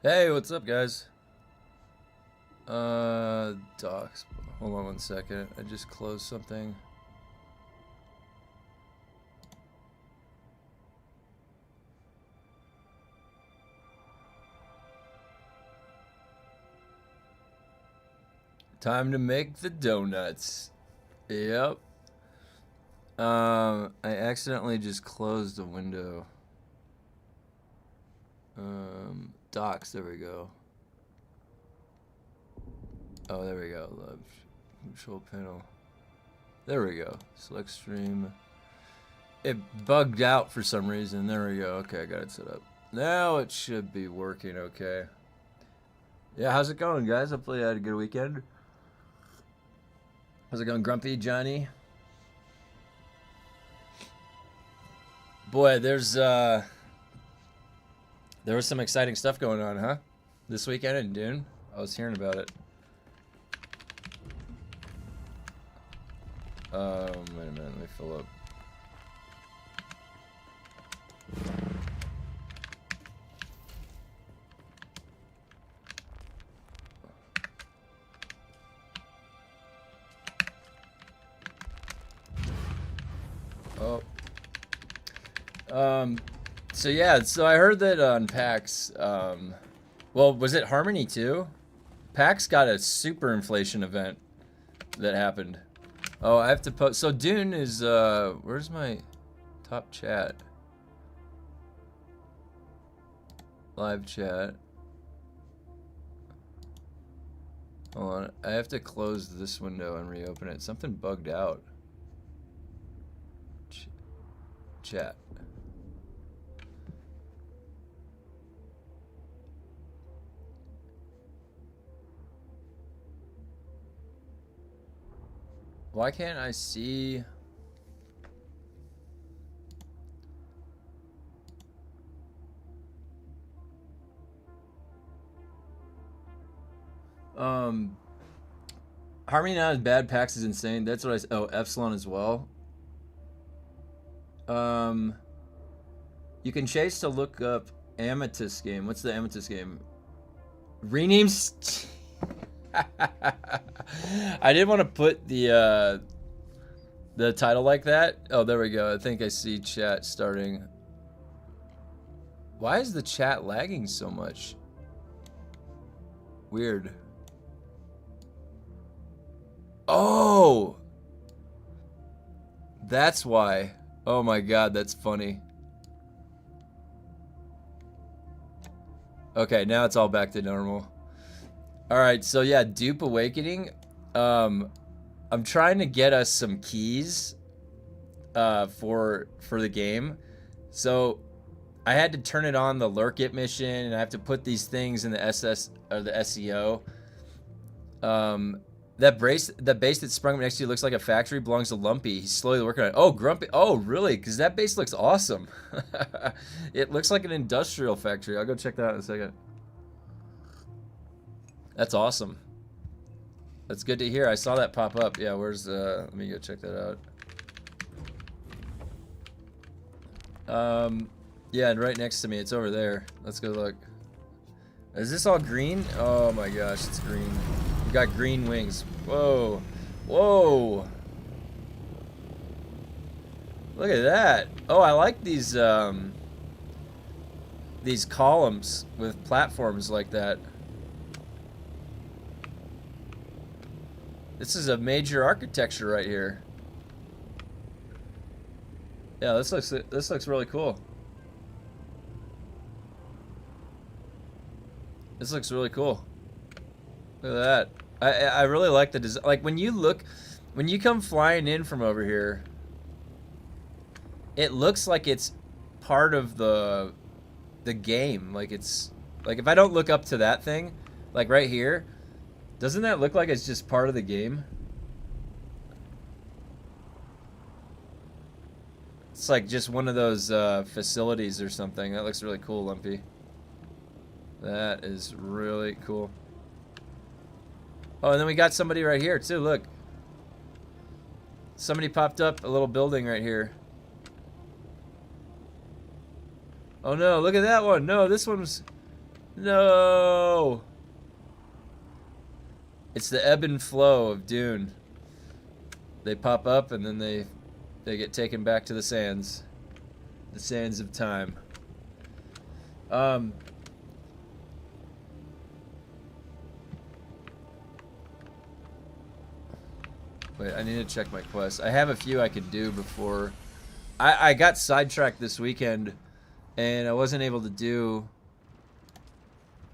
Hey, what's up, guys? Docs. Hold on 1 second. I just closed something. Time to make the donuts. Yep. I accidentally just closed a window. Docs, there we go. Oh, there we go. Love control panel. There we go. Select stream. It bugged out for some reason. There we go. Okay, I got it set up. Now it should be working okay. Yeah, how's it going, guys? Hopefully you had a good weekend. How's it going, Grumpy Johnny? Boy, there was some exciting stuff going on, huh? This weekend in Dune. I was hearing about it. Wait a minute, let me fill up. Oh. So yeah, so I heard that on PAX, well, was it Harmony too? PAX got a super inflation event that happened. Oh, I have to post. So Dune is, where's my top chat? Live chat. Hold on, I have to close this window and reopen it. Something bugged out. Chat. Why can't I see? Harmony not as bad. PAX is insane. That's what I. Oh, Epsilon as well. You can chase to look up Amethyst game. What's the Amethyst game? Renames. I didn't want to put the title like that. Oh, there we go. I think I see chat starting. Why is the chat lagging so much? Weird. Oh! That's why. Oh my god, that's funny. Okay, now it's all back to normal. Alright, so yeah, Dupe Awakening. I'm trying to get us some keys for the game. So I had to turn it on the Lurk It mission, and I have to put these things in the SS or the SEO. That base that sprung up next to you looks like a factory, belongs to Lumpy. He's slowly working on it. Oh, Grumpy. Oh, really? Because that base looks awesome. It looks like an industrial factory. I'll go check that out in a second. That's awesome. That's good to hear. I saw that pop up. Yeah, where's let me go check that out. Yeah, and right next to me, it's over there. Let's go look. Is this all green? Oh my gosh, it's green. We got green wings. Whoa. Whoa. Look at that. Oh, I like these columns with platforms like that. This is a major architecture right here. Yeah, this looks really cool. This looks really cool. Look at that. I really like the design. Like when you come flying in from over here, it looks like it's part of the game. Like it's like if I don't look up to that thing, like right here, doesn't that look like it's just part of the game? It's like just one of those facilities or something. That looks really cool, Lumpy. That is really cool. Oh, and then we got somebody right here too, look. Somebody popped up a little building right here. Oh no, look at that one. No, this No! It's the ebb and flow of Dune. They pop up and then they get taken back to the sands. The sands of time. Wait, I need to check my quest. I have a few I could do before. I got sidetracked this weekend, and I wasn't able to do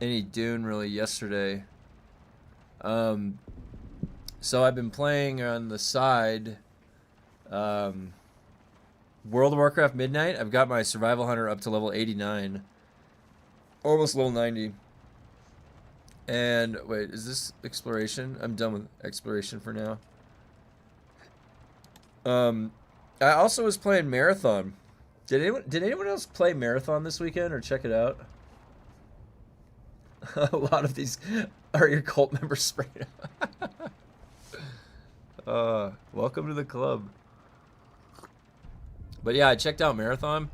any Dune really yesterday. So I've been playing on the side. World of Warcraft Midnight. I've got my Survival Hunter up to level 89. Almost level 90. And wait, is this exploration? I'm done with exploration for now. I also was playing Marathon. Did anyone else play Marathon this weekend or check it out? A lot of these are your cult members sprayed out. Welcome to the club. But yeah, I checked out Marathon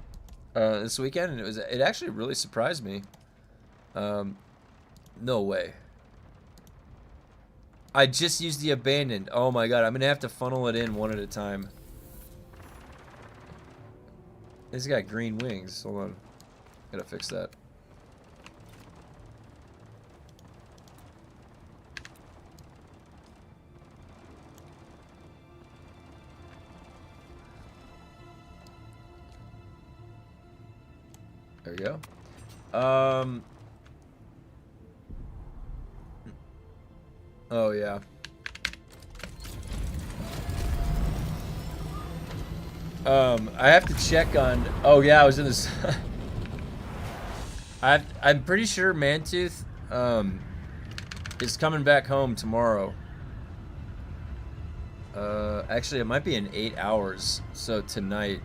this weekend, and it actually really surprised me. No way. I just used the abandoned. Oh my god, I'm gonna have to funnel it in one at a time. It's got green wings. Hold on. Gotta fix that. There we go. Oh yeah. I have to check on. Oh yeah, I was in this. I'm pretty sure Mantooth is coming back home tomorrow. Actually, it might be in 8 hours. So tonight.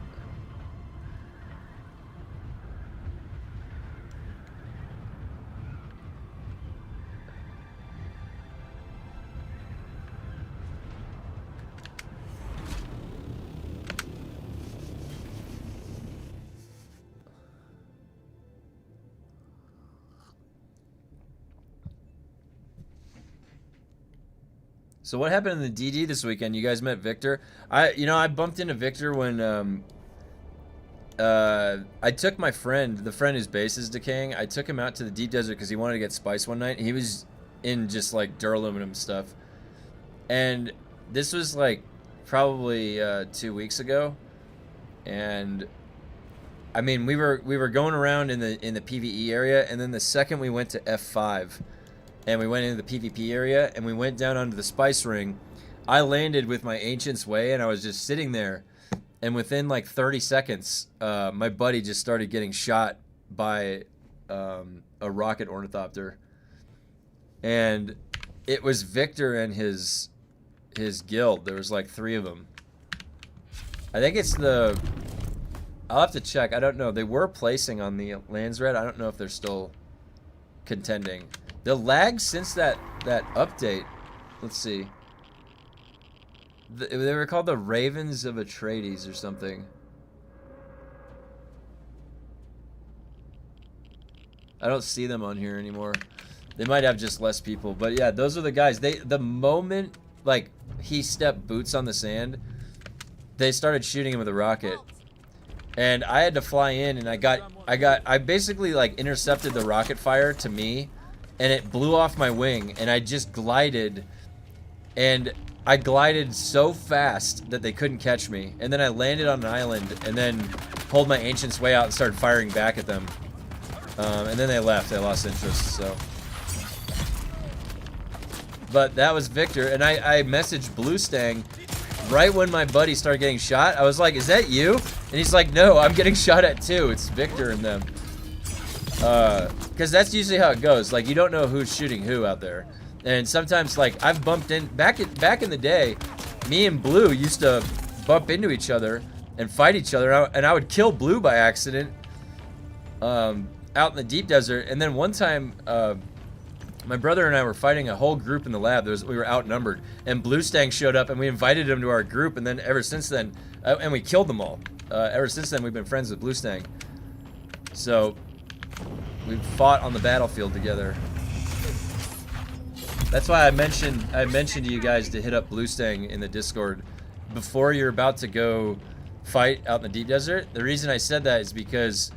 So what happened in the DD this weekend? You guys met Victor. I bumped into Victor when I took my friend, the friend whose base is decaying. I took him out to the deep desert because he wanted to get spice one night. He was in just like duraluminum stuff, and this was like probably 2 weeks ago. And I mean, we were going around in the PvE area, and then the second we went to F5. And we went into the PvP area, and we went down onto the spice ring. I landed with my Ancient's Way, and I was just sitting there. And within like 30 seconds, my buddy just started getting shot by a rocket ornithopter. And it was Victor and his guild. There was like 3 of them. I think it's the... I'll have to check. I don't know. They were placing on the Lands Red. I don't know if they're still contending. The lag since that update, let's see. They were called the Ravens of Atreides or something. I don't see them on here anymore. They might have just less people, but yeah, those are the guys. The moment like he stepped boots on the sand, they started shooting him with a rocket. And I had to fly in, and I basically like intercepted the rocket fire to me. And it blew off my wing, and I just glided, and I glided so fast that they couldn't catch me. And then I landed on an island, and then pulled my Ancient's Way out and started firing back at them. And then they left. They lost interest, so. But that was Victor, and I messaged Blue Stang right when my buddy started getting shot. I was like, "Is that you?" And he's like, "No, I'm getting shot at too. It's Victor and them." Because that's usually how it goes. Like, you don't know who's shooting who out there. And sometimes, like, I've bumped in... Back in the day, me and Blue used to bump into each other and fight each other. And I would kill Blue by accident out in the deep desert. And then one time, my brother and I were fighting a whole group in the lab. We were outnumbered. And Blue Stang showed up, and we invited him to our group. And then ever since then... and we killed them all. Ever since then, we've been friends with Blue Stang. So... We've fought on the battlefield together. That's why I mentioned to you guys to hit up BlueStang in the Discord before you're about to go fight out in the deep desert. The reason I said that is because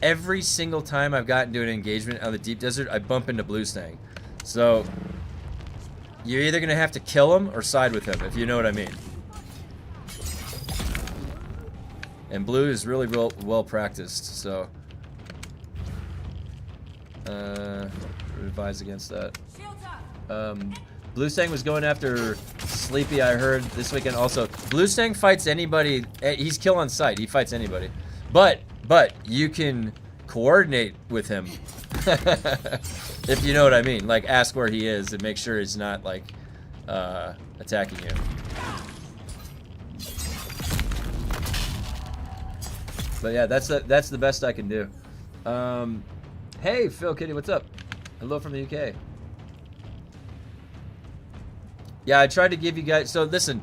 every single time I've gotten to an engagement out in the deep desert, I bump into BlueStang. So you're either gonna have to kill him or side with him, if you know what I mean. And Blue is really well practiced, so advise against that. BlueStang was going after Sleepy, I heard, this weekend also. BlueStang fights anybody. He's kill on sight. He fights anybody. But you can coordinate with him. If you know what I mean. Like, ask where he is and make sure he's not, like, attacking you. But yeah, that's the best I can do. Hey, Phil Kitty, what's up? Hello from the UK. Yeah, I tried to give you guys. So listen,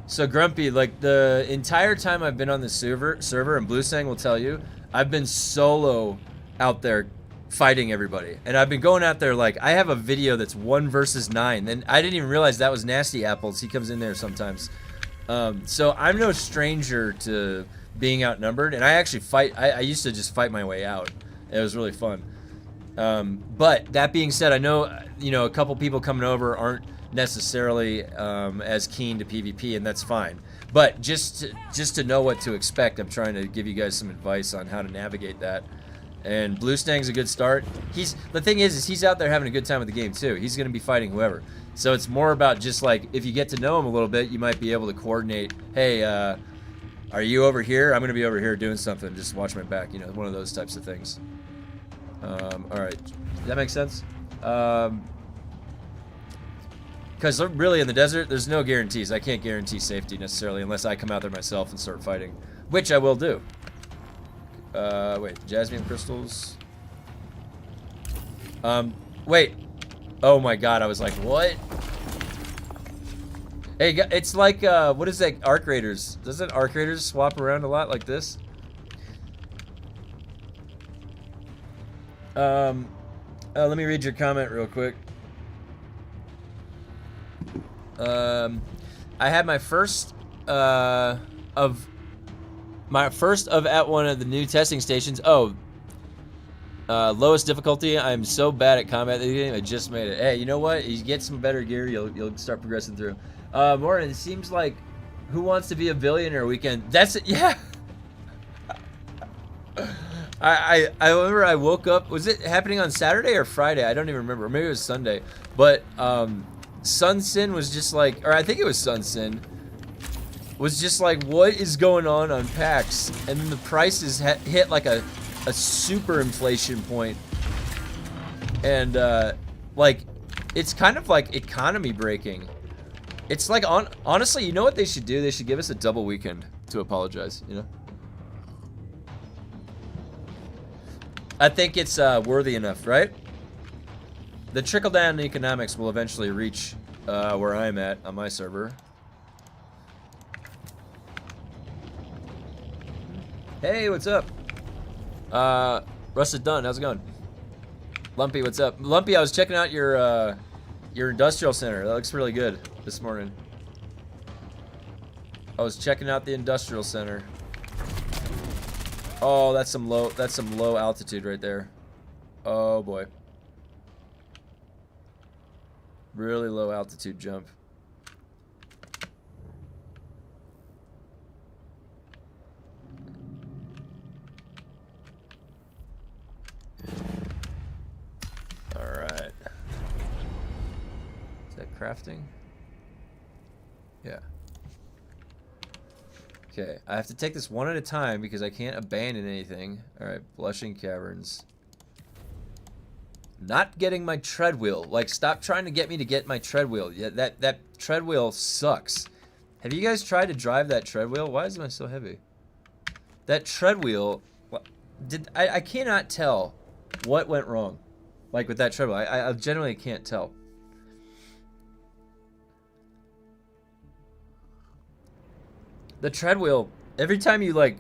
so Grumpy, like the entire time I've been on the server, and BlueStang will tell you, I've been solo out there fighting everybody, and I've been going out there like I have a video that's 1 versus 9. Then I didn't even realize that was Nasty Apples. He comes in there sometimes. So I'm no stranger to being outnumbered, and I actually fight. I used to just fight my way out. It was really fun. But that being said, I know a couple people coming over aren't necessarily as keen to PvP, and that's fine. But just to know what to expect, I'm trying to give you guys some advice on how to navigate that. And BlueStang's a good start. The thing is he's out there having a good time with the game too. He's going to be fighting whoever. So it's more about just like if you get to know him a little bit, you might be able to coordinate. Hey, are you over here? I'm going to be over here doing something. Just watch my back. One of those types of things. All right, does that make sense? Because really in the desert, there's no guarantees. I can't guarantee safety necessarily unless I come out there myself and start fighting, which I will do. Wait, jasmine crystals. Wait. Oh my god, I was like, what? Hey, it's like, what is that, Arc Raiders? Doesn't Arc Raiders swap around a lot like this? Let me read your comment real quick. I had my first of at one of the new testing stations. Oh, lowest difficulty. I'm so bad at combat this game. I just made it. Hey, you know what? You get some better gear, you'll start progressing through. Morton, it seems like Who Wants to Be a Billionaire weekend. That's it. Yeah. I remember I woke up. Was it happening on Saturday or Friday? I don't even remember. Maybe it was Sunday. But Sun Sin was just like, or I think it was Sun Sin, was just like, what is going on PAX? And then the prices hit like a super inflation point. And like, it's kind of like economy breaking. It's like, honestly, you know what they should do? They should give us a double weekend to apologize, I think it's worthy enough, right? The trickle-down economics will eventually reach where I'm at on my server. Hey, what's up? Rusted Dunn, how's it going? Lumpy, what's up? Lumpy, I was checking out your industrial center. That looks really good this morning. I was checking out the industrial center. Oh, that's some low altitude right there. Oh boy. Really low altitude jump. All right. Is that crafting? Yeah. Okay, I have to take this one at a time because I can't abandon anything. Alright, Blushing Caverns. Not getting my tread wheel. Like, stop trying to get me to get my tread wheel. Yeah, that tread wheel sucks. Have you guys tried to drive that tread wheel? Why is it so heavy? That tread wheel, I cannot tell what went wrong. Like, with that tread wheel. I generally can't tell. The tread wheel, every time you like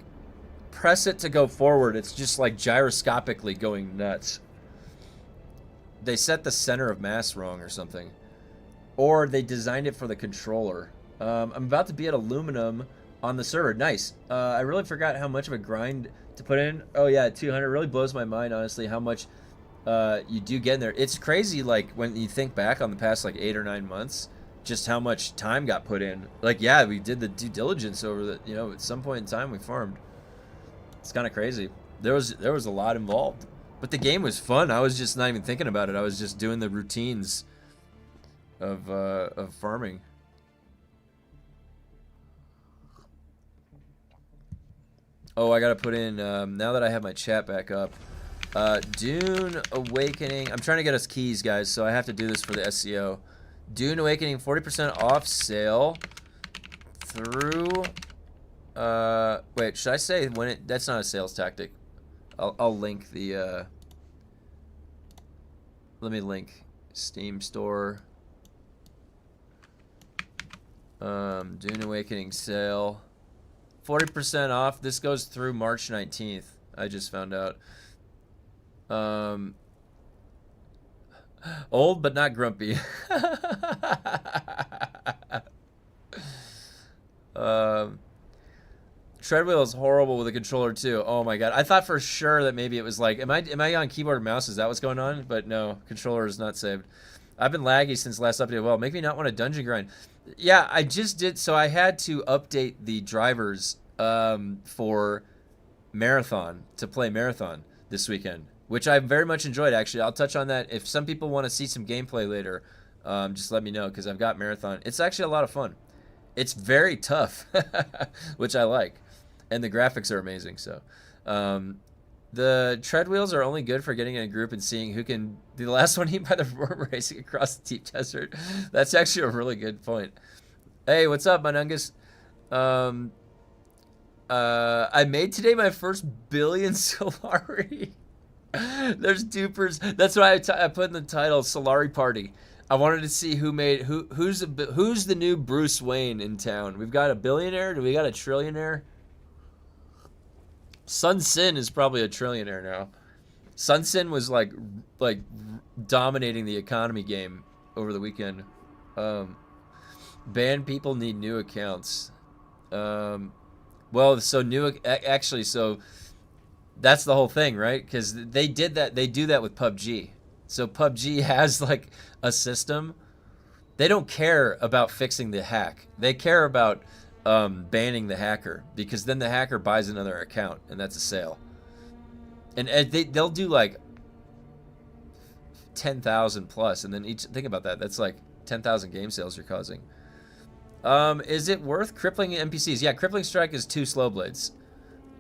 press it to go forward, it's just like gyroscopically going nuts. they set the center of mass wrong or something. Or they designed it for the controller. I'm about to be at aluminum on the server. Nice. I really forgot how much of a grind to put in. Oh yeah, 200. It really blows my mind, honestly, how much you do get in there. It's crazy, like, when you think back on the past, like, 8 or 9 months, just how much time got put in. Like, yeah, we did the due diligence over the, you know, at some point in time we farmed. It's kind of crazy. There was a lot involved. But the game was fun. I was just not even thinking about it. I was just doing the routines of farming. Oh, I gotta put in, now that I have my chat back up, Dune Awakening. I'm trying to get us keys, guys, so I have to do this for the SEO. Dune Awakening 40% off sale through, wait, should I say when it, that's not a sales tactic. I'll link the, let me link Steam store. Dune Awakening sale. 40% off. This goes through March 19th. I just found out. Old but not grumpy. Treadwheel is horrible with a controller too. Oh my god. I thought for sure that maybe it was like, am I on keyboard and mouse? Is that what's going on? But no, controller is not saved. I've been laggy since last update. Well, make me not want to dungeon grind. Yeah, I just did. So I had to update the drivers for Marathon, to play Marathon this weekend, which I very much enjoyed, actually. I'll touch on that. If some people want to see some gameplay later, just let me know, because I've got Marathon. It's actually a lot of fun. It's very tough, which I like. And the graphics are amazing, so. The treadwheels are only good for getting in a group and seeing who can be the last one eaten by the worm racing across the deep desert. That's actually a really good point. Hey, what's up, Manungus? I made today my first billion solari. There's dupers. That's why I put in the title Solari Party. I wanted to see who made who's the new Bruce Wayne in town. We've got a billionaire. Do we got a trillionaire? Sun Sin is probably a trillionaire now. Sun Sin was like dominating the economy game over the weekend. Banned people need new accounts. Well, so actually, so that's the whole thing, right? Because they did that. They do that with PUBG. So PUBG has like a system. They don't care about fixing the hack. They care about banning the hacker, because then the hacker buys another account and that's a sale. And they'll do like 10,000 plus, and then think about that. That's like 10,000 game sales you're causing. Is it worth crippling NPCs? Yeah, crippling strike is 2 slow blades.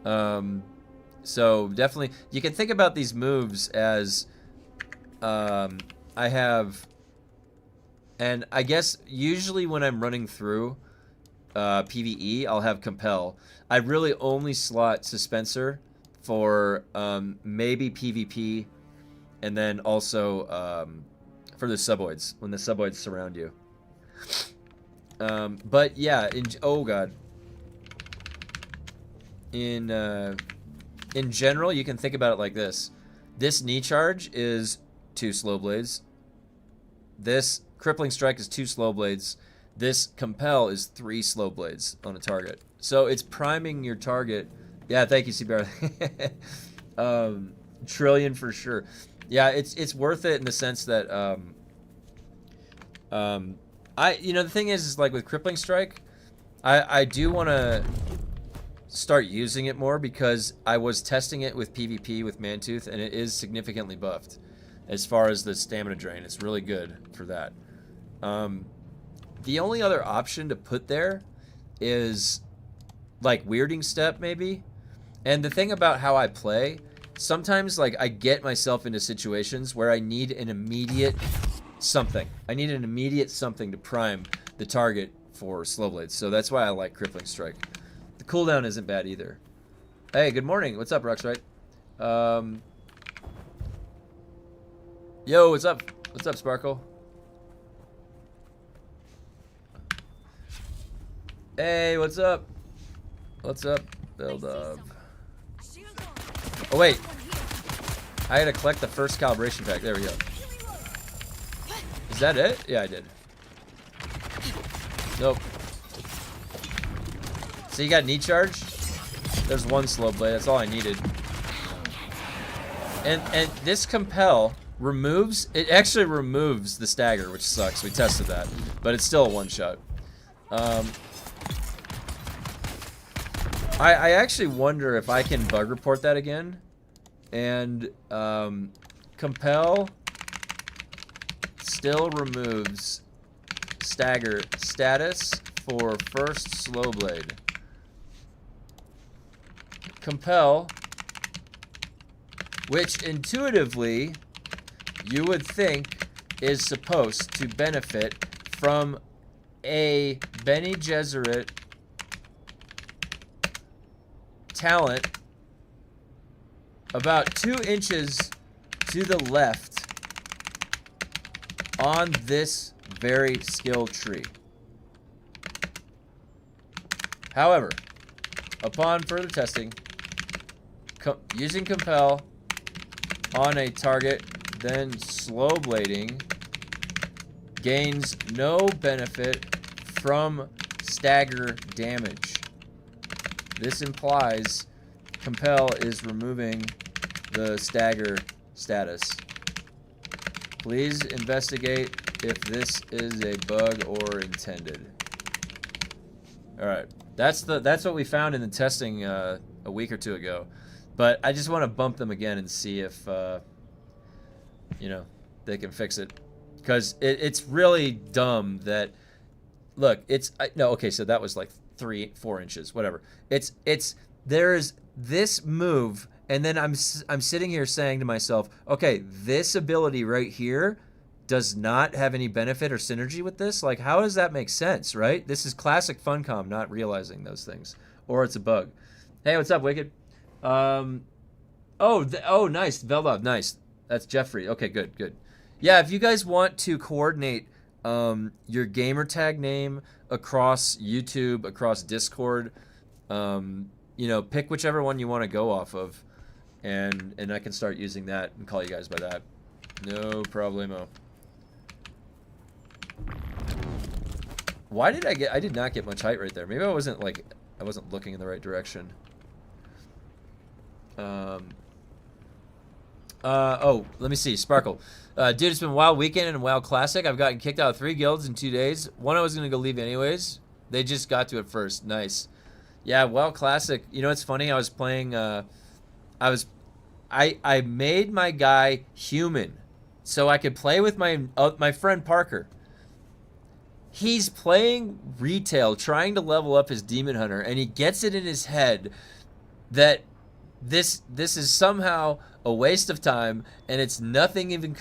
So definitely, you can think about these moves as I have, and I guess usually when I'm running through PvE, I'll have compel. I really only slot Suspenser for maybe PvP, and then also for the suboids, when the suboids surround you. But yeah, oh god. In general, you can think about it like this. This knee charge is 2 slow blades. This crippling strike is 2 slow blades. This compel is 3 slow blades on a target. So it's priming your target. Yeah, thank you, Seabear. Trillion for sure. Yeah, it's worth it in the sense that the thing is like with crippling strike, I do want to start using it more, because I was testing it with PvP with Mantooth, and it is significantly buffed as far as the stamina drain. It's really good for that. The only other option to put there is like weirding step, maybe. And the thing about how I play, sometimes like I get myself into situations where I need an immediate something. I need an immediate something to prime the target for slow blades. So that's why I like crippling strike. The cooldown isn't bad either. Hey, good morning. What's up, Roxrite? Yo, what's up? What's up, Sparkle? Hey, what's up? What's up, Build Up? Oh wait, I gotta collect the first calibration pack. There we go. that it? Yeah, I did. Nope. So you got knee charge? There's one slow blade. That's all I needed. And this compel removes, it actually removes the stagger, which sucks. We tested that, but it's still a one shot. I actually wonder if I can bug report that again. And compel still removes stagger status for first slow blade. Compel, which intuitively you would think is supposed to benefit from a Bene Gesserit talent about 2 inches to the left on this very skill tree. However, upon further testing, using compel on a target, then slow blading gains no benefit from stagger damage. This implies compel is removing the stagger status. Please investigate if this is a bug or intended. All right, that's what we found in the testing a week or 2 ago. But I just want to bump them again and see if you know, they can fix it, because it's really dumb that, look, it's no, okay, so that was like 3-4 inches, whatever. There's this move, and then I'm sitting here saying to myself, okay, this ability right here does not have any benefit or synergy with this. Like, how does that make sense, right? This is classic Funcom not realizing those things, or it's a bug. Hey, what's up, Wicked? Oh, nice, Veldov, nice. That's Jeffrey. Okay, good. Yeah, if you guys want to coordinate your gamer tag name across YouTube, across Discord, you know, pick whichever one you want to go off of, and I can start using that and call you guys by that. No problemo. Why did I did not get much height right there. Maybe I wasn't looking in the right direction. Oh, let me see. Sparkle. Dude, it's been a wild weekend and a wild classic. I've gotten kicked out of 3 guilds in 2 days. One I was going to go leave anyways. They just got to it first. Nice. Yeah, wild classic. You know what's funny? I was playing, I made my guy human so I could play with my friend Parker. He's playing retail, trying to level up his demon hunter, and he gets it in his head that this is somehow a waste of time, and it's nothing even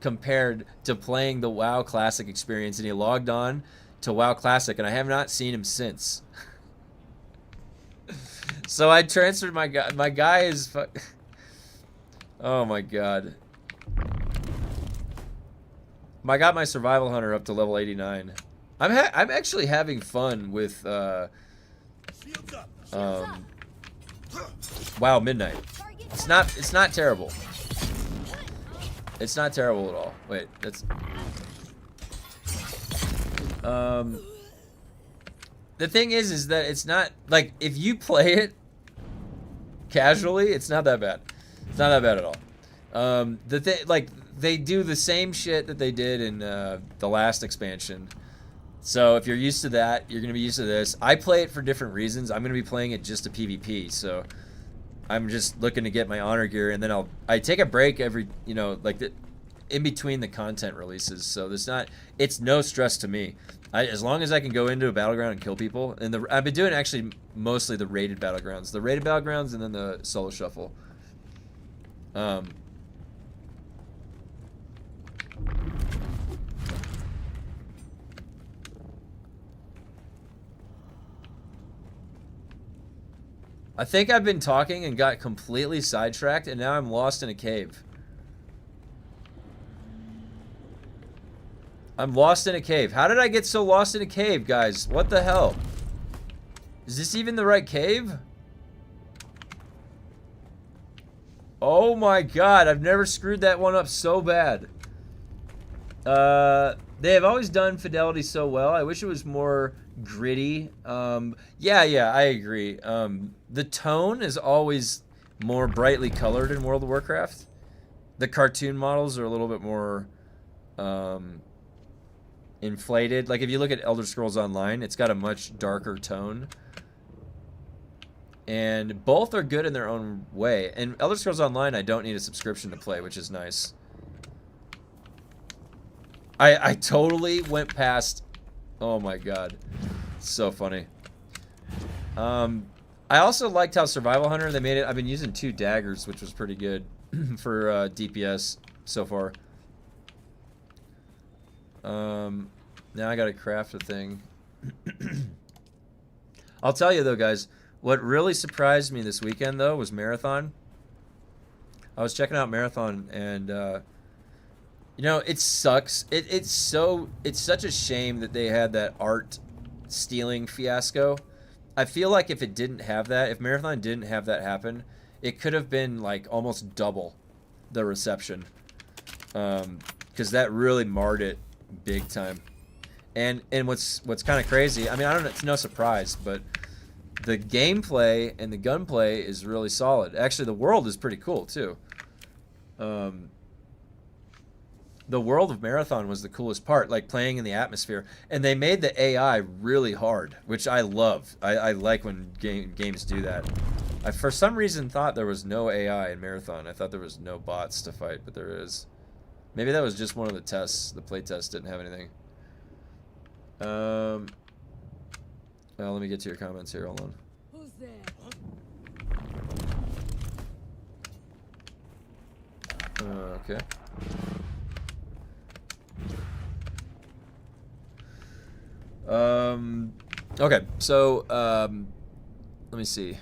compared to playing the WoW Classic experience. And he logged on to WoW Classic, and I have not seen him since. So I transferred my guy. My guy is oh my god. I got my survival hunter up to level 89. I'm actually having fun with WoW Midnight. It's not terrible. It's not terrible at all. Wait, that's the thing is that it's not, like, if you play it casually, it's not that bad. It's not that bad at all. The thing, like, they do the same shit that they did in the last expansion. So if you're used to that, you're gonna be used to this. I play it for different reasons. I'm gonna be playing it just to PvP, so I'm just looking to get my honor gear, and then I take a break every, you know, like in between the content releases. So it's no stress to me. As long as I can go into a battleground and kill people, and I've been doing actually mostly the rated battlegrounds, and then the solo shuffle. I think I've been talking and got completely sidetracked, and now I'm lost in a cave. I'm lost in a cave. How did I get so lost in a cave, guys? What the hell? Is this even the right cave? Oh my god, I've never screwed that one up so bad. They have always done fidelity so well. I wish it was more gritty. Yeah, I agree. The tone is always more brightly colored in World of Warcraft. The cartoon models are a little bit more inflated. Like if you look at Elder Scrolls Online, it's got a much darker tone. And both are good in their own way. And Elder Scrolls Online, I don't need a subscription to play, which is nice. I totally went past. Oh my god, so funny. I also liked how Survival Hunter, they made it. I've been using 2 daggers, which was pretty good for DPS so far. Now I gotta craft a thing. I'll tell you though, guys, what really surprised me this weekend though was Marathon. I was checking out Marathon, and you know, it sucks. It's such a shame that they had that art stealing fiasco. I feel like if it didn't have that, if Marathon didn't have that happen, it could have been like almost double the reception, because that really marred it big time. And what's kind of crazy, I mean, I don't know, it's no surprise, but the gameplay and the gunplay is really solid. Actually, the world is pretty cool too. The world of Marathon was the coolest part, like playing in the atmosphere. And they made the AI really hard, which I love. I like when games do that. I, for some reason, thought there was no AI in Marathon. I thought there was no bots to fight, but there is. Maybe that was just one of the tests. The play test didn't have anything. Well, let me get to your comments here. Hold on. Who's there? Okay. Okay, so, let me see.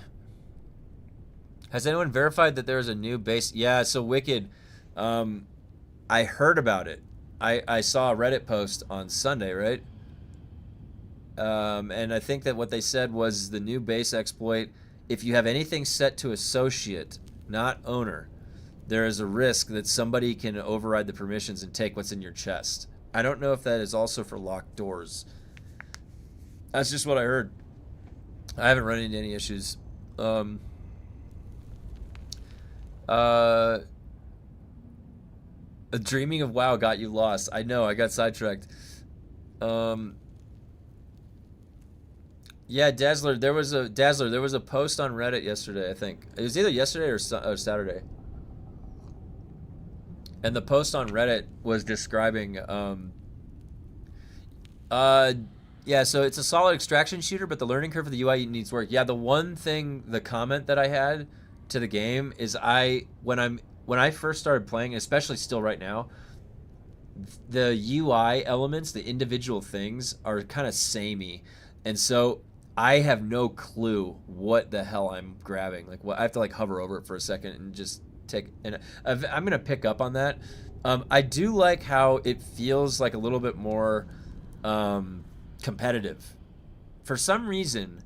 Has anyone verified that there's a new base? Yeah, so Wicked, I heard about it. I saw a Reddit post on Sunday, right? And I think that what they said was the new base exploit, if you have anything set to associate, not owner, there is a risk that somebody can override the permissions and take what's in your chest. I don't know if that is also for locked doors. That's just what I heard. I haven't run into any issues. Dreaming of WoW got you lost. I know, I got sidetracked. Yeah, Dazzler, there was a post on Reddit yesterday, I think. It was either yesterday or Saturday. And the post on Reddit was describing yeah, so it's a solid extraction shooter, but the learning curve for the UI needs work. Yeah, the one thing, the comment that I had to the game is when I first started playing, especially still right now, the UI elements, the individual things are kind of samey. And so I have no clue what the hell I'm grabbing. Like, I have to like hover over it for a second and just take, and I'm going to pick up on that. I do like how it feels like a little bit more competitive. For some reason,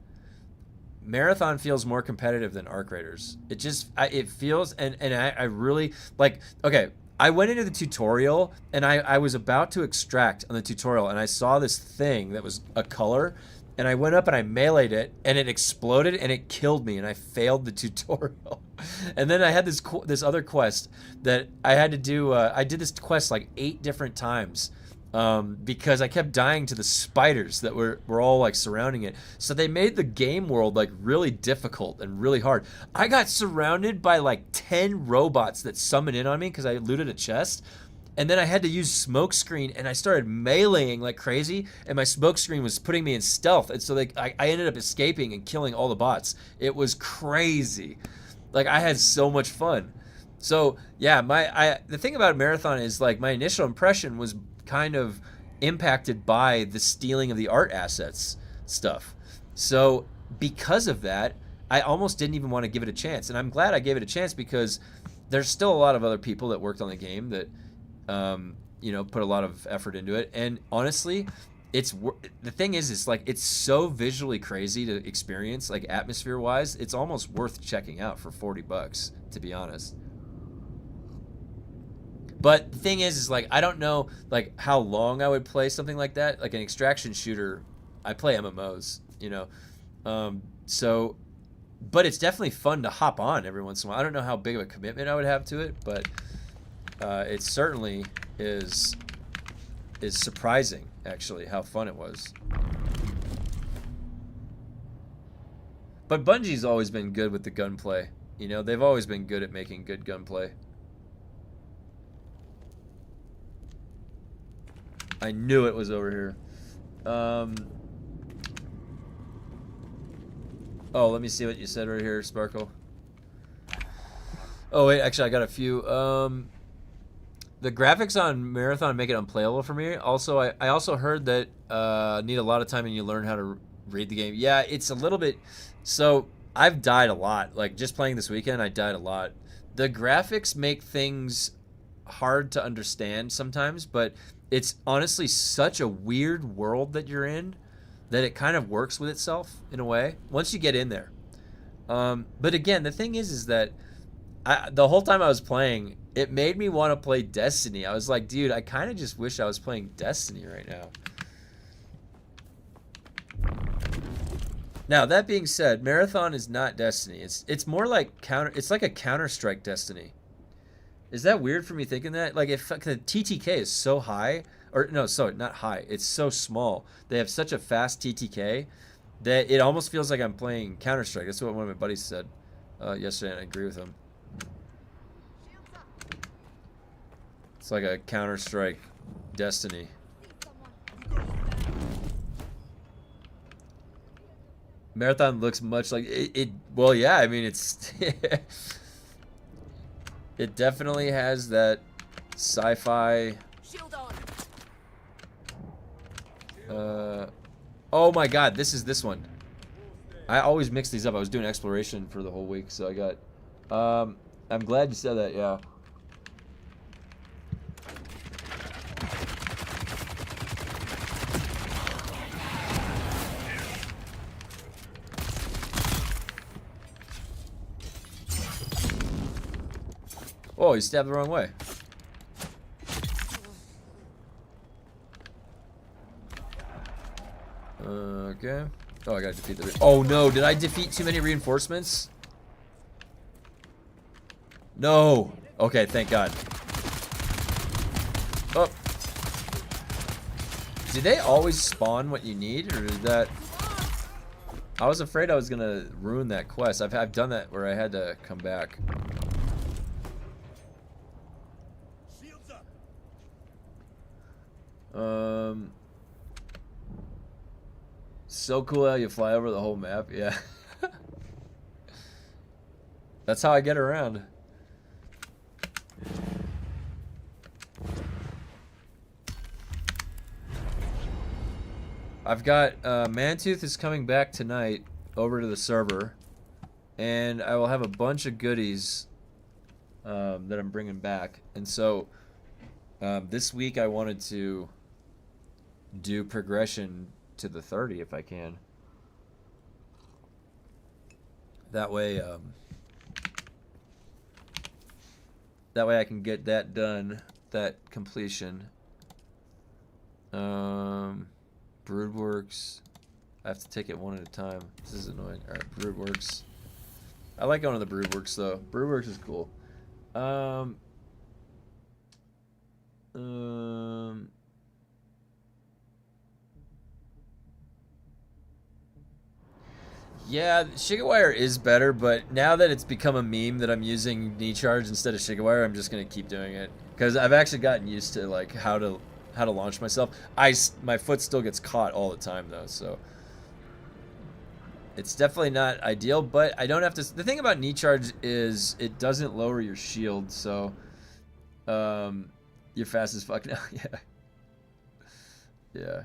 Marathon feels more competitive than Arc Raiders. It just, it feels, and I really, like, okay, I went into the tutorial, and I was about to extract on the tutorial, and I saw this thing that was a color, and I went up and I meleeed it, and it exploded, and it killed me, and I failed the tutorial. And then I had this other quest that I had to do. I did this quest like 8 different times because I kept dying to the spiders that were all like surrounding it. So they made the game world like really difficult and really hard. I got surrounded by like 10 robots that summoned in on me because I looted a chest. And then I had to use smoke screen, and I started meleeing like crazy, and my smoke screen was putting me in stealth, and so I ended up escaping and killing all the bots. It was crazy. Like, I had so much fun. So yeah, the thing about Marathon is like my initial impression was kind of impacted by the stealing of the art assets stuff. So because of that, I almost didn't even want to give it a chance, and I'm glad I gave it a chance because there's still a lot of other people that worked on the game that you know, put a lot of effort into it. And honestly, the thing is, it's like, it's so visually crazy to experience, like atmosphere wise, it's almost worth checking out for $40, to be honest. But the thing is like I don't know like how long I would play something like that. Like an extraction shooter, I play MMOs, you know. So, but it's definitely fun to hop on every once in a while. I don't know how big of a commitment I would have to it, but it certainly is surprising actually how fun it was. But Bungie's always been good with the gunplay. You know, they've always been good at making good gunplay. I knew it was over here. Oh, let me see what you said right here, Sparkle. Oh, wait, actually, I got a few. The graphics on Marathon make it unplayable for me. Also, I also heard that need a lot of time and you learn how to read the game. Yeah, it's a little bit... So, I've died a lot. Like, just playing this weekend, I died a lot. The graphics make things hard to understand sometimes, but it's honestly such a weird world that you're in that it kind of works with itself in a way once you get in there. But again, the thing is that the whole time I was playing, it made me want to play Destiny. I was like, dude, I kind of just wish I was playing Destiny right now. Now, that being said, Marathon is not Destiny. It's more like it's like a Counter-Strike Destiny. Is that weird for me thinking that? Like, if the TTK is so high, or no, sorry, not high. It's so small. They have such a fast TTK that it almost feels like I'm playing Counter-Strike. That's what one of my buddies said yesterday, and I agree with him. It's like a Counter-Strike Destiny. Marathon looks much like it. Well, yeah, I mean, it's... It definitely has that sci-fi... oh my god, this is this one. I always mix these up. I was doing exploration for the whole week, so I got... I'm glad you said that, yeah. Oh, he stabbed the wrong way. Okay. Oh, I gotta defeat the... Oh no, did I defeat too many reinforcements? No! Okay, thank God. Oh. Did they always spawn what you need, or did that... I was afraid I was gonna ruin that quest. I've done that where I had to come back. So cool how you fly over the whole map, yeah. That's how I get around. I've got Mantooth is coming back tonight over to the server, and I will have a bunch of goodies that I'm bringing back. And so this week I wanted to do progression to the 30 if I can. That way I can get that done, that completion. Broodworks. I have to take it one at a time. This is annoying. Alright, Broodworks. I like going to the Broodworks though. Broodworks is cool. Yeah, Shigawire is better, but now that it's become a meme that I'm using knee charge instead of Shigawire, I'm just gonna keep doing it because I've actually gotten used to like how to launch myself. My foot still gets caught all the time though, so it's definitely not ideal. But I don't have to. The thing about knee charge is it doesn't lower your shield, so you're fast as fuck now. Yeah, yeah.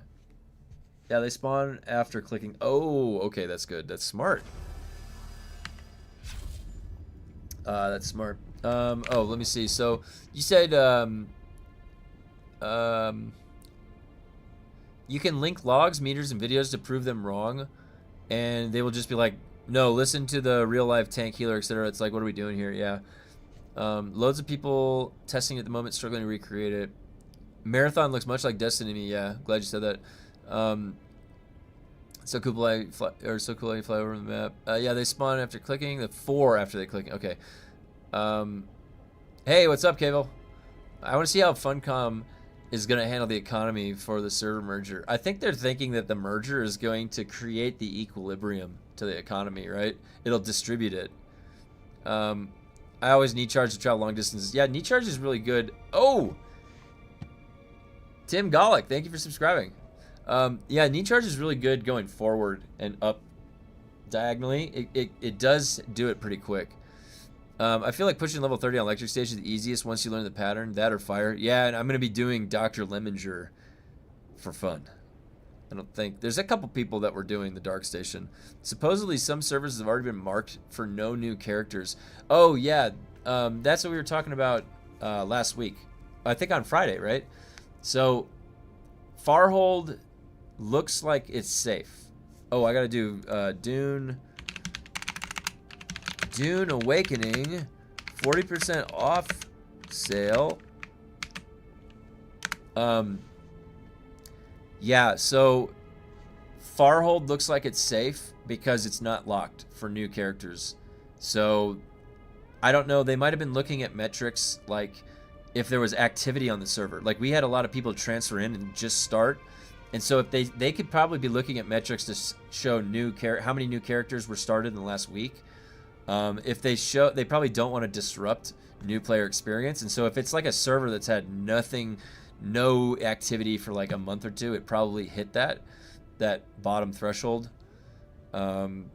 Yeah, they spawn after clicking. Oh, okay, that's good. That's smart. That's smart. Oh, let me see. So you said you can link logs, meters, and videos to prove them wrong, and they will just be like, no, listen to the real life tank healer, etc. It's like, what are we doing here? Yeah. Loads of people testing at the moment, struggling to recreate it. Marathon looks much like Destiny to me. Yeah, glad you said that. So cool, you fly over the map. Yeah, they spawn after clicking. The 4 after they click. Okay. Hey, what's up, Cable? I want to see how Funcom is going to handle the economy for the server merger. I think they're thinking that the merger is going to create the equilibrium to the economy, right? It'll distribute it. I always need charge to travel long distances. Yeah, need charge is really good. Oh! Tim Golick, thank you for subscribing. Yeah, need charge is really good going forward and up diagonally. It does do it pretty quick. I feel like pushing level 30 on electric stage is the easiest once you learn the pattern. That or fire. Yeah, and I'm going to be doing Dr. Lemminger for fun. I don't think... There's a couple people that were doing the dark station. Supposedly some servers have already been marked for no new characters. Oh, yeah. That's what we were talking about last week. I think on Friday, right? So, Farhold looks like it's safe. Oh, I got to do Dune Awakening, 40% off sale. Yeah, so Farhold looks like it's safe because it's not locked for new characters. So I don't know, they might have been looking at metrics like if there was activity on the server. Like we had a lot of people transfer in and just start. And so if they could probably be looking at metrics to show how many new characters were started in the last week. If they probably don't want to disrupt new player experience. And so if it's like a server that's had no activity for like a month or two, it probably hit that bottom threshold. Did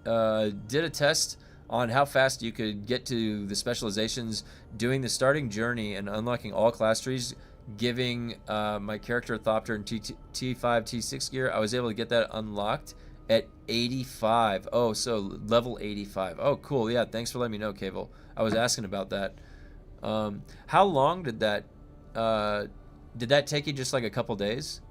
a test on how fast you could get to the specializations doing the starting journey and unlocking all class trees, giving my character a Thopter in T5, T6 gear. I was able to get that unlocked at 85. Oh, so level 85. Oh, cool. Yeah, thanks for letting me know, Cable. I was asking about that. How long did that take you? Just like a couple days?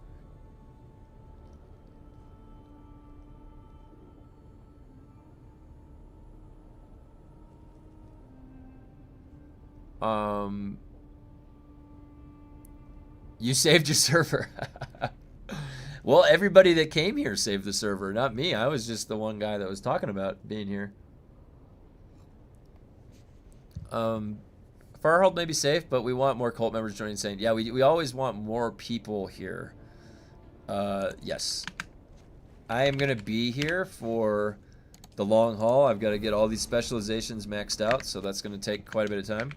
You saved your server. Well, everybody that came here saved the server, not me. I was just the one guy that was talking about being here. Farhold may be safe, but we want more cult members joining. Saying, yeah, we always want more people here. Yes. I am going to be here for the long haul. I've got to get all these specializations maxed out, so that's going to take quite a bit of time.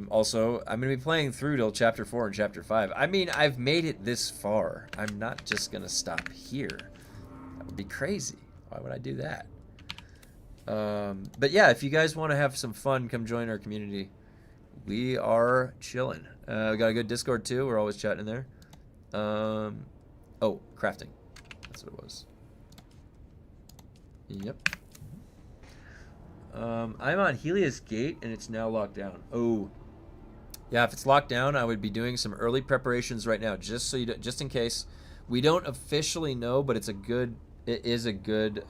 Also, I'm going to be playing through till Chapter 4 and Chapter 5. I mean, I've made it this far. I'm not just going to stop here. That would be crazy. Why would I do that? But yeah, if you guys want to have some fun, come join our community. We are chilling. We got a good Discord too. We're always chatting in there. Oh, crafting. That's what it was. Yep. I'm on Helios Gate and it's now locked down. Oh, yeah. If it's locked down, I would be doing some early preparations right now, just so just in case. We don't officially know, but it's a good. It is a good.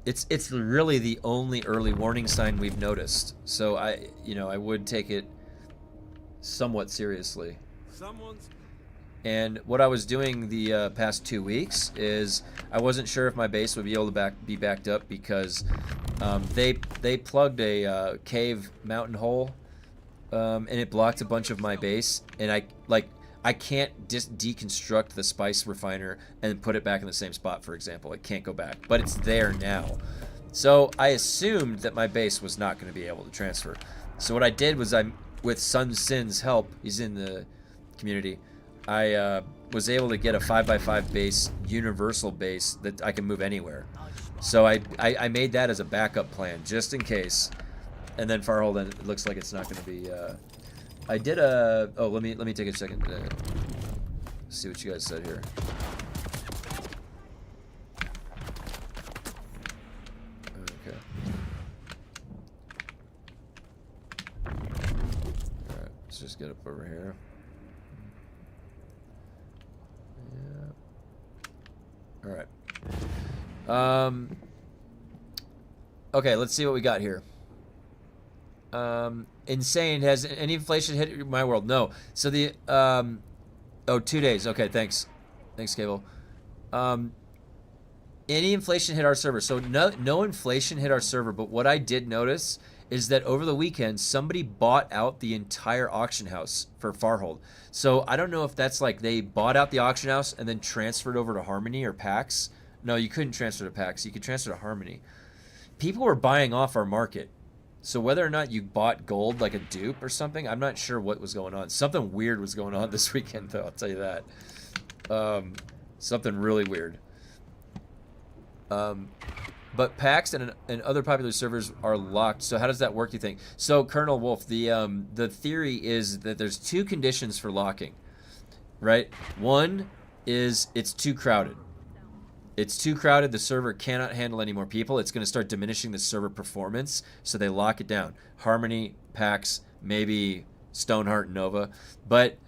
It's really the only early warning sign we've noticed. So I would take it somewhat seriously. And what I was doing the past 2 weeks is I wasn't sure if my base would be able to be backed up because they plugged a cave mountain hole and it blocked a bunch of my base, and I can't deconstruct the spice refiner and put it back in the same spot, for example. It can't go back, but it's there now. So I assumed that my base was not going to be able to transfer. So what I did was with Sun Sin's help, he's in the community, I was able to get a 5x5 base, universal base that I can move anywhere. So I made that as a backup plan, just in case. And then Farhold, it looks like it's not going to be... I did a... Oh, let me take a second to see what you guys said here. Okay. Alright, let's just get up over here. Yeah. All right. Okay, let's see what we got here. Insane. Has any inflation hit my world? No. So the oh, 2 days. Okay, thanks. Thanks, Cable. Any inflation hit our server. So no inflation hit our server, but what I did notice is that over the weekend, somebody bought out the entire auction house for Farhold. So I don't know if that's like they bought out the auction house and then transferred over to Harmony or PAX. No, you couldn't transfer to PAX. You could transfer to Harmony. People were buying off our market. So whether or not you bought gold like a dupe or something, I'm not sure what was going on. Something weird was going on this weekend, though, I'll tell you that. Something really weird. But PAX and other popular servers are locked. So how does that work, do you think? So Colonel Wolf, the theory is that there's 2 conditions for locking, right? One is it's too crowded. It's too crowded. The server cannot handle any more people. It's going to start diminishing the server performance, so they lock it down. Harmony, PAX, maybe Stoneheart, Nova. But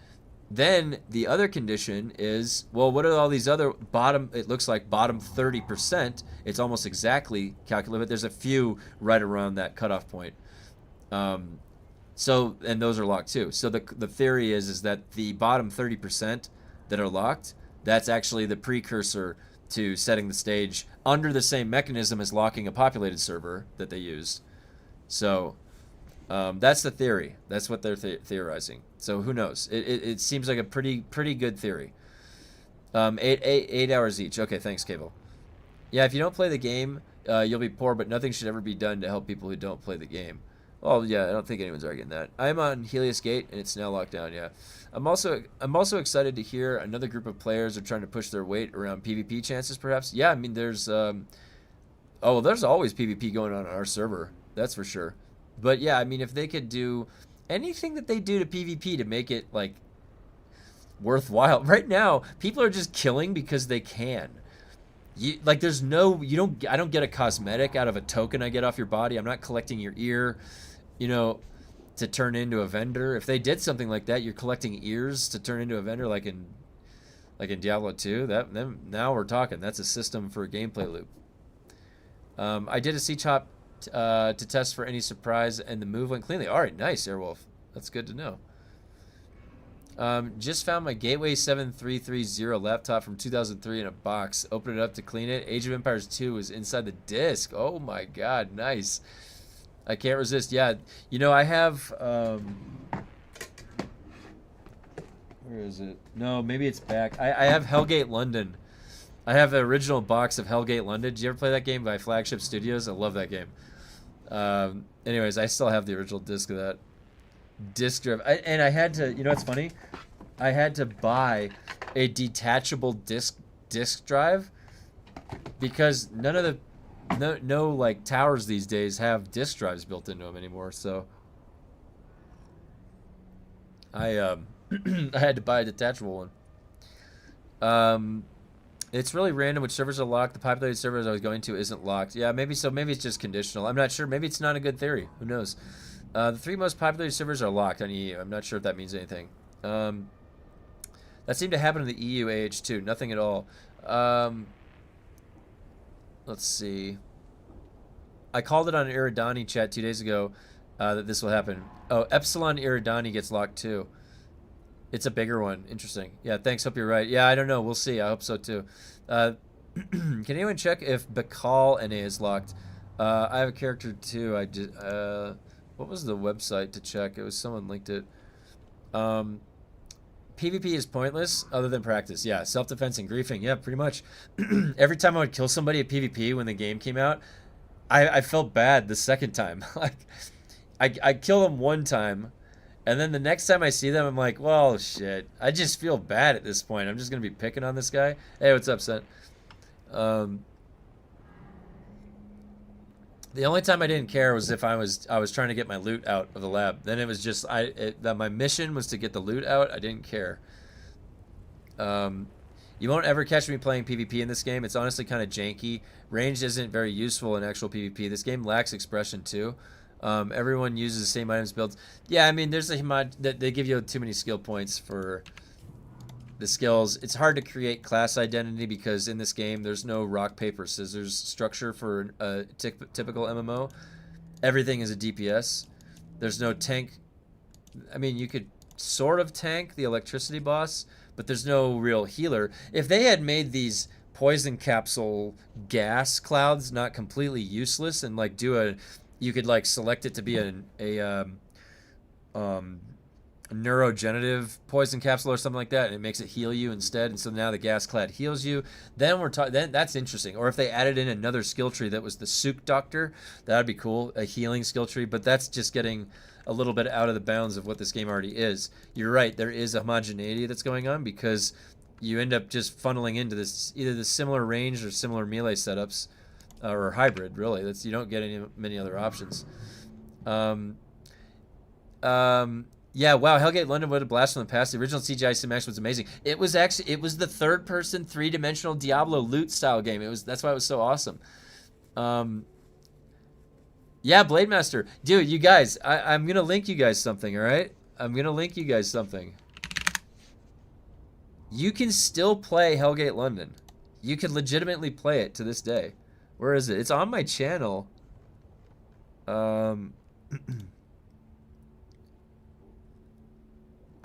then the other condition is, well, what are all these other bottom, it looks like bottom 30%. It's almost exactly calculated, but there's a few right around that cutoff point. So, and those are locked too. So the theory is that the bottom 30% that are locked, that's actually the precursor to setting the stage under the same mechanism as locking a populated server that they use. So that's the theory. That's what they're theorizing. So who knows? It seems like a pretty good theory. 8 hours each. Okay, thanks, Cable. Yeah, if you don't play the game, you'll be poor, but nothing should ever be done to help people who don't play the game. Well, yeah, I don't think anyone's arguing that. I'm on Helios Gate, and it's now locked down, yeah. I'm also excited to hear another group of players are trying to push their weight around PvP chances, perhaps. Yeah, I mean, there's there's always PvP going on our server. That's for sure. But yeah, I mean, if they could do anything that they do to PvP to make it, like, worthwhile. Right now, people are just killing because they can. I don't get a cosmetic out of a token I get off your body. I'm not collecting your ear, to turn into a vendor. If they did something like that, you're collecting ears to turn into a vendor, like in Diablo 2. Now we're talking. That's a system for a gameplay loop. I did a C-chop to test for any surprise, and the move went cleanly. All right, nice, Airwolf. That's good to know. Just found my Gateway 7330 laptop from 2003 in a box. Opened it up to clean it. Age of Empires 2 was inside the disc. Oh my god, nice. I can't resist. Yeah, I have... where is it? No, maybe it's back. I have Hellgate London. I have the original box of Hellgate London. Did you ever play that game by Flagship Studios? I love that game. Anyways, I still have the original disc of that. Disc drive. And I had to, what's funny? I had to buy a detachable disc drive because none of the no like towers these days have disc drives built into them anymore. So I I had to buy a detachable one. It's really random which servers are locked. The populated servers I was going to isn't locked. Yeah, maybe so. Maybe it's just conditional. I'm not sure. Maybe it's not a good theory. Who knows? The 3 most popular servers are locked on EU. I'm not sure if that means anything. That seemed to happen in the EU AH2. Nothing at all. Let's see. I called it on Iridani chat 2 days ago that this will happen. Oh, Epsilon Iridani gets locked too. It's a bigger one. Interesting. Yeah, thanks. Hope you're right. Yeah, I don't know. We'll see. I hope so too. Can anyone check if Bakal NA is locked? I have a character too. I did. What was the website to check? It was someone linked it. PvP is pointless other than practice. Yeah, self-defense and griefing. Yeah, pretty much. Every time I would kill somebody at PvP when the game came out, I felt bad the second time. Like, I kill them one time, and then the next time I see them, I'm like, well, shit. I just feel bad at this point. I'm just going to be picking on this guy. Hey, what's up, Seth? The only time I didn't care was if I was trying to get my loot out of the lab. Then it was just that my mission was to get the loot out. I didn't care. You won't ever catch me playing PvP in this game. It's honestly kind of janky. Ranged isn't very useful in actual PvP. This game lacks expression too. Everyone uses the same items builds. Yeah, I mean, there's a mod that they give you too many skill points for the skills. It's hard to create class identity because in this game there's no rock paper scissors structure for a typical MMO. Everything is a DPS. There's no tank. I mean, you could sort of tank the electricity boss, but there's no real healer. If they had made these poison capsule gas clouds not completely useless and like you could like select it to be a neurogenerative poison capsule or something like that, and it makes it heal you instead, and so now the gas clad heals you, then we're talking, then that's interesting. Or if they added in another skill tree that was the Souk Doctor, that'd be cool, a healing skill tree, but that's just getting a little bit out of the bounds of what this game already is. You're right, there is a homogeneity that's going on because you end up just funneling into this either the similar range or similar melee setups, or hybrid, really. That's, you don't get many other options. Yeah, wow, Hellgate London, what a blast from the past. The original CGI cinemax was amazing. It was the third-person, three-dimensional Diablo loot style game. That's why it was so awesome. Yeah, Blade Master. Dude, you guys, I'm going to link you guys something, all right? I'm going to link you guys something. You can still play Hellgate London. You can legitimately play it to this day. Where is it? It's on my channel.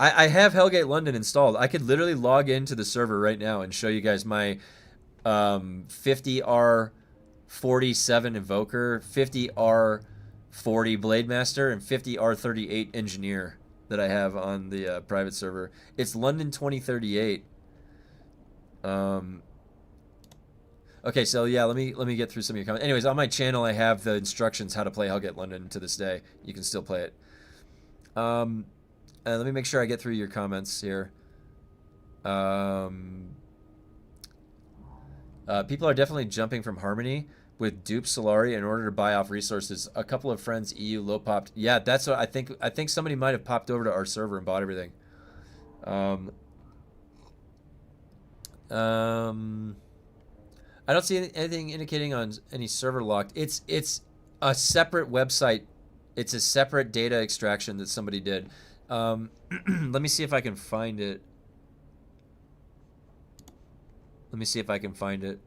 I have Hellgate London installed. I could literally log into the server right now and show you guys my 50R47 Invoker, 50R40 Blade Master, and 50R38 Engineer that I have on the private server. It's London 2038. Okay, so yeah, let me get through some of your comments. Anyways, on my channel I have the instructions how to play Hellgate London to this day. You can still play it. Let me make sure I get through your comments here. People are definitely jumping from Harmony with Dupe Solari in order to buy off resources. A couple of friends EU low popped. Yeah, that's what I think. I think somebody might have popped over to our server and bought everything. I don't see anything indicating on any server locked. It's a separate website. It's a separate data extraction that somebody did. Let me see if I can find it. Let me see if I can find it.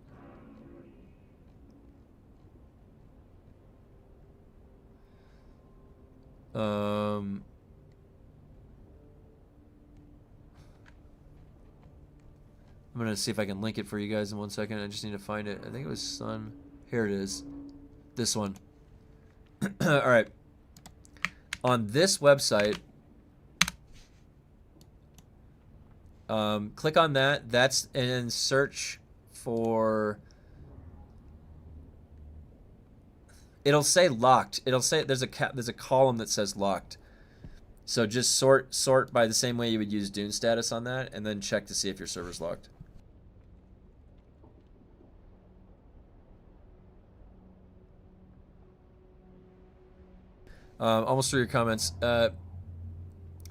I'm gonna see if I can link it for you guys in 1 second. I just need to find it. I think it was Sun. Here it is. This one. All right. On this website, click on that. And then search for. It'll say locked. It'll say there's a column that says locked. So just sort by the same way you would use DUNE status on that, and then check to see if your server's locked. Almost through your comments.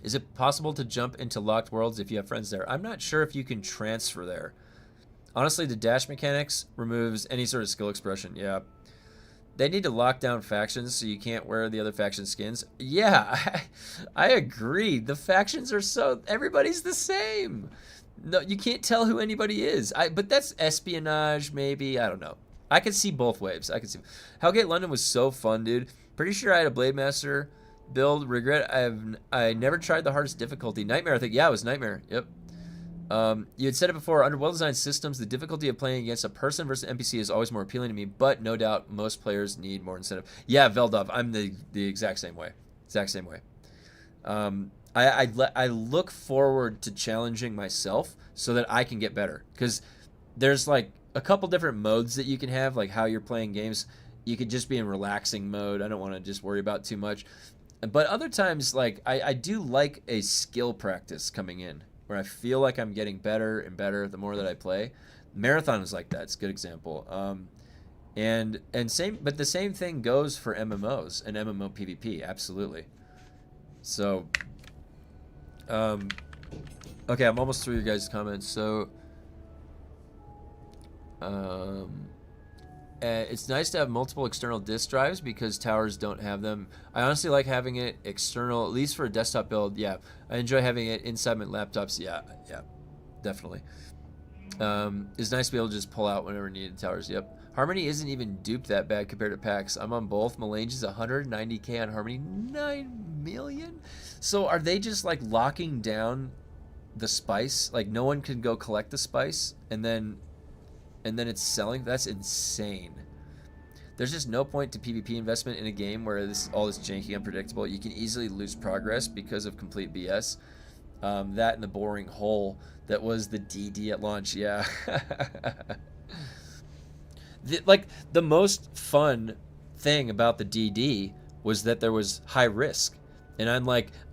Is it possible to jump into locked worlds if you have friends there? I'm not sure if you can transfer there. Honestly, the dash mechanics removes any sort of skill expression. Yeah. They need to lock down factions so you can't wear the other faction skins. Yeah, I agree. The factions are so... Everybody's the same. No, you can't tell who anybody is. But that's espionage, maybe. I don't know. I could see both waves. I could see... Hellgate London was so fun, dude. Pretty sure I had a Blade Master build. Regret I never tried the hardest difficulty. Nightmare, I think. Yeah, it was Nightmare. Yep. You had said it before, under well-designed systems, the difficulty of playing against a person versus NPC is always more appealing to me, but no doubt most players need more incentive. Yeah, Veldov, I'm the exact same way. Exact same way. I look forward to challenging myself so that I can get better, because there's like a couple different modes that you can have, like how you're playing games. You could just be in relaxing mode. I don't want to just worry about too much. But other times, like I do like a skill practice coming in, where I feel like I'm getting better and better the more that I play. Marathon is like that. It's a good example. And same, but the same thing goes for MMOs and MMO PvP. Absolutely. So, okay, I'm almost through your guys' comments. So, it's nice to have multiple external disk drives because towers don't have them. I honestly like having it external, at least for a desktop build. Yeah, I enjoy having it inside my laptops. Yeah, definitely. It's nice to be able to just pull out whenever needed towers. Yep. Harmony isn't even duped that bad compared to packs. I'm on both. Melange is 190k on Harmony. 9 million? So are they just like locking down the spice? Like no one can go collect the spice and then it's selling? That's insane. There's just no point to PvP investment in a game where all this janky unpredictable. You can easily lose progress because of complete BS. That and the boring hole that was the DD at launch. Yeah. The most fun thing about the DD was that there was high risk. And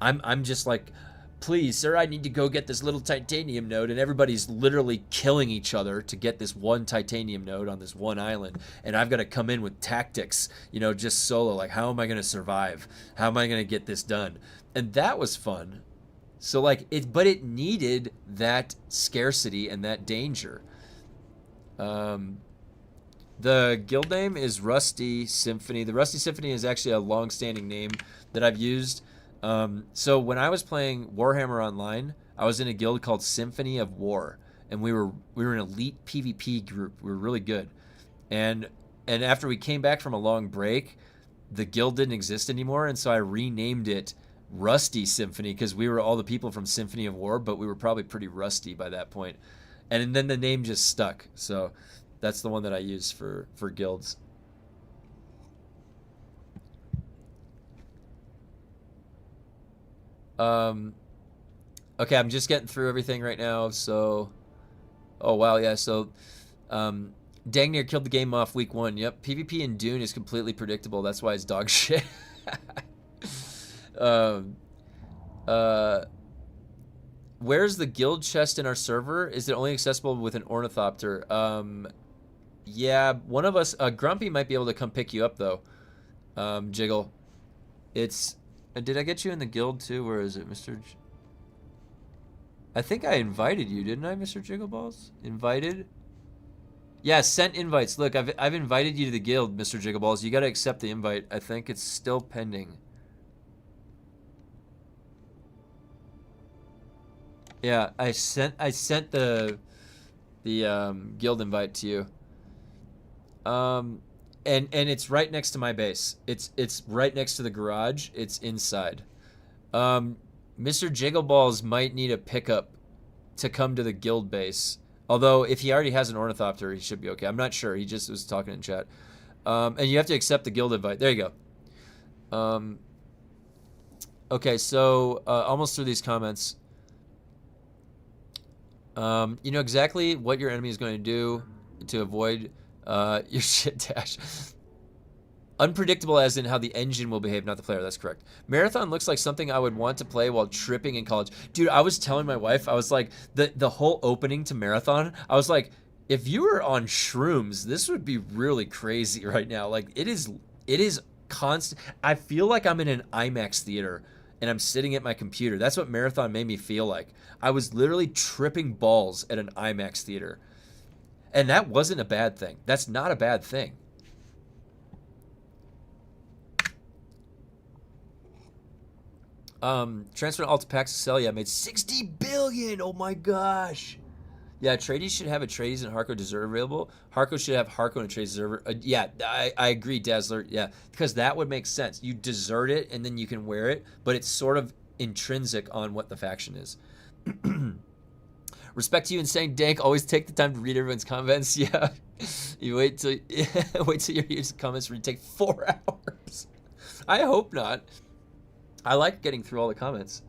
I'm just like, please, sir, I need to go get this little titanium node. And everybody's literally killing each other to get this one titanium node on this one island. And I've got to come in with tactics, just solo. Like, how am I going to survive? How am I going to get this done? And that was fun. So but it needed that scarcity and that danger. The guild name is Rusty Symphony. The Rusty Symphony is actually a long-standing name that I've used. So when I was playing Warhammer Online, I was in a guild called Symphony of War, and we were an elite PvP group. We were really good, and after we came back from a long break, the guild didn't exist anymore, and so I renamed it Rusty Symphony because we were all the people from Symphony of War, but we were probably pretty rusty by that point, and then the name just stuck. So that's the one that I use for guilds. Okay, I'm just getting through everything right now. So, oh wow, yeah. So, dang near killed the game off week 1. Yep, PvP in DUNE is completely predictable. That's why it's dog shit. Where's the guild chest in our server? Is it only accessible with an ornithopter? Yeah, one of us, Grumpy might be able to come pick you up though. Jiggle. It's. Did I get you in the guild too? Where is it, Mr. I think I invited you, didn't I, Mr. Jiggleballs? Invited? Yeah, sent invites. Look, I've invited you to the guild, Mr. Jiggleballs. You got to accept the invite. I think it's still pending. Yeah, I sent the guild invite to you. And it's right next to my base. It's right next to the garage. It's inside. Mr. Jiggleballs might need a pickup to come to the guild base. Although if he already has an ornithopter, he should be okay. I'm not sure. He just was talking in chat. And you have to accept the guild invite. There you go. Okay, so almost through these comments. You know exactly what your enemy is going to do to avoid your shit dash. Unpredictable as in how the engine will behave, not the player. That's correct. Marathon looks like something I would want to play while tripping in college. Dude, I was telling my wife, I was like, the whole opening to Marathon, I was like, if you were on shrooms, this would be really crazy right now. Like, it is constant. I feel like I'm in an IMAX theater and I'm sitting at my computer. That's what Marathon made me feel like. I was literally tripping balls at an IMAX theater. And that wasn't a bad thing. That's not a bad thing. Transfer alt packs to sell. Yeah, made 60 billion. Oh my gosh. Yeah, tradies should have a tradies and Harco Deserve available. Harco should have Harco and a tradies Deserver. Yeah, I agree, Dazzler. Yeah, because that would make sense. You desert it and then you can wear it, but it's sort of intrinsic on what the faction is. Respect to you, Insane Dank. Always take the time to read everyone's comments. Yeah, you wait till you read comments. Read take 4 hours. I hope not. I like getting through all the comments.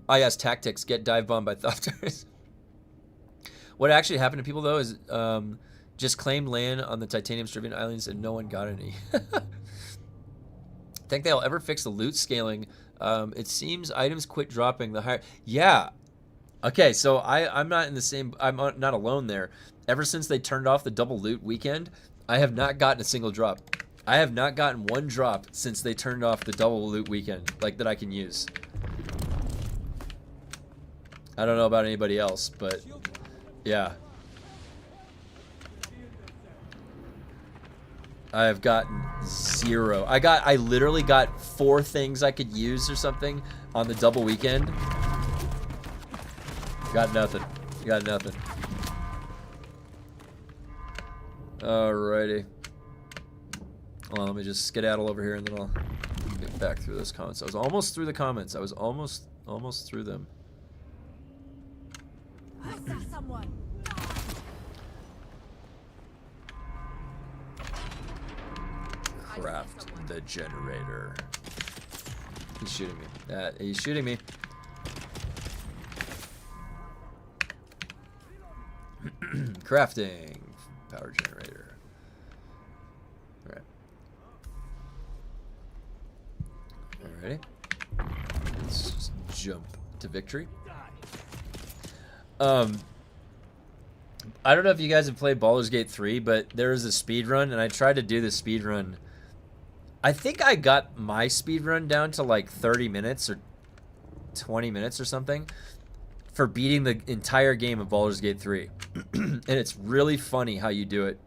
Yes, tactics. Get dive bombed by Thopters. What actually happened to people though is just claimed land on the Titanium Strivian Islands and no one got any. Think they'll ever fix the loot scaling? It seems items quit dropping the higher. Yeah. Okay, so I'm not in the same. I'm not alone there. Ever since they turned off the double loot weekend, I have not gotten a single drop. I have not gotten one drop since they turned off the double loot weekend, like that I can use. I don't know about anybody else, but yeah. I have gotten 0. I literally got 4 things I could use or something on the double weekend. Got nothing. Got nothing. Alrighty. Hold on, let me just skedaddle over here and then I'll get back through those comments. I was almost through the comments. I was almost through them. I saw someone. Craft the generator. He's shooting me. He's shooting me. Crafting power generator. All right. Alrighty. Let's just jump to victory. I don't know if you guys have played Baldur's Gate 3, but there was a speed run, and I tried to do the speed run. I think I got my speed run down to like 30 minutes or 20 minutes or something for beating the entire game of Baldur's Gate 3. And it's really funny how you do it.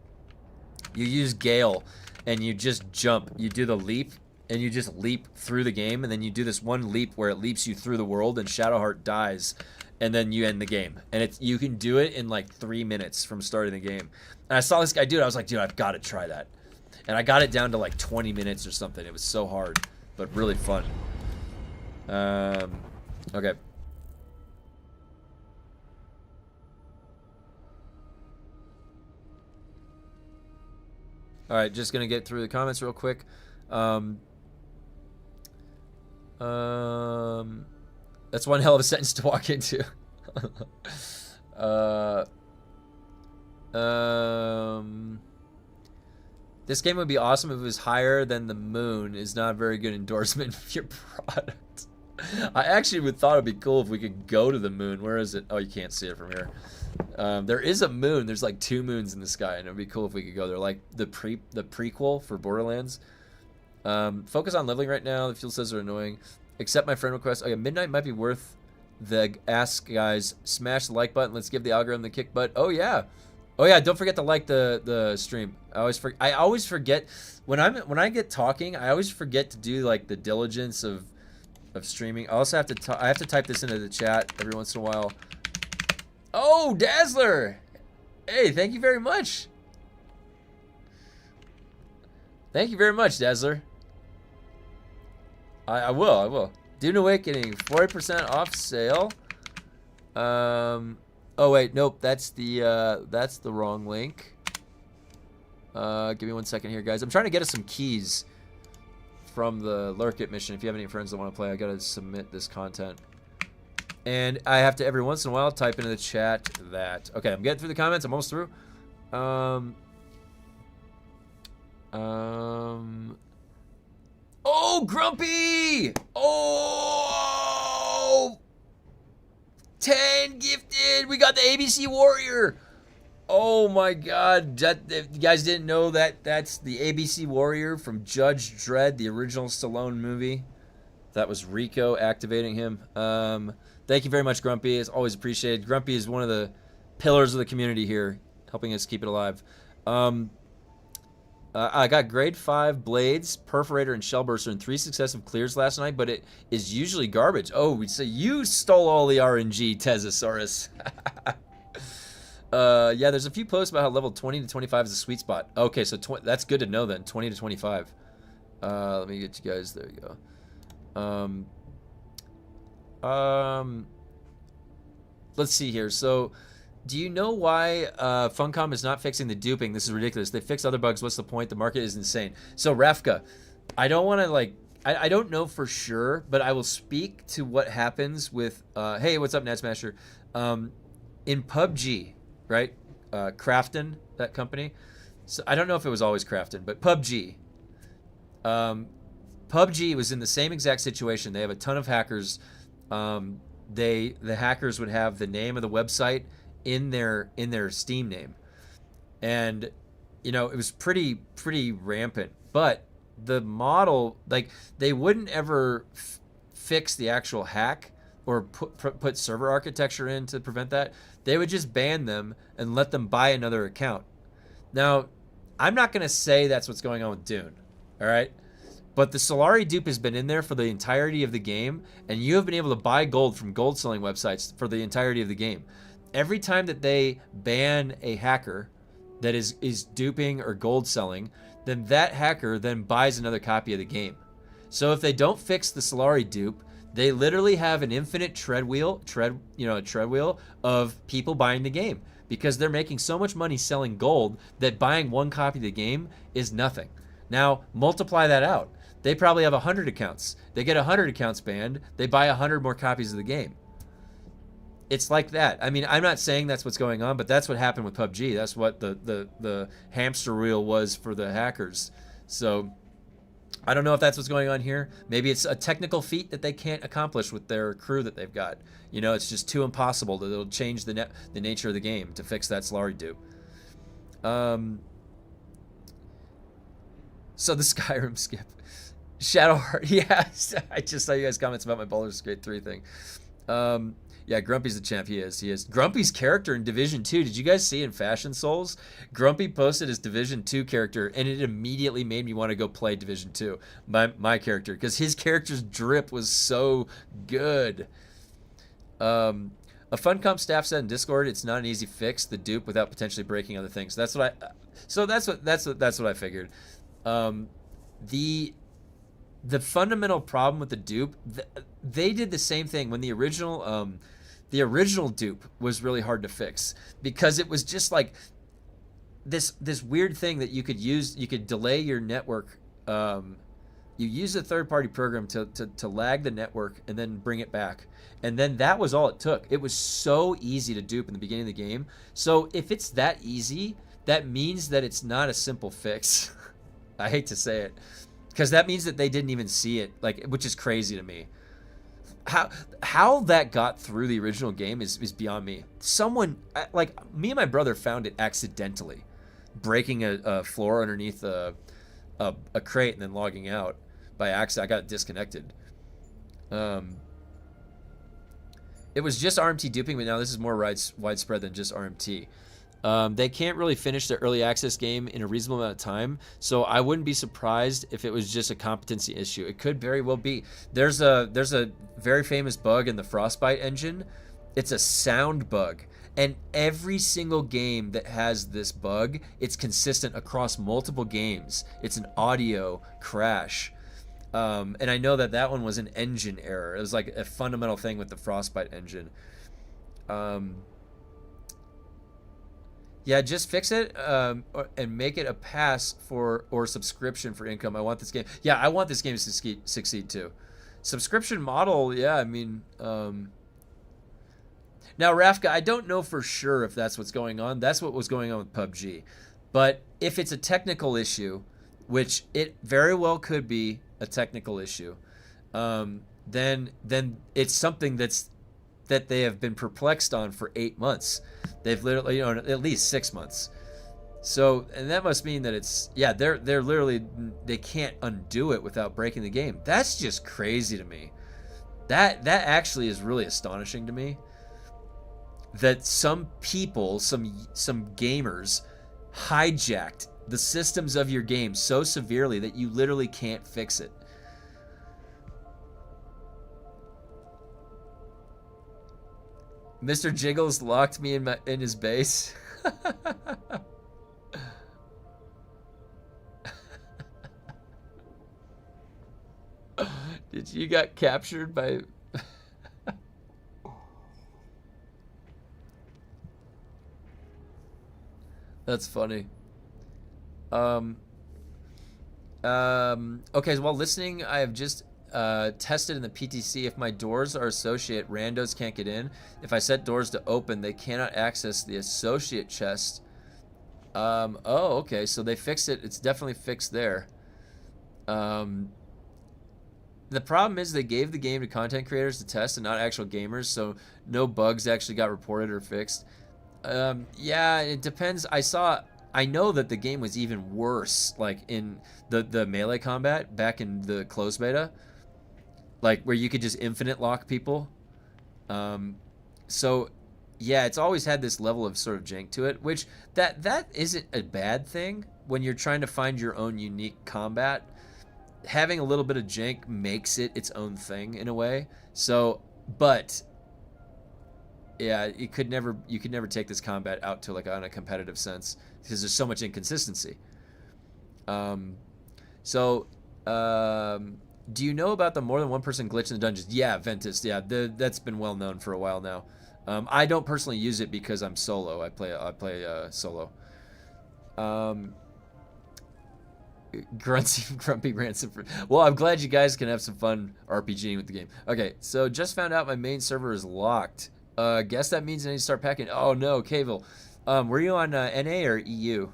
You use Gale, and you just jump. You do the leap, and you just leap through the game, and then you do this one leap where it leaps you through the world, and Shadowheart dies. And then you end the game. And you can do it in like 3 minutes from starting the game. And I saw this guy do it. I was like, dude, I've got to try that. And I got it down to like 20 minutes or something. It was so hard, but really fun. Okay. All right, just going to get through the comments real quick. That's one hell of a sentence to walk into. This game would be awesome if it was higher than the moon is not a very good endorsement of your product. I actually would thought it'd be cool if we could go to the moon. Where is it? Oh, you can't see it from here. There is a moon. There's like 2 moons in the sky, and it'd be cool if we could go there. Like the prequel for Borderlands. Focus on leveling right now. The fuel cells are annoying. Accept my friend request. Okay, midnight might be worth the ask, guys. Smash the like button. Let's give the algorithm the kick butt. Oh yeah, oh yeah. Don't forget to like the stream. I always forget when I get talking. I always forget to do like the diligence of streaming. I also have to I have to type this into the chat every once in a while. Oh, Dazzler. Hey, thank you very much. Thank you very much, Dazzler. I will. Dune Awakening, 40% off sale. Oh wait, nope, that's the wrong link. Give me 1 second here, guys. I'm trying to get us some keys from the Lurk It mission. If you have any friends that want to play, I gotta submit this content. And I have to every once in a while type into the chat that. Okay, I'm getting through the comments. I'm almost through. Oh, Grumpy! Oh! 10 gifted! We got the ABC Warrior! Oh my god. If you guys didn't know that, that's the ABC Warrior from Judge Dredd, the original Stallone movie. That was Rico activating him. Thank you very much, Grumpy. It's always appreciated. Grumpy is one of the pillars of the community here, helping us keep it alive. I got grade 5 blades, perforator, and shellburster in 3 successive clears last night, but it is usually garbage. Oh, so you stole all the RNG, Tezosaurus. Yeah, there's a few posts about how level 20 to 25 is a sweet spot. Okay, so that's good to know then, 20 to 25. Let me get you guys, there you go. Let's see here. So, do you know why Funcom is not fixing the duping? This is ridiculous. They fix other bugs. What's the point? The market is insane. So, Rafka, I don't want to like... I don't know for sure, but I will speak to what happens with... hey, what's up, Natsmasher? In PUBG, right? Krafton, that company. So, I don't know if it was always Krafton, but PUBG. PUBG was in the same exact situation. They have a ton of hackers. The hackers would have the name of the website in their Steam name, and you know it was pretty rampant. But the model, like, they wouldn't ever fix the actual hack or put server architecture in to prevent that. They would just ban them and let them buy another account. Now, I'm not going to say that's what's going on with Dune. All right? But the Solari dupe has been in there for the entirety of the game, and you have been able to buy gold from gold selling websites for the entirety of the game. Every time that they ban a hacker that is duping or gold selling, then that hacker then buys another copy of the game. So if they don't fix the Solari dupe, they literally have an infinite treadwheel of people buying the game, because they're making so much money selling gold that buying one copy of the game is nothing. Now multiply that out. They probably have 100 accounts. They get 100 accounts banned. They buy 100 more copies of the game. It's like that. I mean, I'm not saying that's what's going on, but that's what happened with PUBG. That's what the hamster wheel was for the hackers. So I don't know if that's what's going on here. Maybe it's a technical feat that they can't accomplish with their crew that they've got. You know, it's just too impossible that it'll change the nature of the game to fix that Solari dupe. So the Skyrim skip. Shadowheart, yeah. I just saw you guys' comments about my Baldur's Gate 3 thing. Yeah, Grumpy's the champ. He is. Grumpy's character in Division 2. Did you guys see in Fashion Souls? Grumpy posted his Division 2 character, and it immediately made me want to go play Division 2. My character, because his character's drip was so good. A Funcom staff said in Discord, it's not an easy fix, the dupe, without potentially breaking other things. That's what I figured. The fundamental problem with the dupe, they did the same thing when the original dupe was really hard to fix, because it was just like this weird thing that you could use. You could delay your network. You use a third-party program to lag the network and then bring it back. And then that was all it took. It was so easy to dupe in the beginning of the game. So if it's that easy, that means that it's not a simple fix. I hate to say it, because that means that they didn't even see it, like, which is crazy to me. How that got through the original game is beyond me. Someone, like me and my brother, found it accidentally, breaking a floor underneath a crate and then logging out by accident. I got disconnected. It was just RMT duping, but now this is more widespread than just RMT. They can't really finish their early access game in a reasonable amount of time, so I wouldn't be surprised if it was just a competency issue. It could very well be. There's a very famous bug in the Frostbite engine. It's a sound bug, and every single game that has this bug, it's consistent across multiple games. It's an audio crash. And I know that one was an engine error. It was like a fundamental thing with the Frostbite engine. Yeah, just fix it and make it a pass or subscription for income. I want this game. Yeah, I want this game to succeed too. Subscription model, yeah, I mean... Now, Rafka, I don't know for sure if that's what's going on. That's what was going on with PUBG. But if it's a technical issue, which it very well could be a technical issue, then it's something that they have been perplexed on for 8 months. They've literally, at least 6 months. So, and that must mean that it's, yeah, they're literally, they can't undo it without breaking the game. That's just crazy to me. That actually is really astonishing to me. That some people, some gamers, hijacked the systems of your game so severely that you literally can't fix it. Mr. Jiggles locked me in his base. Did you got captured by... That's funny. Okay, while listening, I have just tested in the PTC. If my doors are associate, randos can't get in. If I set doors to open, they cannot access the associate chest. Oh, okay, so they fixed it. It's definitely fixed there. The problem is they gave the game to content creators to test and not actual gamers, so no bugs actually got reported or fixed. Yeah, it depends. I know that the game was even worse, like in the melee combat back in the closed beta, like where you could just infinite lock people. So yeah, it's always had this level of sort of jank to it, which that isn't a bad thing, when you're trying to find your own unique combat, having a little bit of jank makes it its own thing in a way. So, but yeah, you could never take this combat out to like on a competitive sense because there's so much inconsistency. Do you know about the more than one person glitch in the dungeons? Yeah, Ventus. Yeah, that's been well known for a while now. I don't personally use it because I'm solo. I play solo. Grumpy Ransom. Well, I'm glad you guys can have some fun RPGing with the game. Okay, so just found out my main server is locked. Guess that means I need to start packing. Oh no, Cavil. Were you on NA or EU?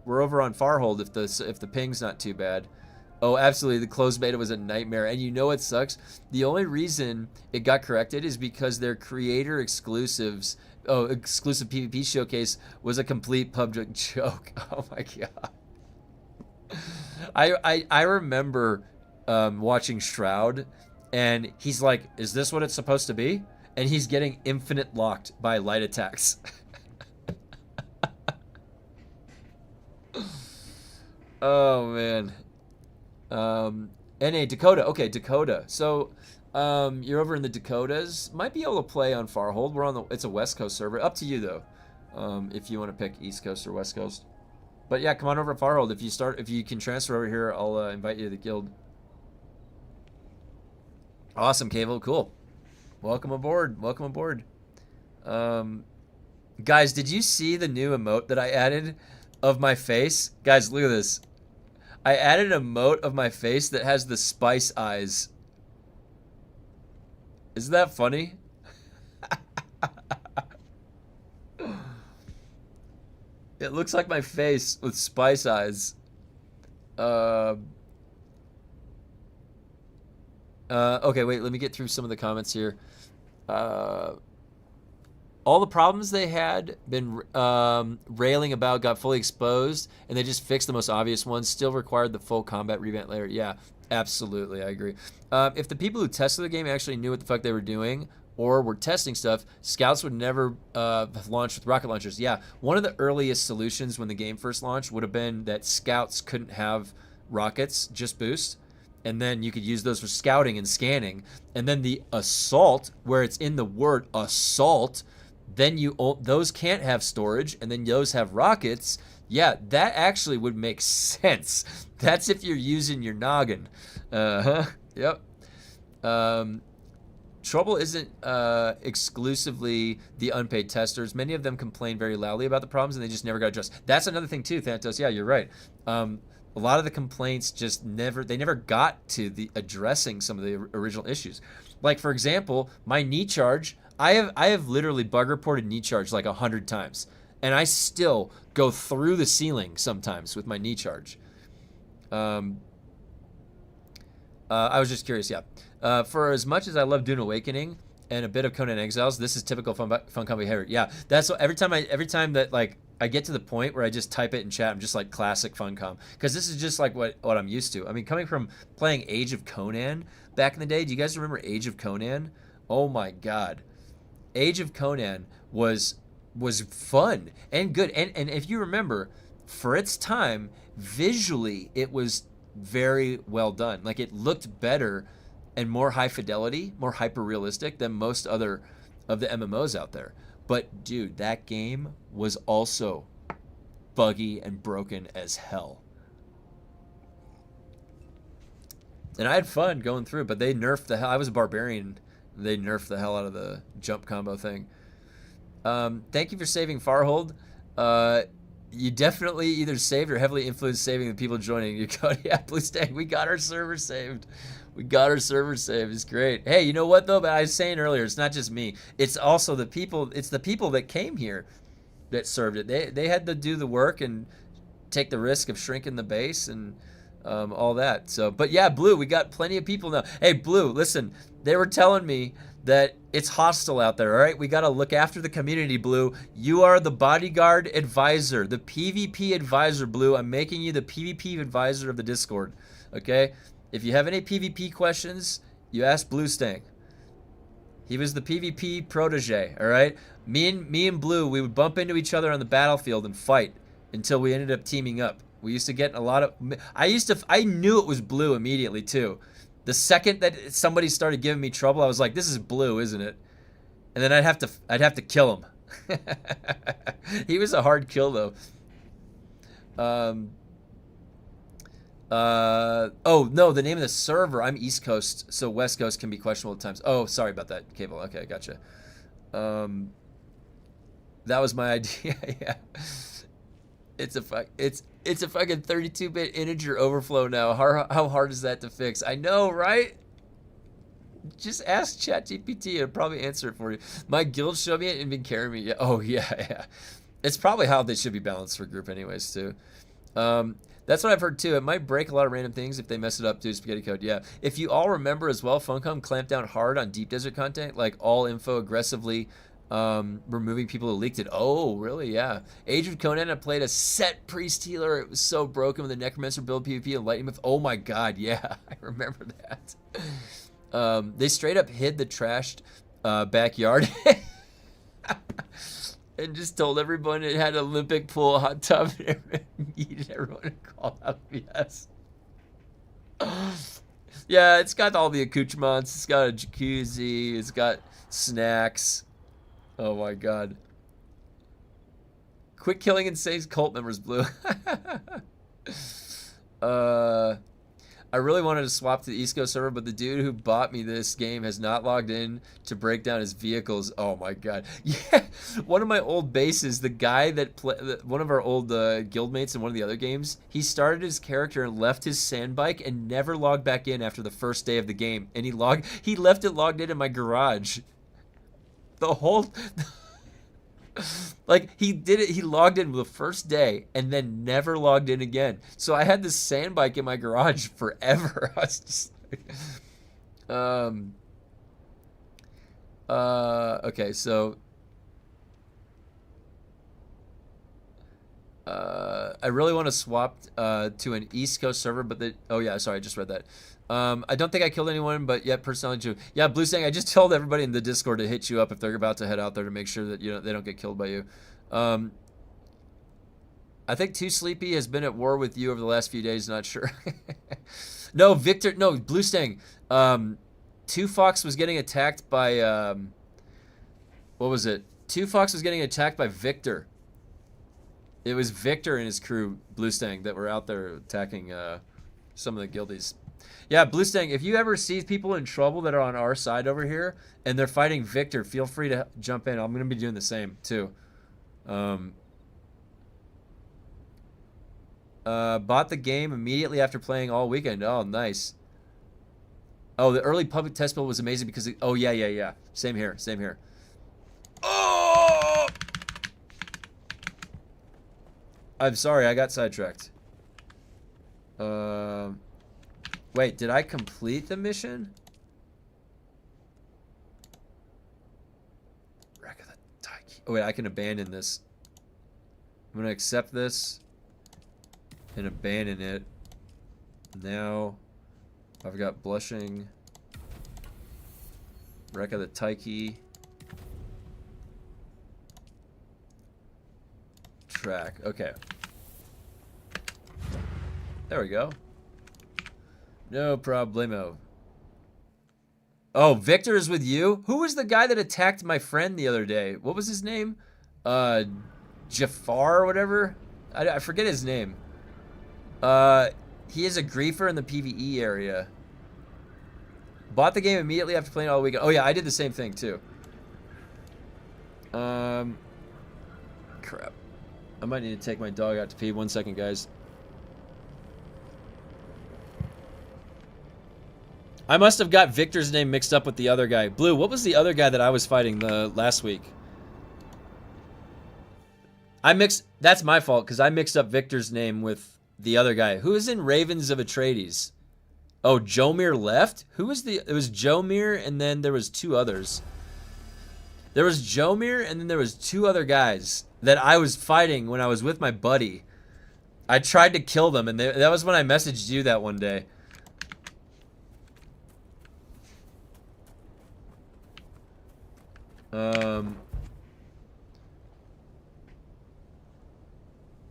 We're over on Farhold if the ping's not too bad. Oh, absolutely. The closed beta was a nightmare. And you know what sucks? The only reason it got corrected is because their creator exclusive PvP showcase was a complete public joke. Oh my god. I remember watching Shroud, and he's like, is this what it's supposed to be? And he's getting infinite locked by light attacks. Oh man. NA Dakota. Okay, Dakota. So you're over in the Dakotas. Might be able to play on Farhold. It's a West Coast server. Up to you though. If you want to pick East Coast or West Coast. But yeah, come on over to Farhold. If you can transfer over here, I'll invite you to the guild. Awesome, Cable. Cool. Welcome aboard. Welcome aboard. Guys, did you see the new emote that I added of my face? Guys, look at this. I added an emote of my face that has the spice eyes. Isn't that funny? It looks like my face with spice eyes. Okay, wait, let me get through some of the comments here. All the problems they had been railing about got fully exposed, and they just fixed the most obvious ones. Still required the full combat revamp layer. Yeah, absolutely, I agree. If the people who tested the game actually knew what the fuck they were doing or were testing stuff, scouts would never have launched with rocket launchers. Yeah, one of the earliest solutions when the game first launched would have been that scouts couldn't have rockets, just boost. And then you could use those for scouting and scanning. And then the assault, where it's in the word assault, then those can't have storage, and then those have rockets. Yeah, that actually would make sense. That's if you're using your noggin. Yep. Trouble isn't exclusively the unpaid testers. Many of them complain very loudly about the problems, and they just never got addressed. That's another thing too, Thantos. Yeah, you're right. A lot of the complaints just never got to the addressing some of the original issues. Like, for example, my knee charge. I have literally bug reported knee charge like 100 times, and I still go through the ceiling sometimes with my knee charge. I was just curious, yeah. For as much as I love Dune Awakening and a bit of Conan Exiles, this is typical Funcom behavior. Yeah, that's what, every time that like I get to the point where I just type it in chat, I'm just like classic Funcom, because this is just like what I'm used to. I mean, coming from playing Age of Conan back in the day, do you guys remember Age of Conan? Oh my god. Age of Conan was fun and good, and if you remember, for its time, visually it was very well done. Like, it looked better and more high fidelity, more hyper realistic than most other of the MMOs out there. But dude, that game was also buggy and broken as hell. And I had fun going through, but they nerfed the hell. I was a barbarian. They nerfed the hell out of the jump combo thing. Thank you for saving Farhold. You definitely either saved or heavily influenced saving the people joining your code. Yeah, please stay. We got our server saved. It's great. Hey, you know what though? But I was saying earlier, it's not just me. It's also the people. It's the people that came here that served it. They had to do the work and take the risk of shrinking the base and all that. So, but yeah, Blue, we got plenty of people now. Hey, Blue, listen. They were telling me that it's hostile out there, all right? We got to look after the community, Blue. You are the bodyguard advisor, the PvP advisor, Blue. I'm making you the PvP advisor of the Discord, okay? If you have any PvP questions, you ask Blue Stang. He was the PvP protege, all right? Me and Blue, we would bump into each other on the battlefield and fight until we ended up teaming up. We used to get a lot of... I knew it was Blue immediately, too. The second that somebody started giving me trouble, I was like, this is Blue, isn't it? And then I'd have to kill him. He was a hard kill, though. Oh, no, the name of the server, I'm East Coast, so West Coast can be questionable at times. Oh, sorry about that, Cable. Okay, gotcha. That was my idea, yeah. It's a fucking 32-bit integer overflow now. How hard is that to fix? I know, right? Just ask ChatGPT. It'll probably answer it for you. My guild showed me it and been carrying me. Yeah. Oh, yeah. It's probably how they should be balanced for group anyways, too. That's what I've heard, too. It might break a lot of random things if they mess it up, too. Spaghetti code, yeah. If you all remember as well, Funcom clamped down hard on Deep Desert content, like all info aggressively removing people who leaked it. Oh, really? Yeah. Age of Conan, I played a set priest healer. It was so broken with the Necromancer build PvP and lightning. Oh my god, yeah. I remember that. They straight up hid the trashed backyard and just told everyone it had an Olympic pool, hot tub, and needed everyone to call out yes. Yeah, it's got all the accoutrements. It's got a jacuzzi. It's got snacks. Oh my god. Quit killing insane cult members, Blue. I really wanted to swap to the East Coast server, but the dude who bought me this game has not logged in to break down his vehicles. Oh my god. Yeah, one of my old bases, the guy that one of our old guildmates in one of the other games, he started his character and left his sand bike and never logged back in after the first day of the game. And he left it logged in my garage. The whole... Like, he did it, he logged in the first day and then never logged in again. So I had this sand bike in my garage forever. I was just like, okay, so I really want to swap to an East Coast server, but oh yeah, sorry, I just read that. I don't think I killed anyone, but yeah, personally too. Yeah, Blue saying I just told everybody in the Discord to hit you up if they're about to head out there to make sure that they don't get killed by you. I think Too Sleepy has been at war with you over the last few days. Not sure. No, Victor. No, Blue saying Two Fox was getting attacked by what was it? Two Fox was getting attacked by Victor. It was Victor and his crew, Blue Stang, that were out there attacking some of the guildies. Yeah, Blue Stang, if you ever see people in trouble that are on our side over here and they're fighting Victor, feel free to jump in. I'm going to be doing the same, too. Bought the game immediately after playing all weekend. Oh, nice. Oh, the early public test build was amazing because... oh, yeah. Same here. Oh! I'm sorry, I got sidetracked. Wait, did I complete the mission? Wreck of the Taiki. Oh wait, I can abandon this. I'm gonna accept this and abandon it. Now I've got blushing. Wreck of the Taiki. Track. Okay. There we go. No problemo. Oh, Victor is with you? Who was the guy that attacked my friend the other day? What was his name? Jafar or whatever? I forget his name. He is a griefer in the PvE area. Bought the game immediately after playing all weekend. Oh yeah, I did the same thing too. Crap. I might need to take my dog out to pee. 1 second, guys. I must have got Victor's name mixed up with the other guy. Blue, what was the other guy that I was fighting last week? That's my fault, because I mixed up Victor's name with the other guy. Who is in Ravens of Atreides? Oh, Jomir left? Who was it was Jomir, and then there was two others. There was Jomir, and then there was two other guys that I was fighting when I was with my buddy. I tried to kill them, and that was when I messaged you that one day.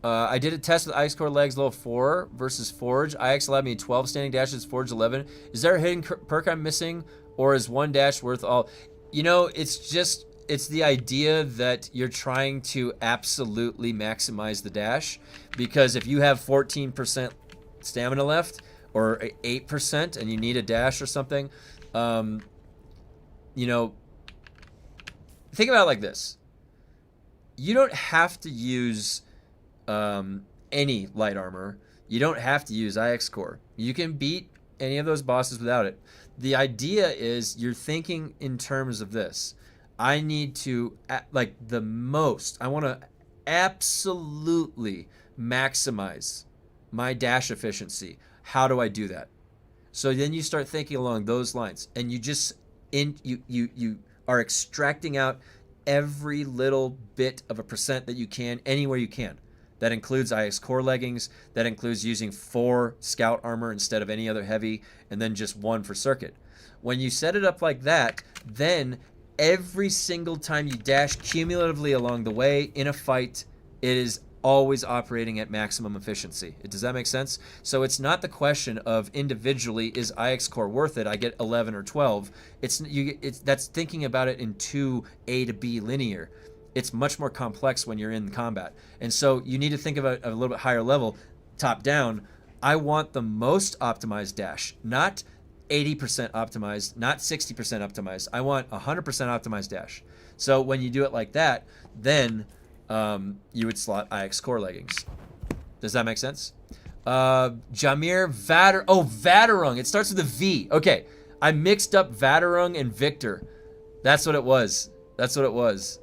I did a test with IX Core legs level 4 versus Forge. IX allowed me 12 standing dashes, Forge 11. Is there a hidden perk I'm missing, or is one dash worth all? You know, it's the idea that you're trying to absolutely maximize the dash, because if you have 14% stamina left, or 8%, and you need a dash or something, you know, think about it like this. You don't have to use any light armor. You don't have to use IX Core. You can beat any of those bosses without it. The idea is you're thinking in terms of this. I need to, like, I want to absolutely maximize my dash efficiency. How do I do that? So then you start thinking along those lines, and you just you are extracting out every little bit of a percent that you can, anywhere you can. That includes IX Core leggings. That includes using 4 scout armor instead of any other heavy, and then just 1 for circuit. When you set it up like that, then every single time you dash cumulatively along the way in a fight, it is always operating at maximum efficiency. Does that make sense? So it's not the question of individually, is IX Core worth it? I get 11 or 12. That's thinking about it in 2 A to B linear. It's much more complex when you're in combat. And so you need to think of it at a little bit higher level, top down. I want the most optimized dash, not 80% optimized, not 60% optimized. I want 100% optimized dash. So when you do it like that, then you would slot IX Core leggings. Does that make sense? Jamir Vader. Oh, Vaderung. It starts with a V. Okay. I mixed up Vaderung and Victor. That's what it was. That's what it was.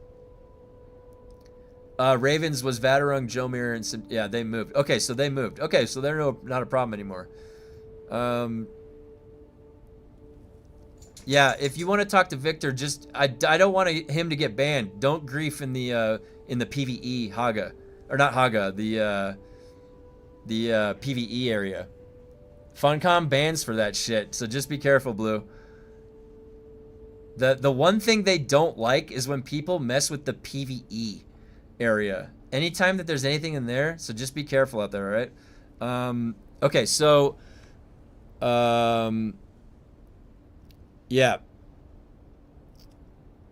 Ravens was Vaderung, Jomir, and yeah, they moved. Okay, so they moved. Okay, so they're not a problem anymore. Yeah, if you want to talk to Victor, just I don't want him to get banned. Don't grief in the PVE Haga, or not Haga, the PVE area. Funcom bans for that shit, so just be careful, Blue. The one thing they don't like is when people mess with the PVE area. Anytime that there's anything in there, so just be careful out there, all right? Okay, so yeah.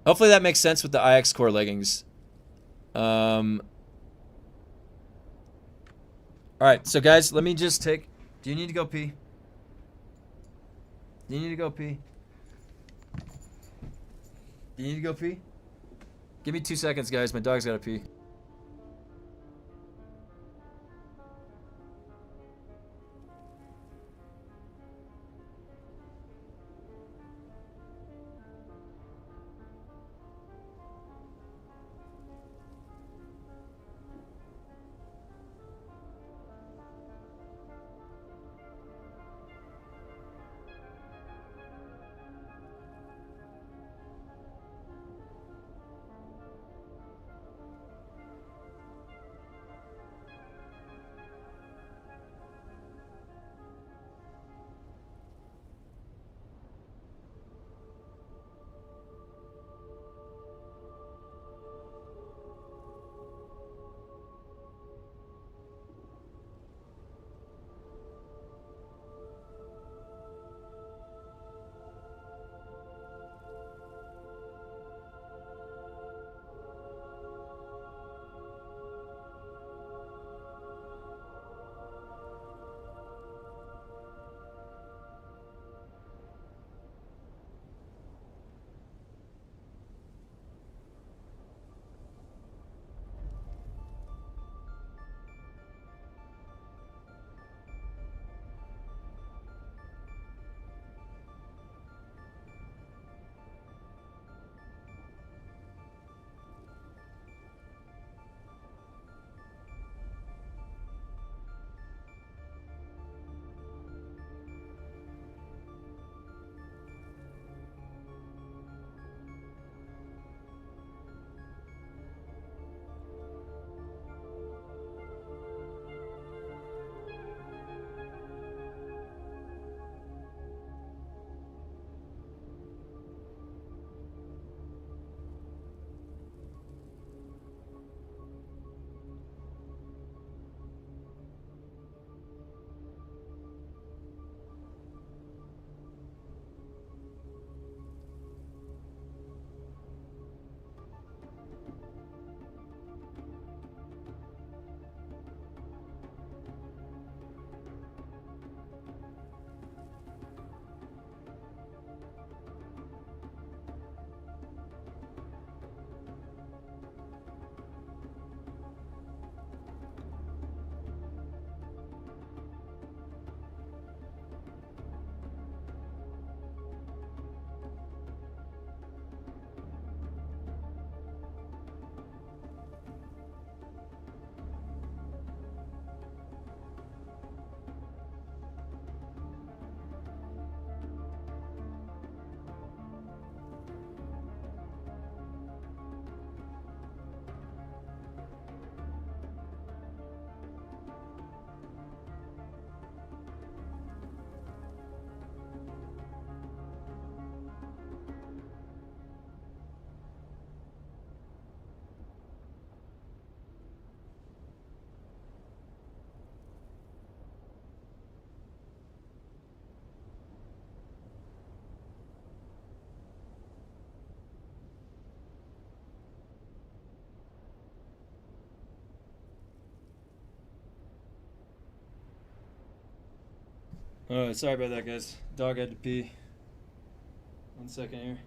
Hopefully that makes sense with the IX Core leggings. All right, so guys, let me just take... Do you need to go pee? Do you need to go pee? Do you need to go pee? Give me 2 seconds, guys. My dog's gotta pee. Oh, sorry about that, guys. Dog had to pee. 1 second here.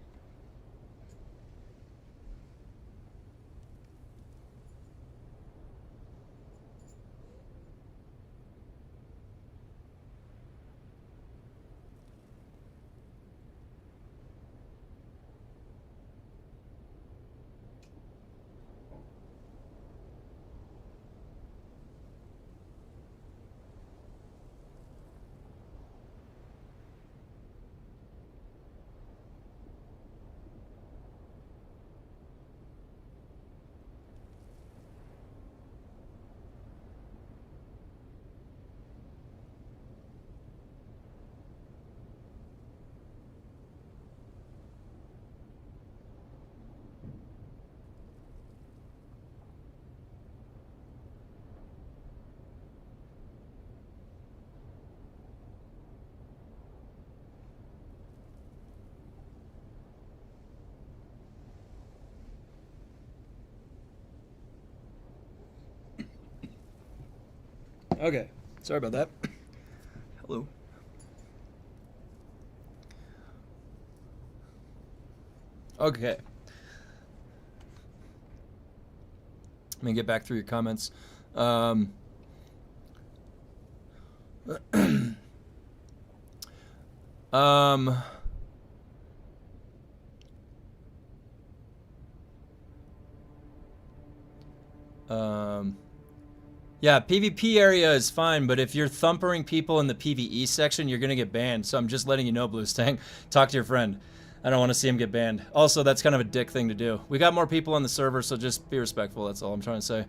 Okay, sorry about that. Hello. Okay. Let me get back through your comments. Yeah, PvP area is fine, but if you're thumpering people in the PvE section, you're gonna get banned. So I'm just letting you know, Blue Stang. Talk to your friend. I don't want to see him get banned. Also, that's kind of a dick thing to do. We got more people on the server, so just be respectful. That's all I'm trying to say.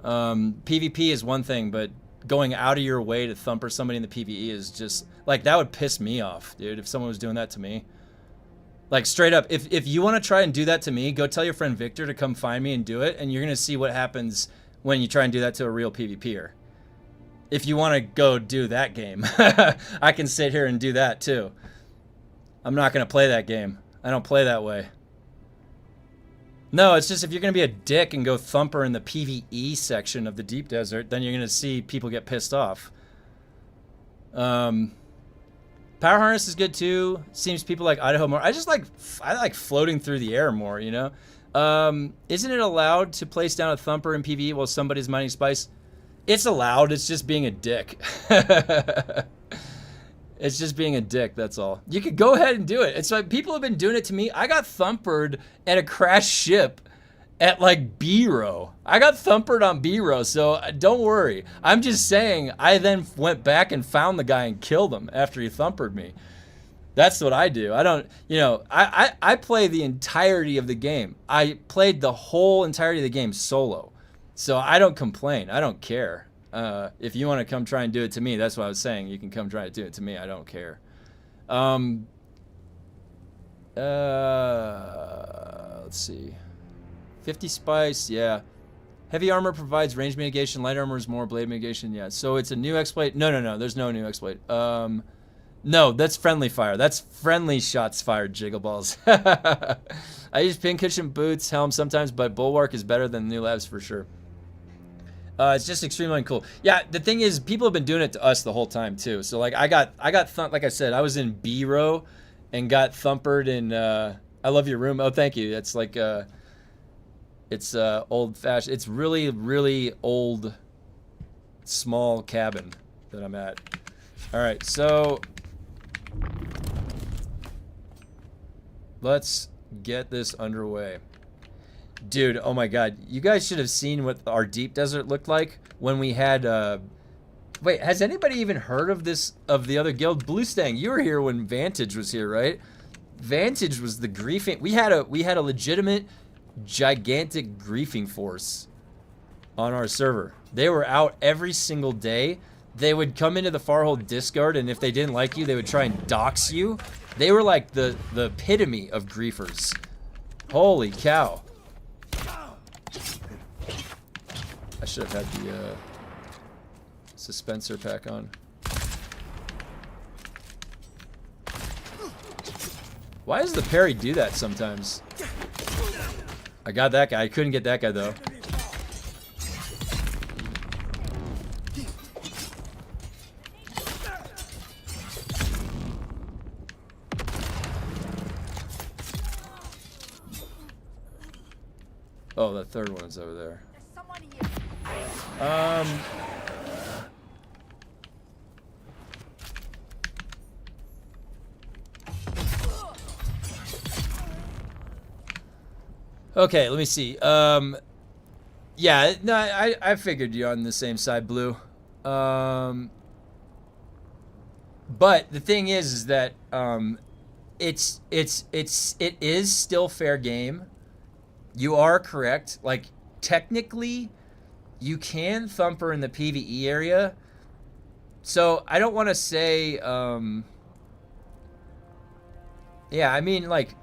PvP is one thing, but going out of your way to thumper somebody in the PvE is just like, that would piss me off, dude, if someone was doing that to me. Like, straight up, if you want to try and do that to me, go tell your friend Victor to come find me and do it, and you're gonna see what happens when you try and do that to a real PvPer. If you want to go do that game, I can sit here and do that too. I'm not going to play that game. I don't play that way. No, it's just if you're going to be a dick and go thumper in the PvE section of the deep desert, then you're going to see people get pissed off. Power harness is good too. Seems people like Idaho more. I like floating through the air more, you know? Isn't it allowed to place down a thumper in PvE while somebody's mining spice? It's allowed, it's just being a dick. It's just being a dick, that's all. You could go ahead and do it. It's like, people have been doing it to me. I got thumpered at a crashed ship at like B-row. I got thumpered on B-row, so don't worry. I'm just saying, I then went back and found the guy and killed him after he thumpered me. That's what I do. I don't, you know, I play the entirety of the game. I played the whole entirety of the game solo. So I don't complain. I don't care. If you want to come try and do it to me, that's what I was saying. You can come try to do it to me. I don't care. Let's see. 50 spice, yeah. Heavy armor provides range mitigation. Light armor is more blade mitigation, yeah. So it's a new exploit. No. There's no new exploit. No, that's friendly fire. That's friendly shots fired, Jiggle Balls. I use pincushion boots, helm sometimes, but bulwark is better than new labs for sure. It's just extremely uncool. Yeah, the thing is, people have been doing it to us the whole time too. So like, I got like I said, I was in B-row and got thumpered in. I love your room. Oh, thank you. It's like it's old fashioned. It's really, really old, small cabin that I'm at. All right, so let's get this underway. Dude, oh my god. You guys should have seen what our deep desert looked like when we had, wait, has anybody even heard of this, of the other guild? Blue Stang, you were here when Vantage was here, right? Vantage was the griefing, we had a legitimate, gigantic griefing force on our server. They were out every single day. They would come into the Farhold Discard, and if they didn't like you, they would try and dox you. They were like the epitome of griefers. Holy cow. I should have had the suspensor pack on. Why does the parry do that sometimes? I got that guy. I couldn't get that guy though. Oh, the third one's over there. Okay, let me see. Yeah, no, I figured you're on the same side, Blue. But the thing is that it is still fair game. You are correct. Like, technically, you can thumper in the PvE area. So I don't want to say, yeah, I mean, like,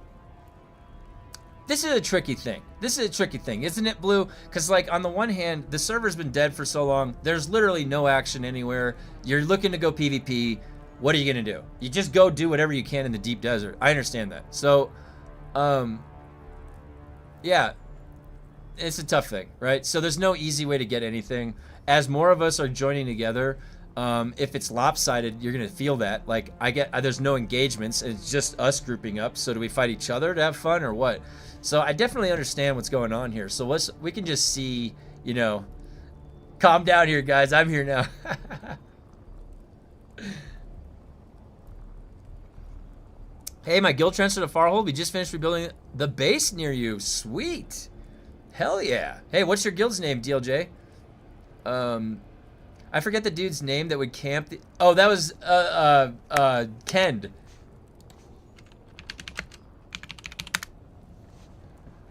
this is a tricky thing. This is a tricky thing, isn't it, Blue? Because, like, on the one hand, the server's been dead for so long. There's literally no action anywhere. You're looking to go PvP. What are you going to do? You just go do whatever you can in the deep desert. I understand that. So, yeah, it's a tough thing, right? So there's no easy way to get anything. As more of us are joining together, if it's lopsided, you're going to feel that. Like, there's no engagements. And it's just us grouping up. So do we fight each other to have fun or what? So I definitely understand what's going on here. So we can just see, you know, calm down here, guys. I'm here now. Hey, my guild transferred to Farhold. We just finished rebuilding the base near you. Sweet. Hell yeah. Hey, what's your guild's name, DLJ? I forget the dude's name that would camp the... Oh, that was, Kend.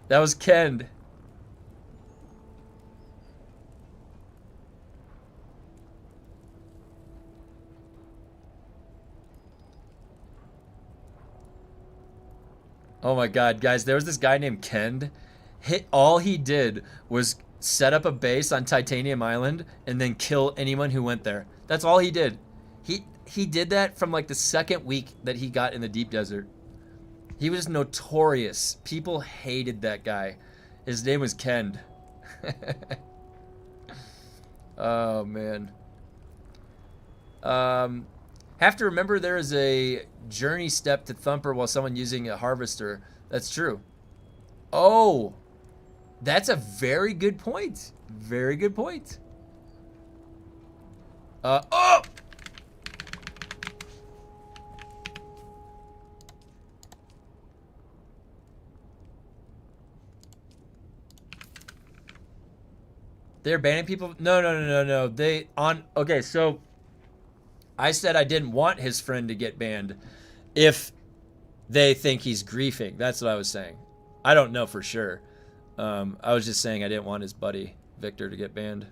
That was Kend. Oh my god, guys, there was this guy named Kend. All he did was set up a base on Titanium Island and then kill anyone who went there. That's all he did. He did that from like the second week that he got in the deep desert. He was notorious. People hated that guy. His name was Kend. Oh man. Have to remember there is a journey step to thumper while someone using a harvester. That's true. Oh, that's a very good point. Very good point. Oh! They're banning people? No. Okay, so I said I didn't want his friend to get banned if they think he's griefing. That's what I was saying. I don't know for sure. I was just saying I didn't want his buddy, Victor, to get banned.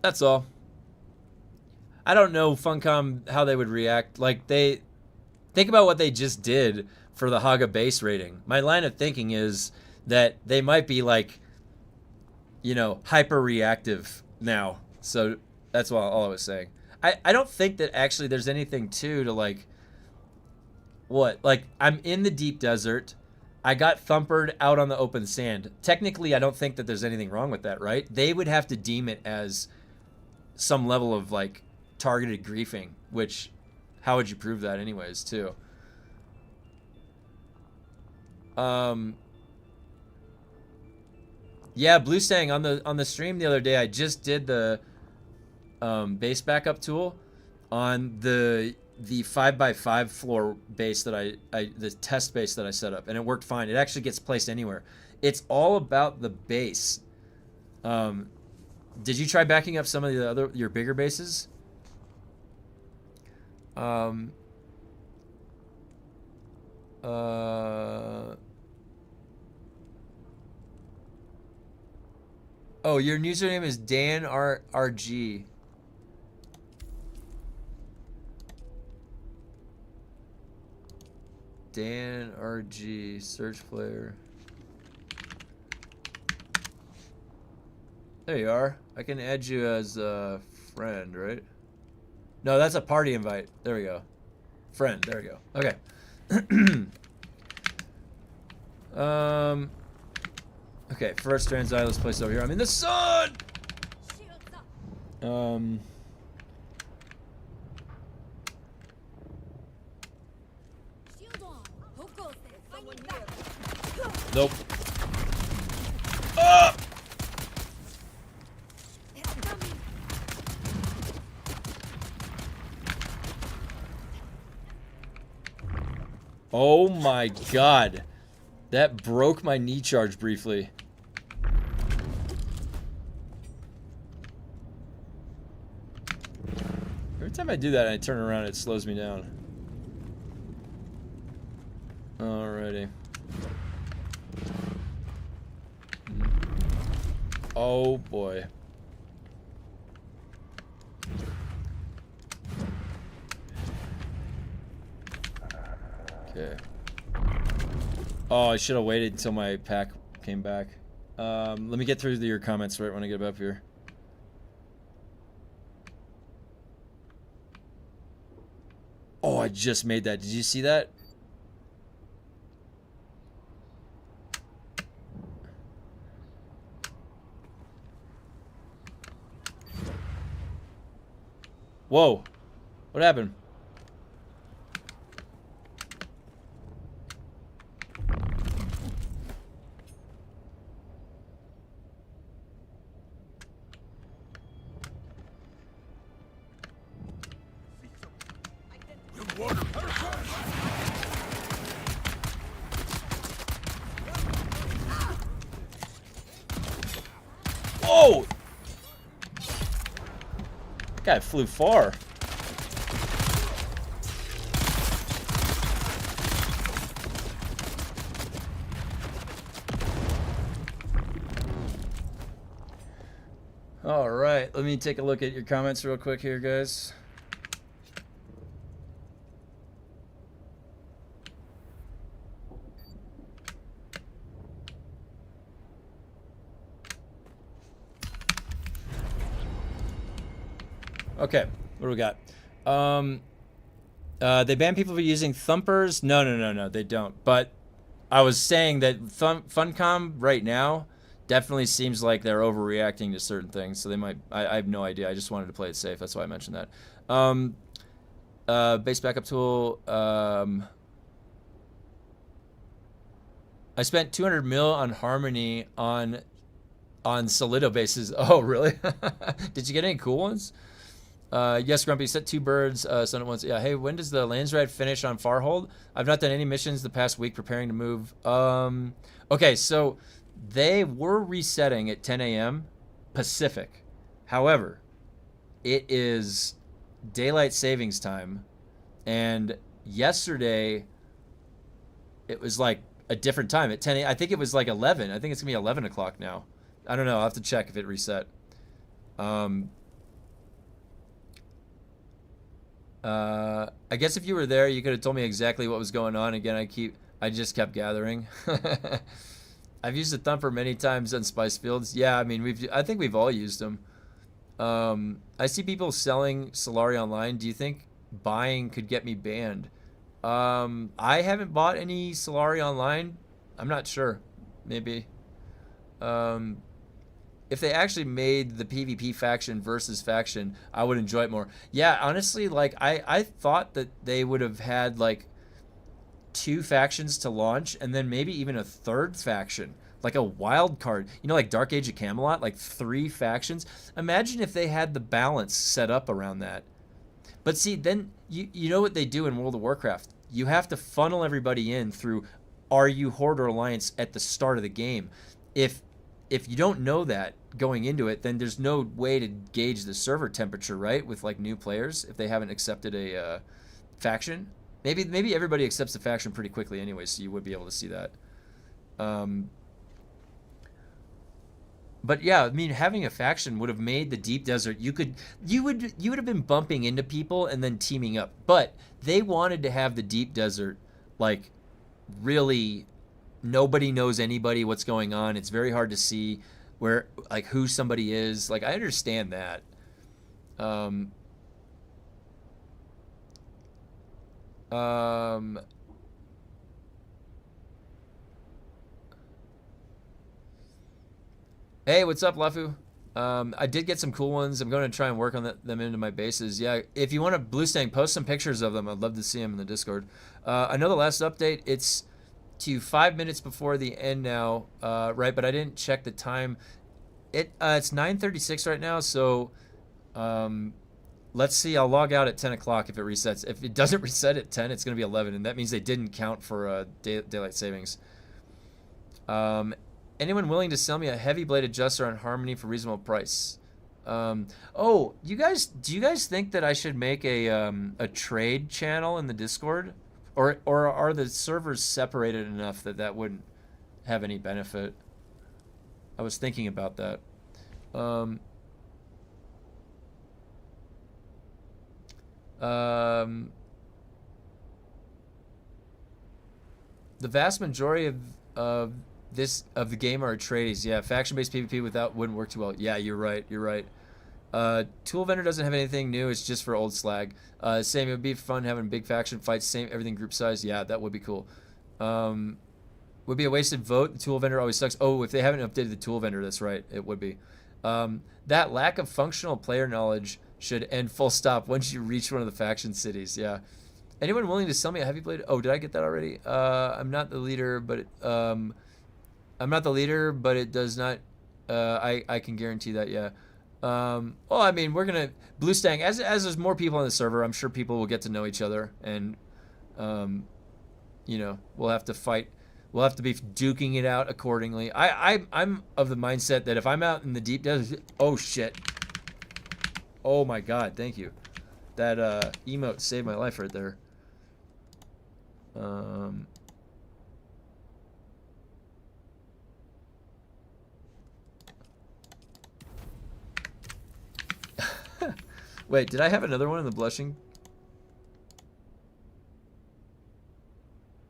That's all. I don't know, Funcom, how they would react. Like, think about what they just did for the Haga base rating. My line of thinking is that they might be, like, you know, hyper reactive now. So that's all I was saying. I don't think that actually there's anything to like, what? Like, I'm in the deep desert. I got thumpered out on the open sand. Technically, I don't think that there's anything wrong with that, right? They would have to deem it as some level of, like, targeted griefing, which, how would you prove that anyways, too? Yeah, Blue saying on the stream the other day, I just did the base backup tool on the 5x5 floor base that the test base that I set up, and it worked fine. It actually gets placed anywhere. It's all about the base. Did you try backing up some of your bigger bases? Oh, your username is DanRG. DanRG, search player. There you are. I can add you as a friend, right? No, that's a party invite. There we go. Friend, there we go. Okay. Okay, first transit, let's place over here. I'm in the sun! Nope. Oh my god. That broke my knee charge briefly. Every time I do that and I turn around, it slows me down. Alrighty. Oh boy. Okay. Oh, I should have waited until my pack came back. Let me get through your comments right when I get up here. Oh, I just made that. Did you see that? Whoa. What happened? Whoa! That guy flew far. All right, let me take a look at your comments real quick here, guys. Okay, what do we got? They ban people for using thumpers. No, they don't. But I was saying that Funcom right now definitely seems like they're overreacting to certain things. So they might. I have no idea. I just wanted to play it safe. That's why I mentioned that. Base backup tool. I spent 200 mil on Harmony on Solido bases. Oh, really? Did you get any cool ones? Yes, Grumpy, set 2 birds, sun at once. Yeah, hey, when does the Lands Ride finish on Farhold? I've not done any missions the past week preparing to move. Okay, so they were resetting at 10 a.m. Pacific. However, it is daylight savings time. And yesterday, it was like a different time at 10 a.m. I think it was like 11. I think it's going to be 11 o'clock now. I don't know. I'll have to check if it reset. I guess if you were there, you could have told me exactly what was going on. Again, I just kept gathering. I've used a thumper many times on Spice Fields. Yeah, I mean, I think we've all used them. I see people selling Solari online. Do you think buying could get me banned? I haven't bought any Solari online. I'm not sure. Maybe. If they actually made the PvP faction versus faction, I would enjoy it more. Yeah, honestly, like I thought that they would have had like 2 factions to launch and then maybe even a 3rd faction, like a wild card. You know, like Dark Age of Camelot, like 3 factions. Imagine if they had the balance set up around that. But see, then you know what they do in World of Warcraft. You have to funnel everybody in through RU Horde or Alliance at the start of the game. If you don't know that going into it, then there's no way to gauge the server temperature, right? With like new players, if they haven't accepted a faction. Maybe everybody accepts the faction pretty quickly anyway, so you would be able to see that. But yeah, I mean, having a faction would have made the Deep Desert. You would have been bumping into people and then teaming up. But they wanted to have the Deep Desert like really. Nobody knows anybody, what's going on. It's very hard to see where, like, who somebody is. Like, I understand that. Hey, what's up, Lafu? I did get some cool ones. I'm going to try and work on them into my bases. Yeah, if you want to Blue Stang, post some pictures of them. I'd love to see them in the Discord. I know the last update, it's to 5 minutes before the end now, right? But I didn't check the time. It's 9:36 right now, so let's see. I'll log out at 10 o'clock if it resets. If it doesn't reset at 10, it's going to be 11, and that means they didn't count for daylight savings. Anyone willing to sell me a heavy blade adjuster on Harmony for reasonable price? Oh, do you guys think that I should make a trade channel in the Discord, or are the servers separated enough that that wouldn't have any benefit? I was thinking about that. The vast majority of the game are trades. Yeah, faction-based PvP wouldn't work too well. Yeah, you're right. You're right. Tool Vendor doesn't have anything new. It's just for old slag. Same. It would be fun having big faction fights. Same. Everything group size. Yeah, that would be cool. Would be a wasted vote. The Tool Vendor always sucks. Oh, if they haven't updated the Tool Vendor, that's right. It would be. That lack of functional player knowledge should end full stop once you reach one of the faction cities. Yeah. Anyone willing to sell me a heavy blade? Oh, did I get that already? I'm not the leader, but it does not. I can guarantee that. Yeah. Well, I mean, we're gonna Blue Stang as there's more people on the server. I'm sure people will get to know each other, and you know, we'll have to fight. We'll have to be duking it out accordingly. I'm of the mindset that if I'm out in the deep desert, oh shit. Oh my god, thank you. That emote saved my life right there. Wait, did I have another one in the blushing?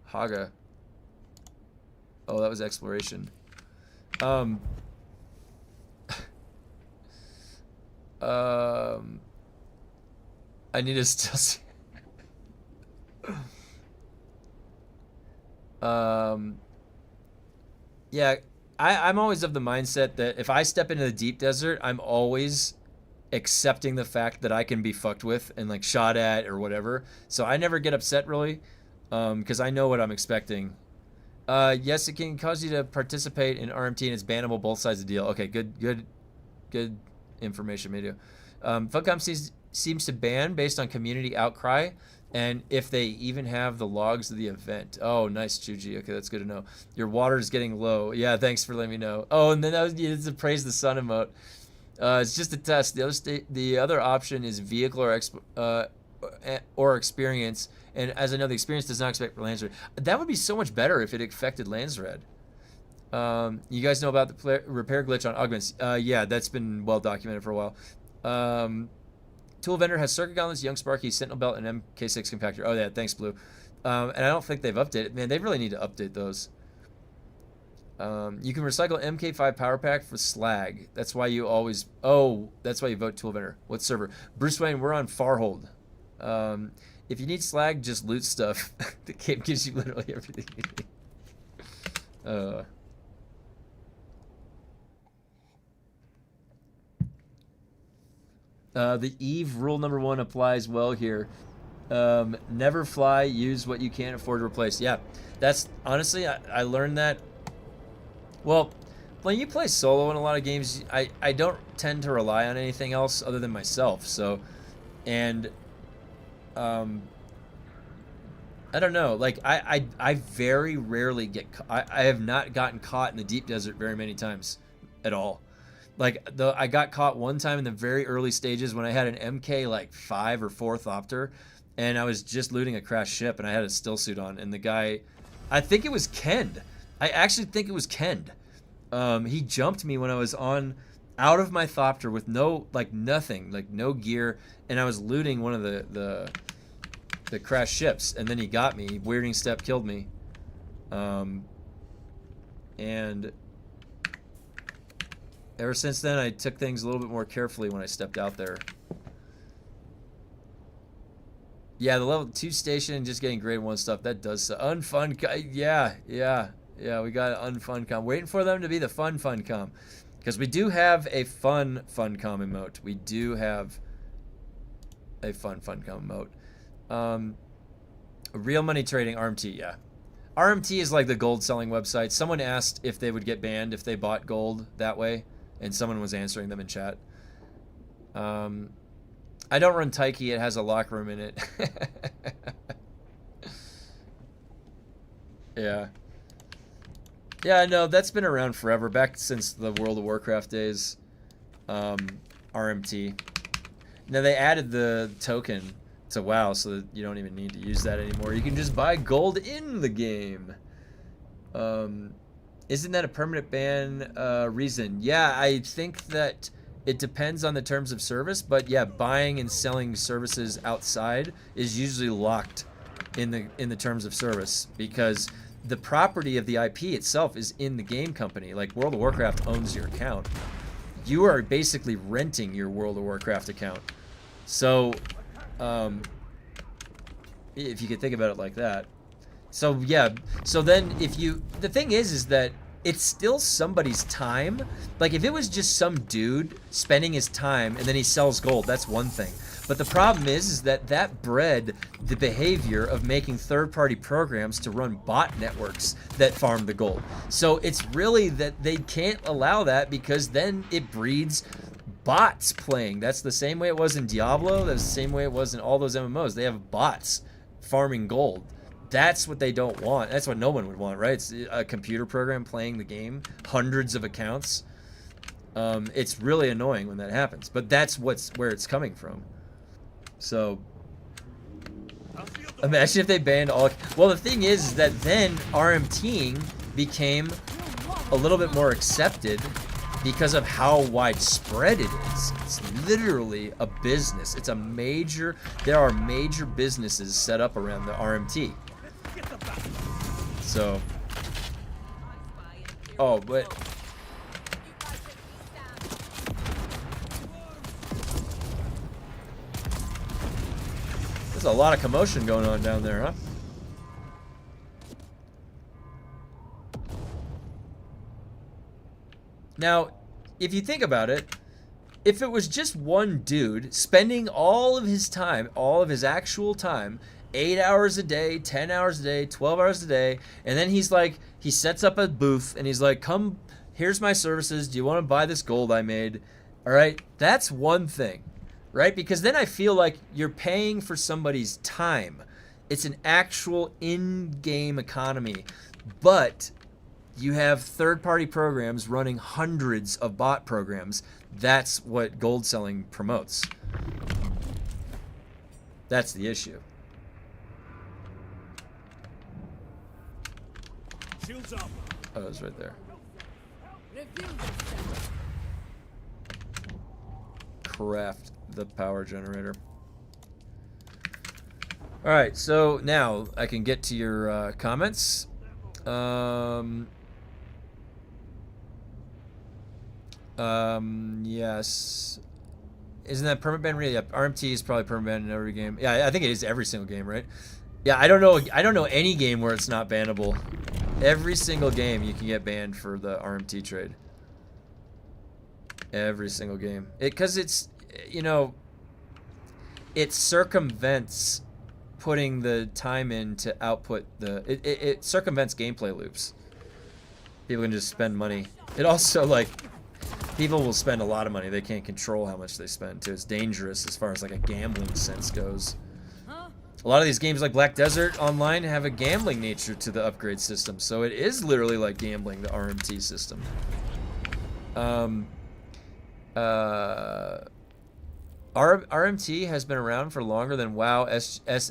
Haga. Oh, that was exploration. I need to still see. Yeah, I'm always of the mindset that if I step into the deep desert, I'm always accepting the fact that I can be fucked with and like shot at or whatever. So I never get upset really, because I know what I'm expecting. Yes, it can cause you to participate in RMT and it's bannable both sides of the deal. Okay, good information, Medio. Funcom seems to ban based on community outcry and if they even have the logs of the event. Oh, nice, Chuji. Okay, that's good to know. Your water is getting low. Yeah, thanks for letting me know. Oh, and then that was the praise the sun emote. It's just a test. The other option is vehicle or experience. And as I know, the experience does not expect Landsred. That would be so much better if it affected Landsred. You guys know about the repair glitch on augments? Yeah, that's been well documented for a while. Tool Vendor has circuit gauntlets, Young Sparky, Sentinel Belt, and MK6 compactor. Oh yeah, thanks, Blue. And I don't think they've updated. Man, they really need to update those. You can recycle MK5 power pack for slag. That's why you always. Oh, that's why you vote Tool Vendor. What server? Bruce Wayne. We're on Farhold. If you need slag, just loot stuff. The game gives you literally everything you need. The Eve rule number 1 applies well here. Never fly, use what you can't afford to replace. Yeah, that's honestly, I learned that. Well, when you play solo in a lot of games, I don't tend to rely on anything else other than myself. So, and I don't know. Like I very rarely get. I have not gotten caught in the deep desert very many times, at all. Like I got caught one time in the very early stages when I had an MK like 5 or 4 Thopter, and I was just looting a crashed ship and I had a still suit on, and the guy, I think it was Kend. I actually think it was Kend. He jumped me when I was out of my Thopter with no nothing, like no gear, and I was looting one of the crashed ships, and then he got me. Weirding Step killed me. And ever since then, I took things a little bit more carefully when I stepped out there. Yeah, the level 2 station and just getting grade 1 stuff, that does unfun. Yeah, we got unfun com. Waiting for them to be the fun com. Because we do have a fun com emote. We do have a fun com emote. Real money trading, RMT, yeah. RMT is like the gold selling website. Someone asked if they would get banned if they bought gold that way, and someone was answering them in chat. I I don't run Taiki. It has a locker room in it. Yeah. Yeah, no, that's been around forever. Back since the World of Warcraft days. RMT. Now they added the token to WoW, so that you don't even need to use that anymore. You can just buy gold in the game. Isn't that a permanent ban reason? Yeah, I think that it depends on the terms of service, but yeah, buying and selling services outside is usually locked in the terms of service, because the property of the IP itself is in the game company. Like World of Warcraft owns your account. You are basically renting your World of Warcraft account. So, if you could think about it like that. So yeah, so then the thing is that it's still somebody's time. Like if it was just some dude spending his time and then he sells gold, that's one thing. But the problem is that bred the behavior of making third-party programs to run bot networks that farm the gold. So it's really that they can't allow that, because then it breeds bots playing. That's the same way it was in Diablo. That's the same way it was in all those MMOs. They have bots farming gold. That's what they don't want. That's what no one would want, right? It's a computer program playing the game, hundreds of accounts. It's really annoying when that happens, but that's where it's coming from. So imagine if they banned all. Well, the thing is that then RMTing became a little bit more accepted because of how widespread it is. It's literally a business. It's a major. There are major businesses set up around the RMT. So, oh, but there's a lot of commotion going on down there, huh? Now, if you think about it, if it was just one dude spending all of his time, all of his actual time, 8 hours a day, 10 hours a day, 12 hours a day, and then he's like, he sets up a booth and he's like, come, here's my services, do you want to buy this gold I made? All right, that's one thing, right? Because then I feel like you're paying for somebody's time. It's an actual in-game economy, but you have third-party programs running hundreds of bot programs. That's what gold selling promotes. That's the issue. Oh, it was right there. Craft the power generator. All right, so now I can get to your comments. Yes. Isn't that permanent ban? Really? Yeah, RMT is probably permanent ban in every game. Yeah, I think it is every single game, right? Yeah, I don't know any game where it's not bannable. Every single game you can get banned for the RMT trade. Every single game. Because it's, you know, it circumvents putting the time in to output the, it circumvents gameplay loops. People can just spend money. It also, like, people will spend a lot of money. They can't control how much they spend, too. It's dangerous as far as, like, a gambling sense goes. A lot of these games like Black Desert Online have a gambling nature to the upgrade system, so it is literally like gambling, the RMT system. RMT has been around for longer than WoW,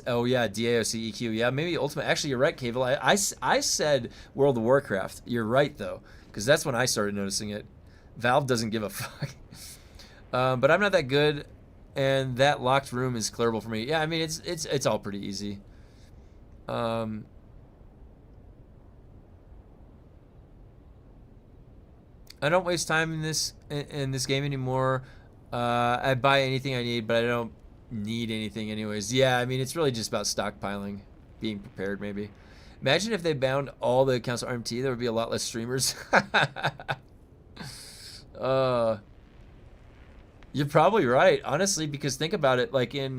oh yeah, DAOC, EQ, yeah, maybe Ultimate. Actually, you're right, Cable. I said World of Warcraft. You're right, though, because that's when I started noticing it. Valve doesn't give a fuck. But I'm not that good. And that locked room is clearable for me. Yeah, I mean it's all pretty easy. I don't waste time in this game anymore. I buy anything I need, but I don't need anything anyways. Yeah, I mean it's really just about stockpiling, being prepared maybe. Imagine if they bound all the accounts on RMT, there would be a lot less streamers. You're probably right, honestly, because think about it, like in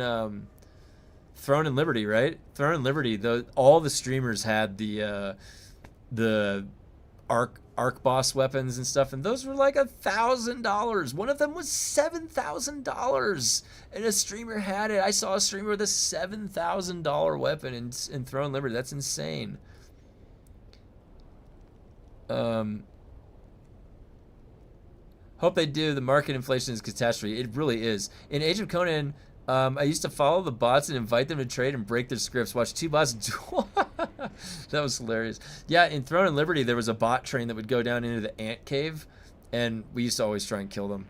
Throne and Liberty, right? Throne and Liberty, all the streamers had the arc boss weapons and stuff, and those were like $1,000. One of them was $7,000, and a streamer had it. I saw a streamer with a $7,000 weapon in Throne Liberty. That's insane. Hope they do. The market inflation is catastrophe. It really is. In Age of Conan, I used to follow the bots and invite them to trade and break their scripts. Watch two bots duel. That was hilarious. Yeah, in Throne and Liberty, there was a bot train that would go down into the ant cave, and we used to always try and kill them.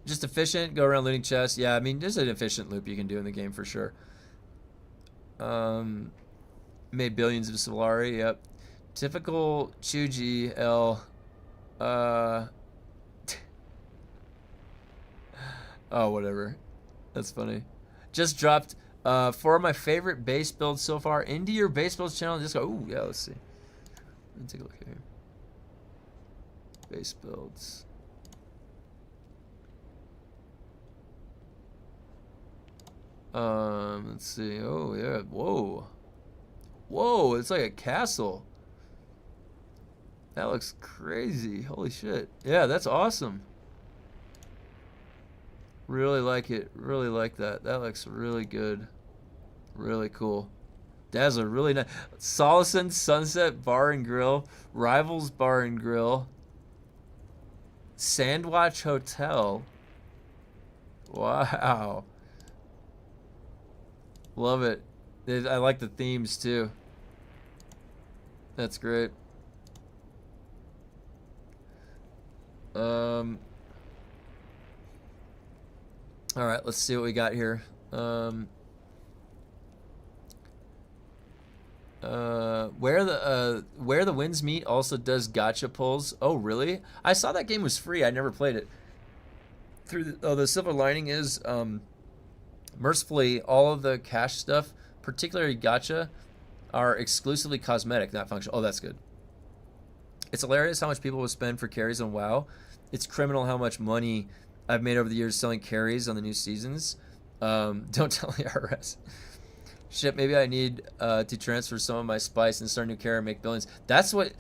Just efficient, go around looting chests. Yeah, I mean, there's an efficient loop you can do in the game for sure. Made billions of solari, yep. Typical Chuji L. Oh, whatever. That's funny. Just dropped 4 of my favorite base builds so far into your base builds channel. Just go, ooh, yeah, let's see. Let me take a look here. Base builds. Let's see. Oh, yeah. Whoa. Whoa, it's like a castle. That looks crazy. Holy shit. Yeah, that's awesome. Really like it. Really like that. That looks really good. Really cool. That's a really nice. Solacen Sunset Bar and Grill. Rivals Bar and Grill. Sandwatch Hotel. Wow. Love it. I like the themes too. That's great. All right, let's see what we got here. Where the Winds Meet also does gacha pulls. Oh, really? I saw that game was free. I never played it. The silver lining is, mercifully, all of the cash stuff, particularly gacha, are exclusively cosmetic, not functional. Oh, that's good. It's hilarious how much people will spend for carries on WoW. It's criminal how much money I've made over the years selling carries on the new seasons. Don't tell the IRS. Shit, maybe I need to transfer some of my spice and start a new carry and make billions. That's what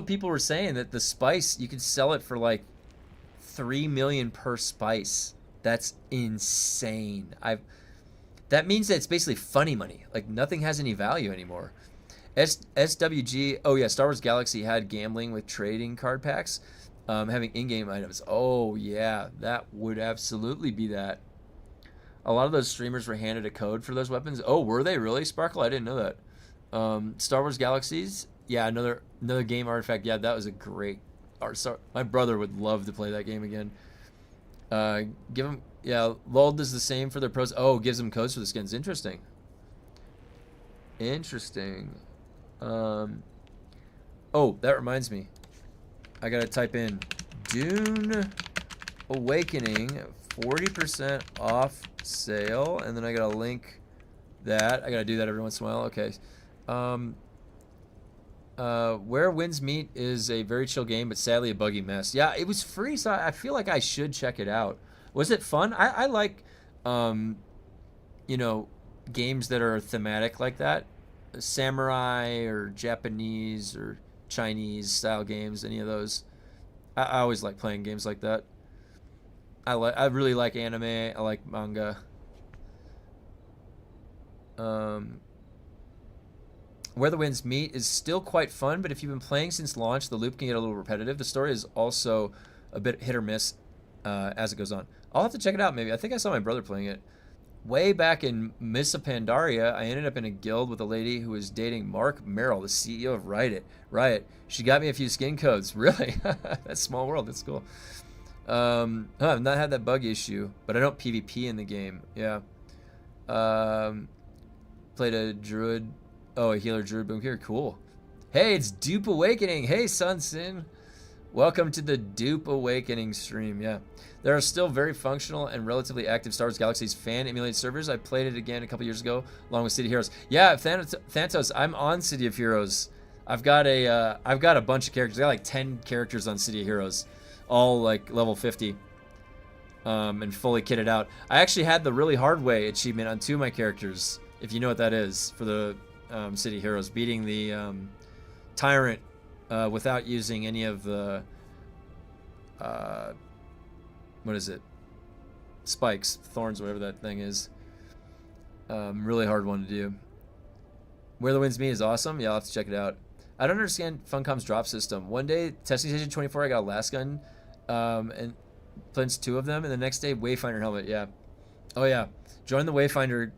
people were saying, that the spice, you could sell it for like 3 million per spice. That's insane. That means that it's basically funny money. Like, nothing has any value anymore. SWG, oh yeah, Star Wars Galaxy had gambling with trading card packs, having in-game items. Oh yeah, that would absolutely be that. A lot of those streamers were handed a code for those weapons. Oh, were they really, Sparkle? I didn't know that. Star Wars Galaxies, yeah, another game artifact. Yeah, that was a great art. My brother would love to play that game again. Give him, yeah, LOL does the same for their pros. Oh, gives them codes for the skins. Interesting. Oh, that reminds me. I gotta type in Dune Awakening 40% off sale, and then I gotta link that. I gotta do that every once in a while. Okay. Where Winds Meet is a very chill game, but sadly a buggy mess. Yeah, it was free, so I feel like I should check it out. Was it fun? I like, you know, games that are thematic like that. Samurai or Japanese or Chinese style games, any of those. I always like playing games like that. I really like anime. I like manga. Where the Winds Meet is still quite fun, but if you've been playing since launch, the loop can get a little repetitive. The story is also a bit hit or miss as it goes on. I'll have to check it out maybe. I think I saw my brother playing it. Way back in Miss Pandaria, I ended up in a guild with a lady who was dating Mark Merrill, the CEO of Riot. She got me a few skin codes. Really? That's small world. That's cool. I've not had that bug issue, but I don't PvP in the game. Yeah. Played a druid. Oh, a healer druid boom here. Cool. Hey, it's Dupe Awakening. Hey, Sunsin. Welcome to the Dupe Awakening stream. Yeah. There are still very functional and relatively active Star Wars Galaxy's fan emulated servers. I played it again a couple years ago along with City of Heroes. Yeah, Thantos, I'm on City of Heroes. I've got a bunch of characters. I got like 10 characters on City of Heroes, all like level 50. And fully kitted out. I actually had the really hard way achievement on 2 of my characters. if you know what that is, for the City Heroes, beating the Tyrant without using any of the what is it? Spikes, thorns, whatever that thing is. Really hard one to do. Where the Winds Meet is awesome. Yeah, I'll have to check it out. I don't understand Funcom's drop system. One day, testing station 24, I got a last gun, and plants 2 of them, and the next day, Wayfinder helmet. Yeah. Oh yeah. Join the Wayfinder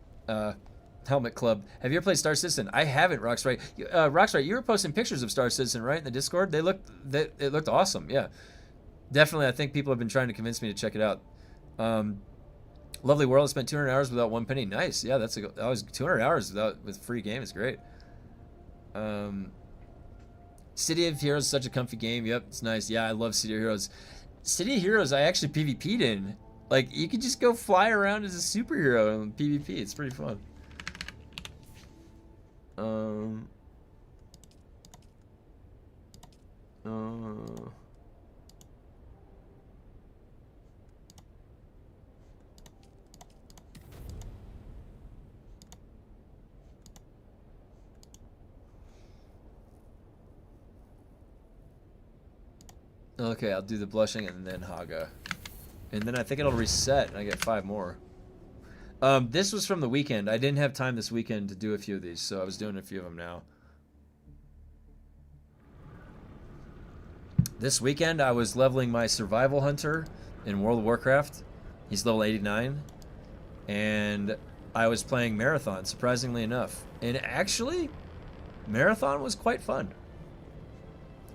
helmet club. Have you ever played Star Citizen? I haven't, Rocksprite. Rocksprite, you were posting pictures of Star Citizen, right, in the Discord? It looked awesome. Yeah. Definitely, I think people have been trying to convince me to check it out. Lovely World. I spent 200 hours without 1 penny. Nice. Yeah, that was 200 hours with free game. Is great. City of Heroes is such a comfy game. Yep, it's nice. Yeah, I love City of Heroes. City of Heroes, I actually PvP'd in. Like, you could just go fly around as a superhero in PvP. It's pretty fun. Okay, I'll do the blushing and then Haga. And then I think it'll reset and I get 5 more. This was from the weekend. I didn't have time this weekend to do a few of these, so I was doing a few of them now. This weekend I was leveling my survival hunter in World of Warcraft. He's level 89. And I was playing Marathon, surprisingly enough. And actually, Marathon was quite fun.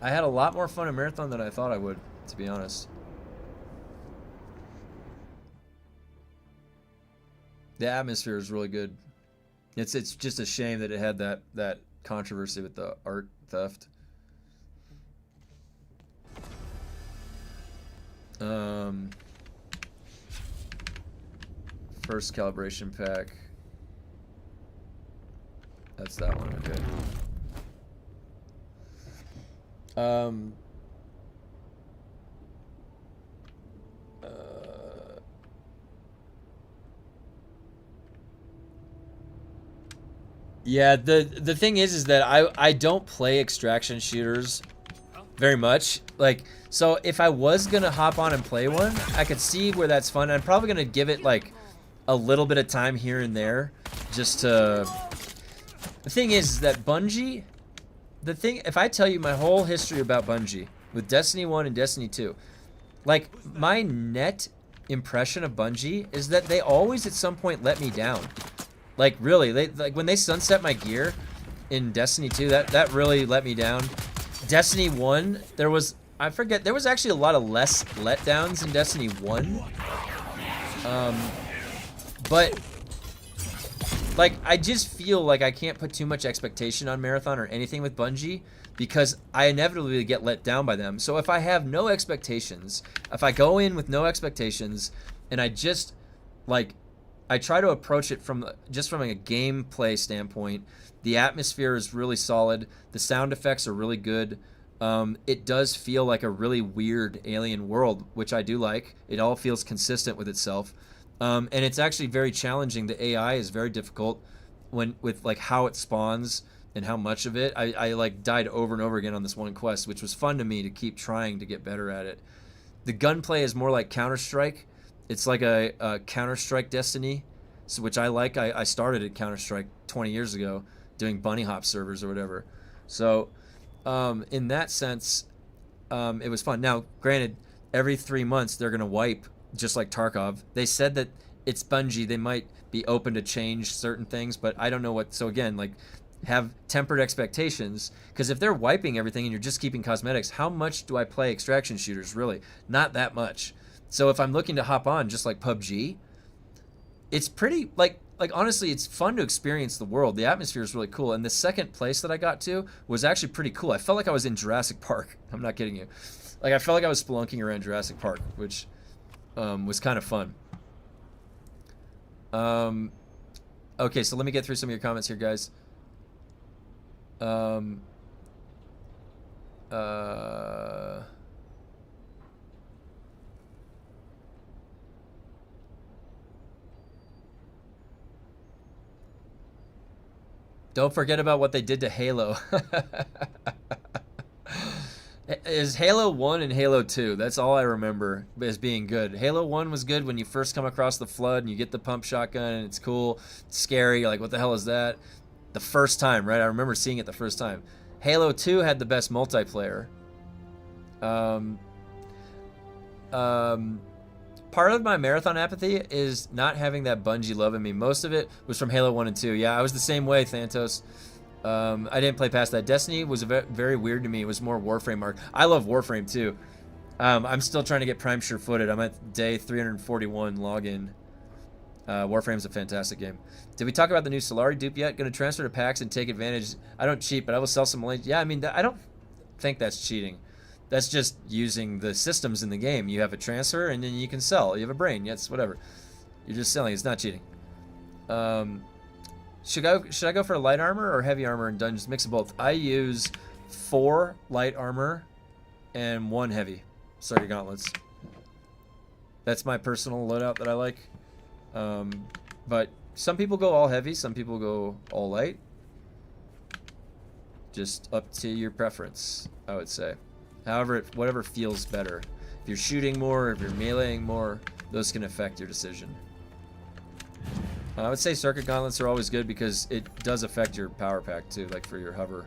I had a lot more fun in Marathon than I thought I would, to be honest. The atmosphere is really good. It's just a shame that it had that controversy with the art theft. First calibration pack. That's that one, okay. Yeah, the thing is that I don't play extraction shooters very much. Like, so if I was gonna hop on and play one, I could see where that's fun. I'm probably gonna give it like a little bit of time here and there, just to. The thing is that Bungie. If I tell you my whole history about Bungie with Destiny 1 and Destiny 2, like, my net impression of Bungie is that they always at some point let me down. Like, really, like when they sunset my gear in Destiny 2, that really let me down. Destiny 1, there was actually a lot of less letdowns in Destiny 1. But like, I just feel like I can't put too much expectation on Marathon or anything with Bungie because I inevitably get let down by them. So if I have no expectations, if I go in with no expectations and I just, like, I try to approach it from a gameplay standpoint, the atmosphere is really solid. The sound effects are really good. It does feel like a really weird alien world, which I do like. It all feels consistent with itself. And it's actually very challenging. The AI is very difficult with like how it spawns and how much of it. I like died over and over again on this one quest, which was fun to me to keep trying to get better at it. The gunplay is more like Counter-Strike. It's like a Counter-Strike Destiny, which I like. I started at Counter-Strike 20 years ago doing bunny hop servers or whatever. So in that sense, it was fun. Now, granted, every 3 months they're going to wipe, just like Tarkov. They said that it's Bungie. They might be open to change certain things, but I don't know what. So again, like, have tempered expectations, because if they're wiping everything and you're just keeping cosmetics, how much do I play extraction shooters? Really, not that much. So if I'm looking to hop on, just like PUBG, it's pretty, like honestly, it's fun to experience the world. The atmosphere is really cool. And the second place that I got to was actually pretty cool. I felt like I was in Jurassic Park. I'm not kidding you. Like, I felt like I was spelunking around Jurassic Park, which was kind of fun. Okay, so let me get through some of your comments here, guys. Don't forget about what they did to Halo. Is Halo 1 and Halo 2. That's all I remember as being good. Halo 1 was good when you first come across the flood and you get the pump shotgun and it's cool. It's scary. You're like, what the hell is that? The first time, right? I remember seeing it the first time. Halo 2 had the best multiplayer. Part of my marathon apathy is not having that Bungie love in me. Most of it was from Halo 1 and 2. Yeah, I was the same way, Thantos. I didn't play past that. Destiny was very weird to me. It was more Warframe mark. I love Warframe too. I'm still trying to get Prime Sure-Footed. I'm at day 341 login. Warframe's a fantastic game. Did we talk about the new Solari dupe yet? Going to transfer to packs and take advantage. I don't cheat, but I will sell some lanes. Yeah, I mean, I don't think that's cheating. That's just using the systems in the game. You have a transfer and then you can sell. You have a brain. Yes, whatever. You're just selling. It's not cheating. Should I go for light armor or heavy armor in dungeons? Mix of both. I use 4 light armor and 1 heavy. Sorry, gauntlets. That's my personal loadout that I like. But some people go all heavy, some people go all light. Just up to your preference, I would say. However, whatever feels better. If you're shooting more, if you're meleeing more, those can affect your decision. I would say circuit gauntlets are always good because it does affect your power pack too, like for your hover.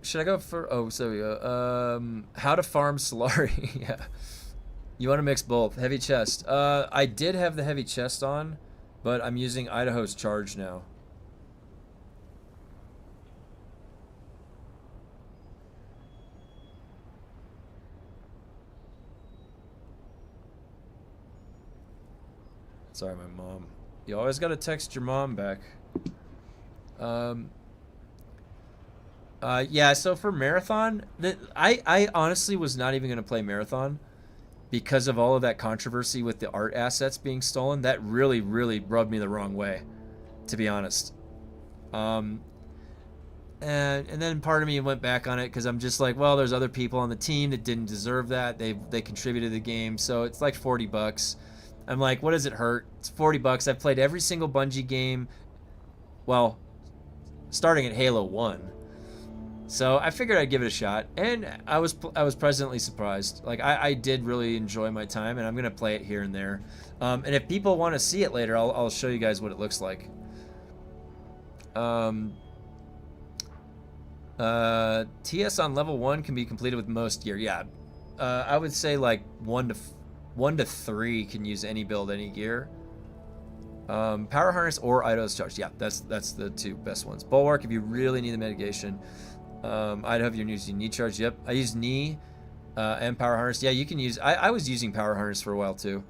Should I go for... Oh, so we go. How to farm Solari. Yeah. You want to mix both. Heavy chest. I did have the heavy chest on, but I'm using Idaho's charge now. Sorry, my mom. You always gotta text your mom back. Yeah, so for Marathon, I honestly was not even gonna play Marathon because of all of that controversy with the art assets being stolen. That really, really rubbed me the wrong way, to be honest. And then part of me went back on it because I'm just like, well, there's other people on the team that didn't deserve that. They contributed to the game, so it's like $40. I'm like, what does it hurt? It's $40. I've played every single Bungie game, well, starting at Halo 1. So I figured I'd give it a shot, and I was pleasantly surprised. Like, I did really enjoy my time, and I'm gonna play it here and there. And if people want to see it later, I'll show you guys what it looks like. TS on level 1 can be completed with most gear. Yeah, I would say like 1 to 3 can use any build, any gear. Power harness or Idaho's charge. Yeah, that's the 2 best ones. Bulwark if you really need the mitigation. Idaho if you're using knee charge. Yep, I use knee and power harness. Yeah, you can use. I was using power harness for a while too.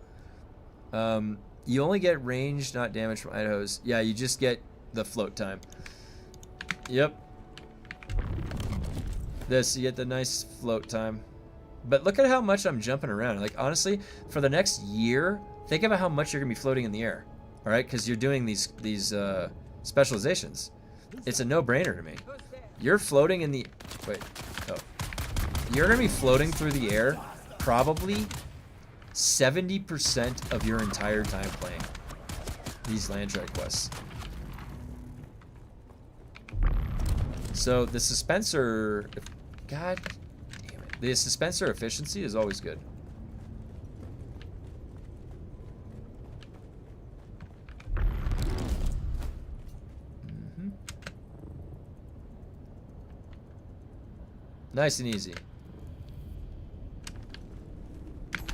You only get range, not damage from Idaho's. Yeah, you just get the float time. Yep. This, you get the nice float time. But look at how much I'm jumping around. Like, honestly, for the next year, think about how much you're going to be floating in the air. All right? Because you're doing these specializations. It's a no-brainer to me. You're floating in the... Wait. Oh. You're going to be floating through the air probably 70% of your entire time playing these Landry quests. So the Suspensor... God... The Suspensor efficiency is always good. Nice and easy.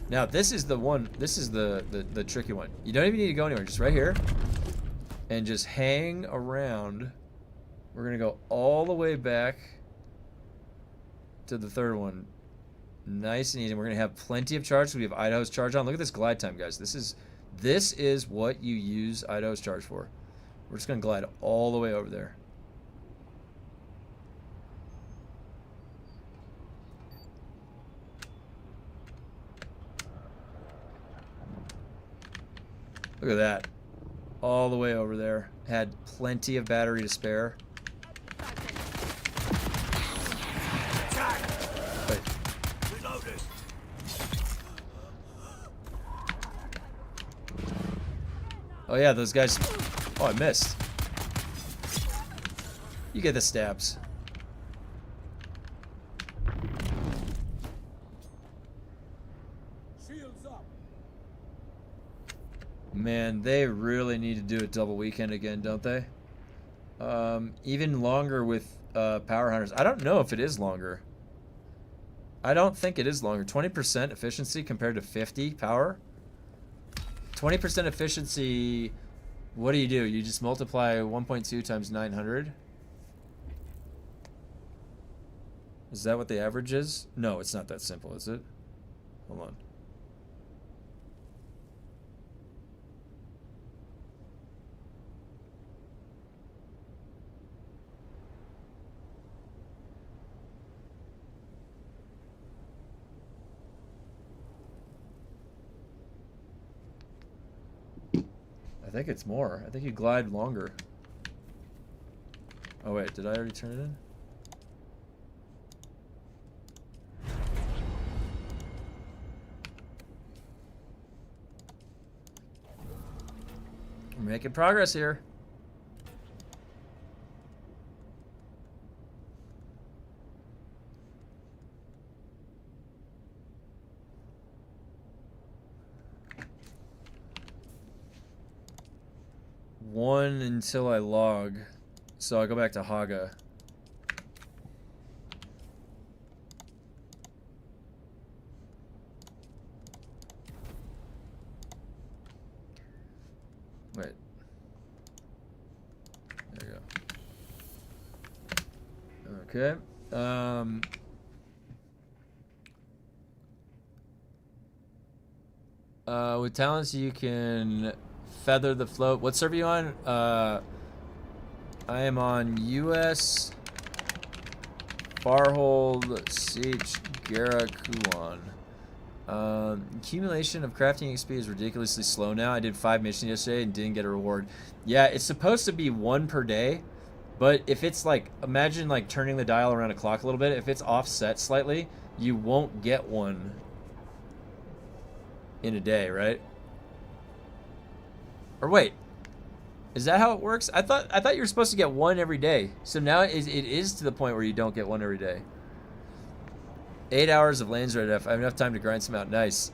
Now this is the one, this is the tricky one. You don't even need to go anywhere, just right here. And just hang around. We're gonna go all the way back to the third one. Nice and easy. We're gonna have plenty of charge. So we have Idaho's charge on. Look at this glide time, guys. This is what you use Idaho's charge for. We're just gonna glide all the way over there. Look at that. All the way over there. Had plenty of battery to spare. Oh yeah, those guys. Oh, I missed. You get the stabs. Shields up. Man, they really need to do a double weekend again, don't they? Even longer with power hunters. I don't know if it is longer. I don't think it is longer. 20% efficiency compared to 50 power. 20% efficiency. What do? You just multiply 1.2 times 900. Is that what the average is? No, it's not that simple, is it? Hold on. I think it's more. I think you glide longer. Oh wait, did I already turn it in? We're making progress here. One until I log. So I go back to Haga. Wait. There you go. Okay. With talents you can feather the float. What server are you on? I am on US Farhold Siege Gara Kulan. Accumulation of crafting XP is ridiculously slow now. I did 5 missions yesterday and didn't get a reward. Yeah, it's supposed to be 1 per day, but if it's like, imagine like turning the dial around a clock a little bit. If it's offset slightly, you won't get 1 in a day, right? Or wait, is that how it works? I thought you were supposed to get 1 every day. So now it is to the point where you don't get 1 every day. 8 hours of lanes right enough. I have enough time to grind some out. Nice.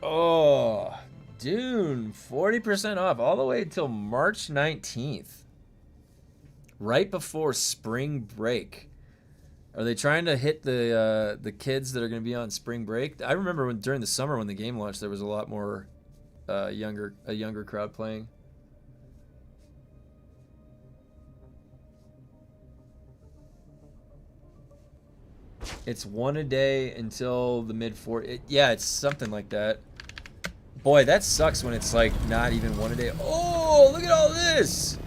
Oh, Dune, 40% off all the way until March 19th. Right before spring break. Are they trying to hit the kids that are going to be on spring break? I remember during the summer when the game launched, there was a lot more a younger crowd playing. It's 1 a day until the mid-40s. Yeah, it's something like that. Boy, that sucks when it's like not even 1 a day. Oh, look at all this!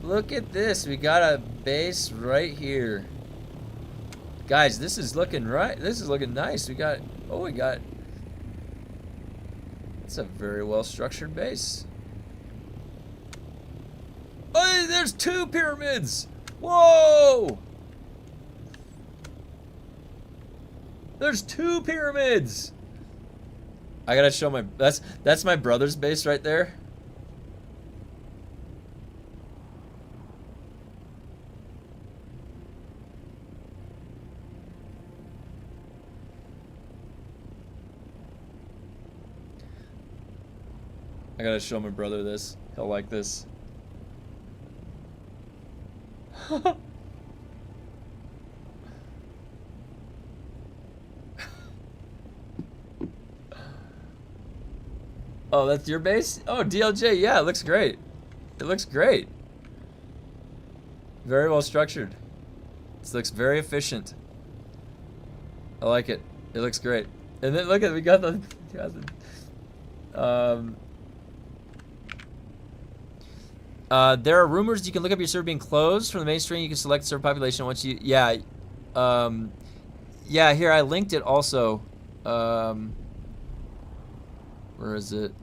Look at this. We got a base right here. Guys, this is looking right. This is looking nice. We got, it's a very well structured base. Oh, there's 2 pyramids. Whoa! There's 2 pyramids. I gotta show my, that's my brother's base right there. I gotta show my brother this. He'll like this. Oh, that's your base? Oh, DLJ, yeah, it looks great. It looks great. Very well structured. This looks very efficient. I like it. It looks great. And then look at, we got the there are rumors you can look up your server being closed from the main screen. You can select the server population once you, yeah. Yeah, here I linked it also. Where is it?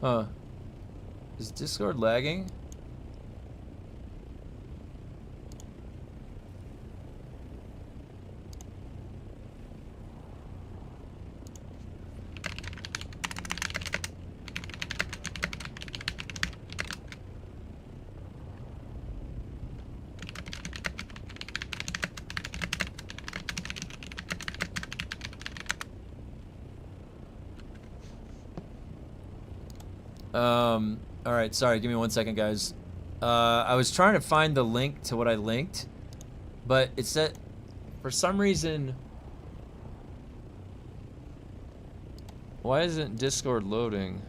Huh. Is Discord lagging? All right, sorry, give me 1 second, guys. I was trying to find the link to what I linked, but it said, for some reason, why isn't Discord loading?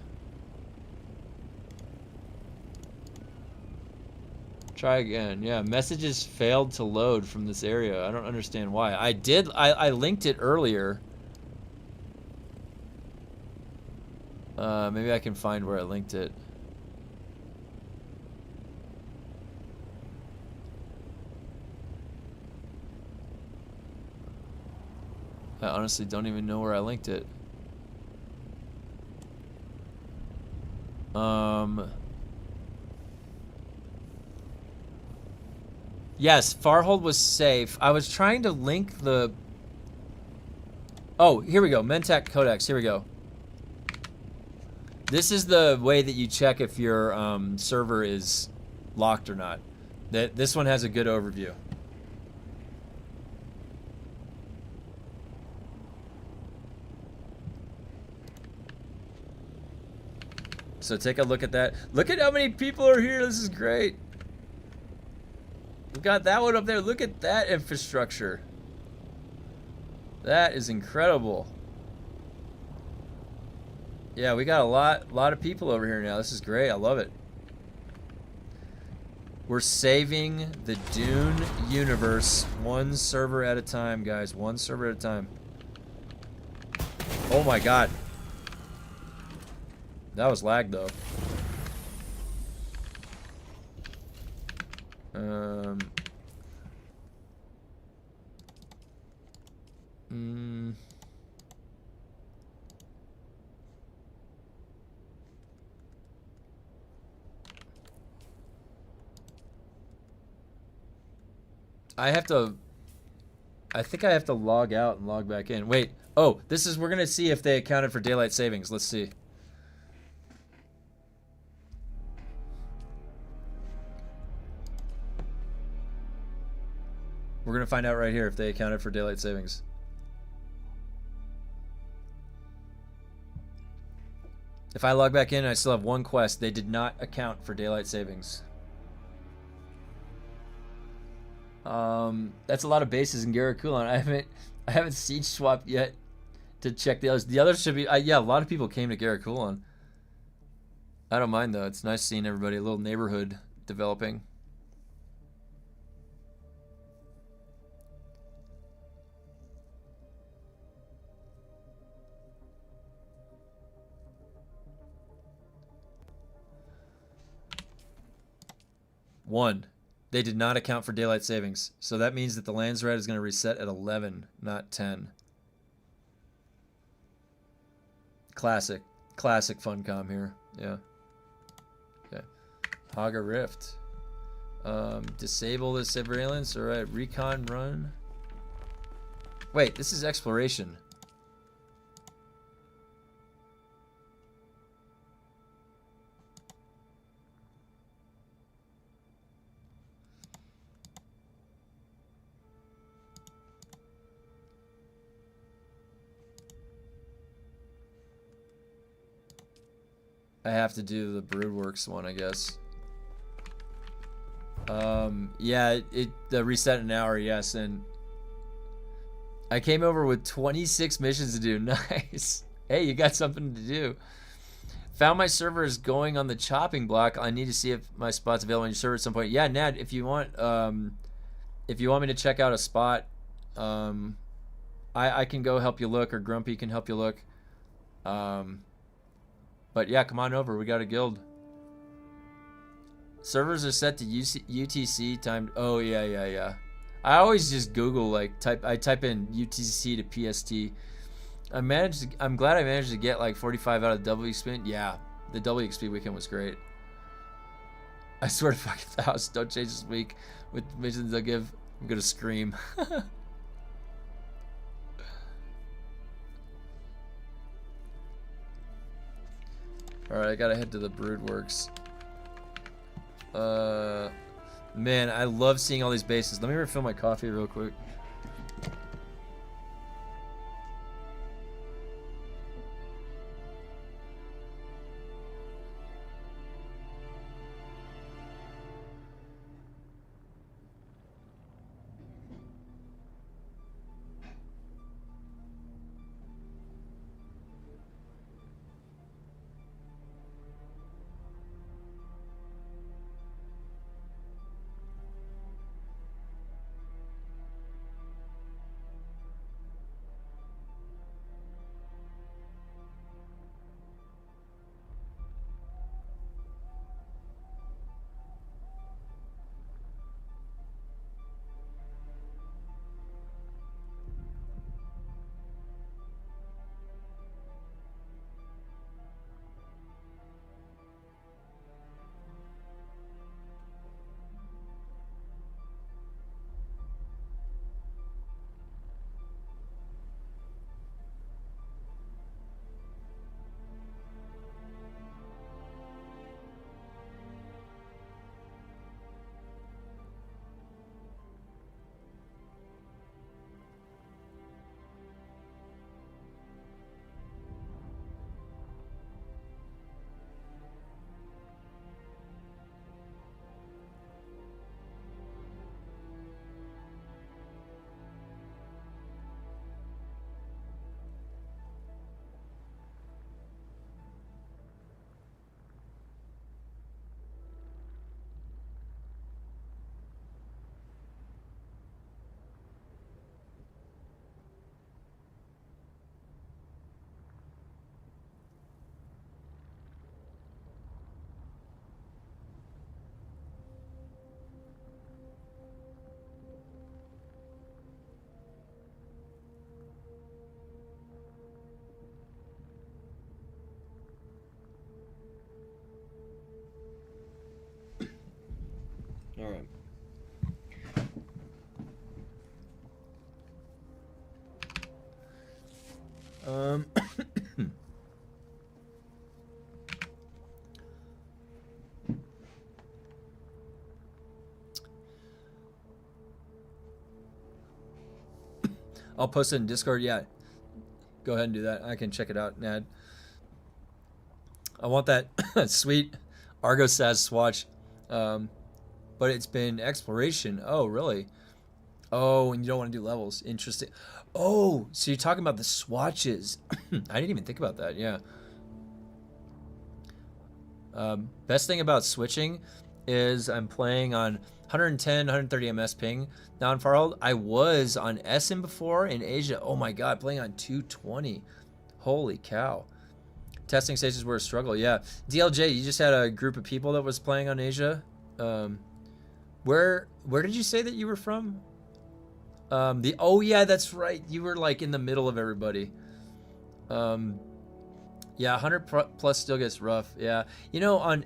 Try again. Yeah, messages failed to load from this area. I don't understand why. I linked it earlier. Maybe I can find where I linked it. I honestly don't even know where I linked it. Yes, Farhold was safe. I was trying to link the... Oh, here we go. Mentak Codex. Here we go. This is the way that you check if your server is locked or not. This one has a good overview. So take a look at that. Look at how many people are here. This is great. We've got that one up there. Look at that infrastructure. That is incredible. Yeah, we got a lot of people over here now. This is great. I love it. We're saving the Dune universe one server at a time, guys. One server at a time. Oh my god. That was lag, though. I think I have to log out and log back in. Wait. Oh, we're gonna see if they accounted for daylight savings. Let's see. We're gonna find out right here if they accounted for daylight savings. If I log back in, I still have one quest. They did not account for daylight savings. That's a lot of bases in Garakulan. I haven't siege swapped yet to check the others. The others should be yeah, a lot of people came to Garakulan. I don't mind though. It's nice seeing everybody, a little neighborhood developing. One. They did not account for daylight savings. So that means that the Landsrat is going to reset at 11, not 10. Classic. Classic Funcom here. Yeah. Okay. Haga Rift. Disable the surveillance. Alright. Recon run. Wait, this is exploration. I have to do the Broodworks one, I guess. Yeah, the reset in an hour, yes, and I came over with 26 missions to do. Nice. Hey, you got something to do. Found my server is going on the chopping block. I need to see if my spot's available on your server at some point. Yeah, Nad, if you want, if you want me to check out a spot, I can go help you look, or Grumpy can help you look. But yeah, come on over. We got a guild. Servers are set to UTC timed. Oh yeah. I always just Google, like, I type in UTC to PST. I'm glad I managed to get like 45 out of WXP. Yeah, the WXP weekend was great. I swear to fucking the house, don't change this week with missions they'll give. I'm gonna scream. Alright, I gotta head to the Broodworks. Man, I love seeing all these bases. Let me refill my coffee real quick. All right. I'll post it in Discord. Yeah, go ahead and do that. I can check it out, Nad. I want that sweet Argosaz swatch, but it's been exploration. Oh, really? Oh, and you don't want to do levels. Interesting. Oh, so you're talking about the swatches. I didn't even think about that. Yeah. Best thing about switching is I'm playing on 110, 130 ms ping. Now in Farhold, I was on SM before in Asia. Oh my god, playing on 220. Holy cow. Testing stages were a struggle. Yeah. DLJ, you just had a group of people that was playing on Asia. Where did you say that you were from? Oh yeah, that's right. You were like in the middle of everybody. Yeah, 100 plus still gets rough. Yeah, you know, on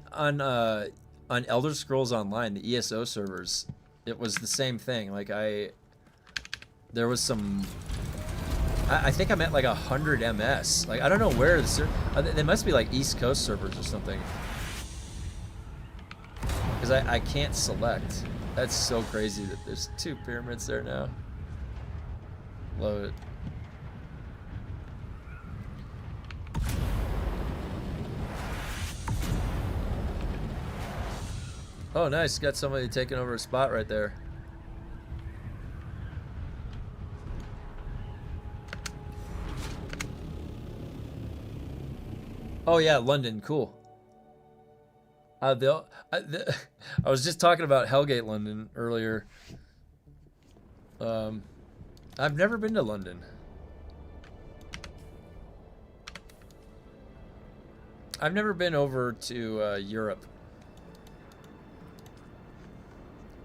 Elder Scrolls Online, the ESO servers, it was the same thing. Like there was some. I think I'm at like 100 ms. Like I don't know where they must be like East Coast servers or something. Because I can't select. That's so crazy that there's 2 pyramids there now. Love it. Oh, nice. Got somebody taking over a spot right there. Oh, yeah. London. Cool. I was just talking about Hellgate London earlier. I've never been to London. I've never been over to Europe.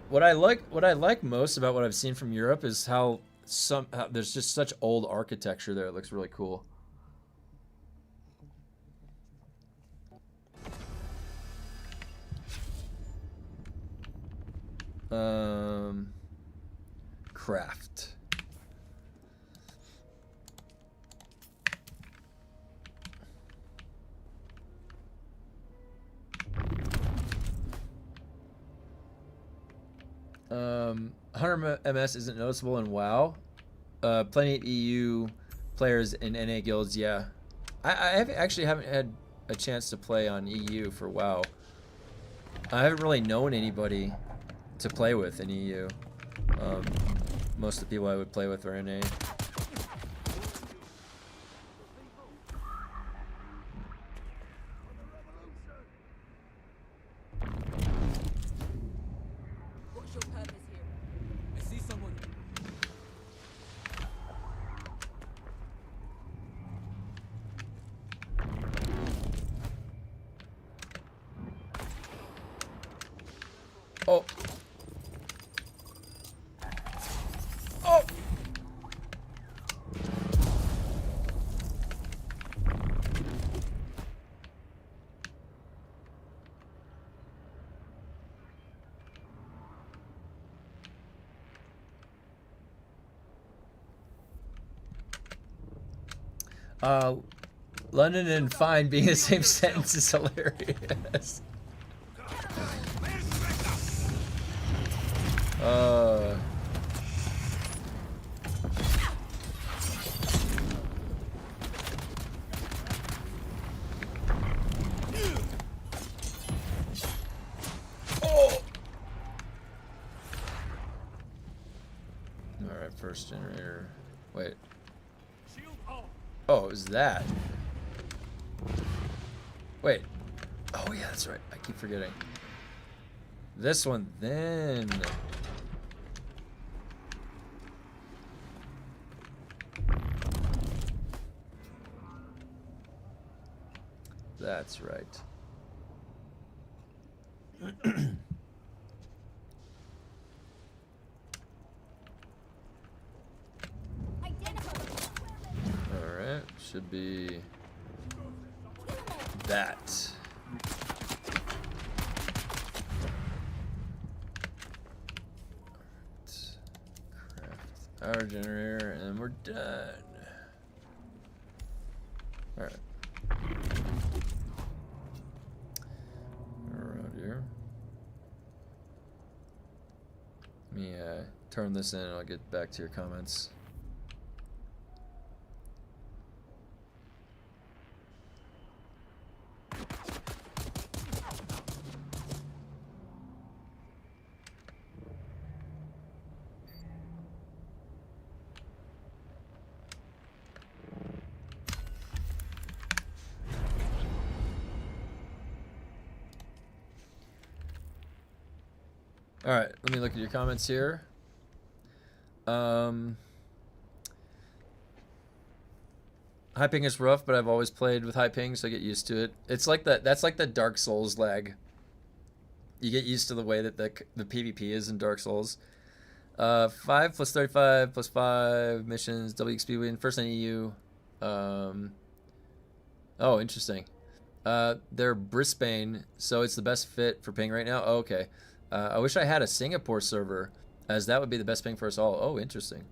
What I like most about what I've seen from Europe is how there's just such old architecture there. It looks really cool. Craft. Um, 100 MS isn't noticeable in WoW. Plenty of EU players in NA guilds, yeah. I actually haven't had a chance to play on EU for WoW. I haven't really known anybody to play with in EU. Most of the people I would play with are NA. What's your purpose here? I see someone. Oh. Oh. London and fine being the same sentence is hilarious. Alright, first generator. Wait. Oh, it was that. Wait. Oh, yeah, that's right. I keep forgetting. This one, then. That's right. Alright, should be that. Craft our generator, and we're done. Alright. Around here. Let me turn this in and I'll get back to your comments. All right, let me look at your comments here. High ping is rough, but I've always played with high ping, so I get used to it. It's like that. That's like the Dark Souls lag. You get used to the way that the PvP is in Dark Souls. 5 plus 35 plus 5 missions, WXP win, first on EU. Oh, interesting. They're Brisbane, so it's the best fit for ping right now. Oh, okay. I wish I had a Singapore server, as that would be the best ping for us all. Oh, interesting.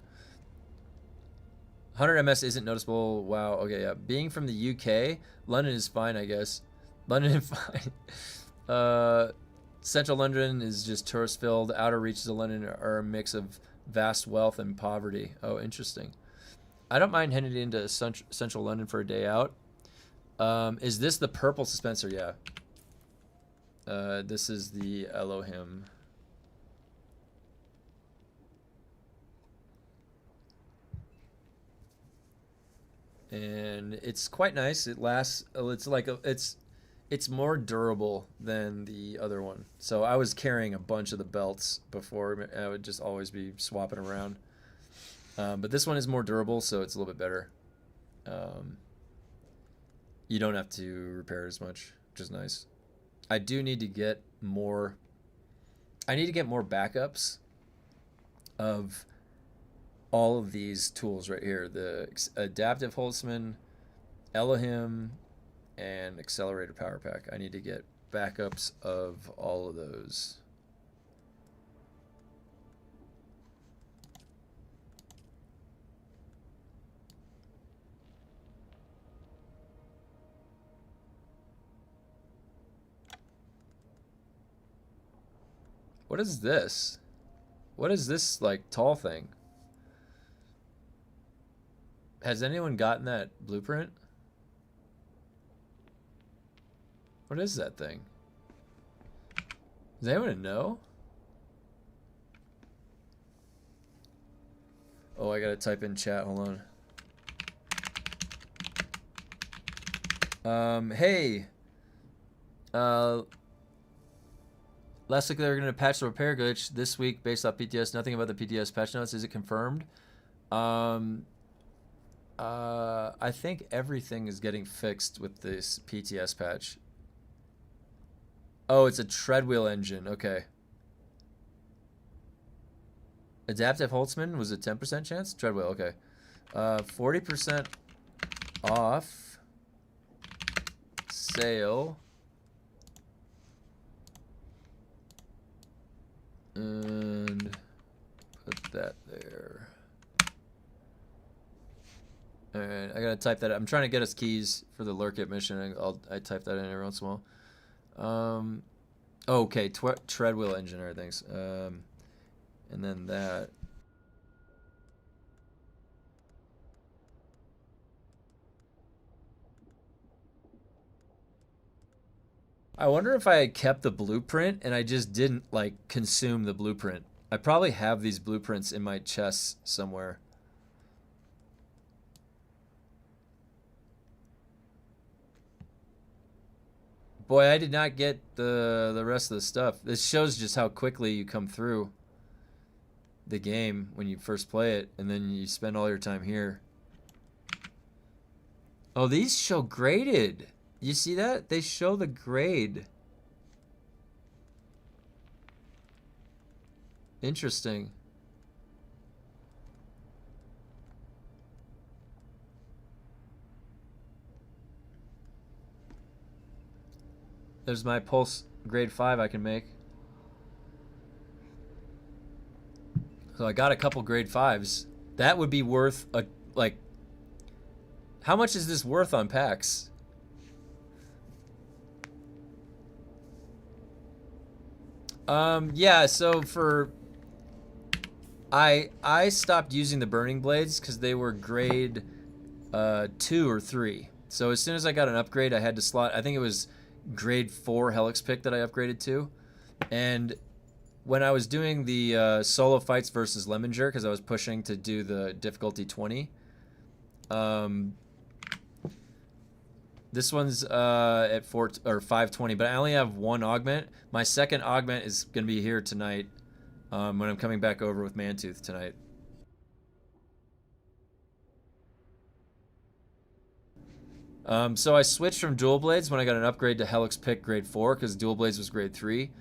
100 MS isn't noticeable. Wow. Okay, yeah. Being from the UK, London is fine, I guess. London is fine. Central London is just tourist-filled. Outer reaches of London are a mix of vast wealth and poverty. Oh, interesting. I don't mind heading into Central London for a day out. Is this the purple dispenser? Yeah. This is the Elohim. And it's quite nice. It lasts. It's like it's more durable than the other one. So I was carrying a bunch of the belts before. I would just always be swapping around. But this one is more durable, so it's a little bit better. You don't have to repair as much, which is nice. I do need to get more. I need to get more backups of all of these tools right here: the adaptive Holtzman, Elohim, and accelerator power pack. I need to get backups of all of those. What is this? What is this, like, tall thing? Has anyone gotten that blueprint? What is that thing? Does anyone know? Oh, I gotta type in chat. Hold on. Hey. Last week they were going to patch the repair glitch. This week, based off PTS, nothing about the PTS patch notes. Is it confirmed? I think everything is getting fixed with this PTS patch. Oh, it's a treadwheel engine. Okay. Adaptive Holtzman was a 10% chance? Treadwheel, okay. 40% off. Sale. And put that there. Alright, I gotta type that. I'm trying to get us keys for the Lurk It mission. I type that in every once in a while. Okay, treadwheel engine, alright, thanks. And then that. I wonder if I had kept the blueprint and I just didn't, like, consume the blueprint. I probably have these blueprints in my chest somewhere. Boy, I did not get the rest of the stuff. This shows just how quickly you come through the game when you first play it, and then you spend all your time here. Oh, these show graded. You see that? They show the grade. Interesting. There's my pulse grade 5 I can make. So I got a couple grade 5s. That would be worth a, like, how much is this worth on PAX? Yeah, so for I stopped using the burning blades because they were grade 2 or 3. So as soon as I got an upgrade, I had to slot, I think it was grade 4 Helix pick that I upgraded to. And when I was doing the solo fights versus Lemminger, because I was pushing to do the difficulty 20, this one's at 520, but I only have one augment. My second augment is going to be here tonight when I'm coming back over with Mantooth tonight. So I switched from dual blades when I got an upgrade to Helix Pick grade 4 because dual blades was grade 3.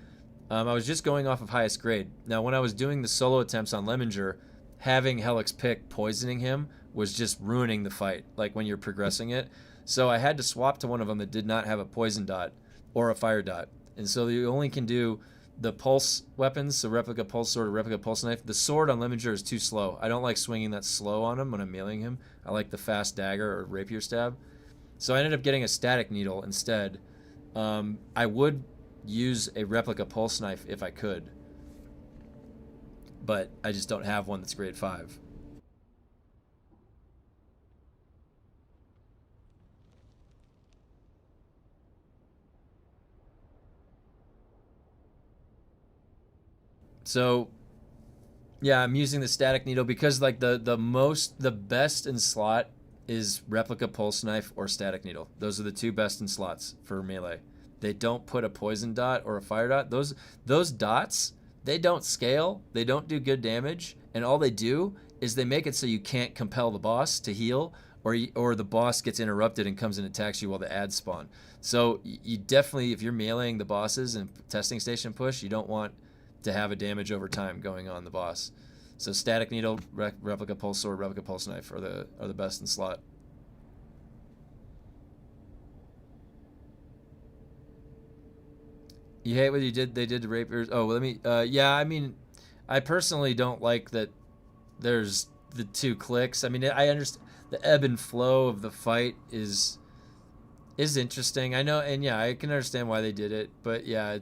I was just going off of highest grade. Now when I was doing the solo attempts on Lemminger, having Helix Pick poisoning him was just ruining the fight, like when you're progressing it. So I had to swap to one of them that did not have a poison dot or a fire dot. And so you only can do the pulse weapons, so replica pulse sword or replica pulse knife. The sword on Lemminger is too slow. I don't like swinging that slow on him when I'm meleeing him. I like the fast dagger or rapier stab. So I ended up getting a static needle instead. I would use a replica pulse knife if I could, but I just don't have one that's grade 5. So yeah, I'm using the static needle because like the best in slot is replica pulse knife or static needle. Those are the two best in slots for melee. They don't put a poison dot or a fire dot. Those dots, they don't scale, they don't do good damage, and all they do is they make it so you can't compel the boss to heal, or the boss gets interrupted and comes and attacks you while the ads spawn. So you definitely, if you're meleeing the bosses and testing station push, you don't want to have a damage over time going on the boss. So static needle, replica pulse sword, replica pulse knife are the best in slot. You hate what they did to rapiers? Oh, well, let me. Yeah, I mean, I personally don't like that. There's the 2 clicks. I mean, I understand the ebb and flow of the fight is interesting. I know, and yeah, I can understand why they did it. But yeah,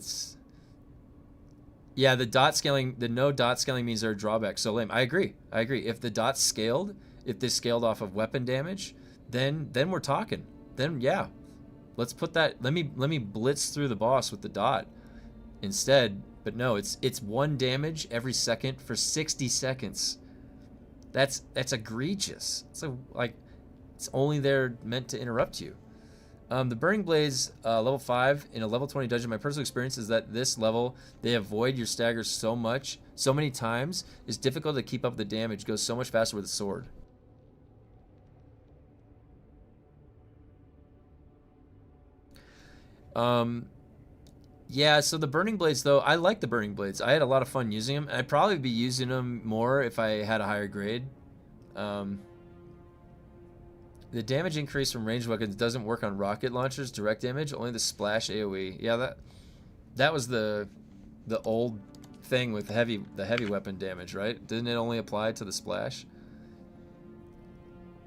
the dot scaling, the no dot scaling means there are drawbacks. So lame. I agree. If the dots scaled, if they scaled off of weapon damage, then we're talking. Then yeah. Let's put that. Let me blitz through the boss with the dot instead. But no, it's 1 damage every second for 60 seconds. That's egregious. It's only there meant to interrupt you. The Burning Blaze level 5 in a level 20 dungeon. My personal experience is that this level they avoid your staggers so many times. It's difficult to keep up the damage. Goes so much faster with a sword. Yeah, so the Burning Blades, though, I like the Burning Blades. I had a lot of fun using them. I'd probably be using them more if I had a higher grade. The damage increase from ranged weapons doesn't work on rocket launchers, direct damage, only the splash AoE. Yeah, that was the old thing with the heavy weapon damage, right? Didn't it only apply to the splash?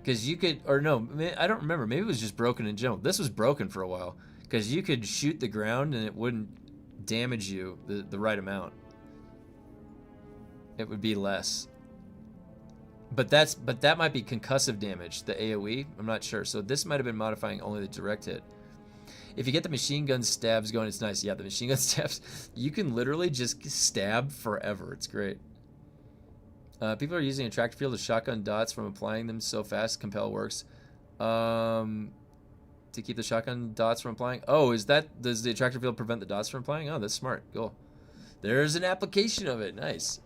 Because you could, or no, I don't remember. Maybe it was just broken in general. This was broken for a while. Because you could shoot the ground and it wouldn't damage you the right amount. It would be less. But that might be concussive damage, the AoE. I'm not sure. So this might have been modifying only the direct hit. If you get the machine gun stabs going, it's nice. Yeah, the machine gun stabs, you can literally just stab forever. It's great. People are using attractor field to shotgun dots from applying them so fast. Compel works. To keep the shotgun dots from applying. Oh, does the attractor field prevent the dots from applying? Oh, that's smart. Cool. There's an application of it. Nice.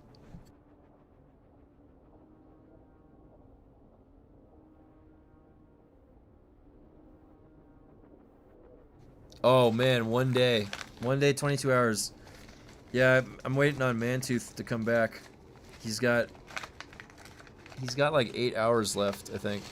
Oh man, one day, 22 hours. Yeah, I'm waiting on Mantooth to come back. He's got like 8 hours left, I think.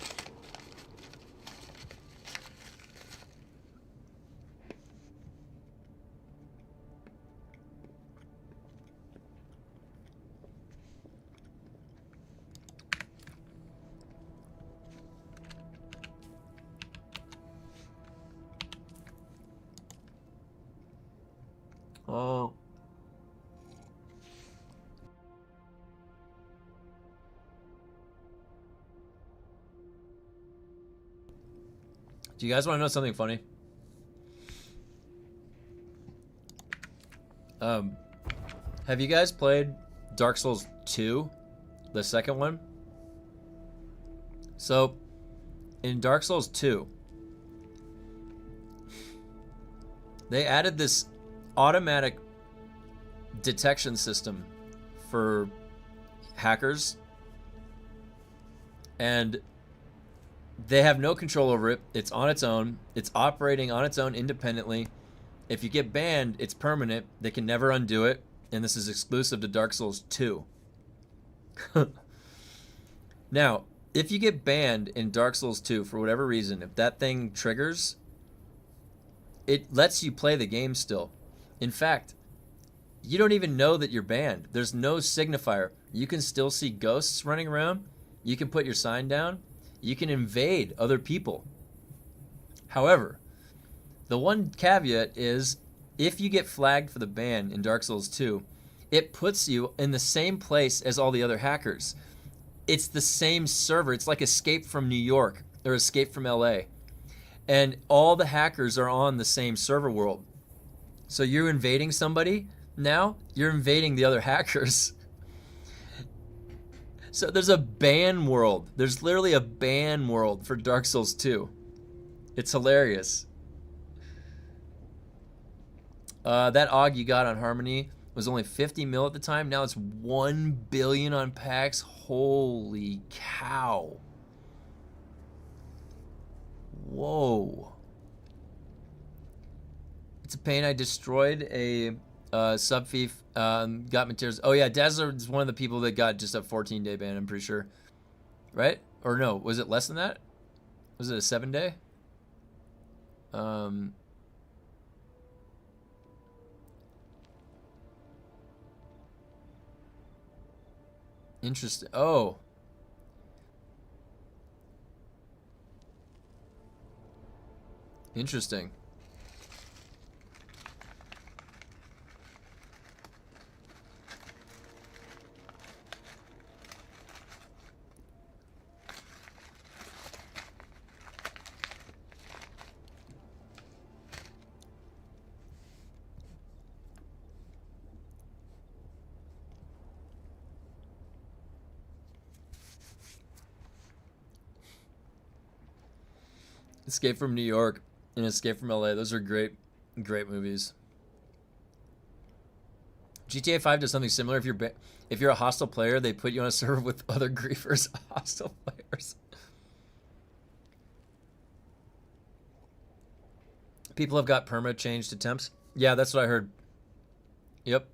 Oh. Do you guys want to know something funny? Have you guys played Dark Souls 2, the second one? So, in Dark Souls 2, they added this automatic detection system for hackers, and they have no control over it. It's on its own. It's operating on its own independently. If you get banned, it's permanent. They can never undo it, and this is exclusive to Dark Souls 2. Now, if you get banned in Dark Souls 2 for whatever reason, if that thing triggers, it lets you play the game still. In fact, you don't even know that you're banned. There's no signifier. You can still see ghosts running around. You can put your sign down. You can invade other people. However, the one caveat is if you get flagged for the ban in Dark Souls 2, it puts you in the same place as all the other hackers. It's the same server. It's like Escape from New York or Escape from LA. And all the hackers are on the same server world. So you're invading somebody, now you're invading the other hackers. So there's a ban world. There's literally a ban world for Dark Souls 2. It's hilarious. That AUG you got on Harmony was only 50 mil at the time. Now it's 1 billion on packs. Holy cow. Whoa. It's a pain. I destroyed a sub-fief. Got materials. Oh yeah, Dazzler is one of the people that got just a 14-day ban, I'm pretty sure. Right? Or no, was it less than that? Was it a 7-day? Interesting. Oh. Interesting. Escape from New York and Escape from LA. Those are great movies. GTA 5 does something similar. If you're a hostile player, they put you on a server with other griefers, hostile players. People have got perma changed to temps. Yeah, that's what I heard. Yep.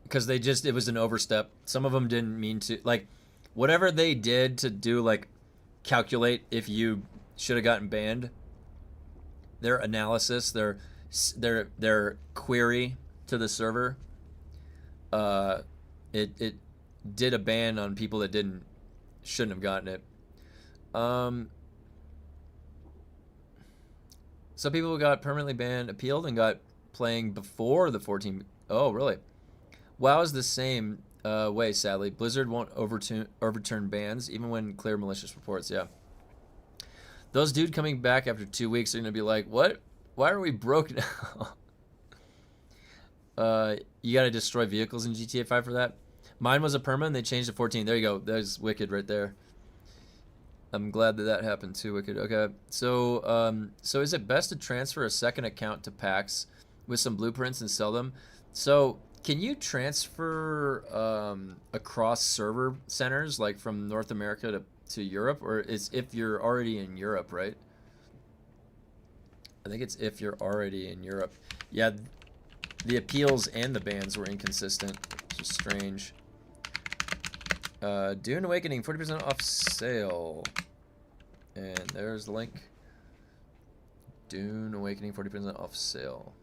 Because it was an overstep. Some of them didn't mean to, like, whatever they did to do, like, calculate if you should have gotten banned. Their analysis, their query to the server, it did a ban on people that shouldn't have gotten it. Some people got permanently banned, appealed, and got playing before the 14. Oh, really? WoW is the same way, sadly. Blizzard won't overturn bans, even when clear malicious reports. Yeah. Those dude coming back after 2 weeks are going to be like, what? Why are we broke now? You got to destroy vehicles in GTA 5 for that. Mine was a perma and they changed to 14. There you go. There's Wicked right there. I'm glad that happened too, Wicked. Okay. So is it best to transfer a second account to packs with some blueprints and sell them? So can you transfer across server centers, like from North America to Europe, or it's if you're already in Europe, right? I think it's if you're already in Europe. Yeah, the appeals and the bans were inconsistent, which is strange. Dune Awakening, 40% off sale. And there's the link. Dune Awakening, 40% off sale.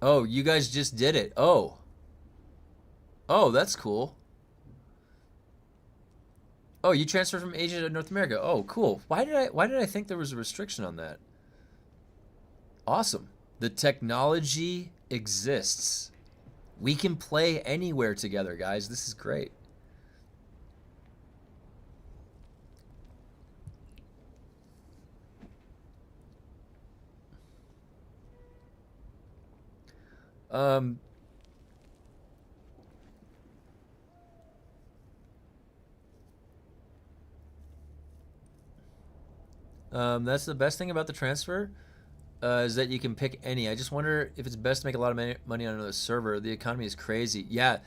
Oh, you guys just did it. Oh. Oh, that's cool. Oh, you transferred from Asia to North America. Oh, cool. Why did I think there was a restriction on that? Awesome. The technology exists. We can play anywhere together, guys. This is great. That's the best thing about the transfer, is that you can pick any. I just wonder if it's best to make a lot of money on another server. The economy is crazy. Yeah,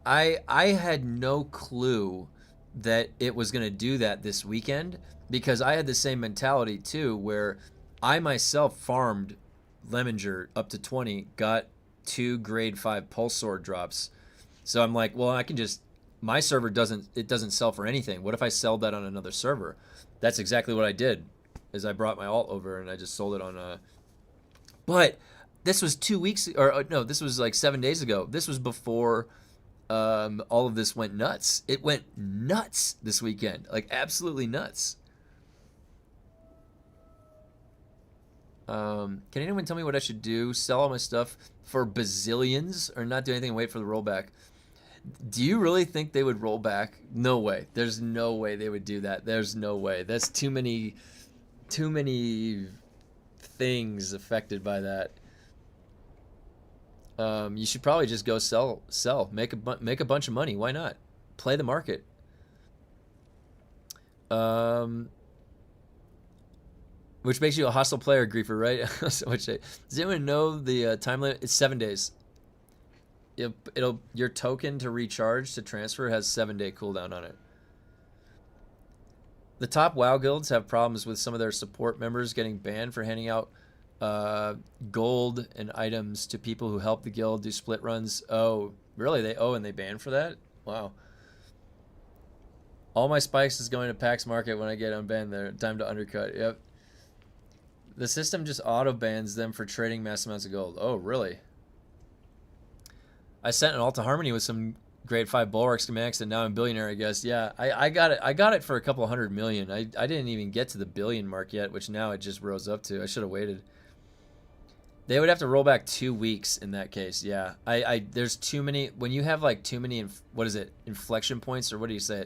I had no clue that it was going to do that this weekend, because I had the same mentality too, where I myself farmed Lemminger up to 20, got 2 grade 5 pulse sword drops. So I'm like, well, I can just, my server doesn't sell for anything. What if I sell that on another server? That's exactly what I did. Is I brought my alt over and I just sold it on a. But this was 2 weeks, or no, this was like 7 days ago. This was before all of this went nuts. It went nuts this weekend, like absolutely nuts. Can anyone tell me what I should do? Sell all my stuff for bazillions, or not do anything and wait for the rollback? Do you really think they would roll back? No way. There's no way they would do that. There's no way. That's too many things affected by that. You should probably just go sell, make a bunch of money. Why not? Play the market. Which makes you a hostile player, Griefer, right? Does anyone know the time limit? It's 7 days. Your token to recharge to transfer has 7-day cooldown on it. The top WoW guilds have problems with some of their support members getting banned for handing out gold and items to people who help the guild do split runs. Oh, really? And they banned for that? Wow. All my spikes is going to PAX Market when I get unbanned there. Time to undercut. Yep. The system just auto bans them for trading mass amounts of gold. Oh, really? I sent an Alta Harmony with some grade 5 bulwark schematics, and now I'm billionaire, I guess. Yeah, I got it. I got it for a couple $100 million. I didn't even get to the billion mark yet, which now it just rose up to. I should have waited. They would have to roll back 2 weeks in that case. Yeah, there's too many. When you have like too many, what is it? Inflection points, or what do you say?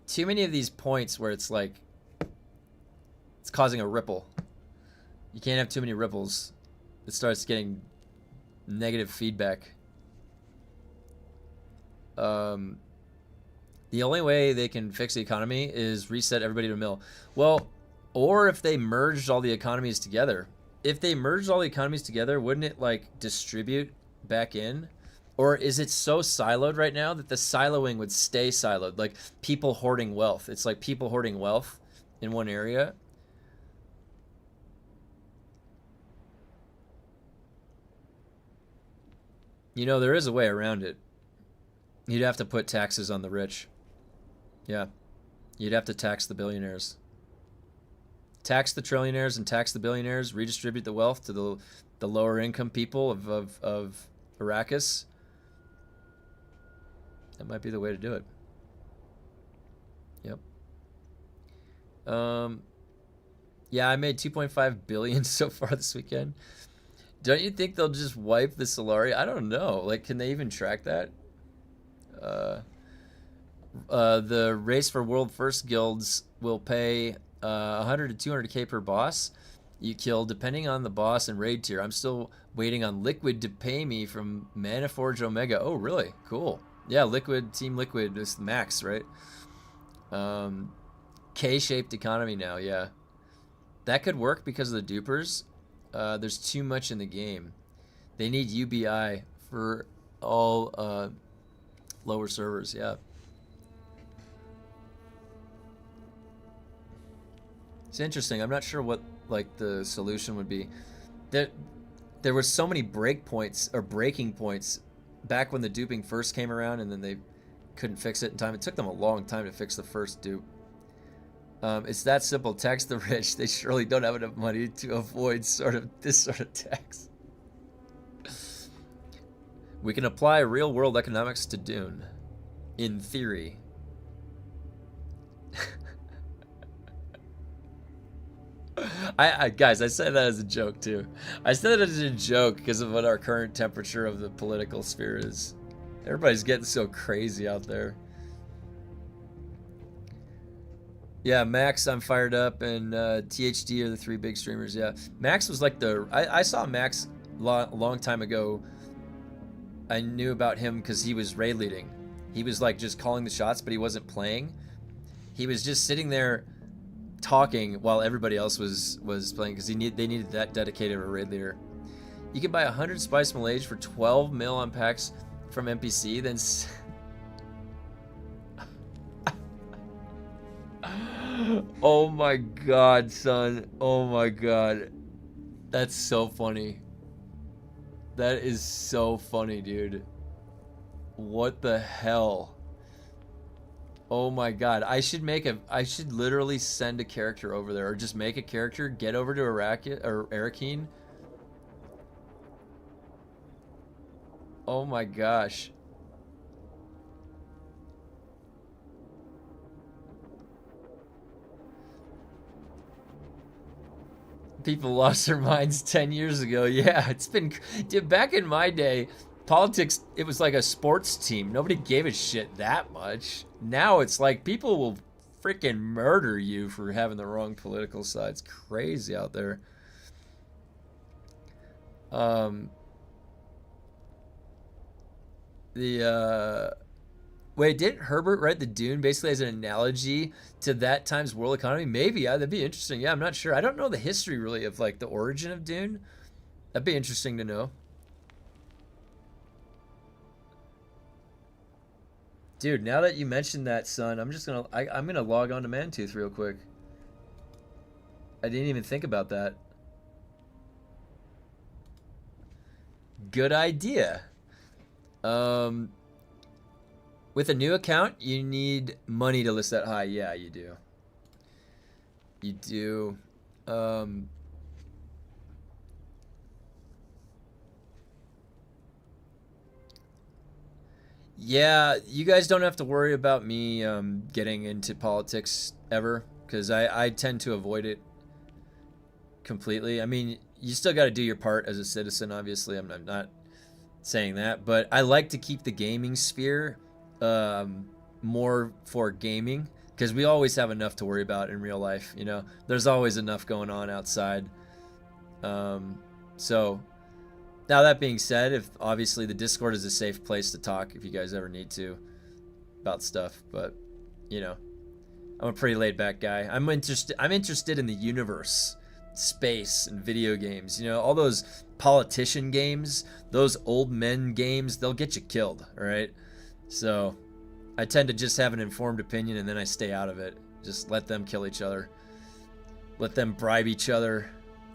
Too many of these points where it's like it's causing a ripple. You can't have too many ripples. It starts getting negative feedback. The only way they can fix the economy is reset everybody to a mill. Well, or if they merged all the economies together. If they merged all the economies together, wouldn't it like distribute back in? Or is it so siloed right now that the siloing would stay siloed? Like people hoarding wealth. It's like people hoarding wealth in one area. You know, there is a way around it. You'd have to put taxes on the rich. Yeah. You'd have to tax the billionaires. Tax the trillionaires and tax the billionaires. Redistribute the wealth to the lower income people of Arrakis. That might be the way to do it. Yep. Yeah, I made 2.5 billion so far this weekend. Don't you think they'll just wipe the Solari? I don't know. Like, can they even track that? The race for world first guilds will pay 100 to 200k per boss you kill, depending on the boss and raid tier. I'm still waiting on Liquid to pay me from Manaforge Omega. Oh, really? Cool. Yeah, Liquid, Team Liquid is max, right? K-shaped economy now, yeah. That could work because of the dupers. There's too much in the game. They need UBI for all lower servers, yeah. It's interesting. I'm not sure what like the solution would be. There were so many breakpoints or breaking points back when the duping first came around, and then they couldn't fix it in time. It took them a long time to fix the first dupe. It's that simple. Tax the rich. They surely don't have enough money to avoid this sort of tax. We can apply real world economics to Dune. In theory. Guys, I said that as a joke too. I said it as a joke because of what our current temperature of the political sphere is. Everybody's getting so crazy out there. Yeah, Max, I'm fired up, and THD are the 3 big streamers. Yeah, Max was like I saw Max a long time ago. I knew about him because he was raid leading. He was like just calling the shots, but he wasn't playing. He was just sitting there talking while everybody else was playing because they needed that dedicated raid leader. You could buy 100 Spice Malage for 12 mil on packs from NPC, then oh my god, son. Oh my god. That's so funny. That is so funny, dude. What the hell? Oh my god. I should literally send a character over there, or just make a character, get over to Arakeen. Oh my gosh. People lost their minds 10 years ago. Yeah, it's been... Dude, back in my day, politics, it was like a sports team. Nobody gave a shit that much. Now it's like people will freaking murder you for having the wrong political side. It's crazy out there. Um, Wait, didn't Herbert write the Dune basically as an analogy to that time's world economy? Maybe, yeah, that'd be interesting. Yeah, I'm not sure. I don't know the history really of like the origin of Dune. That'd be interesting to know. Dude, now that you mentioned that, son, I'm gonna log on to Mantooth real quick. I didn't even think about that. Good idea. Um, with a new account, you need money to list that high. Yeah, you do. You do. Yeah, you guys don't have to worry about me getting into politics ever, because I tend to avoid it completely. I mean, you still got to do your part as a citizen, obviously. I'm not saying that, but I like to keep the gaming sphere more for gaming, because we always have enough to worry about in real life. You know, there's always enough going on outside. So now that being said, if obviously the Discord is a safe place to talk if you guys ever need to about stuff, but you know, I'm a pretty laid back guy. I'm interested in the universe, space, and video games. You know, all those politician games, those old men games, they'll get you killed, all right? So I tend to just have an informed opinion and then I stay out of it. Just let them kill each other. Let them bribe each other.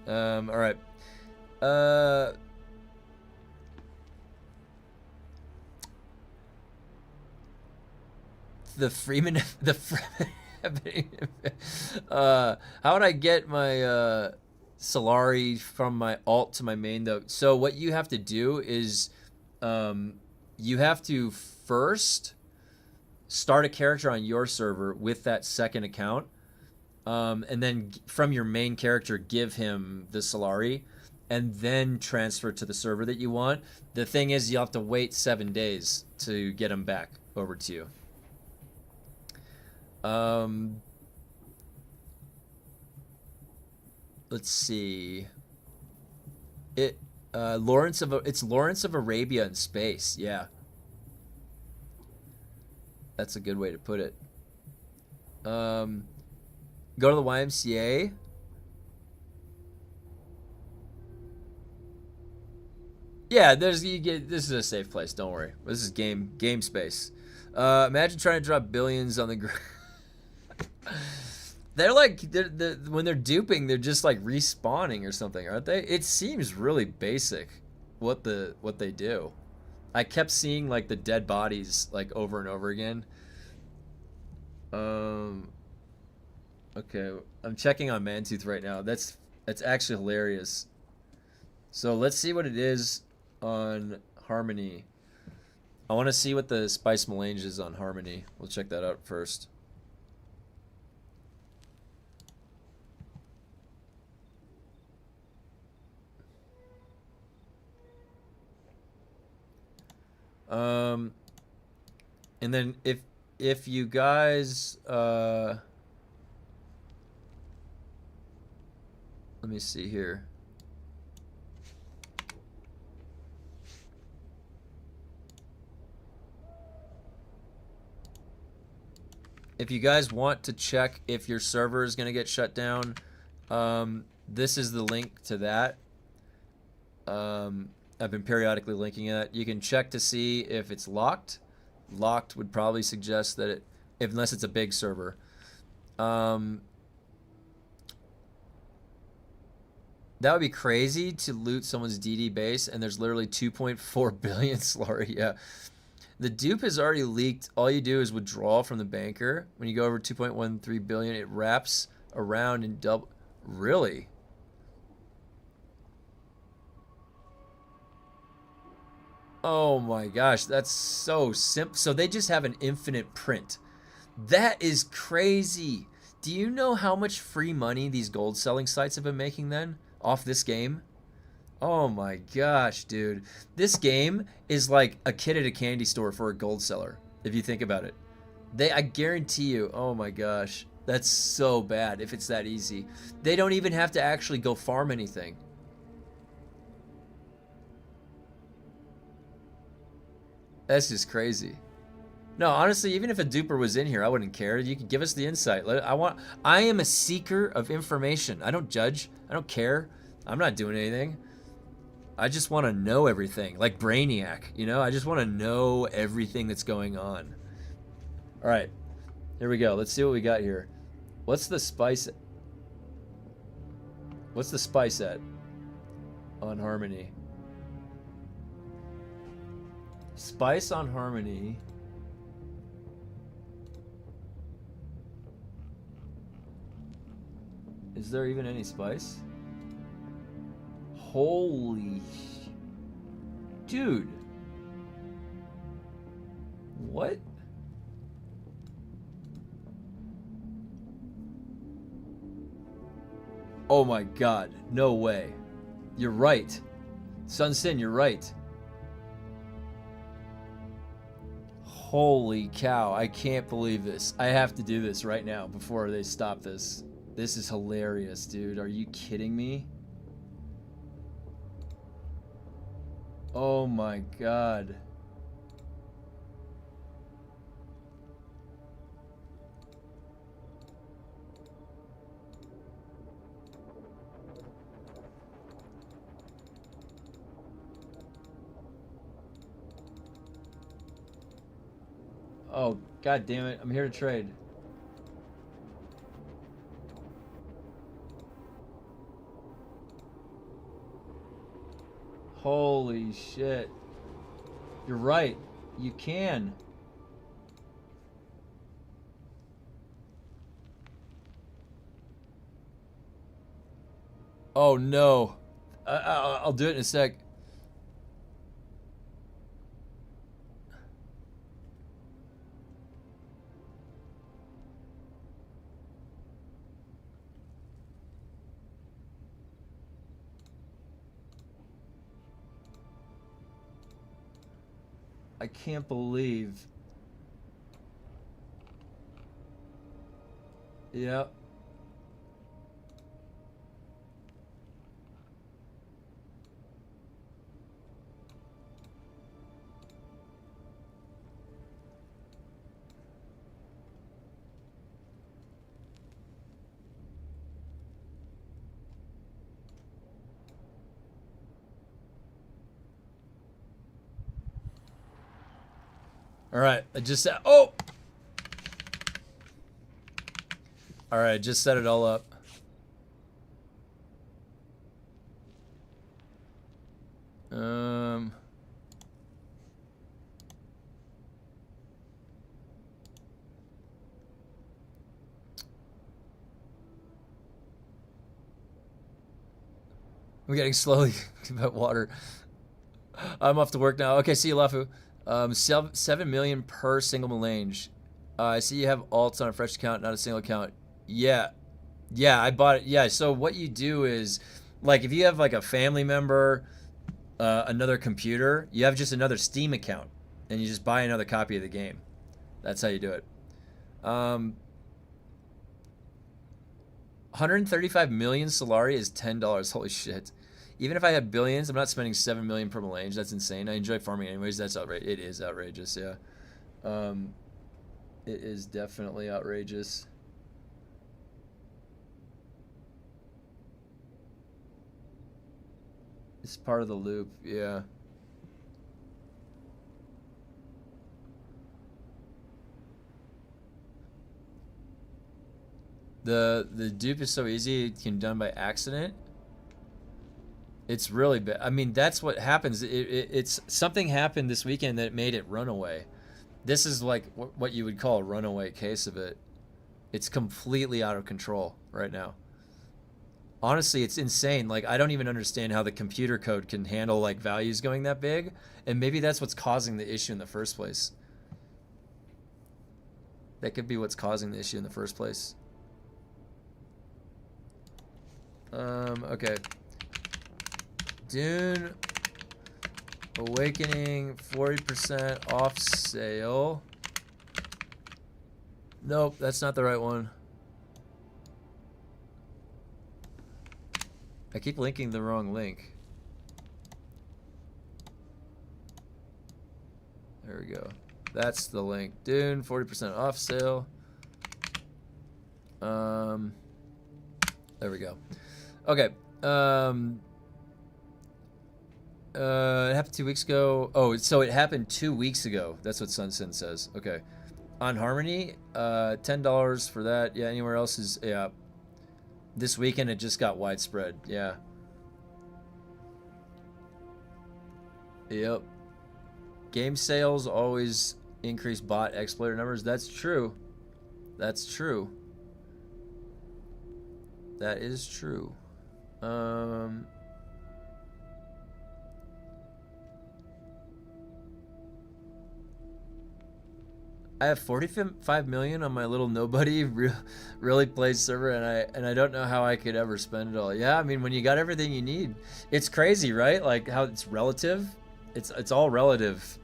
All right. The Freeman, the how would I get my Solari from my alt to my main though? So what you have to do is you have to first start a character on your server with that second account, and then from your main character give him the Solari, and then transfer to the server that you want. The thing is, you'll have to wait 7 days to get him back over to you. Let's see. It's Lawrence of Arabia in space. Yeah, that's a good way to put it. Go to the YMCA. Yeah, this is a safe place. Don't worry. This is game space. Imagine trying to drop billions on the ground. They're when they're duping, they're just like respawning or something, aren't they? It seems really basic what they do. I kept seeing like the dead bodies like over and over again. Okay, I'm checking on Mantooth right now. That's actually hilarious. So let's see what it is on Harmony. I want to see what the Spice Melange is on Harmony. We'll check that out first. And then if you guys let me see here. If you guys want to check if your server is going to get shut down, this is the link to that. I've been periodically linking it. You can check to see if it's locked. Locked would probably suggest that unless it's a big server. That would be crazy to loot someone's DD base, and there's literally 2.4 billion Solari. Yeah. The dupe is already leaked. All you do is withdraw from the banker. When you go over 2.13 billion, it wraps around and double. Really? Oh my gosh, that's so simple. So they just have an infinite print. That is crazy. Do you know how much free money these gold selling sites have been making then off this game? Oh my gosh, dude. This game is like a kid at a candy store for a gold seller, if you think about it. I guarantee you, oh my gosh, that's so bad if it's that easy. They don't even have to actually go farm anything. That's just crazy. No, honestly, even if a duper was in here, I wouldn't care. You can give us the insight. I am a seeker of information. I don't judge. I don't care. I'm not doing anything. I just want to know everything. Like Brainiac, you know? I just want to know everything that's going on. All right. Here we go. Let's see what we got here. What's the spice? What's the spice at on Harmony? Spice on Harmony. Is there even any spice? Holy dude. What? Oh my god, no way. You're right. Sun Sin, you're right. Holy cow, I can't believe this. I have to do this right now before they stop this. This is hilarious, dude. Are you kidding me? Oh my god. Oh, god damn it. I'm here to trade. Holy shit. You're right. You can. Oh no. I'll do it in a sec. I can't believe. Yep. All right, I just set. Oh. All right, I just set it all up. I'm getting slowly about water. I'm off to work now. Okay, see you, Lafu. 7 million per single melange. I see you have alts on a fresh account, not a single account. Yeah. Yeah, I bought it. Yeah, so what you do is, like, if you have, like, a family member, another computer, you have just another Steam account, and you just buy another copy of the game. That's how you do it. 135 million Solari is $10. Holy shit. Even if I had billions, I'm not spending 7 million per melange. That's insane. I enjoy farming anyways. That's outrageous. It is outrageous, yeah. It is definitely outrageous. It's part of the loop, yeah. The dupe is so easy, it can be done by accident. It's really bad. I mean, that's what happens. It's something happened this weekend that made it run away. This is like what you would call a runaway case of it. It's completely out of control right now. Honestly, it's insane. Like, I don't even understand how the computer code can handle, like, values going that big. And maybe that's what's causing the issue in the first place. That could be what's causing the issue in the first place. Okay. Dune Awakening 40% off sale. Nope, that's not the right one. I keep linking the wrong link. There we go. That's the link. Dune, 40% off sale. There we go. Okay. It happened 2 weeks ago. Oh, so it happened 2 weeks ago. That's what Sunsin says. Okay. On Harmony, $10 for that. Yeah, anywhere else is, yeah. This weekend it just got widespread. Yeah. Yep. Game sales always increase bot exploiter numbers. That's true. That's true. That is true. I have 45 million on my little nobody really plays server, and I don't know how I could ever spend it all. Yeah, I mean, when you got everything you need, it's crazy, right? Like how it's relative. It's all relative.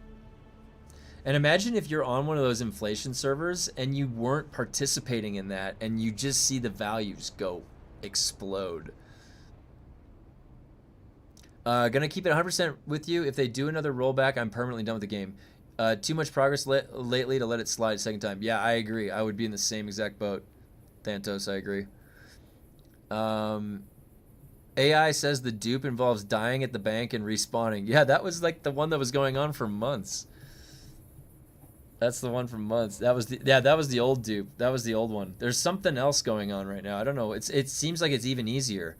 And imagine if you're on one of those inflation servers and you weren't participating in that, and you just see the values go explode. Gonna keep it 100% with you. If they do another rollback, I'm permanently done with the game. Too much progress lately to let it slide a second time. Yeah, I agree. I would be in the same exact boat. Thantos, I agree. AI says the dupe involves dying at the bank and respawning. Yeah, that was like the one that was going on for months. That's the one for months. That was the old dupe. That was the old one. There's something else going on right now. I don't know. It seems like it's even easier.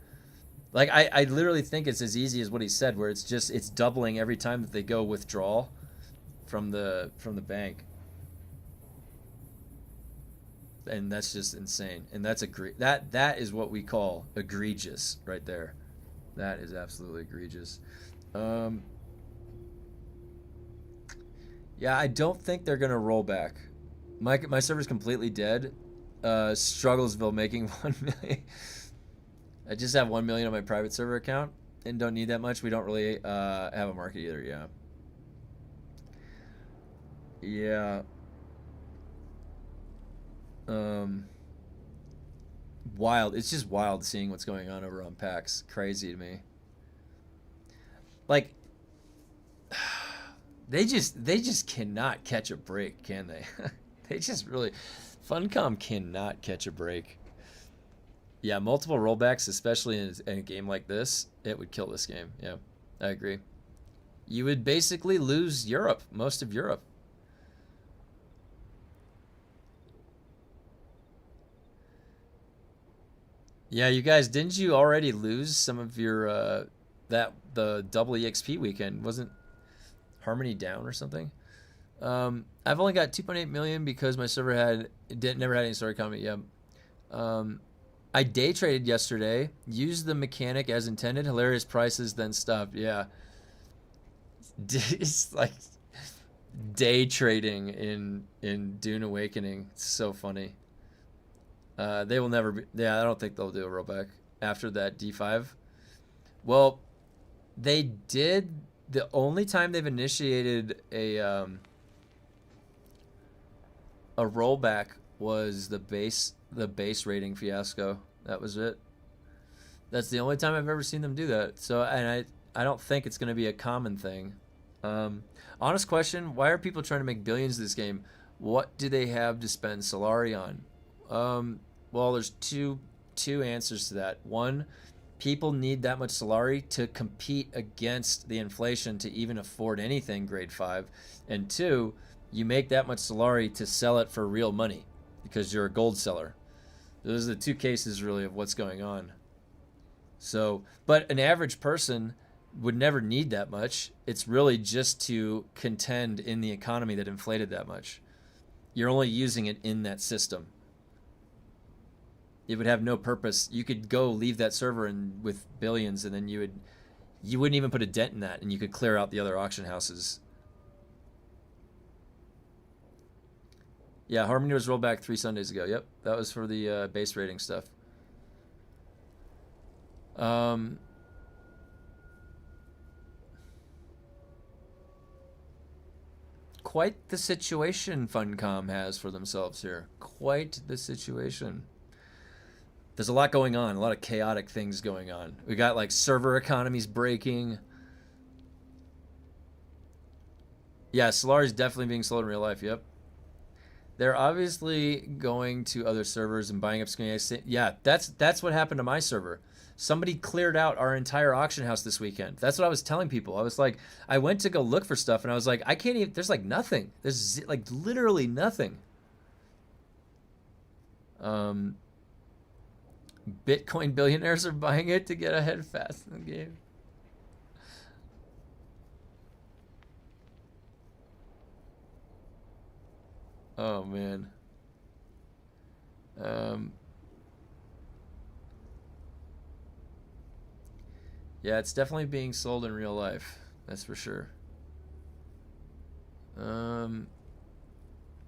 Like I literally think it's as easy as what he said, where it's doubling every time that they go withdrawal from the bank. And that's just insane. And that's that is what we call egregious right there. That is absolutely egregious. Yeah, I don't think they're gonna roll back. My server's completely dead. Strugglesville making 1 million. I just have 1 million on my private server account and don't need that much. We don't really have a market either. Yeah. Yeah. Wild. It's just wild seeing what's going on over on PAX. Crazy to me. Like, they just cannot catch a break, can they? They just really, Funcom cannot catch a break. Yeah, multiple rollbacks, especially in a game like this, it would kill this game. Yeah, I agree. You would basically lose Europe, most of Europe. Yeah, you guys, didn't you already lose some of your the double EXP weekend? Wasn't Harmony down or something? I've only got 2.8 million because my server never had any story comment. Yeah. I day traded yesterday. Used the mechanic as intended. Hilarious prices, then stopped. Yeah. It's like day trading in Dune Awakening. It's so funny. They will never be. Yeah, I don't think they'll do a rollback after that D5. Well, they did. The only time they've initiated a rollback was the base rating fiasco. That was it. That's the only time I've ever seen them do that. So, and I don't think it's going to be a common thing. Honest question: why are people trying to make billions of this game? What do they have to spend solari on? Well, there's two answers to that. One, people need that much solari to compete against the inflation to even afford anything grade 5. And two, you make that much solari to sell it for real money because you're a gold seller. Those are the two cases really of what's going on. So, but an average person would never need that much. It's really just to contend in the economy that inflated that much. You're only using it in that system. It would have no purpose. You could go leave that server and with billions, and then you wouldn't even put a dent in that, and you could clear out the other auction houses. Yeah, Harmony was rolled back 3 Sundays ago. Yep, that was for the base rating stuff. Quite the situation Funcom has for themselves here. Quite the situation. There's a lot going on, a lot of chaotic things going on. We got like server economies breaking. Yeah, Solari's definitely being sold in real life. Yep. They're obviously going to other servers and buying up screen. Yeah, that's what happened to my server. Somebody cleared out our entire auction house this weekend. That's what I was telling people. I was like, I went to go look for stuff, and I was like, I can't even. There's like nothing. There's like literally nothing. Bitcoin billionaires are buying it to get ahead fast in the game. Oh man. Yeah, it's definitely being sold in real life. That's for sure.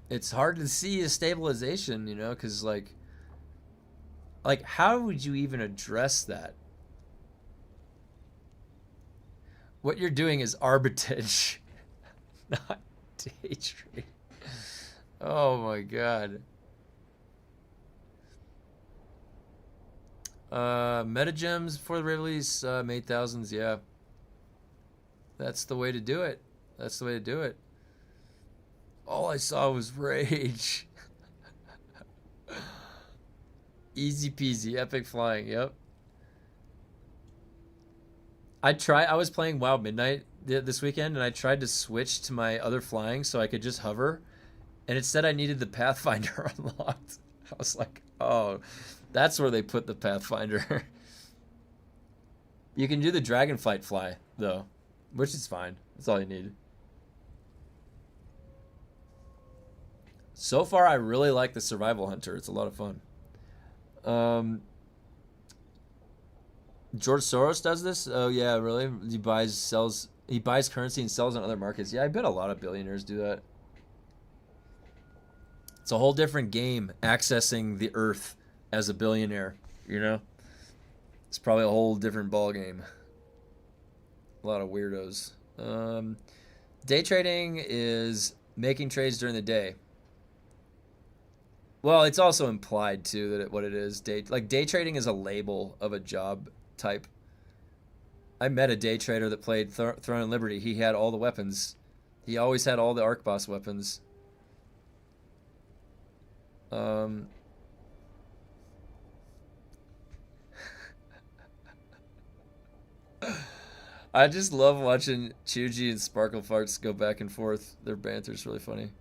It's hard to see a stabilization, you know, because like how would you even address that? What you're doing is arbitrage, not day trade. Oh my god. Metagems before the release made thousands. Yeah, that's the way to do it. That's the way to do it. All I saw was rage. Easy peasy, epic flying. Yep. I was playing WoW Midnight this weekend, and I tried to switch to my other flying so I could just hover, and it said I needed the Pathfinder unlocked. I was like, oh, that's where they put the Pathfinder. You can do the Dragonflight fly, though, which is fine. That's all you need. So far, I really like the Survival Hunter. It's a lot of fun. George Soros does this? Oh, yeah, really? He buys currency and sells in other markets. Yeah, I bet a lot of billionaires do that. It's a whole different game accessing the earth as a billionaire, you know? It's probably a whole different ball game. A lot of weirdos. Day trading is making trades during the day. Well, it's also implied too that what it is. Day trading is a label of a job type. I met a day trader that played Throne and Liberty. He had all the weapons. He always had all the Arc Boss weapons. I just love watching Chuji and Sparkle Farts go back and forth. Their banter's really funny.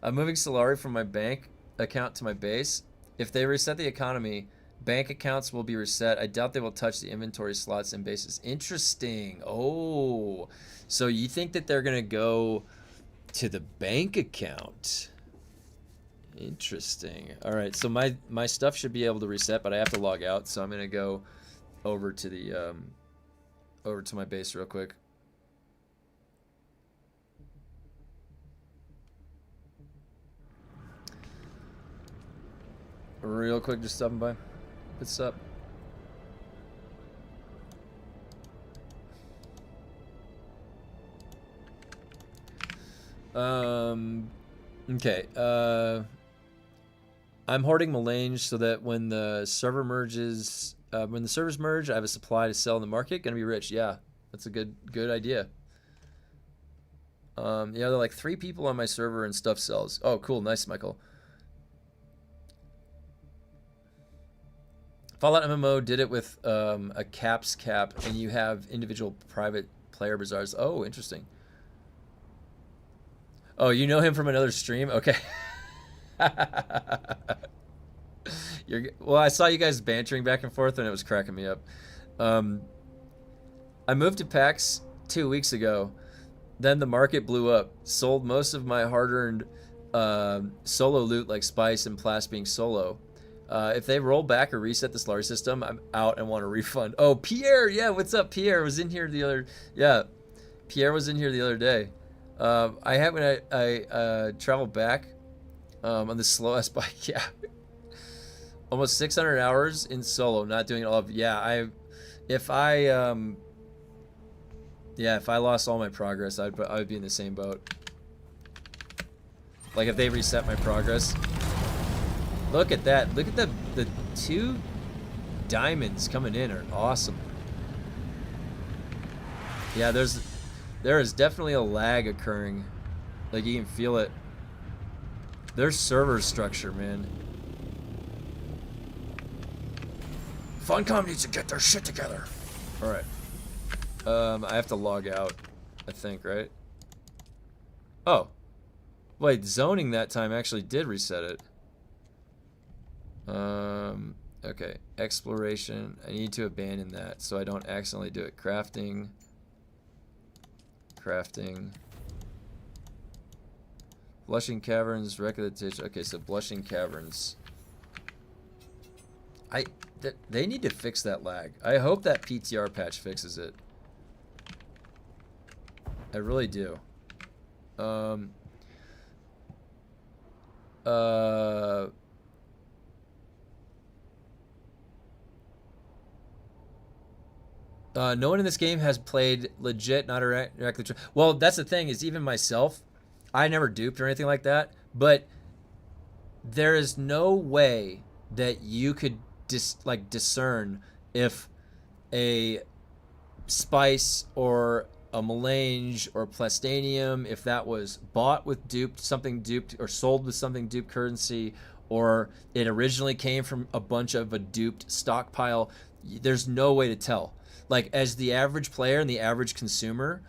I'm moving Solari from my bank account to my base. If they reset the economy, bank accounts will be reset. I doubt they will touch the inventory slots and bases. Interesting. Oh, so you think that they're gonna go to the bank account? Interesting. All right, so my stuff should be able to reset, but I have to log out, so I'm gonna go over to the over to my base real quick. Real quick, just stopping by. What's up? Okay. I'm hoarding Melange so that when the server merges, when the servers merge, I have a supply to sell in the market. Gonna be rich. Yeah, that's a good idea. Yeah, there are like 3 people on my server and stuff sells. Oh, cool. Nice, Michael. Fallout MMO did it with a caps cap, and you have individual private player bazaars. Oh, interesting. Oh, you know him from another stream? Okay. Well, I saw you guys bantering back and forth, and it was cracking me up. I moved to PAX 2 weeks ago. Then the market blew up. Sold most of my hard-earned solo loot like Spice and Plas being solo. If they roll back or reset the Solari system, I'm out and want a refund. Oh, Pierre! Yeah, what's up, Pierre? Was in here the other... Yeah, Pierre was in here the other day. I had when I traveled back on the slowest bike. Yeah, almost 600 hours in solo, not doing it all of. Yeah, if I lost all my progress, I would be in the same boat. Like if they reset my progress. Look at that! Look at the 2 diamonds coming in are awesome. Yeah, there is definitely a lag occurring Like, you can feel it. Their server structure, man. Funcom needs to get their shit together. All right. I have to log out, I think, right? Oh. Wait, zoning that time actually did reset it. Okay. Exploration. I need to abandon that so I don't accidentally do it. Crafting. Crafting. Blushing Caverns, Recollection. Okay, so Blushing Caverns. They need to fix that lag. I hope that PTR patch fixes it. I really do. No one in this game has played legit, not directly. Well, that's the thing, is even myself, I never duped or anything like that, but there is no way that you could discern if a spice or a melange or plastanium, if that was bought with something duped, or sold with something duped currency, or it originally came from a bunch of a duped stockpile. There's no way to tell. Like, as the average player and the average consumer,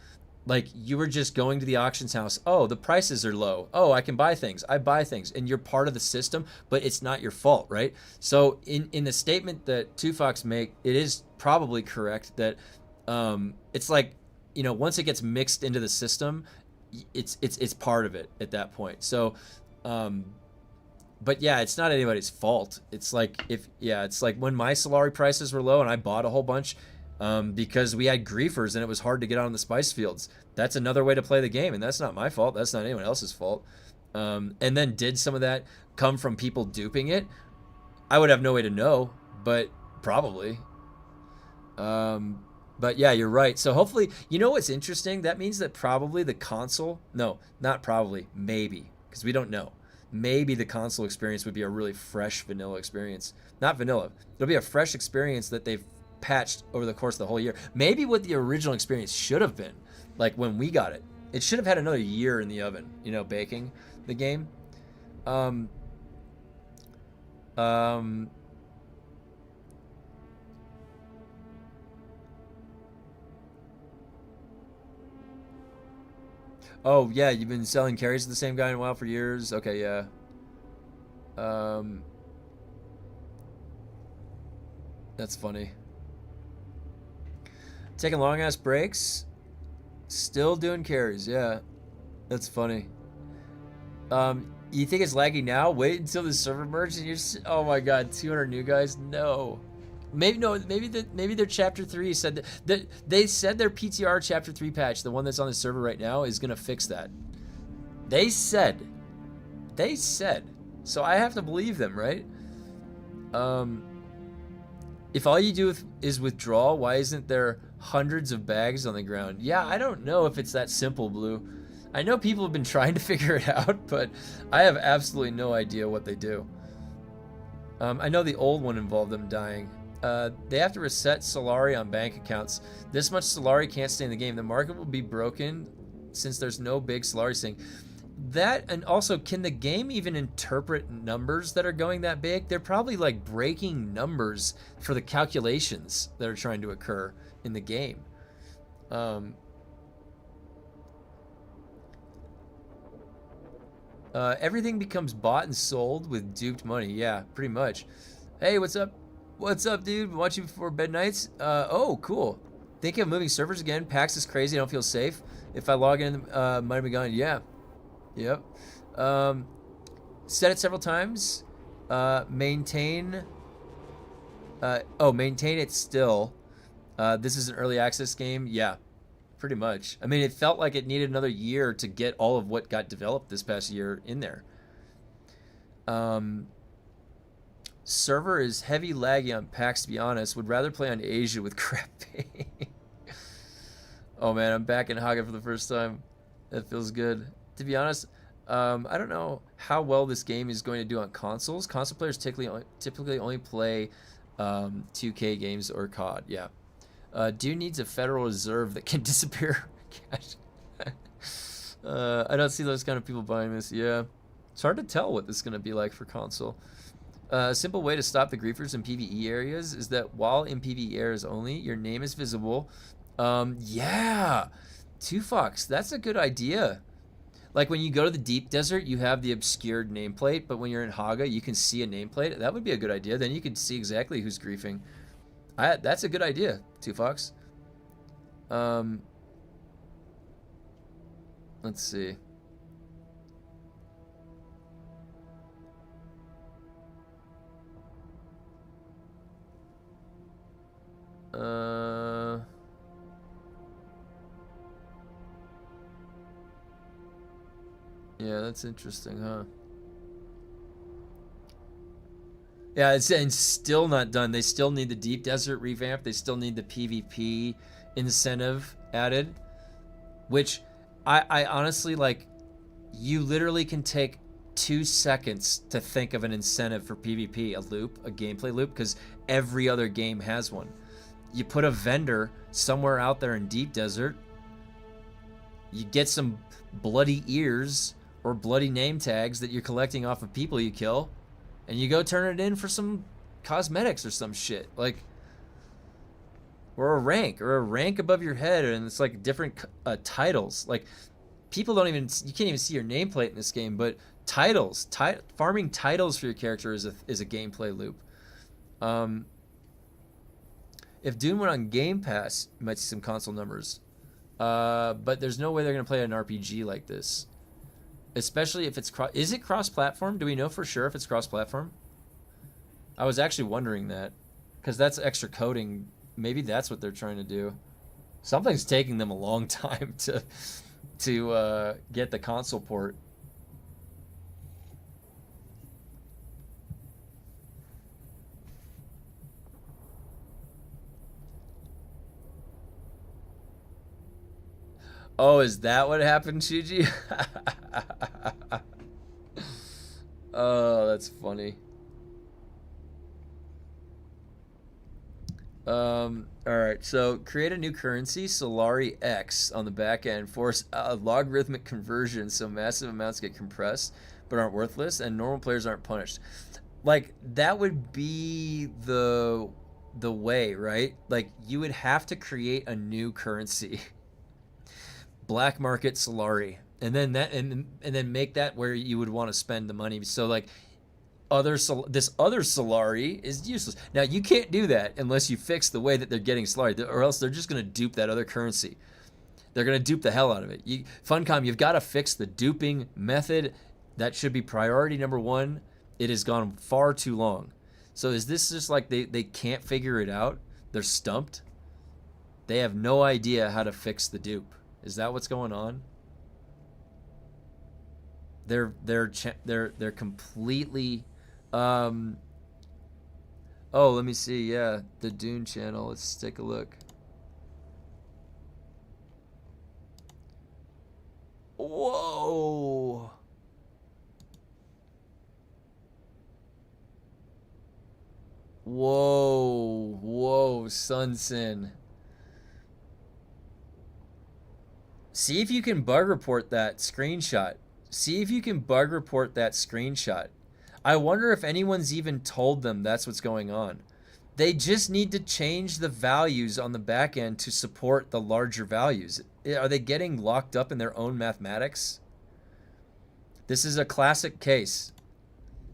like, you were just going to the auctions house. Oh, the prices are low. Oh, I can buy things. I buy things. And you're part of the system, but it's not your fault, right? So in the statement that Two Fox make, it is probably correct that it's like, you know, once it gets mixed into the system, it's part of it at that point. So, but yeah, it's not anybody's fault. It's like it's like when my Solari prices were low and I bought a whole bunch, because we had griefers and it was hard to get on the spice fields. That's another way to play the game, and that's not my fault. That's not anyone else's fault. And then did some of that come from people duping it? I would have no way to know, but probably. But yeah, you're right. So hopefully, you know what's interesting? That means that probably the console, no, not probably, maybe, because we don't know. Maybe the console experience would be a really fresh vanilla experience. Not vanilla. It'll be a fresh experience that they've patched over the course of the whole year. Maybe what the original experience should have been, like when we got it. It should have had another year in the oven, you know, baking the game. Oh, yeah, you've been selling carries to the same guy in a while for years? Okay, yeah. That's funny. Taking long-ass breaks? Still doing carries, yeah. That's funny. You think it's laggy now? Wait until the server merges and you're... Oh my god, 200 new guys? No. Maybe their chapter 3 said that they said their PTR chapter 3 patch, the one that's on the server right now, is gonna fix that. They said. So I have to believe them, right? If all you do is withdraw, why isn't there hundreds of bags on the ground? Yeah, I don't know if it's that simple, Blue. I know people have been trying to figure it out, but I have absolutely no idea what they do. I know the old one involved them dying. They have to reset Solari on bank accounts. This much Solari can't stay in the game. The market will be broken since there's no big Solari thing. That, and also, can the game even interpret numbers that are going that big? They're probably like breaking numbers for the calculations that are trying to occur in the game. Everything becomes bought and sold with duped money. Yeah, pretty much. Hey, what's up? What's up, dude? Watching before bed nights? Oh, cool. Thinking of moving servers again. PAX is crazy. I don't feel safe. If I log in, might be gone. Yeah. Yep. Said it several times. Maintain it still. This is an early access game. Yeah, pretty much. I mean, it felt like it needed another year to get all of what got developed this past year in there. Server is heavy laggy on PAX, to be honest. Would rather play on Asia with crap ping. Oh man, I'm back in Haga for the first time. That feels good. To be honest, I don't know how well this game is going to do on consoles. Console players typically only play 2K games or COD. Yeah. DUNE needs a Federal Reserve that can disappear cash. I don't see those kind of people buying this. Yeah. It's hard to tell what this is going to be like for console. A simple way to stop the griefers in PvE areas is that while in PvE areas only, your name is visible. Yeah. 2Fox, that's a good idea. Like when you go to the deep desert, you have the obscured nameplate, but when you're in Haga, you can see a nameplate. That would be a good idea. Then you can see exactly who's griefing. That's a good idea, 2Fox. Let's see. Yeah, that's interesting, huh? Yeah, it's still not done. They still need the deep desert revamp. They still need the PvP incentive added, which I honestly, like, you literally can take 2 seconds to think of an incentive for PvP, a loop, a gameplay loop, because every other game has one. You put a vendor somewhere out there in deep desert, you get some bloody ears or bloody name tags that you're collecting off of people you kill, and you go turn it in for some cosmetics or some shit, like, or a rank above your head, and it's like different titles. Like, people don't even, you can't even see your nameplate in this game, but titles, farming titles for your character is a gameplay loop. If Dune went on Game Pass, you might see some console numbers. But there's no way they're going to play an RPG like this. Especially if it's is it cross-platform? Do we know for sure if it's cross-platform? I was actually wondering that, because that's extra coding. Maybe that's what they're trying to do. Something's taking them a long time to get the console port. Oh, is that what happened, Shuji? Oh, that's funny. Alright, so create a new currency, Solari X, on the back end. Force a logarithmic conversion so massive amounts get compressed but aren't worthless, and normal players aren't punished. Like, that would be the way, right? Like, you would have to create a new currency. Black market Solari, and then then make that where you would want to spend the money. So like this other Solari is useless. Now you can't do that unless you fix the way that they're getting Solari, or else they're just going to dupe that other currency. They're going to dupe the hell out of it. Funcom, you've got to fix the duping method. That should be priority number 1. It has gone far too long. So is this just like they can't figure it out? They're stumped. They have no idea how to fix the dupe. Is that what's going on? They're completely. Oh, let me see. Yeah, the Dune channel. Let's take a look. Whoa. Whoa, Sunsin. See if you can bug report that screenshot. See if you can bug report that screenshot. I wonder if anyone's even told them that's what's going on. They just need to change the values on the back end to support the larger values. Are they getting locked up in their own mathematics? This is a classic case.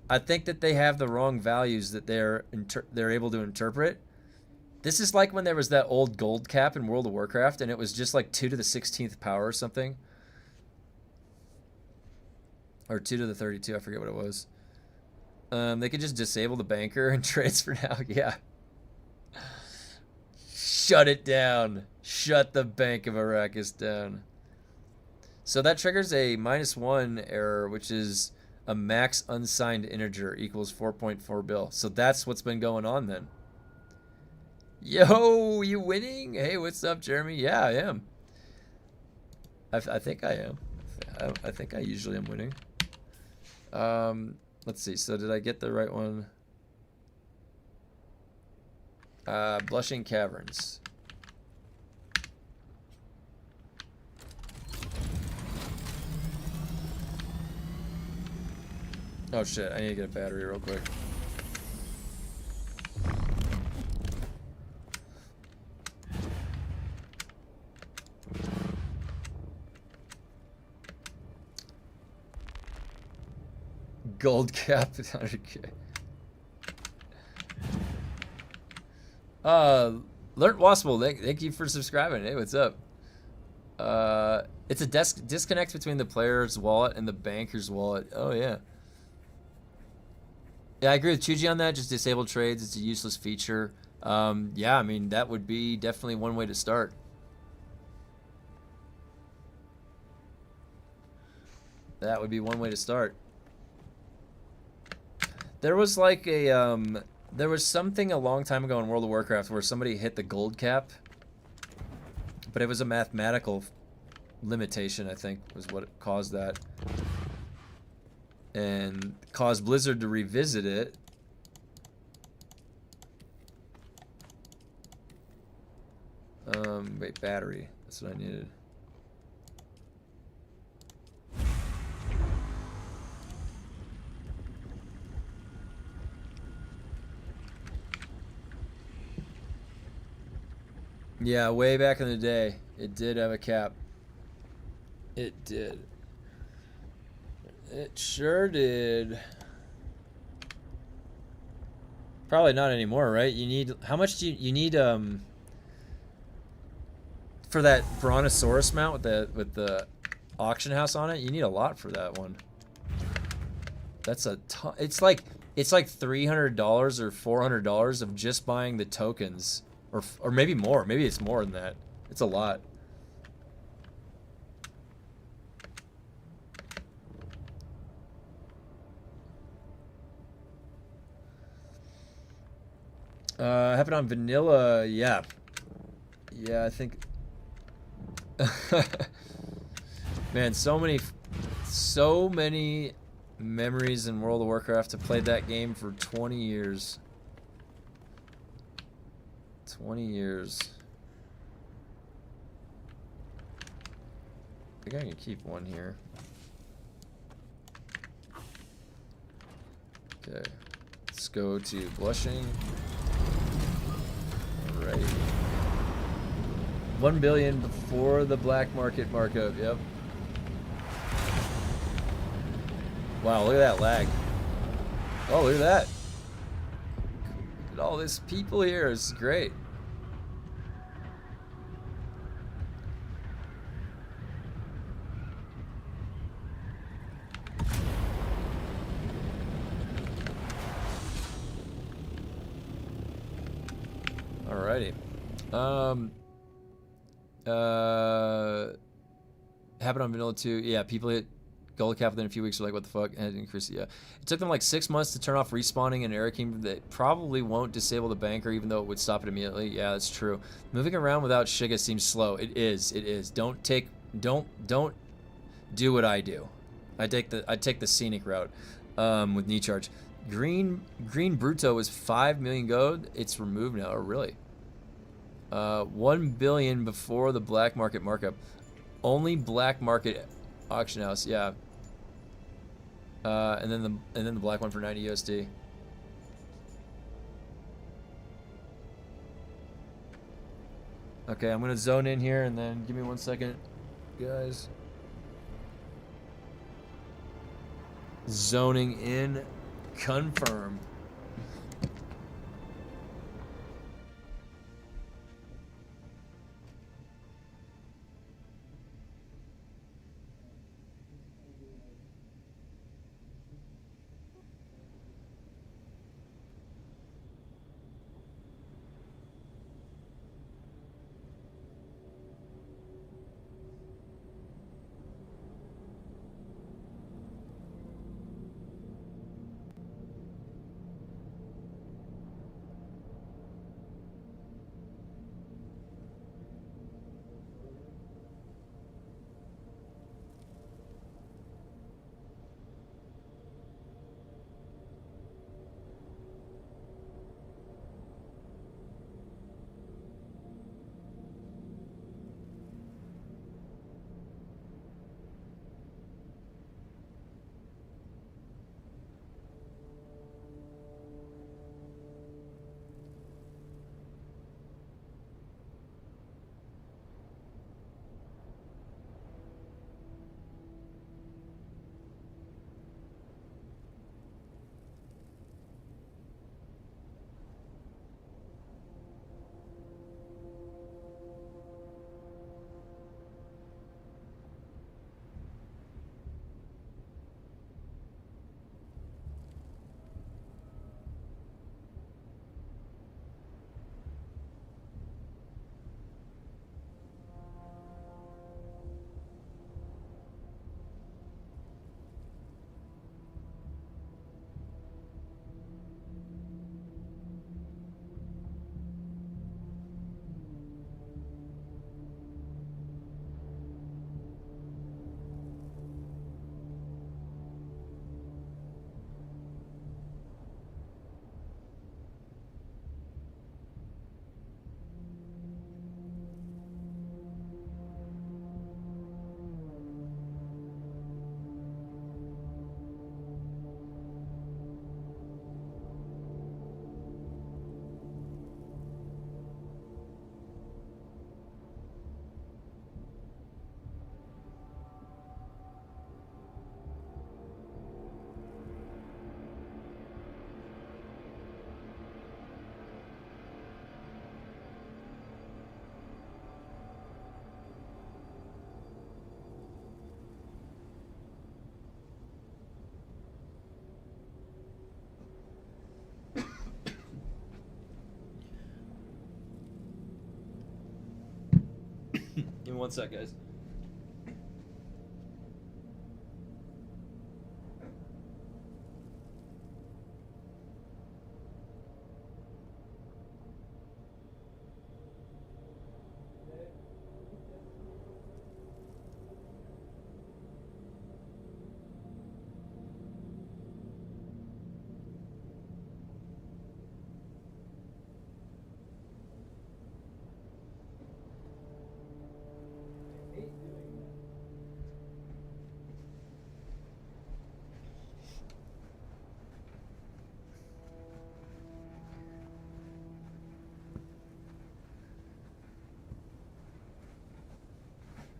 I think that they have the wrong values that they're able to interpret. This is like when there was that old gold cap in World of Warcraft, and it was just like 2 to the 16th power or something. Or 2 to the 32, I forget what it was. They could just disable the banker and transfer now. Yeah. Shut it down. Shut the Bank of Arrakis down. So that triggers a -1 error, which is a max unsigned integer equals 4.4 bill. So that's what's been going on then. Yo, you winning? Hey, what's up, Jeremy? Yeah, I am. I think I am. I think I usually am winning. Let's see. So did I get the right one? Blushing Caverns. Oh shit, I need to get a battery real quick. Gold cap 100K. Learnt Waspel, thank you for subscribing. Hey, what's up? It's a disconnect between the player's wallet and the banker's wallet. Oh yeah. Yeah, I agree with Chuji on that. Just disable trades. It's a useless feature. Yeah, I mean, that would be definitely one way to start. That would be one way to start. There was like a, there was something a long time ago in World of Warcraft where somebody hit the gold cap, but it was a mathematical limitation, I think, was what caused that. And caused Blizzard to revisit it. Wait, battery. That's what I needed. Yeah, way back in the day, it did have a cap. It did. It sure did. Probably not anymore, right? You need, how much do you need for that Brontosaurus mount with the auction house on it? You need a lot for that one. That's a ton. It's like $300 or $400 of just buying the tokens, or maybe more. Maybe it's more than that. It's a lot. Happened on vanilla, yeah. Yeah, I think. Man, so many memories in World of Warcraft. I played that game for 20 years. 20 years. I think I can keep one here. Okay. Let's go to blushing. Alright. 1 billion before the black market markup, yep. Wow, look at that lag. Oh, look at that. Look at all this people here, it's great. Alrighty. Happened on vanilla too. Yeah, people hit gold cap within a few weeks. Are like, what the fuck? And it increased. Yeah, it took them like 6 months to turn off respawning, and error came that probably won't disable the banker, even though it would stop it immediately. Yeah, that's true. Moving around without Shiga seems slow. It is. It is. Don't do what I do. I take the scenic route with knee charge. Green Bruto was 5 million gold. It's removed now. Oh, really? 1 billion before the black market markup. Only black market auction house, yeah. And then the black one for 90 USD. Okay, I'm gonna zone in here and then give me 1 second, guys. Zoning in, confirm. one sec, guys.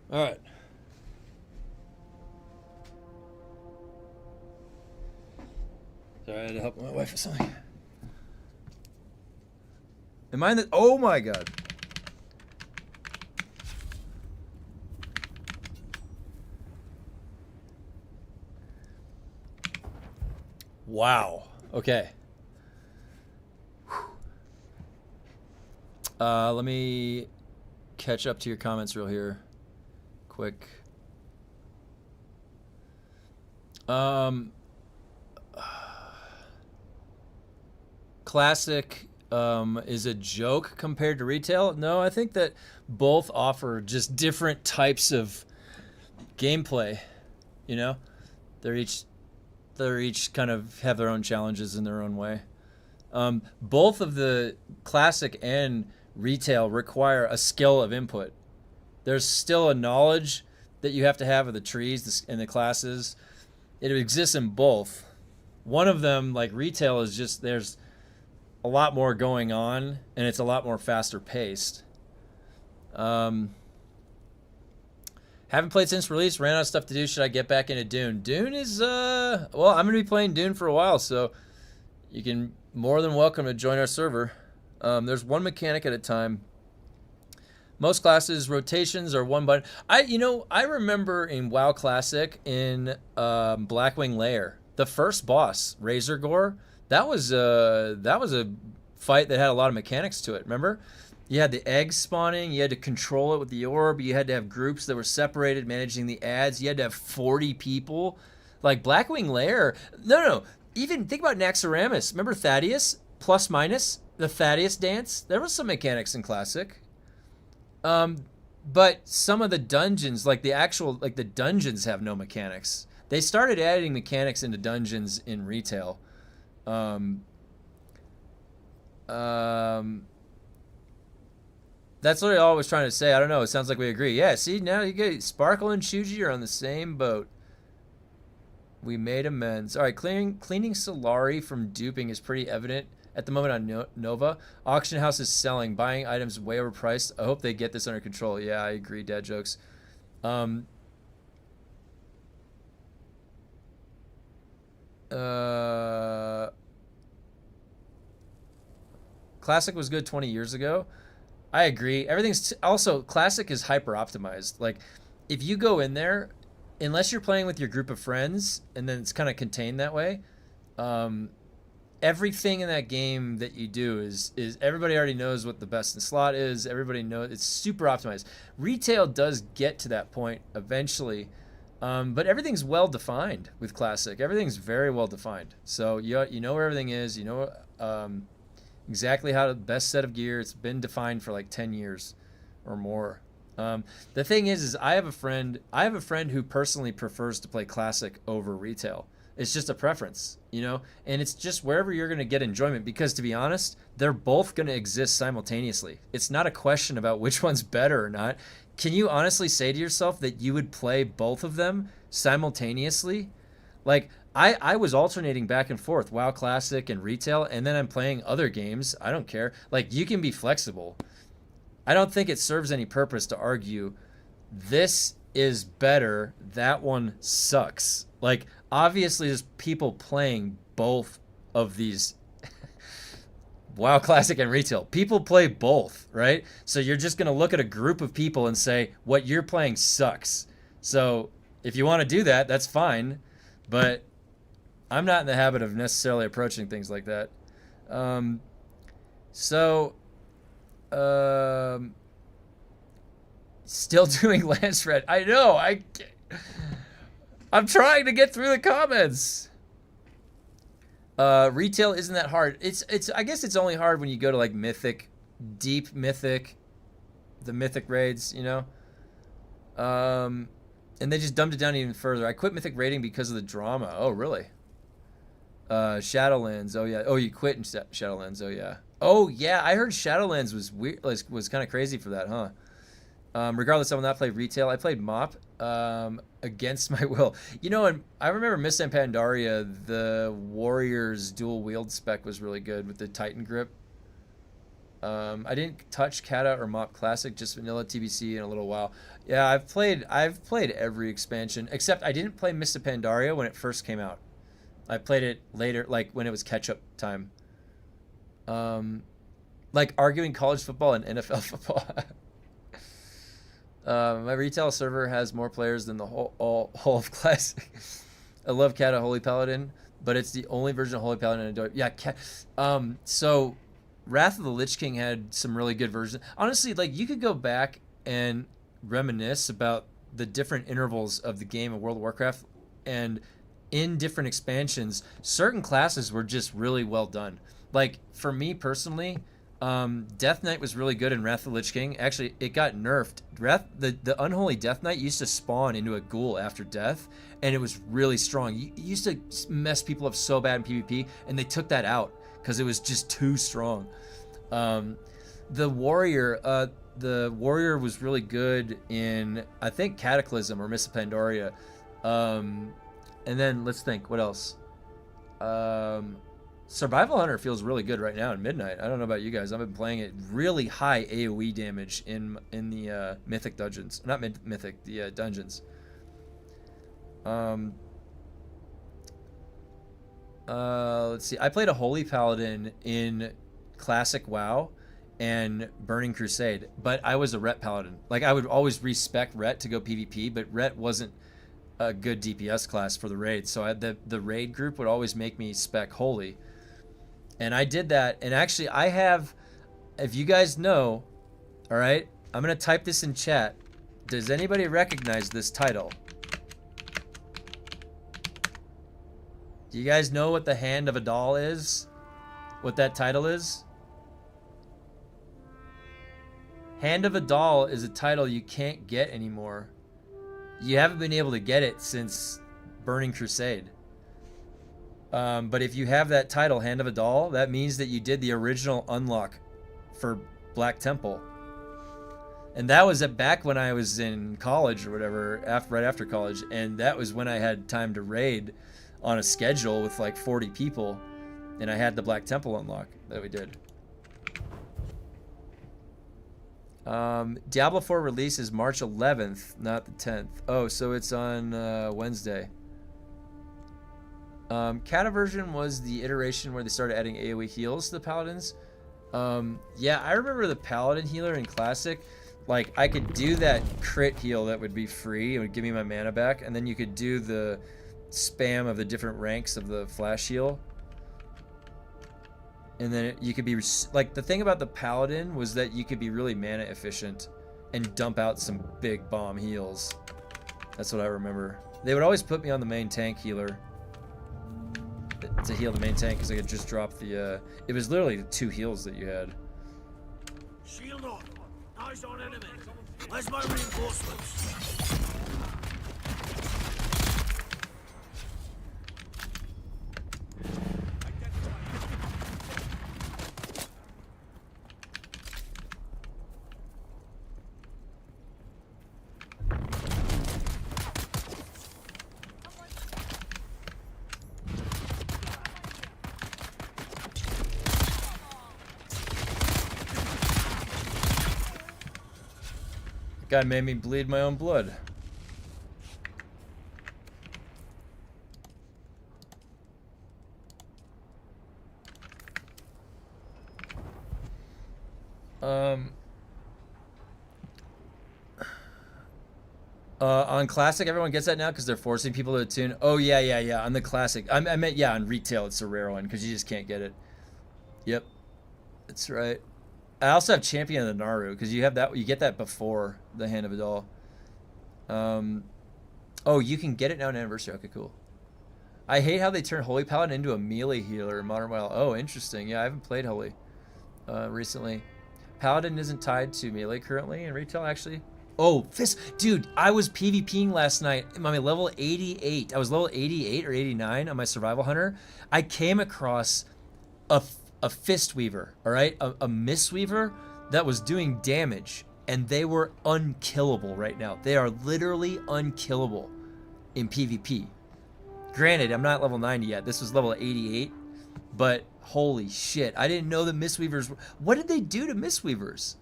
All right. Sorry, I had to help my wife with something. Am I in the... Oh my god. Wow. Okay. Let me catch up to your comments real here. Quick. Classic is a joke compared to retail. No, I think that both offer just different types of gameplay. You know, they're each kind of have their own challenges in their own way. Both of the classic and retail require a skill of input. There's still a knowledge that you have to have of the trees and the classes. It exists in both. One of them, like retail, is just there's a lot more going on and it's a lot more faster paced. Haven't played since release. Ran out of stuff to do. Should I get back into Dune? Dune is well, I'm gonna be playing Dune for a while, so you can more than welcome to join our server. There's one mechanic at a time. Most classes rotations are one button. I remember in WoW Classic in Blackwing Lair, the first boss, Razor Gore, that was a fight that had a lot of mechanics to it. Remember? You had the eggs spawning, you had to control it with the orb, you had to have groups that were separated managing the ads, you had to have 40 people. Like Blackwing Lair, no. Even think about Naxxramas. Remember Thaddeus? Plus minus, the Thaddeus dance? There was some mechanics in Classic. But some of the dungeons, like the dungeons have no mechanics. They started adding mechanics into dungeons in retail. That's what I was trying to say. I don't know. It sounds like we agree. Yeah, see, now you get Sparkle and Shuji are on the same boat. We made amends. All right, cleaning Solari from duping is pretty evident at the moment on Nova. Auction house is selling, buying items way overpriced. I hope they get this under control. Yeah, I agree, dad jokes. Classic was good 20 years ago. I agree. Everything's also Classic is hyper optimized. Like if you go in there, unless you're playing with your group of friends and then it's kind of contained that way, everything in that game that you do is everybody already knows what the best in slot is. Everybody knows it's super optimized. Retail does get to that point eventually, but everything's well defined with Classic. Everything's very well defined. So you know where everything is. You know exactly how the best set of gear. It's been defined for like 10 years or more. The thing is I have a friend who personally prefers to play Classic over retail. It's just a preference, you know, and it's just wherever you're going to get enjoyment, because to be honest, they're both going to exist simultaneously. It's not a question about which one's better or not. Can you honestly say to yourself that you would play both of them simultaneously? Like I was alternating back and forth, WoW Classic and retail, and then I'm playing other games. I don't care. Like you can be flexible. I don't think it serves any purpose to argue this is better, that one sucks. Like obviously there's people playing both of these WoW Classic and retail. People play both, right? So you're just going to look at a group of people and say what you're playing sucks. So if you want to do that, that's fine, but I'm not in the habit of necessarily approaching things like that. Still doing Lance Red. I know. I'm trying to get through the comments. Retail isn't that hard. It's I guess it's only hard when you go to like Mythic, deep Mythic, the Mythic raids, you know. And they just dumbed it down even further. I quit Mythic raiding because of the drama. Oh, really? Shadowlands. Oh yeah. Oh, you quit in Shadowlands. Oh yeah. Oh yeah. I heard Shadowlands was weird. Was kind of crazy for that, huh? Regardless, I will not play retail. I played MOP against my will. You know, and I remember Miss Pandaria, the Warriors dual wield spec was really good with the Titan grip. I didn't touch Kata or MOP Classic, just vanilla TBC in a little while. Yeah, I've played every expansion except I didn't play Miss Pandaria when it first came out. I played it later, like when it was catch-up time. Like arguing college football and NFL football. My retail server has more players than the whole of Classic. I love Kata Holy Paladin, but it's the only version of Holy Paladin I enjoy. Yeah, so Wrath of the Lich King had some really good versions. Honestly, like you could go back and reminisce about the different intervals of the game of World of Warcraft, and in different expansions, certain classes were just really well done. Like for me personally, Death Knight was really good in Wrath of the Lich King. Actually, it got nerfed. The Unholy Death Knight used to spawn into a ghoul after death, and it was really strong. You used to mess people up so bad in PvP, and they took that out because it was just too strong. The Warrior was really good in, I think, Cataclysm or Miss Pandaria. And then let's think, what else? Survival Hunter feels really good right now in Midnight. I don't know about you guys. I've been playing it really high AoE damage in the Mythic dungeons. Not Mythic, the dungeons. Let's see. I played a Holy Paladin in Classic WoW and Burning Crusade, but I was a Ret Paladin. Like I would always respec Ret to go PvP, but Ret wasn't a good DPS class for the raid, so the raid group would always make me spec Holy. And I did that, and actually I have, if you guys know, all right, I'm going to type this in chat. Does anybody recognize this title? Do you guys know what the Hand of a Doll is? What that title is? Hand of a Doll is a title you can't get anymore. You haven't been able to get it since Burning Crusade. But if you have that title, Hand of a Doll, that means that you did the original unlock for Black Temple. And that was back when I was in college or whatever, right after college. And that was when I had time to raid on a schedule with like 40 people. And I had the Black Temple unlock that we did. Diablo 4 release is March 11th, not the 10th. Oh, so it's on Wednesday. Kata version was the iteration where they started adding AoE heals to the paladins. Yeah, I remember the paladin healer in Classic. Like, I could do that crit heal that would be free. It would give me my mana back. And then you could do the spam of the different ranks of the flash heal. And then you could be, like, the thing about the paladin was that you could be really mana efficient and dump out some big bomb heals. That's what I remember. They would always put me on the main tank healer to heal the main tank because I could just drop the, it was literally 2 heals that you had. Shield on. Eyes on enemy. Where's my reinforcements? Guy made me bleed my own blood. On Classic, everyone gets that now because they're forcing people to attune. Oh, yeah. On the Classic. I meant, yeah, on Retail, it's a rare one because you just can't get it. Yep. That's right. I also have Champion of the Naru because you have that. You get that before the Hand of Vidal. Oh, you can get it now on anniversary. Okay, cool. I hate how they turn Holy Paladin into a melee healer in Modern WoW. Oh, interesting. Yeah, I haven't played Holy recently. Paladin isn't tied to melee currently in retail, actually. Oh, Fist. Dude, I was PvPing last night. I'm at level 88. I was level 88 or 89 on my Survival Hunter. I came across a Fist Weaver, all right? A Mistweaver that was doing damage, and they were unkillable right now. They are literally unkillable in PvP. Granted, I'm not level 90 yet. This was level 88, but holy shit. I didn't know that Mistweavers were... What did they do to Mistweavers?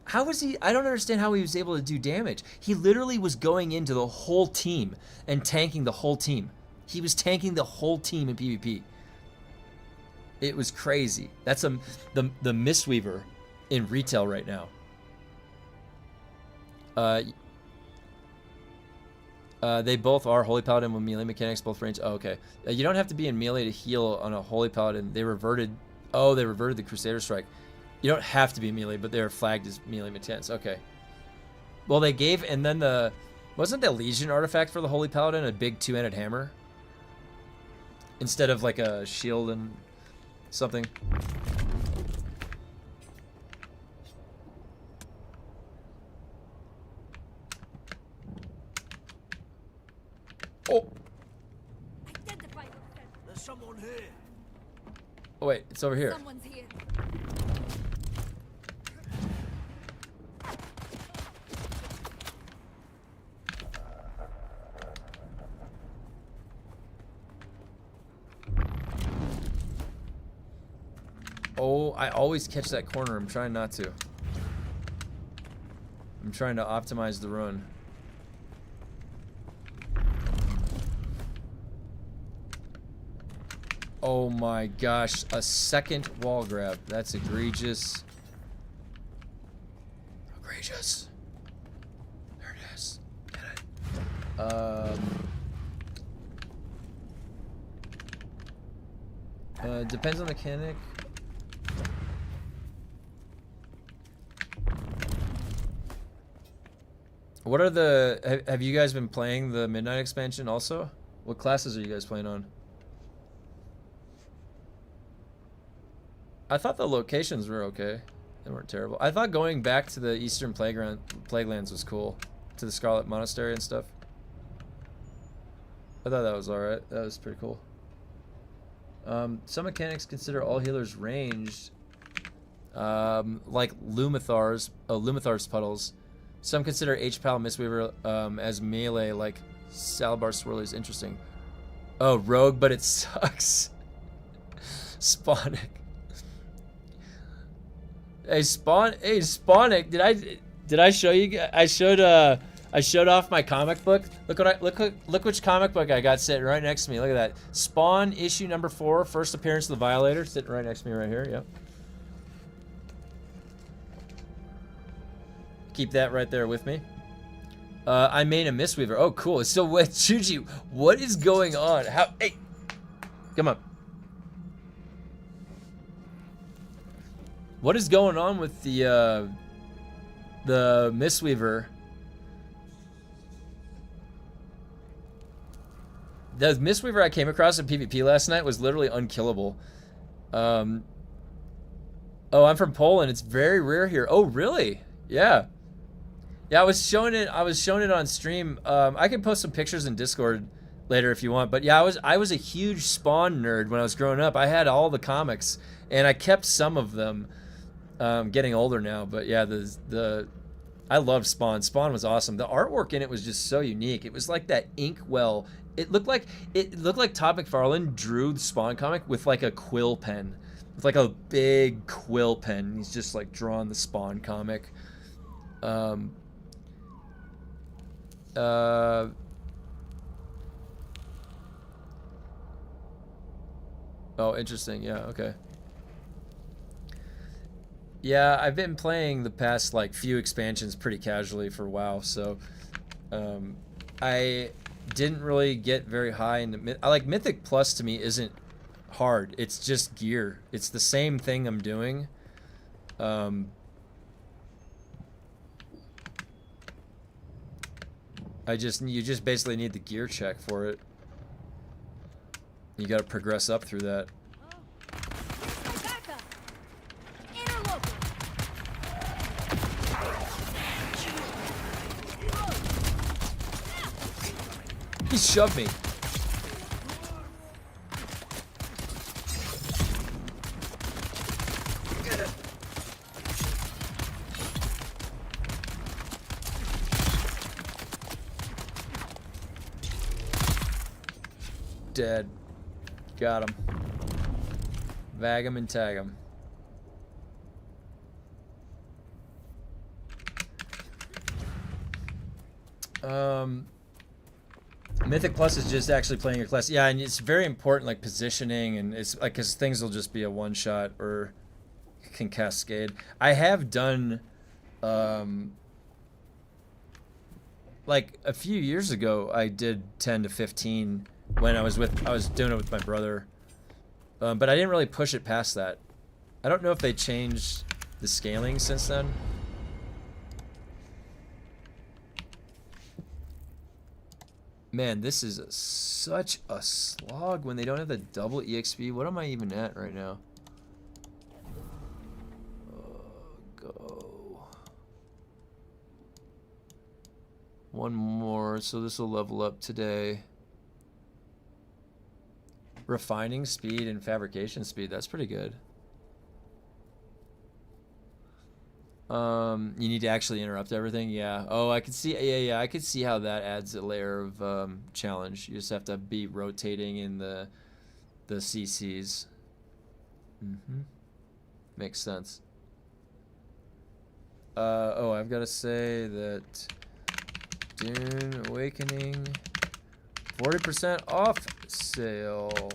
How was he... I don't understand how he was able to do damage. He literally was going into the whole team and tanking the whole team. He was tanking the whole team in PvP. It was crazy. That's the Mistweaver in retail right now. They both are Holy Paladin with melee mechanics, both range. Oh, okay. You don't have to be in melee to heal on a Holy Paladin. They reverted... Oh, they reverted the Crusader Strike. You don't have to be melee, but they're flagged as melee mechanics. Okay. Well, they gave... And then the... Wasn't the Legion artifact for the Holy Paladin a big two-handed hammer? Instead of like a shield and something. Oh! There's someone here. Oh wait, it's over here. Someone's here. Oh, I always catch that corner. I'm trying not to. I'm trying to optimize the run. Oh my gosh, a second wall grab. That's egregious. Egregious. There it is. Get it. Depends on the mechanic. What are the... Have you guys been playing the Midnight expansion also? What classes are you guys playing on? I thought the locations were okay. They weren't terrible. I thought going back to the Eastern Plaguelands was cool. To the Scarlet Monastery and stuff. I thought that was alright. That was pretty cool. Some mechanics consider all healers ranged. Like Lumithar's puddles. Some consider H-Pal Mistweaver as melee, like Salabar Swirler is interesting. Oh, rogue, but it sucks. Spawnic. Hey, Spawnic, did I show you? I showed off my comic book. Look which comic book I got sitting right next to me. Look at that. Spawn issue number 4, first appearance of the Violator, sitting right next to me right here. Yep. Keep that right there with me. I made a Mistweaver. Oh, cool. So what, Chuji? What is going on? How? Hey, come on. What is going on with the Mistweaver? The Mistweaver I came across in PvP last night was literally unkillable. Oh, I'm from Poland. It's very rare here. Oh, really? Yeah. Yeah, I was showing it on stream. I can post some pictures in Discord later if you want. But yeah, I was a huge Spawn nerd when I was growing up. I had all the comics and I kept some of them. Getting older now, but yeah, I loved Spawn. Spawn was awesome. The artwork in it was just so unique. It was like that inkwell. It looked like Todd McFarlane drew the Spawn comic with like a quill pen, with like a big quill pen. He's just like drawing the Spawn comic. Oh, interesting. Yeah. Okay. Yeah, I've been playing the past like few expansions pretty casually for WoW, so I didn't really get very high into like Mythic Plus. To me isn't hard. It's just gear. It's the same thing I'm doing. You just basically need the gear check for it. You got to progress up through that. He shoved me. Dead. Got him. Vag him and tag him. Mythic Plus is just actually playing your class. Yeah, and it's very important, like positioning, and it's like because things will just be a one shot or can cascade. I have done, like a few years ago, I did 10 to 15 when I was doing it with my brother, but I didn't really push it past that. I don't know if they changed the scaling since then. Man, this is such a slog when they don't have the double EXP. What am I even at right now? Go. One more, so this will level up today. Refining speed and fabrication speed, that's pretty good. You need to actually interrupt everything. Yeah. Oh, I could see. Yeah. I could see how that adds a layer of challenge. You just have to be rotating in the CCs. Makes sense. Oh, I've got to say that Dune Awakening 40% off sale.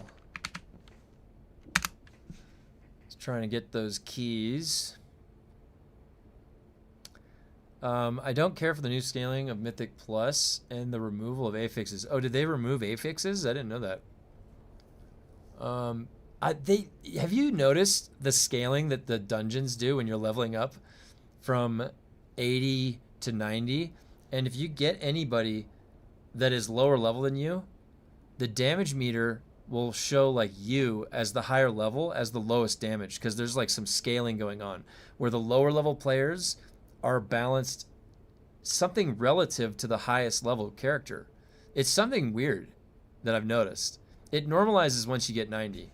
Just trying to get those keys. I don't care for the new scaling of Mythic Plus and the removal of affixes. Oh, did they remove affixes? I didn't know that. Have you noticed the scaling that the dungeons do when you're leveling up from 80 to 90? And if you get anybody that is lower level than you, the damage meter will show like you as the higher level as the lowest damage, because there's like some scaling going on where the lower level players are balanced something relative to the highest level character. It's something weird that I've noticed. It normalizes once you get 90.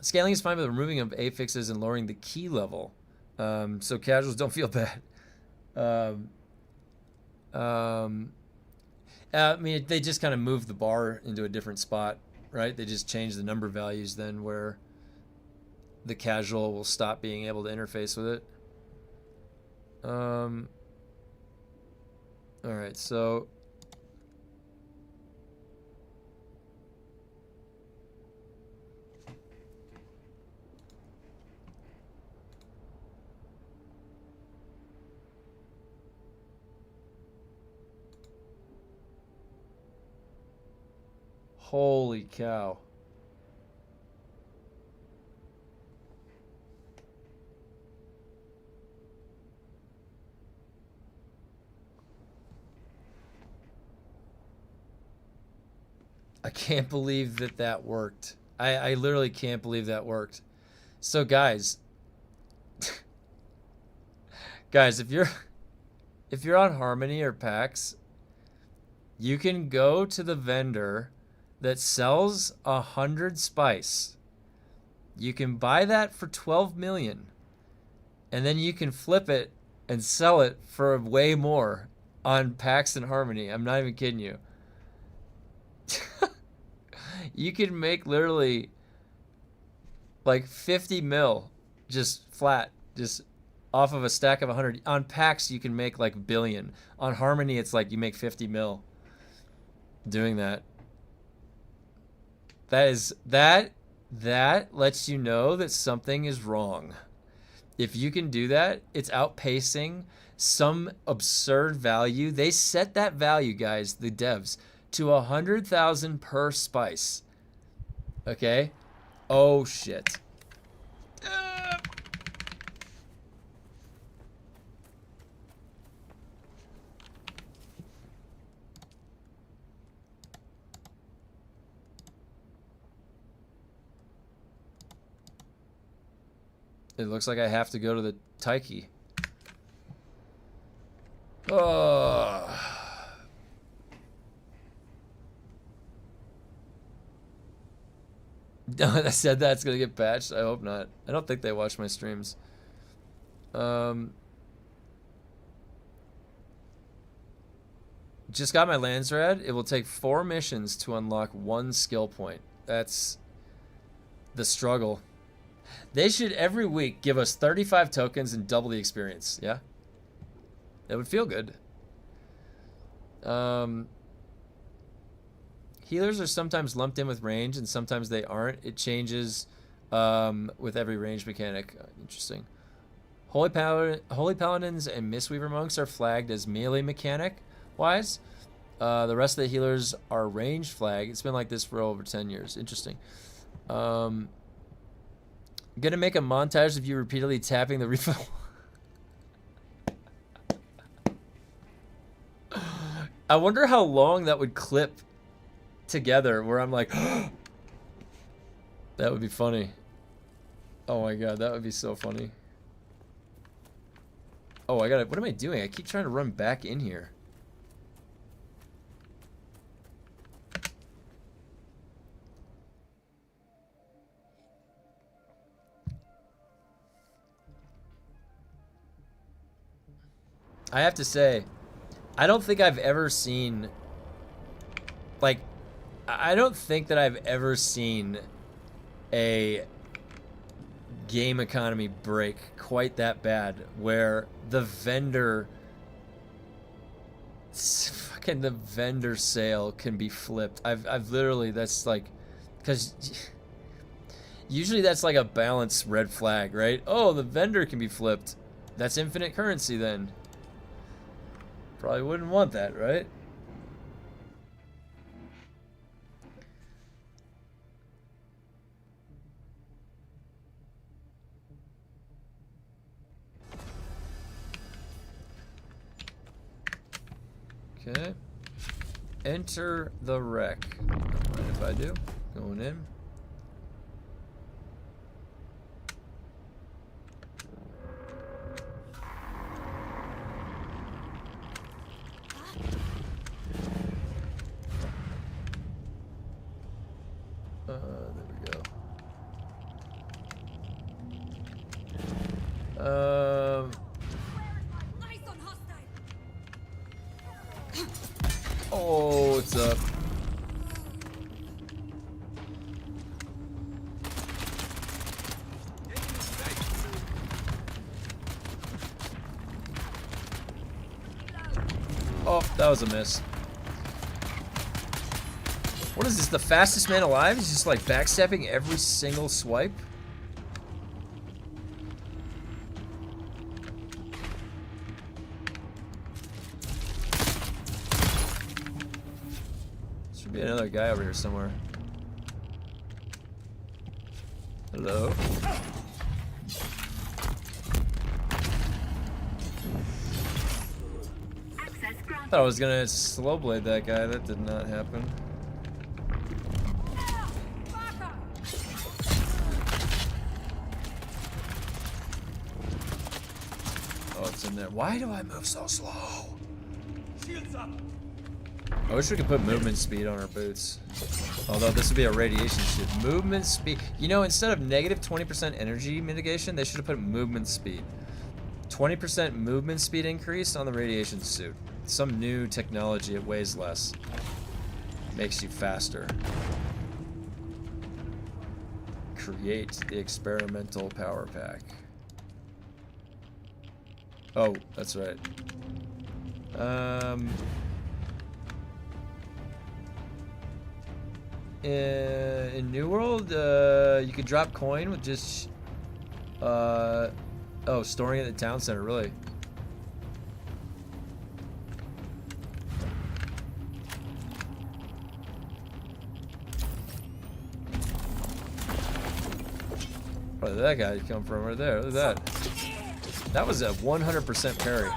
Scaling is fine with the removing of affixes and lowering the key level, so casuals don't feel bad. I mean, they just kind of move the bar into a different spot, right? They just change the number values then where the casual will stop being able to interface with it. All right, so holy cow. I can't believe that worked. I literally can't believe that worked. So guys, if you're on Harmony or PAX, you can go to the vendor that sells 100 spice. You can buy that for 12 million, and then you can flip it and sell it for way more on PAX and Harmony. I'm not even kidding you. You can make literally like 50 mil just flat, just off of a stack of 100. On PAX, you can make like a billion. On Harmony, it's like you make 50 mil doing that. That lets you know that something is wrong. If you can do that, it's outpacing some absurd value. They set that value, guys, the devs, to 100,000 per spice. Okay? Oh shit. It looks like I have to go to the Taiki. Oh. I said that's gonna get patched. I hope not. I don't think they watch my streams. Just got my Landsrad. It will take 4 missions to unlock 1 skill point. That's the struggle. They should every week give us 35 tokens and double the experience. Yeah? That would feel good. Healers are sometimes lumped in with range and sometimes they aren't. It changes with every range mechanic. Interesting. Holy Paladins and Mistweaver Monks are flagged as melee mechanic wise. The rest of the healers are ranged flag. It's been like this for over 10 years. Interesting. Gonna make a montage of you repeatedly tapping the refill. I wonder how long that would clip together where I'm like that would be funny. Oh my god, that would be so funny. Oh, I gotta, what am I doing? I keep trying to run back in here. I have to say, I don't think I've ever seen, like, I don't think that I've ever seen a game economy break quite that bad where the vendor, fucking the vendor sale can be flipped. I've literally, that's like, because usually that's like a balanced red flag, right? Oh, the vendor can be flipped. That's infinite currency then. Probably wouldn't want that, right? Okay. Enter the wreck. Mind if I do? Going in. There we go. Oh, it's up. Oh, that was a miss. What is this, the fastest man alive? He's just like backstepping every single swipe? Should be another guy over here somewhere. Hello? I thought I was gonna slow blade that guy. That did not happen. Oh, it's in there. Why do I move so slow? Shields up. I wish we could put movement speed on our boots. Although this would be a radiation suit. Movement speed. You know, instead of negative 20% energy mitigation, they should have put movement speed. 20% movement speed increase on the radiation suit. Some new technology, it weighs less. Makes you faster. Create the experimental power pack. Oh, that's right. In New World, you could drop coin with just, oh, storing it at the town center, really. Where did that guy come from right there? Look at that. That was a 100% parry.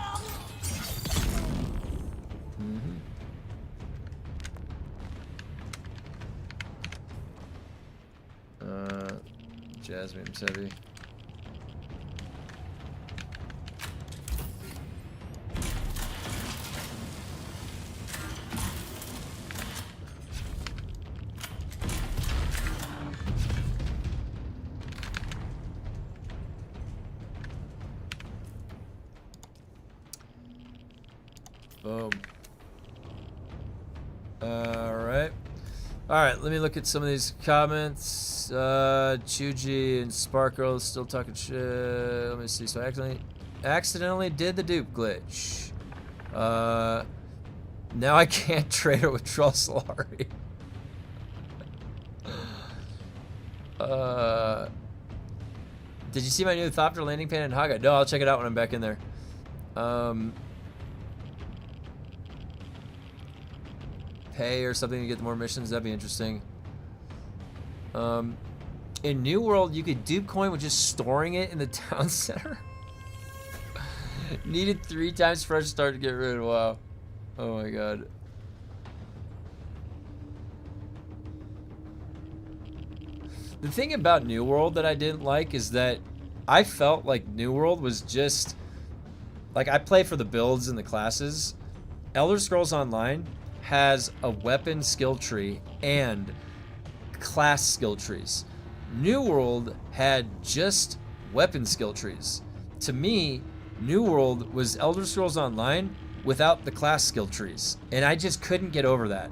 Jasmine's heavy. Boom. Alright. Alright, let me look at some of these comments. Chuji and Sparkle still talking shit. Let me see. So I accidentally did the dupe glitch. Now I can't trade or withdraw solari. Did you see my new Thopter landing pan in Haga? No, I'll check it out when I'm back in there. Pay or something to get more missions, that'd be interesting. In New World, you could dupe coin with just storing it in the town center. Needed 3 times fresh start to get rid. Wow. Oh my god. The thing about New World that I didn't like is that I felt like New World was just like, I play for the builds and the classes. Elder Scrolls Online has a weapon skill tree and class skill trees. New World had just weapon skill trees. To me, New World was Elder Scrolls Online without the class skill trees, and I just couldn't get over that.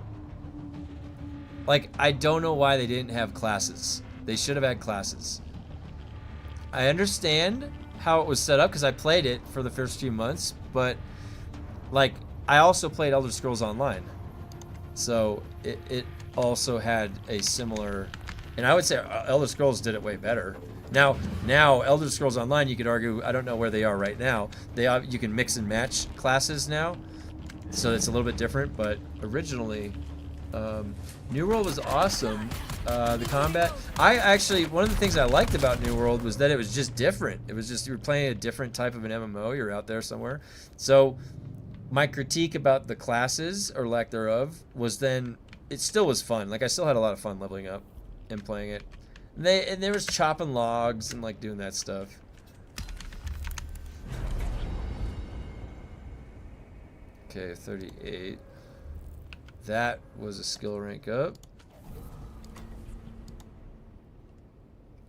Like, I don't know why they didn't have classes. They should have had classes. I understand how it was set up because I played it for the first few months, but like, I also played Elder Scrolls Online, so it also had a similar, and I would say Elder Scrolls did it way better. Now Elder Scrolls Online, you could argue, I don't know where they are right now. You can mix and match classes now, so it's a little bit different. But originally, New World was awesome. The combat, one of the things I liked about New World was that it was just different. It was just, you were playing a different type of an MMO. You're out there somewhere. So my critique about the classes, or lack thereof, was then it still was fun. Like, I still had a lot of fun leveling up and playing it. And there was chopping logs and like doing that stuff. Okay, 38. That was a skill rank up.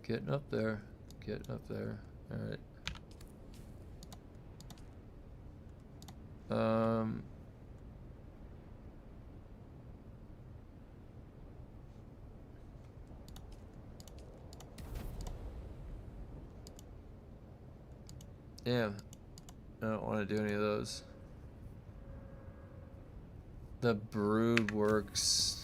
Getting up there. Getting up there. Alright. Damn. I don't want to do any of those. The brood works.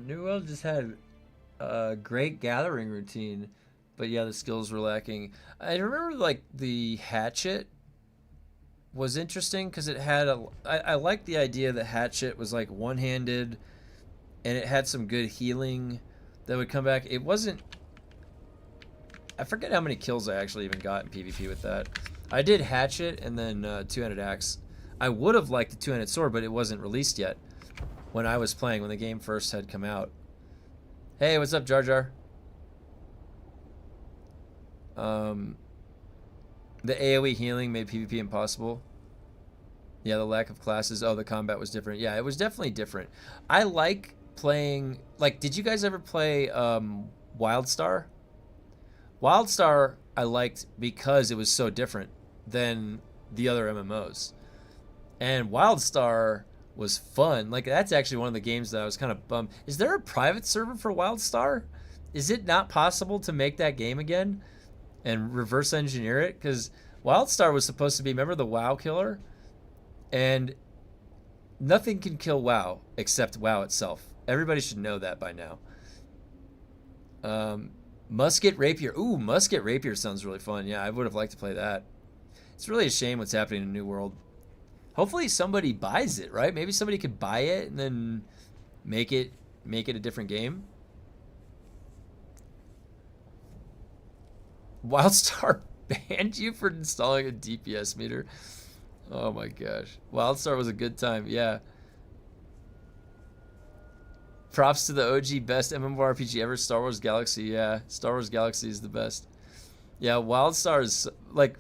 New World just had a great gathering routine, but yeah, the skills were lacking. I remember like the hatchet was interesting because it had I liked the idea that hatchet was like one-handed, and it had some good healing that would come back. It wasn't, I forget how many kills I actually even got in PvP with that. I did hatchet and then two-handed axe. I would have liked the two-handed sword, but it wasn't released yet when I was playing, when the game first had come out. Hey, what's up, Jar Jar? The AoE healing made PvP impossible. Yeah, the lack of classes. Oh, the combat was different. Yeah, it was definitely different. I like playing, like, did you guys ever play WildStar? WildStar I liked because it was so different than the other MMOs. And WildStar was fun. Like, that's actually one of the games that I was kind of bummed. Is there a private server for WildStar? Is it not possible to make that game again and reverse engineer it? Because WildStar was supposed to be, remember the WoW killer? And nothing can kill WoW except WoW itself. Everybody should know that by now. Musket Rapier. Ooh, Musket Rapier sounds really fun. Yeah, I would have liked to play that. It's really a shame what's happening in New World. Hopefully somebody buys it, right? Maybe somebody could buy it and then make it a different game. WildStar banned you for installing a DPS meter. Oh my gosh. WildStar was a good time. Yeah. Props to the OG best MMORPG ever, Star Wars Galaxy. Yeah, Star Wars Galaxy is the best. Yeah, WildStar is like,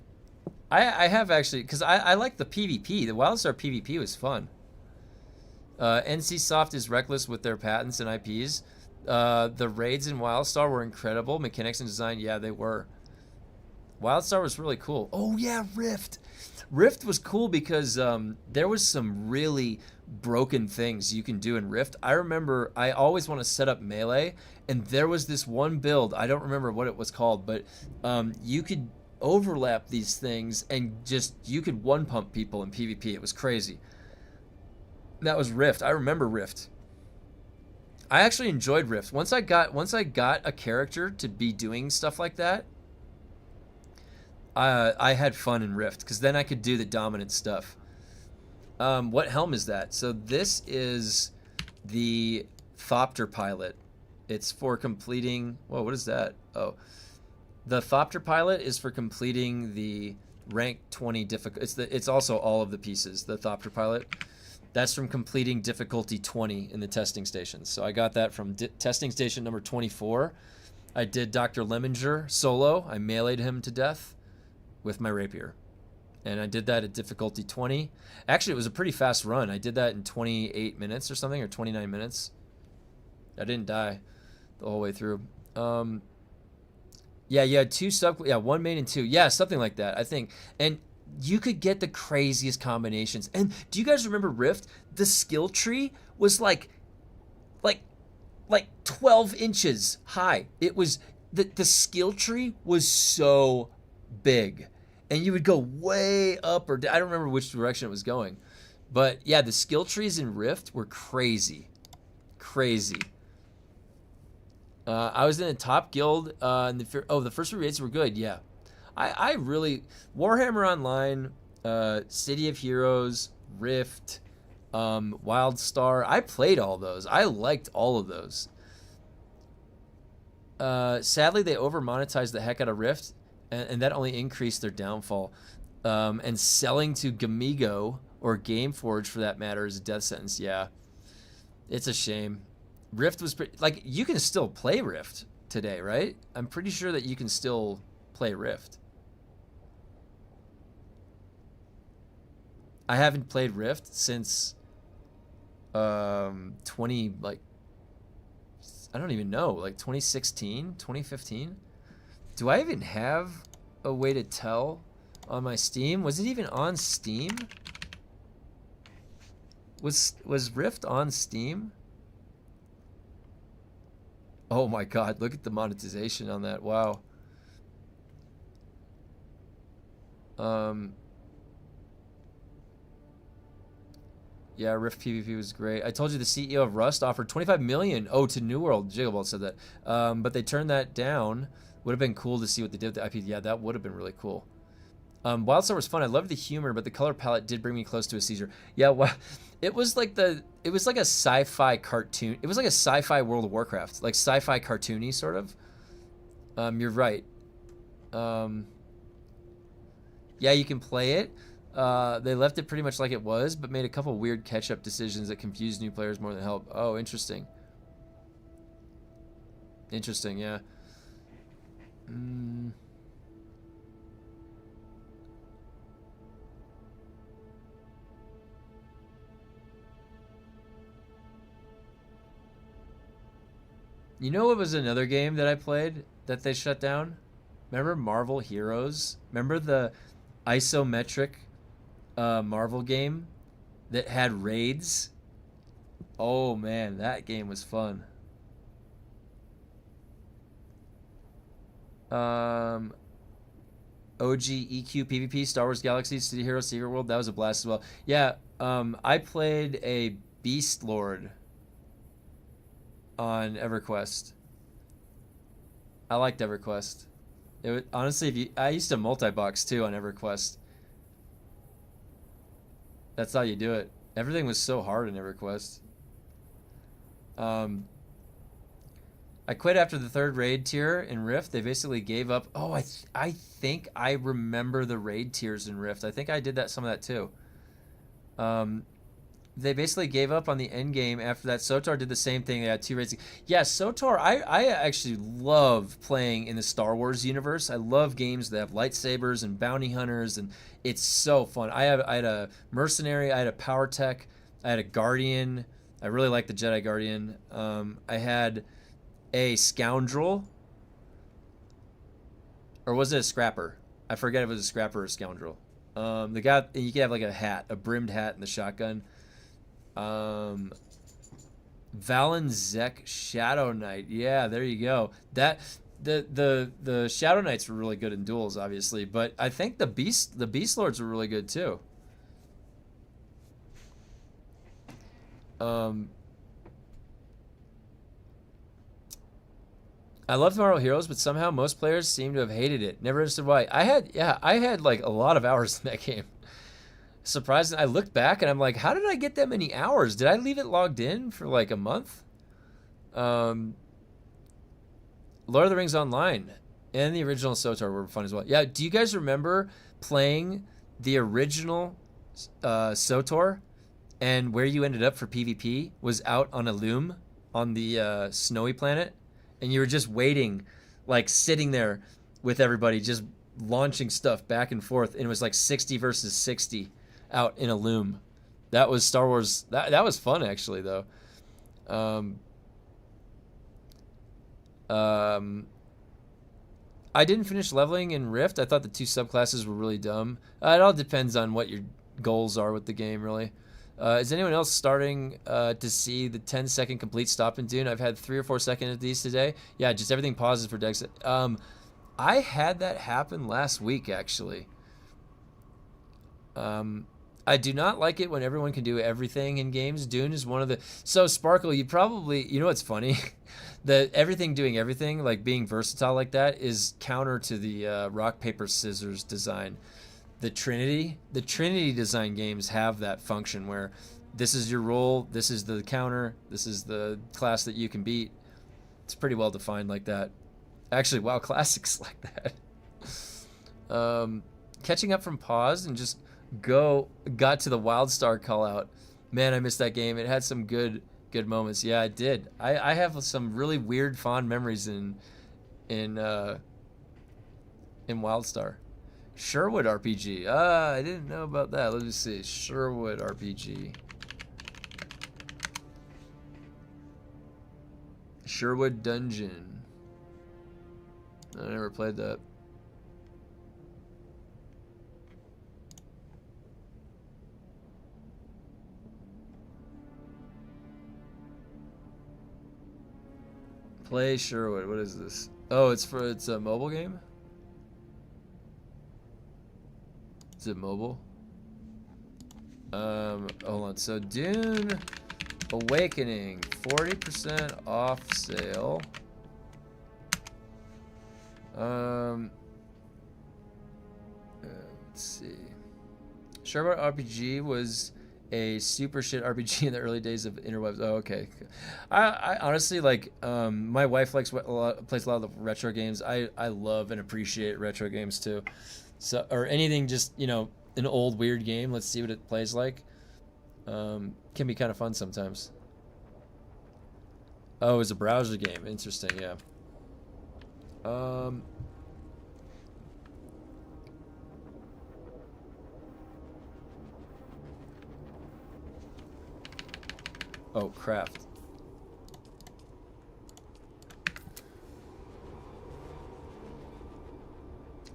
I have actually, because I like the PvP. The WildStar PvP was fun. NCSoft is reckless with their patents and IPs. The raids in WildStar were incredible. Mechanics and design, yeah, they were. WildStar was really cool. Oh yeah, Rift. Rift was cool because there was some really broken things you can do in Rift. I remember I always want to set up melee, and there was this one build, I don't remember what it was called, but you could overlap these things and just, you could one pump people in PvP. It was crazy. That was Rift. I remember Rift. I actually enjoyed Rift. Once I got a character to be doing stuff like that, I had fun in Rift, because then I could do the dominant stuff. What helm is that? So this is the Thopter pilot. It's for completing... Whoa, what is that? Oh. The Thopter pilot is for completing the rank 20 difficult... It's also all of the pieces, the Thopter pilot. That's from completing difficulty 20 in the testing stations. So I got that from testing station number 24. I did Dr. Lemminger solo. I meleeed him to death with my rapier. And I did that at difficulty 20. Actually, it was a pretty fast run. I did that in 28 minutes or something, or 29 minutes. I didn't die the whole way through. Yeah, you had one main and two. Yeah, something like that, I think. And you could get the craziest combinations. And do you guys remember Rift? The skill tree was like 12 inches high. It was, the skill tree was so big. And you would go way up, or I don't remember which direction it was going. But yeah, the skill trees in Rift were crazy. Crazy. I was in the top guild. The first three raids were good, yeah. I really... Warhammer Online, City of Heroes, Rift, WildStar. I played all those. I liked all of those. Sadly, they over-monetized the heck out of Rift. And that only increased their downfall. And selling to Gamigo, or Gameforge for that matter, is a death sentence. Yeah, it's a shame. Rift was pretty, like, you can still play Rift today, right? I'm pretty sure that you can still play Rift. I haven't played Rift since 20, like, I don't even know, like 2016, 2015. Do I even have a way to tell on my Steam? Was it even on Steam? Was Rift on Steam? Oh my god, look at the monetization on that. Wow. Yeah, Rift PvP was great. I told you the CEO of Rust offered 25 million. Oh, to New World. Jigglebolt said that. But they turned that down. Would have been cool to see what they did with the IP. Yeah, that would have been really cool. WildStar was fun. I loved the humor, but the color palette did bring me close to a seizure. Yeah, well, it was like a sci-fi cartoon. It was like a sci-fi World of Warcraft, like sci-fi cartoony sort of. You're right. Yeah, you can play it. They left it pretty much like it was, but made a couple weird catch-up decisions that confused new players more than helped. Oh, interesting. Interesting, yeah. You know what was another game that I played that they shut down? Remember Marvel Heroes? Remember the isometric Marvel game that had raids? Oh man, that game was fun. OG EQ PvP, Star Wars Galaxy, City Heroes, Secret World, that was a blast as well. Yeah, I played a Beast Lord on EverQuest. I liked EverQuest. It was, honestly, I used to multi-box too on EverQuest. That's how you do it. Everything was so hard in EverQuest. I quit after the 3rd raid tier in Rift. They basically gave up. Oh, I think I remember the raid tiers in Rift. I think I did some of that too. They basically gave up on the end game after that. SOTOR did the same thing. They had 2 raids. Yeah, SOTOR, I actually love playing in the Star Wars universe. I love games that have lightsabers and bounty hunters, and it's so fun. I had a mercenary, I had a power tech, I had a guardian. I really like the Jedi Guardian. I had a scoundrel, or was it a scrapper? I forget if it was a scrapper or a scoundrel. The guy, you could have like a hat, a brimmed hat, and the shotgun. Valen Zek Shadow Knight. Yeah, there you go. That the Shadow Knights were really good in duels, obviously, but I think the Beast Lords were really good too. I love Tomorrow Heroes, but somehow most players seem to have hated it. Never understood why. I had like a lot of hours in that game. Surprising. I looked back and I'm like, how did I get that many hours? Did I leave it logged in for like a month? Lord of the Rings Online and the original SOTOR were fun as well. Yeah, do you guys remember playing the original SOTOR, and where you ended up for PvP was out on a loom on the snowy planet, and you were just waiting, like sitting there with everybody, just launching stuff back and forth, and it was like 60 versus 60 out in a loom. That was Star Wars. That was fun, actually, though. I didn't finish leveling in Rift. I thought the 2 subclasses were really dumb. It all depends on what your goals are with the game, really. Is anyone else starting to see the 10-second complete stop in Dune? I've had 3 or 4 seconds of these today. Yeah, just everything pauses for decks. I had that happen last week, actually. I do not like it when everyone can do everything in games. Dune is one of the... So, Sparkle, you probably... You know what's funny? That everything doing everything, like being versatile like that, is counter to the rock, paper, scissors design. The Trinity design games have that function where this is your role, this is the counter, this is the class that you can beat. It's pretty well defined like that. Actually, WoW Classic's like that. Catching up from pause and just got to the Wildstar call out. Man, I missed that game. It had some good moments. Yeah, it did. I have some really weird fond memories in Wildstar. Sherwood RPG. I didn't know about that. Let me see. Sherwood RPG. Sherwood Dungeon. I never played that. Play Sherwood. What is this? Oh, it's a mobile game? Is it mobile? Hold on. So Dune Awakening, 40% off sale. Let's see. Sherwood RPG was a super shit RPG in the early days of interwebs. Oh, okay. I honestly like. My wife plays a lot of the retro games. I love and appreciate retro games too. So, or anything, just, you know, an old weird game. Let's see what it plays like. Can be kind of fun sometimes. Oh, it's a browser game. Interesting. Yeah. Oh, craft.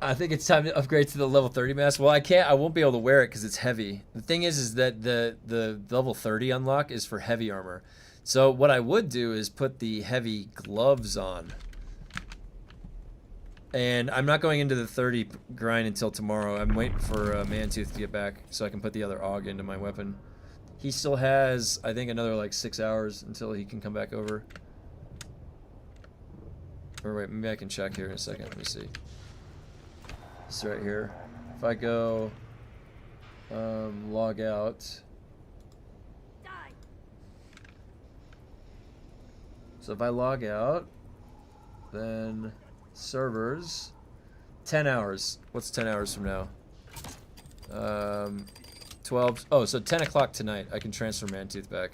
I think it's time to upgrade to the level 30 mask. Well, I won't be able to wear it because it's heavy. The thing is that the level 30 unlock is for heavy armor. So what I would do is put the heavy gloves on. And I'm not going into the 30 grind until tomorrow. I'm waiting for Mantooth to get back so I can put the other AUG into my weapon. He still has, I think, another like 6 hours until he can come back over. Or wait, maybe I can check here in a second. Let me see. It's right here. If I go log out. So if I log out Then servers. 10 hours. What's 10 hours from now? 12. Oh, so 10 o'clock tonight. I can transfer Mantooth back.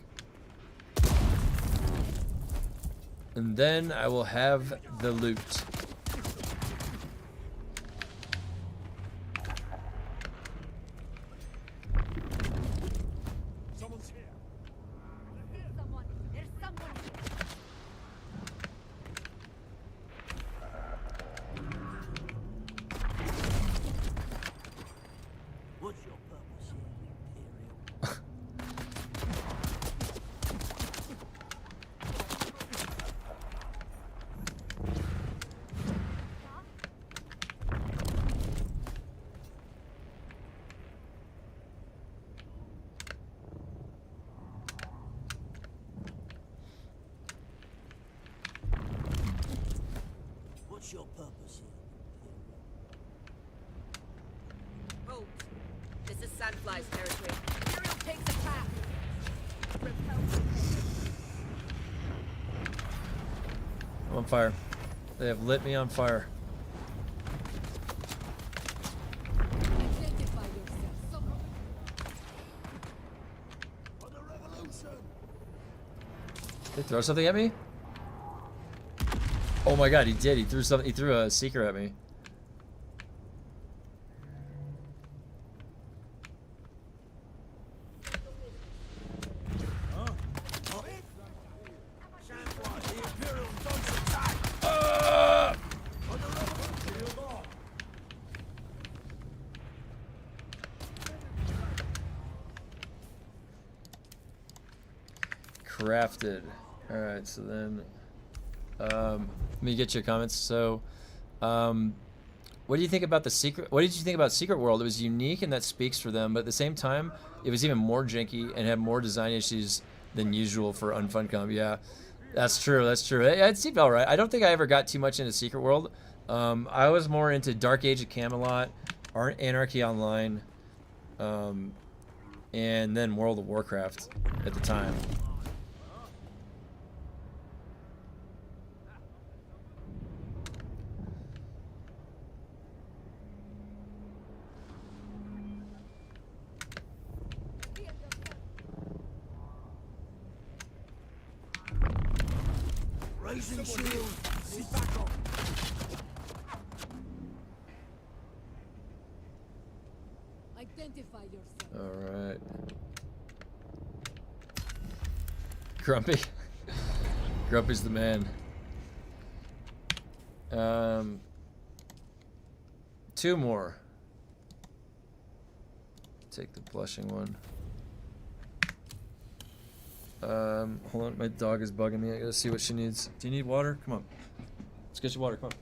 And then I will have the loot. Someone's here. There's someone. What's your purpose here, Imperial? What's your purpose here, Imperial? Hold. This is Sandfly's territory. Imperial takes attack. Repel. I'm on fire. They have lit me on fire. Identify yourself. Someone. For the revolution. They throw something at me? Oh my god, he did. He threw something. He threw a seeker at me. Sandfly, the Imperial dogs attack. Ah! For the revolution. Crafted. Alright, so then let me get your comments. So what do you think about the secret? What did you think about Secret World? It was unique and that speaks for them, but at the same time, it was even more janky and had more design issues than usual for Unfuncom. Yeah, that's true. That's true. It seemed all right. I don't think I ever got too much into Secret World. I was more into Dark Age of Camelot, Anarchy Online, and then World of Warcraft at the time. Raising shield. Sit back up. Identify yourself. Alright. Grumpy. Grumpy's the man. Two more. Take the blushing one. Hold on, my dog is bugging me. I gotta see what she needs. Do you need water? Come on. Let's get you water, come on.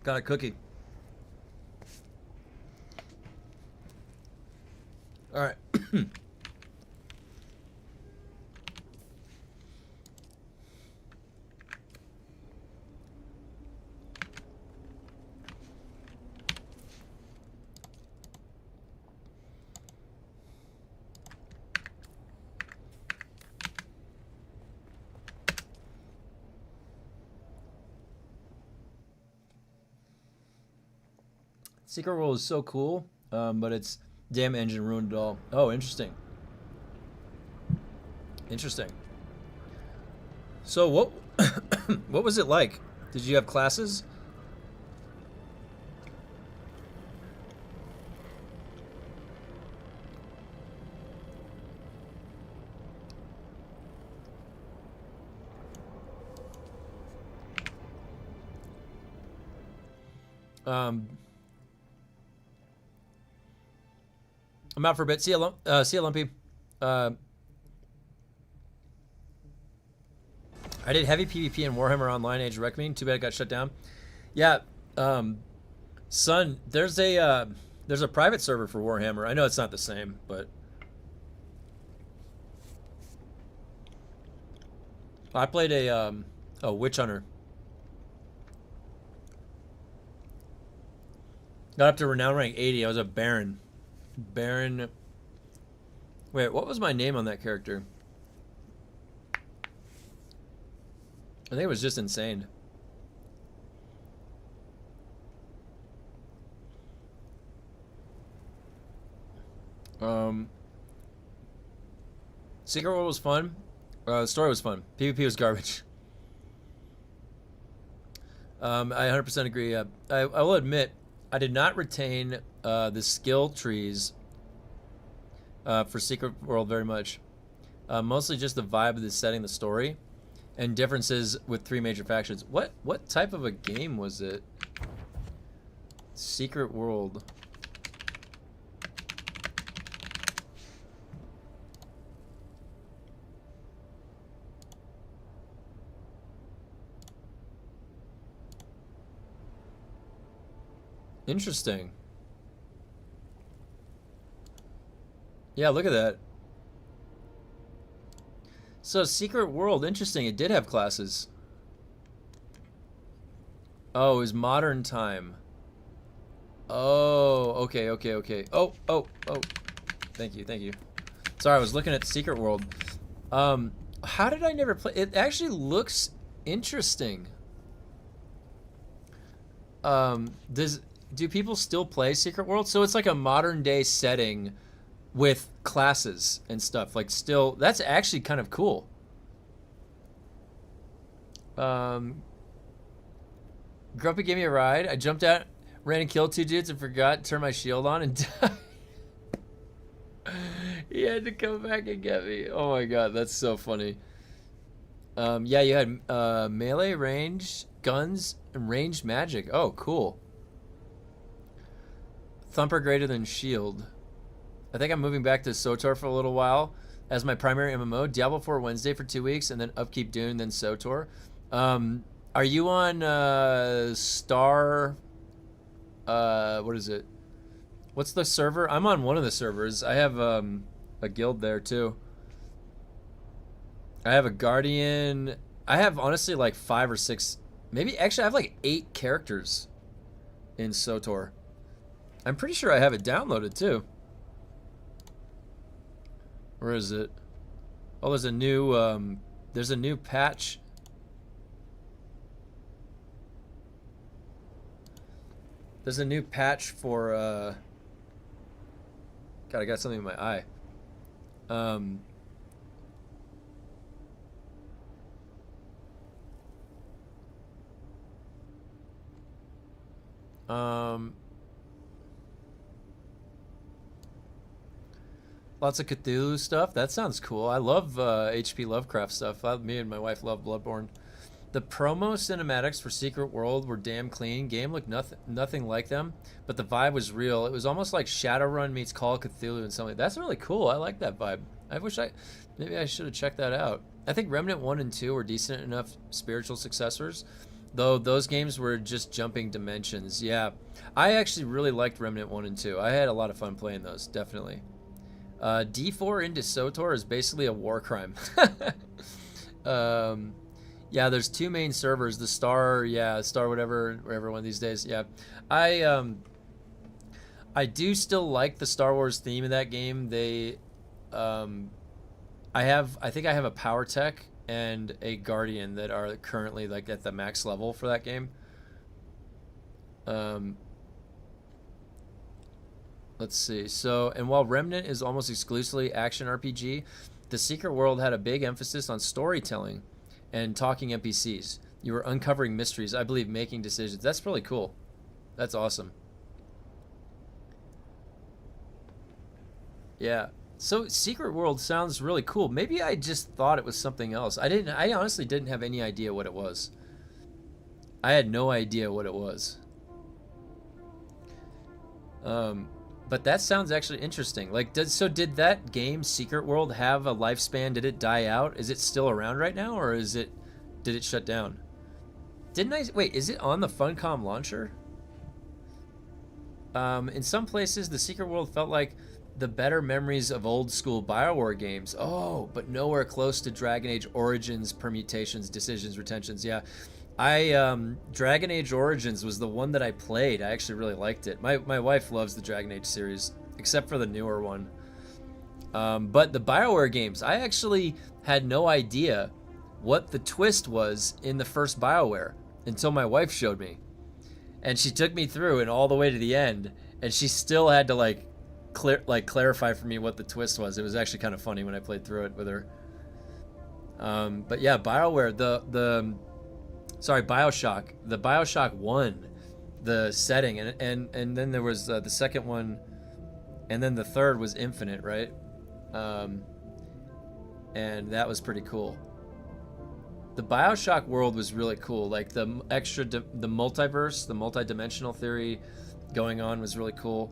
Got a cookie. All right. Secret World is so cool, but its damn engine ruined it all. Oh, interesting. Interesting. So what what was it like? Did you have classes? I'm out for a bit. See you, Lumpy. I did heavy PvP in Warhammer Online Age of Reckoning. Too bad it got shut down. Yeah, son, there's a private server for Warhammer. I know it's not the same, but I played a Witch Hunter. Got up to renown rank 80. I was a Baron. Baron. Wait, what was my name on that character? I think it was just insane. Secret World was fun. The story was fun. PvP was garbage. I 100% agree. I will admit, I did not retain the skill trees for Secret World very much. Mostly just the vibe of the setting, the story, and differences with 3 major factions. What type of a game was it? Secret World. Interesting. Yeah, look at that. So, Secret World, interesting. It did have classes. Oh, it was modern time. Oh, okay. Oh. Thank you. Sorry, I was looking at Secret World. How did I never play? It actually looks interesting. Do people still play Secret World? So it's like a modern day setting with classes and stuff. Like still, that's actually kind of cool. Grumpy gave me a ride. I jumped out, ran and killed 2 dudes and forgot to turn my shield on and died. He had to come back and get me. Oh my god, that's so funny. Yeah, you had melee, range, guns, and ranged magic. Oh, cool. Thumper greater than shield. I think I'm moving back to SOTOR for a little while as my primary MMO. Diablo 4 Wednesday for 2 weeks, and then upkeep DUNE, then SOTOR. Are you on Star? What is it? What's the server? I'm on one of the servers. I have a guild there too. I have a Guardian. I have honestly like 5 or 6, maybe actually I have like 8 characters in SOTOR. I'm pretty sure I have it downloaded too. Where is it? Oh, there's a new patch. There's a new patch for God, I got something in my eye. Lots of Cthulhu stuff. That sounds cool. I love H.P. Lovecraft stuff. Me and my wife love Bloodborne. The promo cinematics for Secret World were damn clean. Game looked nothing like them, but the vibe was real. It was almost like Shadowrun meets Call of Cthulhu and something. That's really cool. I like that vibe. Maybe I should have checked that out. I think Remnant 1 and 2 were decent enough spiritual successors. Though those games were just jumping dimensions. Yeah, I actually really liked Remnant 1 and 2. I had a lot of fun playing those, definitely. D4 into SOTOR is basically a war crime. Yeah, there's 2 main servers. The Star, yeah, Star whatever one of these days. Yeah, I do still like the Star Wars theme of that game. They, I think I have a Power Tech and a Guardian that are currently like at the max level for that game. Let's see. So, and while Remnant is almost exclusively action RPG, the Secret World had a big emphasis on storytelling and talking NPCs. You were uncovering mysteries, I believe, making decisions. That's really cool. That's awesome. Yeah. So Secret World sounds really cool. Maybe I just thought it was something else. I honestly didn't have any idea what it was. I had no idea what it was. But that sounds actually interesting. Like, did that game Secret World have a lifespan? Did it die out? Is it still around right now, or did it shut down? Wait, is it on the Funcom launcher? In some places, the Secret World felt like the better memories of old school BioWare games. Oh, but nowhere close to Dragon Age Origins permutations, decisions, retentions. Yeah. Dragon Age Origins was the one that I played. I actually really liked it. My wife loves the Dragon Age series, except for the newer one. But the BioWare games, I actually had no idea what the twist was in the first BioWare until my wife showed me. And she took me through and all the way to the end, and she still had to clarify for me what the twist was. It was actually kind of funny when I played through it with her. But yeah, BioWare, Sorry, Bioshock. The Bioshock 1, the setting, and then there was the second one, and then the third was Infinite, right? And that was pretty cool. The Bioshock world was really cool. Like the the multiverse, the multi-dimensional theory going on was really cool.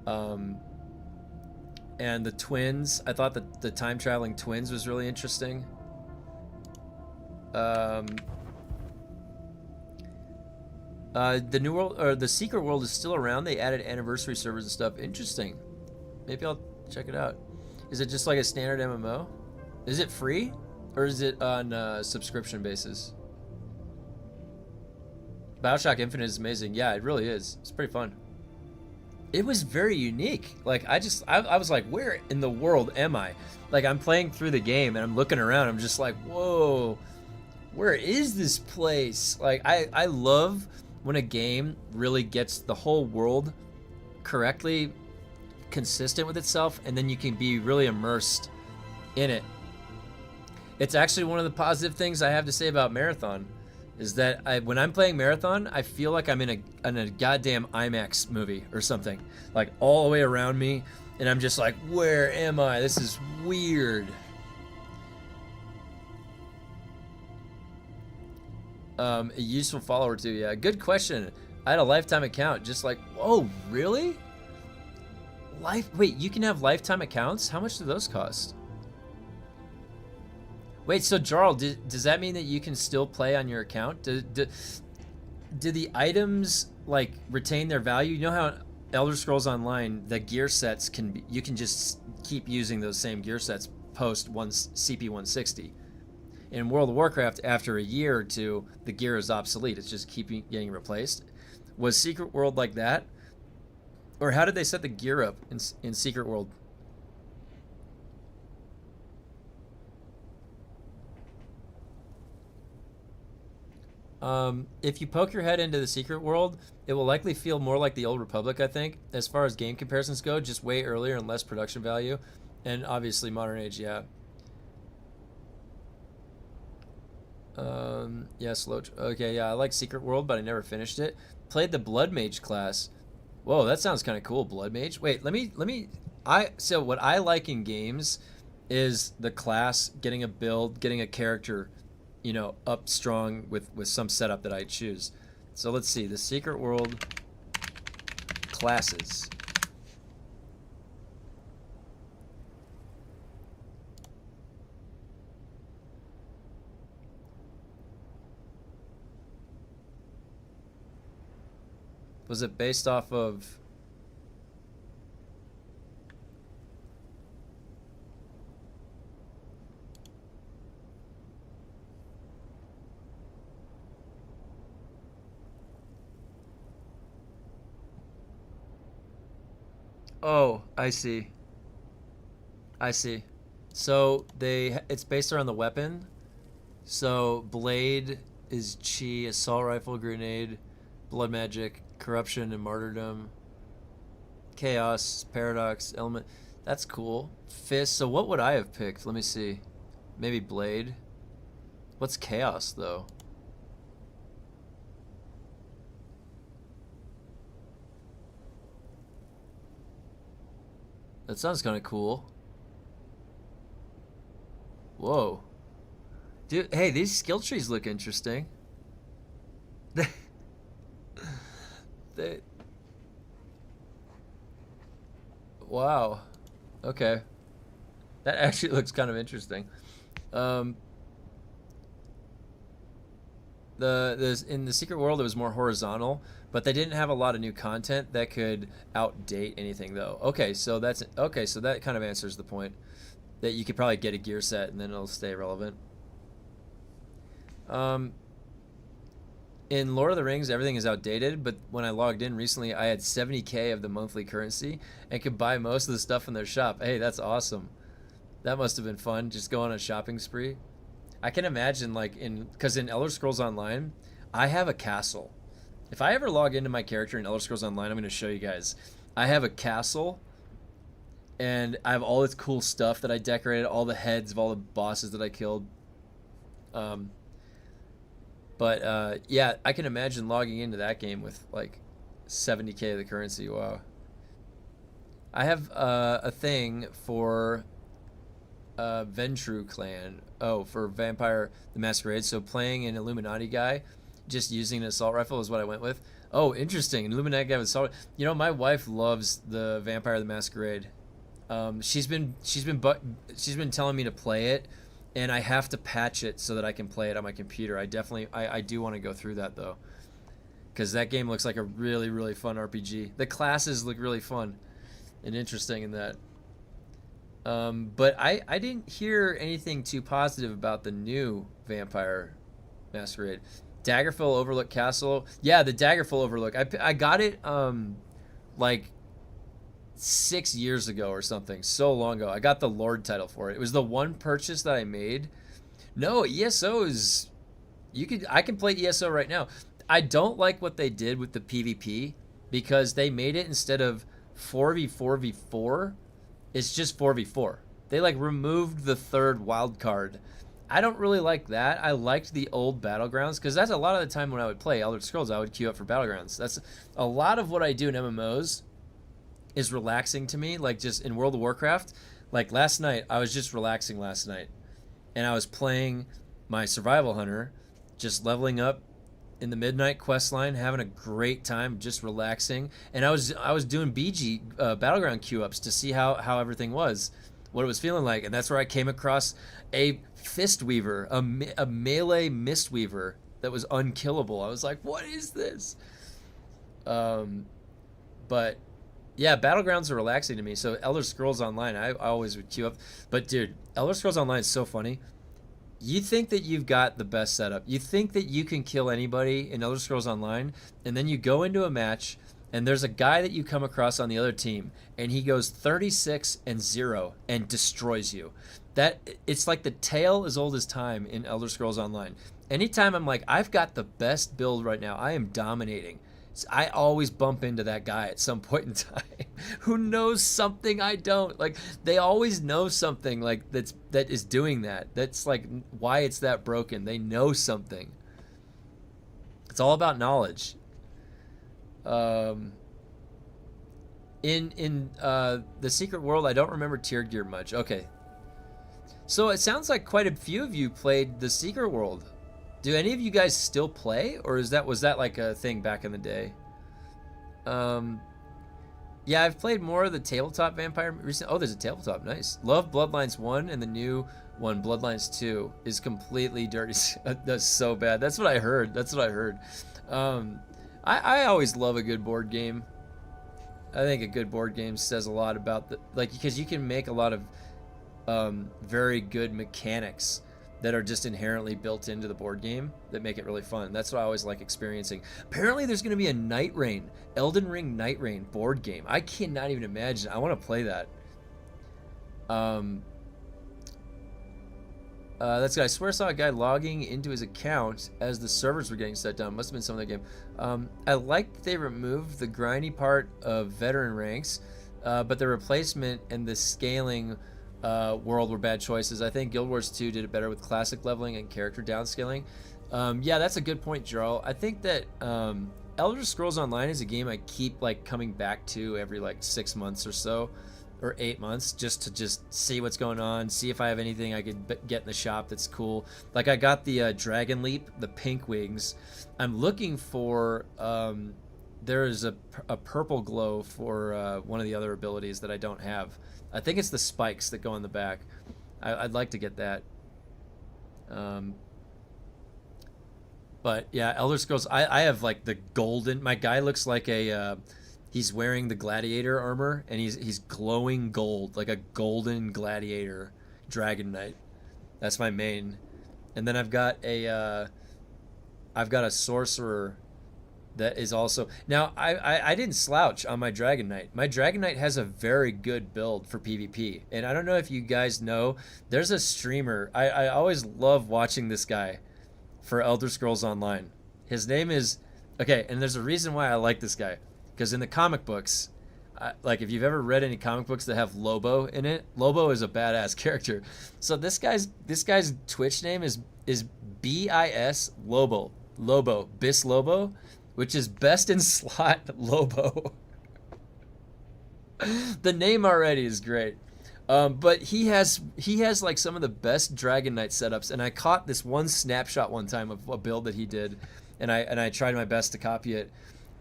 And the twins, I thought that the time-traveling twins was really interesting. The new world, or the Secret World, is still around. They added anniversary servers and stuff. Interesting. Maybe I'll check it out. Is it just like a standard MMO? Is it free, or is it on a subscription basis? Bioshock Infinite is amazing. Yeah, it really is. It's pretty fun. It was very unique. Like I was like, where in the world am I? Like I'm playing through the game and I'm looking around. I'm just like, whoa, where is this place? Like I love when a game really gets the whole world correctly consistent with itself, and then you can be really immersed in it. It's actually one of the positive things I have to say about Marathon, is that when I'm playing Marathon, I feel like I'm in a goddamn IMAX movie or something, like all the way around me, and I'm just like, where am I? This is weird. A useful follower too, yeah. Good question. I had a lifetime account, just like, whoa, really? Wait, you can have lifetime accounts? How much do those cost? Wait, so Jarl, does that mean that you can still play on your account? Do the items like retain their value? You know how Elder Scrolls Online, the gear sets you can just keep using those same gear sets post CP160. In World of Warcraft, after a year or two, the gear is obsolete. It's just getting replaced. Was Secret World like that? Or how did they set the gear up in Secret World? If you poke your head into the Secret World, it will likely feel more like the Old Republic, I think. As far as game comparisons go, just way earlier and less production value. And obviously Modern Age, yeah. Yeah, okay, yeah, I like Secret World, but I never finished it. Played the Blood Mage class. Whoa, that sounds kind of cool, Blood Mage. Wait, so what I like in games is the class, getting a build, getting a character, you know, up strong with some setup that I choose. So let's see, the Secret World classes. Was it based off of? Oh, I see. I see. So it's based around the weapon. So blade is chi, assault rifle, grenade, blood magic, corruption, and martyrdom. Chaos, paradox, element. That's cool. Fist. So what would I have picked? Let me see. Maybe blade. What's chaos though? That sounds kind of cool. Whoa. Dude, hey, these skill trees look interesting. They... Wow. Okay. That actually looks kind of interesting. In the Secret World, it was more horizontal, but they didn't have a lot of new content that could outdate anything, though. Okay, so that kind of answers the point that you could probably get a gear set and then it'll stay relevant. In Lord of the Rings, everything is outdated, but when I logged in recently, I had 70k of the monthly currency and could buy most of the stuff in their shop. Hey, that's awesome. That must have been fun, just go on a shopping spree. I can imagine, like, because in Elder Scrolls Online, I have a castle. If I ever log into my character in Elder Scrolls Online, I'm going to show you guys. I have a castle, and I have all this cool stuff that I decorated, all the heads of all the bosses that I killed. Yeah, I can imagine logging into that game with, like, 70k of the currency. Wow. I have a thing for Ventru clan. Oh, for Vampire the Masquerade. So playing an Illuminati guy, just using an assault rifle is what I went with. Oh, interesting. An Illuminati guy with assault. You know, my wife loves the Vampire the Masquerade. She's been telling me to play it, and I have to patch it so that I can play it on my computer. I do want to go through that though, because that game looks like a really, really fun RPG. The classes look really fun and interesting in that. But I didn't hear anything too positive about the new Vampire Masquerade. Daggerfall Overlook Castle. Yeah, the Daggerfall Overlook. I got it like 6 years ago or something, so long ago. I got the Lord title for it. It was the one purchase that I made. No, ESO is... I can play ESO right now. I don't like what they did with the PvP, because they made it, instead of 4v4v4, it's just 4v4. They like removed the third wild card. I don't really like that. I liked the old Battlegrounds, because that's a lot of the time when I would play Elder Scrolls, I would queue up for Battlegrounds. That's a lot of what I do in MMOs is relaxing to me. Like, just in World of Warcraft, like last night, I was just relaxing last night, and I was playing my Survival Hunter, just leveling up in the Midnight quest line, having a great time, just relaxing. And I was doing BG Battleground queue ups to see how everything was, what it was feeling like. And that's where I came across a Fist Weaver, a melee Mist Weaver that was unkillable. I was like, what is this? But yeah, Battlegrounds are relaxing to me. So Elder Scrolls Online, I always would queue up. But dude, Elder Scrolls Online is so funny. You think that you've got the best setup. You think that you can kill anybody in Elder Scrolls Online, and then you go into a match, and there's a guy that you come across on the other team, and he goes 36-0 and destroys you. It's like the tale as old as time in Elder Scrolls Online. Anytime I'm like, I've got the best build right now, I am dominating, I always bump into that guy at some point in time who knows something I don't. Like, they always know something, like, that is doing that. That's like why it's that broken. They know something. It's all about knowledge. In the Secret World, I don't remember tiered gear much. Okay. So it sounds like quite a few of you played the Secret World. Do any of you guys still play, or was that like a thing back in the day? Yeah, I've played more of the tabletop Vampire recently. Oh, there's a tabletop. Nice. Love Bloodlines 1, and the new one, Bloodlines 2, is completely dirty. That's so bad. That's what I heard. I always love a good board game. I think a good board game says a lot about the, like, because you can make a lot of very good mechanics that are just inherently built into the board game that make it really fun. That's what I always like experiencing. Apparently there's going to be a Night Rain, Elden Ring Night Rain board game. I cannot even imagine. I want to play that. That's good. I swear I saw a guy logging into his account as the servers were getting set down. Must have been some of that game. I like that they removed the grindy part of veteran ranks, but the replacement and the scaling world were bad choices. I think Guild Wars 2 did it better with classic leveling and character downscaling. Yeah, that's a good point, Jarl. I think that Elder Scrolls Online is a game I keep like coming back to every like 6 months or so, or 8 months, just to see what's going on, see if I have anything I could get in the shop that's cool. Like I got the Dragon Leap, the pink wings. I'm looking for there is a purple glow for one of the other abilities that I don't have. I think it's the spikes that go on the back. I'd like to get that. But yeah, Elder Scrolls, I have like the golden, my guy looks like a he's wearing the gladiator armor and he's glowing gold, like a golden gladiator dragon knight. That's my main. And then I've got a sorcerer that is also, now I didn't slouch on my dragon knight. My dragon knight has a very good build for PvP, and I don't know if you guys know, there's a streamer, I always love watching this guy for Elder Scrolls Online. His name is, okay, and there's a reason why I like this guy, because in the comic books, like if you've ever read any comic books that have Lobo in it, Lobo is a badass character. So this guy's Twitch name is BIS Lobo, Bis Lobo, which is best in slot Lobo. The name already is great. But he has like some of the best Dragon Knight setups, and I caught this one snapshot one time of a build that he did, and I tried my best to copy it,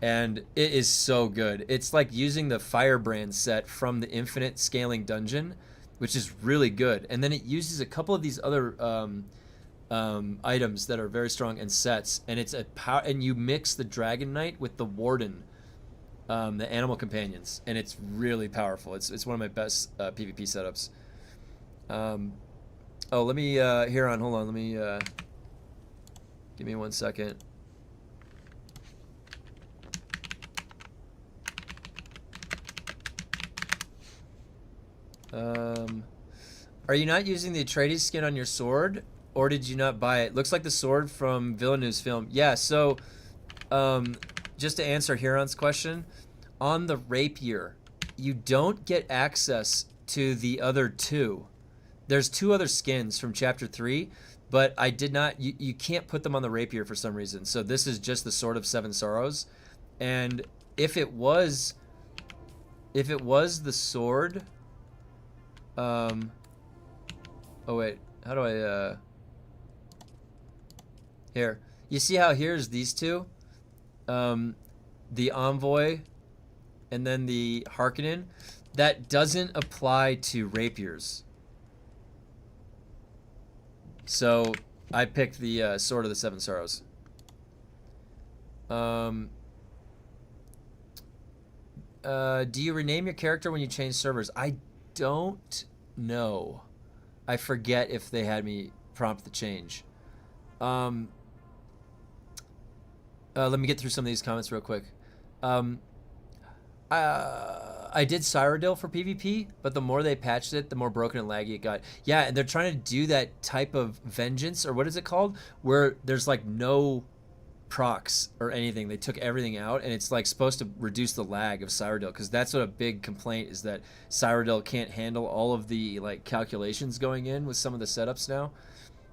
and it is so good. It's like using the Firebrand set from the Infinite Scaling Dungeon, which is really good, and then it uses a couple of these other items that are very strong and sets, and it's a power, and you mix the Dragon Knight with the Warden, the animal companions, and it's really powerful. It's one of my best PvP setups. Oh, let me hold on, let me give me 1 second. Are you not using the Atreides skin on your sword, or did you not buy it? Looks like the sword from Villeneuve's film. Yeah, so just to answer Huron's question, on the rapier, you don't get access to the other two. There's 2 other skins from chapter 3, but I did not, you can't put them on the rapier for some reason. So this is just the Sword of Seven Sorrows. And if it was the sword, oh wait, how do I, here, you see how here's these two, the Envoy and then the Harkonnen, that doesn't apply to rapiers. So I picked the Sword of the Seven Sorrows. Do you rename your character when you change servers? I don't know. I forget if they had me prompt the change. Let me get through some of these comments real quick. I did Cyrodiil for PvP, but the more they patched it, the more broken and laggy it got. Yeah, and they're trying to do that type of vengeance, or what is it called? Where there's like no procs or anything. They took everything out, and it's like supposed to reduce the lag of Cyrodiil, because that's what a big complaint is, that Cyrodiil can't handle all of the like calculations going in with some of the setups now,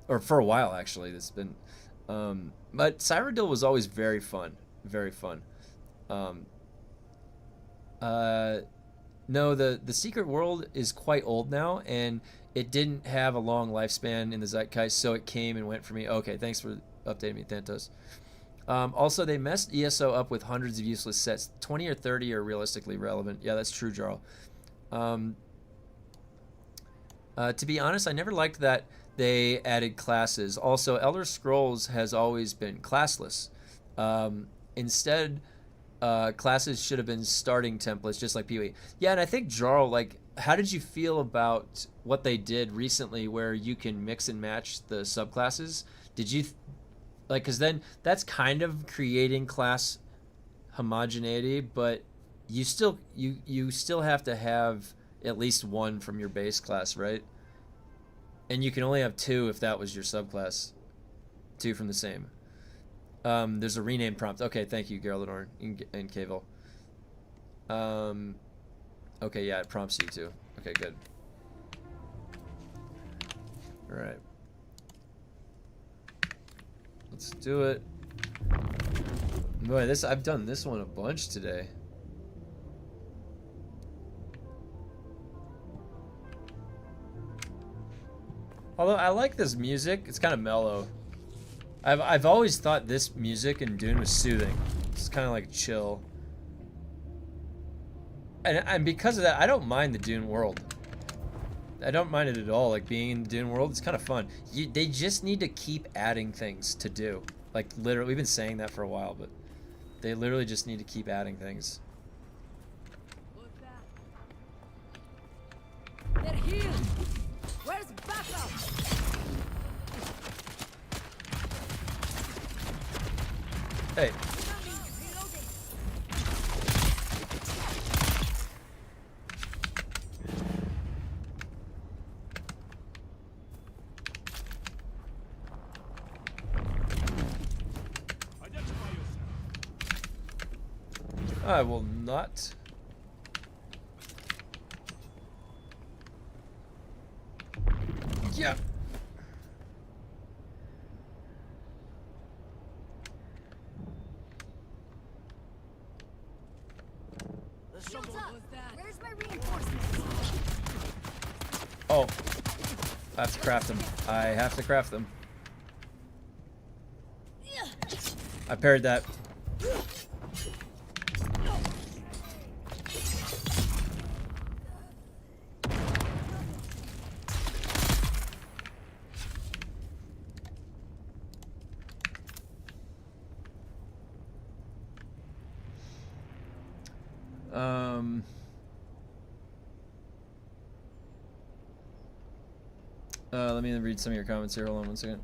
or for a while actually. That's been, but Cyrodiil was always very fun, very fun. No, the Secret World is quite old now, and it didn't have a long lifespan in the zeitgeist, so it came and went for me. Okay, thanks for updating me, Thantos. Also, they messed ESO up with hundreds of useless sets. 20 or 30 are realistically relevant. Yeah, that's true, Jarl. To be honest, I never liked that they added classes. Also, Elder Scrolls has always been classless. instead, classes should have been starting templates, just like PoE. Yeah, and I think Jarl, like, how did you feel about what they did recently, where you can mix and match the subclasses? Did you like, because then that's kind of creating class homogeneity, but you still have to have at least one from your base class, right? And you can only have two if that was your subclass. Two from the same. There's a rename prompt. Okay, thank you, Geraldorn and Cavill. Okay, yeah, it prompts you too. Okay, good. All right. Let's do it. Boy, I've done this one a bunch today. Although I like this music, it's kind of mellow. I've always thought this music in Dune was soothing. It's kind of like chill. And because of that, I don't mind the Dune world. I don't mind it at all. Like, being in the Dune world, it's kind of fun. They just need to keep adding things to do. Like, literally, we've been saying that for a while, but they literally just need to keep adding things. They're here. Where's backup? Hey. I will not. Yeah. There's Shields someone. up. Where's my reinforcements? Oh. I have to craft them. I have to craft them. I parried that. Let me read some of your comments here. Hold on one second.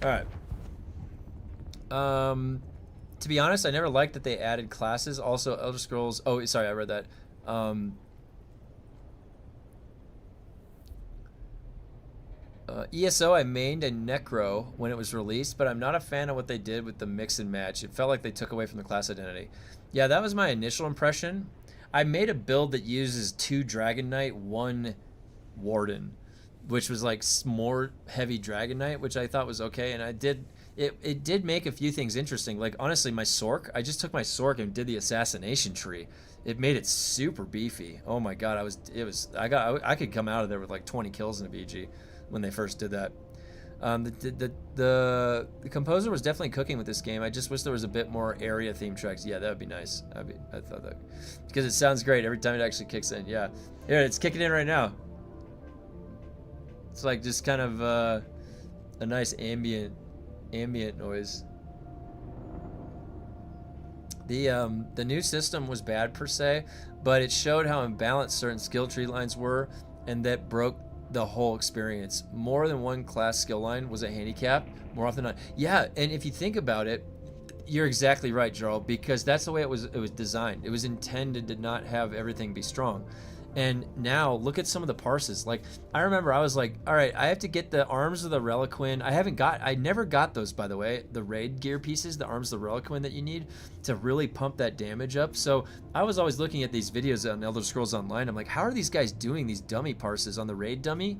All right. To be honest, I never liked that they added classes. Also, Elder Scrolls. Oh, sorry, I read that. ESO, I mained a Necro when it was released, but I'm not a fan of what they did with the mix and match. It felt like they took away from the class identity. Yeah, that was my initial impression. I made a build that uses 2 Dragon Knight, 1 Warden, which was like more heavy Dragon Knight, which I thought was okay, and I did it did make a few things interesting. Like, honestly, my Sork, I just took my Sork and did the assassination tree. It made it super beefy. Oh my god, I could come out of there with like 20 kills in a VG when they first did that. The composer was definitely cooking with this game. I just wish there was a bit more area theme tracks. Yeah, that would be nice. I thought that, because it sounds great every time it actually kicks in. Yeah, here, it's kicking in right now. It's like just kind of a nice ambient noise. The new system was bad per se, but it showed how imbalanced certain skill tree lines were, and that broke the whole experience. More than one class skill line was a handicap more often than not. Yeah, and if you think about it, you're exactly right, Jarl, because that's the way it was designed. It was intended to not have everything be strong. And now look at some of the parses. Like, I remember I was like, all right, I have to get the arms of the Reliquin. I never got those, by the way, the raid gear pieces, the arms of the Reliquin that you need to really pump that damage up. So I was always looking at these videos on Elder Scrolls Online. I'm like, how are these guys doing these dummy parses on the raid dummy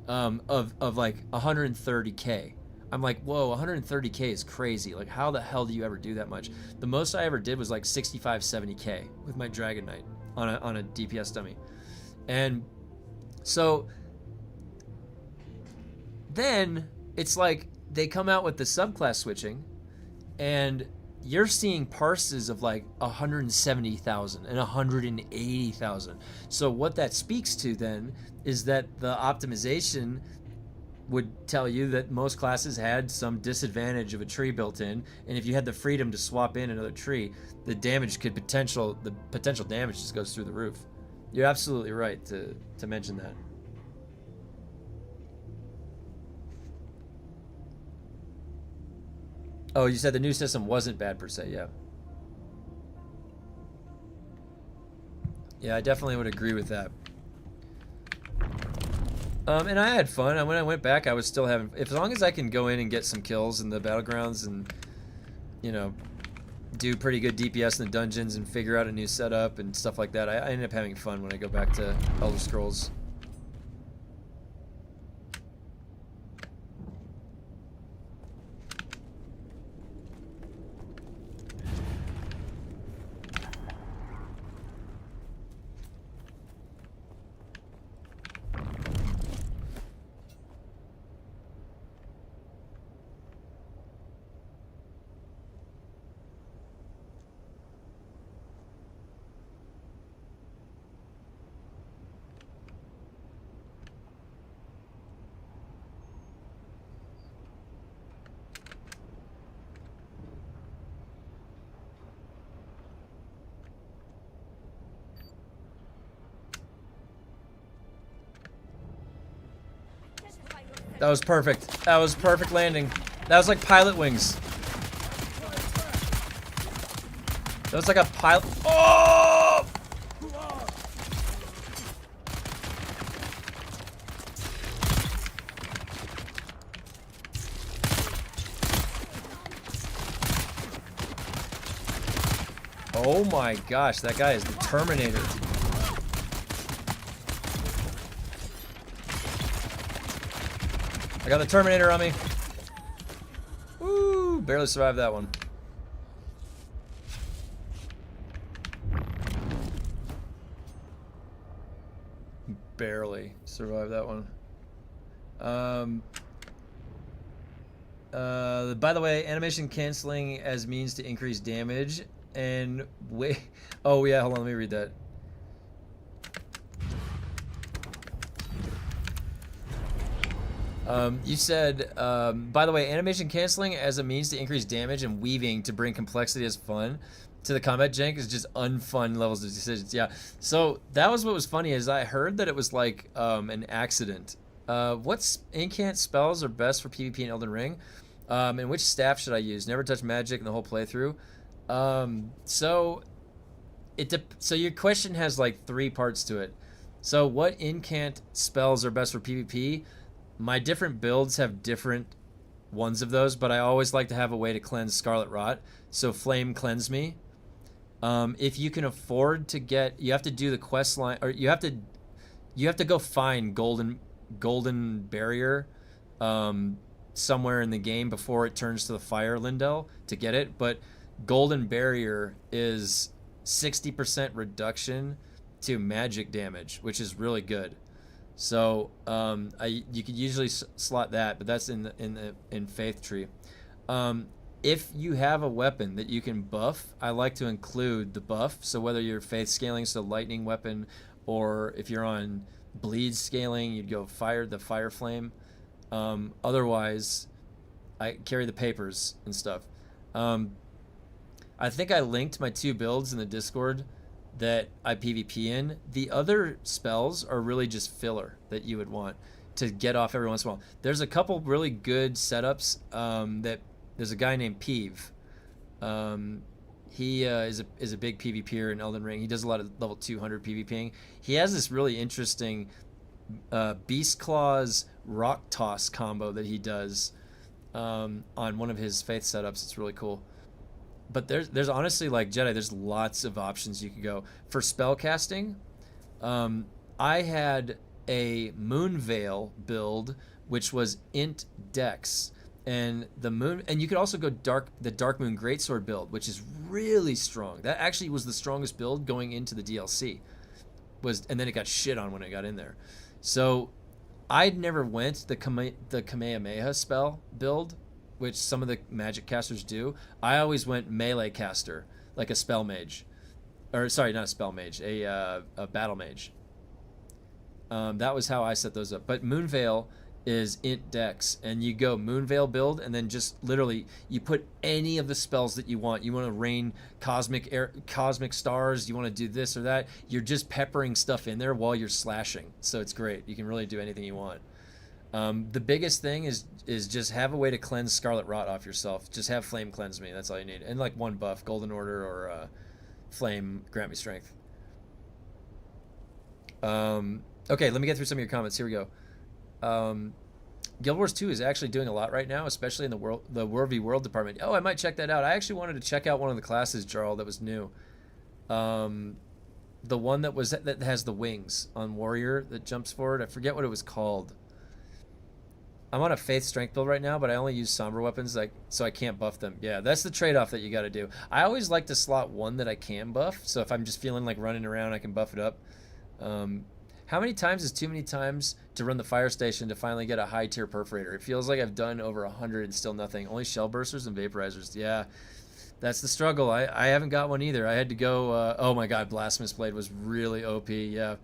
of like 130k? I'm like, whoa, 130k is crazy. Like, how the hell do you ever do that much? The most I ever did was like 65, 70k with my Dragon Knight on a DPS dummy. And so then it's like they come out with the subclass switching, and you're seeing parses of like 170,000 and 180,000. So what that speaks to then is that the optimization would tell you that most classes had some disadvantage of a tree built in, and if you had the freedom to swap in another tree, the potential damage just goes through the roof. You're absolutely right to mention that. Oh, you said the new system wasn't bad per se, yeah. Yeah, I definitely would agree with that. And I had fun. When I went back, I was still having... As long as I can go in and get some kills in the battlegrounds and, you know, do pretty good DPS in the dungeons and figure out a new setup and stuff like that, I end up having fun when I go back to Elder Scrolls. That was perfect. That was perfect landing. That was like pilot wings. That was like a pilot. Oh! Oh my gosh, that guy is the Terminator. I got the Terminator on me. Woo! Barely survived that one. Barely survived that one. By the way, animation canceling as means to increase damage and wait. Oh yeah, hold on, let me read that. You said, by the way, animation canceling as a means to increase damage and weaving to bring complexity as fun to the combat jank is just unfun levels of decisions. Yeah, so that was what was funny is I heard that it was like an accident. What incant spells are best for PvP in Elden Ring? And which staff should I use? Never touch magic in the whole playthrough. So your question has like 3 parts to it. So what incant spells are best for PvP? My different builds have different ones of those, but I always like to have a way to cleanse Scarlet Rot. So Flame Cleanse Me. If you can afford to get, you have to do the quest line, or you have to go find Golden Barrier somewhere in the game before it turns to the Fire Lindell to get it. But Golden Barrier is 60% reduction to magic damage, which is really good. So you could usually slot that, but that's in Faith Tree. If you have a weapon that you can buff, I like to include the buff. So whether you're Faith scaling, so lightning weapon, or if you're on bleed scaling, you'd go the fire flame. Otherwise, I carry the papers and stuff. I think I linked my 2 builds in the Discord that I PvP in. The other spells are really just filler that you would want to get off every once in a while. There's a couple really good setups that there's a guy named Peeve. He is a big PvPer in Elden Ring. He does a lot of level 200 PvPing. He has this really interesting Beast Claws Rock Toss combo that he does on one of his Faith setups. It's really cool. But there's honestly, like Jedi, there's lots of options you could go. For spell casting, I had a Moonveil build, which was int dex. And you could also go the Dark Moon Greatsword build, which is really strong. That actually was the strongest build going into the DLC. And then it got shit on when it got in there. So I'd never went the Kamehameha spell build, which some of the magic casters do. I always went melee caster, like a spell mage. Or sorry, not a spell mage, a battle mage. That was how I set those up. But Moonveil is int dex, and you go Moonveil build, and then just literally you put any of the spells that you want. You want to rain cosmic stars, you want to do this or that. You're just peppering stuff in there while you're slashing, so it's great. You can really do anything you want. The biggest thing is just have a way to cleanse Scarlet Rot off yourself. Just have Flame cleanse me. That's all you need, and like one buff, Golden Order or Flame grant me strength. Okay, let me get through some of your comments. Here we go. Guild Wars 2 is actually doing a lot right now, especially in the World v World department. Oh, I might check that out. I actually wanted to check out one of the classes, Jarl, that was new. The one that has the wings on Warrior that jumps forward. I forget what it was called. I'm on a Faith Strength build right now, but I only use Somber weapons, so I can't buff them. Yeah, that's the trade-off that you got to do. I always like to slot one that I can buff, so if I'm just feeling like running around, I can buff it up. How many times is too many times to run the fire station to finally get a high tier perforator? It feels like I've done over 100 and still nothing. Only shell bursters and vaporizers. Yeah, that's the struggle. I haven't got one either. I had to go, oh my god, Blasphemous Blade was really OP. Yeah,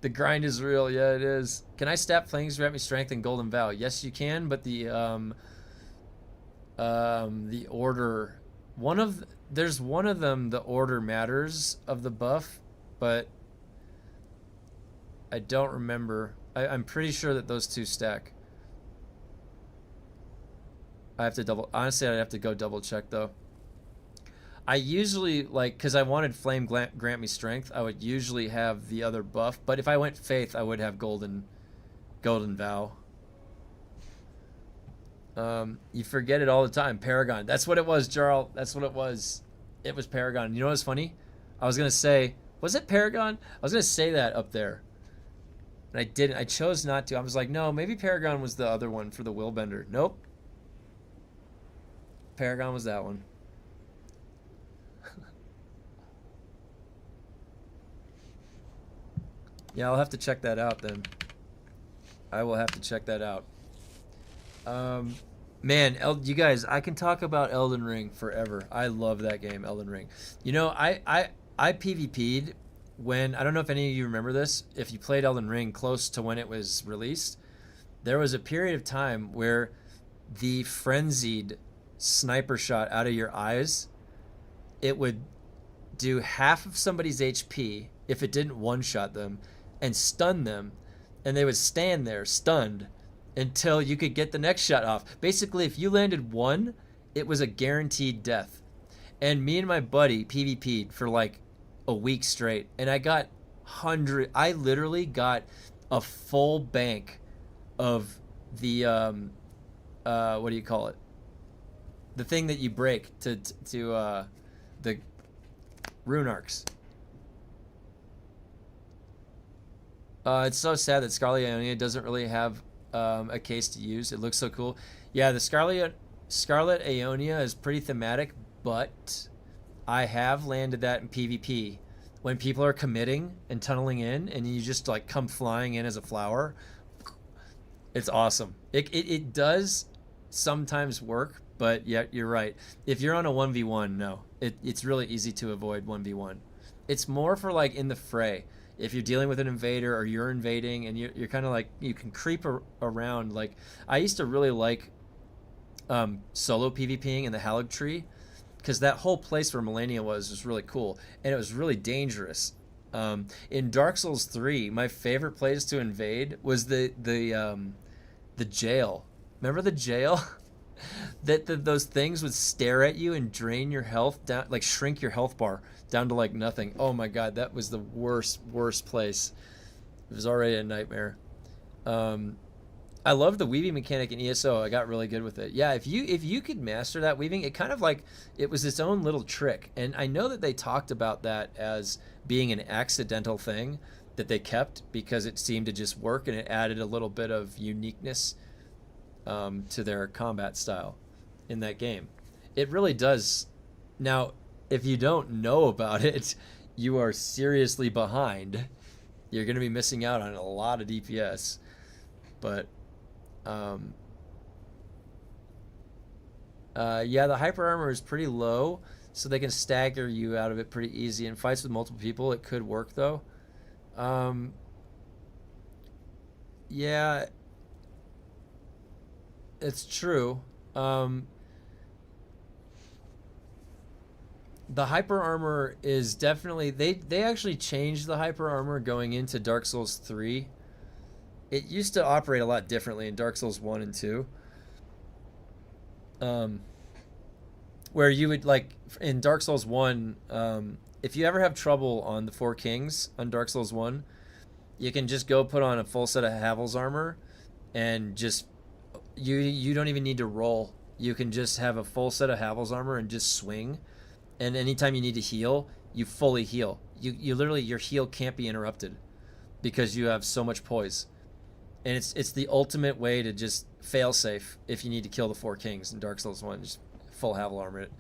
the grind is real. Yeah, it is. Can I stab Flames, grant me strength, and Golden Vow? Yes, you can, but the order, there's one of them, the order matters of the buff, but I don't remember. I'm pretty sure that those two stack. I have to honestly, I'd have to go double check though. I usually, like, because I wanted Flame grant me strength, I would usually have the other buff, but if I went Faith, I would have Golden Vow. You forget it all the time. Paragon. That's what it was, Jarl. That's what it was. It was Paragon. You know what's funny? I was going to say, was it Paragon? I was going to say that up there. And I didn't. I chose not to. I was like, no, maybe Paragon was the other one for the Willbender. Nope. Paragon was that one. Yeah, I'll have to check that out then. I will have to check that out. Man, you guys, I can talk about Elden Ring forever. I love that game, Elden Ring. You know, I PvP'd when, I don't know if any of you remember this, if you played Elden Ring close to when it was released, there was a period of time where the frenzied sniper shot out of your eyes, it would do half of somebody's HP if it didn't one-shot them and stun them, and they would stand there stunned until you could get the next shot off. Basically, if you landed one, it was a guaranteed death. And me and my buddy PvP'd for like a week straight, and I literally got a full bank of the what do you call it, the thing that you break to the rune arcs. It's so sad that Scarlet Ionia doesn't really have a case to use. It looks so cool. Yeah, the Scarlet Ionia is pretty thematic, but I have landed that in PvP when people are committing and tunneling in, and you just like come flying in as a flower. It's awesome. It does sometimes work, but yeah, you're right. If you're on a 1v1, no, it's really easy to avoid 1v1. It's more for like in the fray. If you're dealing with an invader or you're invading and you're kind of like, you can creep around. Like, I used to really like solo PvPing in the Halig Tree, because that whole place where Melania was really cool, and it was really dangerous. In Dark Souls 3, my favorite place to invade was the jail. Remember the jail? Those things would stare at you and drain your health down, like shrink your health bar down to like nothing. Oh my god, that was the worst place. It was already a nightmare. I love the weaving mechanic in ESO. I got really good with it. Yeah, if you could master that weaving, it kind of like, it was its own little trick. And I know that they talked about that as being an accidental thing that they kept because it seemed to just work, and it added a little bit of uniqueness to their combat style in that game. It really does. Now, if you don't know about it, you are seriously behind. You're going to be missing out on a lot of DPS. But yeah, the hyper armor is pretty low, so they can stagger you out of it pretty easy. In fights with multiple people, it could work though. Yeah, It's true. The hyper armor is definitely they actually changed the hyper armor going into Dark Souls 3. It used to operate a lot differently in Dark Souls 1 and 2. Where you would, like, in Dark Souls 1, if you ever have trouble on the Four Kings on Dark Souls 1, you can just go put on a full set of Havel's armor and just you don't even need to roll. You can just have a full set of Havel's armor and just swing. And anytime you need to heal, you fully heal. You literally, your heal can't be interrupted because you have so much poise. And it's the ultimate way to just fail safe if you need to kill the Four Kings in Dark Souls 1. Just full Havel armor it.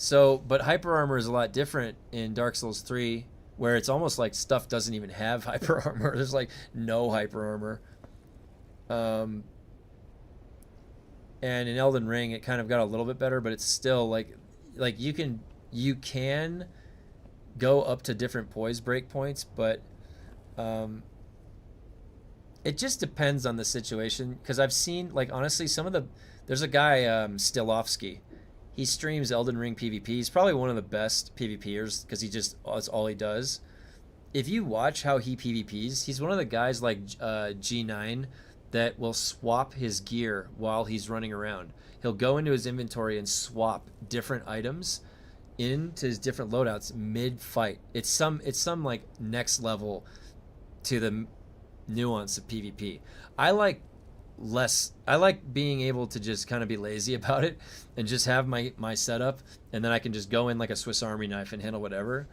But hyper armor is a lot different in Dark Souls 3, where it's almost like stuff doesn't even have hyper armor. There's like no hyper armor. And in Elden Ring, it kind of got a little bit better, but it's still like you can go up to different poise breakpoints, but it just depends on the situation. Because I've seen, like, honestly, there's a guy, Stilovsky. He streams Elden Ring PvP. He's probably one of the best PvPers because that's all he does. If you watch how he PvPs, he's one of the guys like G9 that will swap his gear while he's running around. He'll go into his inventory and swap different items into his different loadouts mid-fight. It's some like next level to the nuance of PvP. I like being able to just kind of be lazy about it and just have my setup, and then I can just go in like a Swiss Army knife and handle whatever.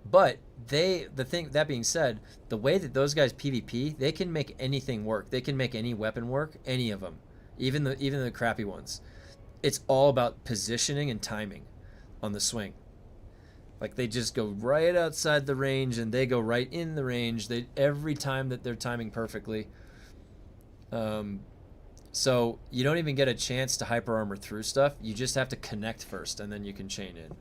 But that being said, the way that those guys PvP, they can make anything work. They can make any weapon work, any of them, even the crappy ones. It's all about positioning and timing on the swing. Like, they just go right outside the range and they go right in the range. Every time that they're timing perfectly. So you don't even get a chance to hyper armor through stuff. You just have to connect first, and then you can chain in.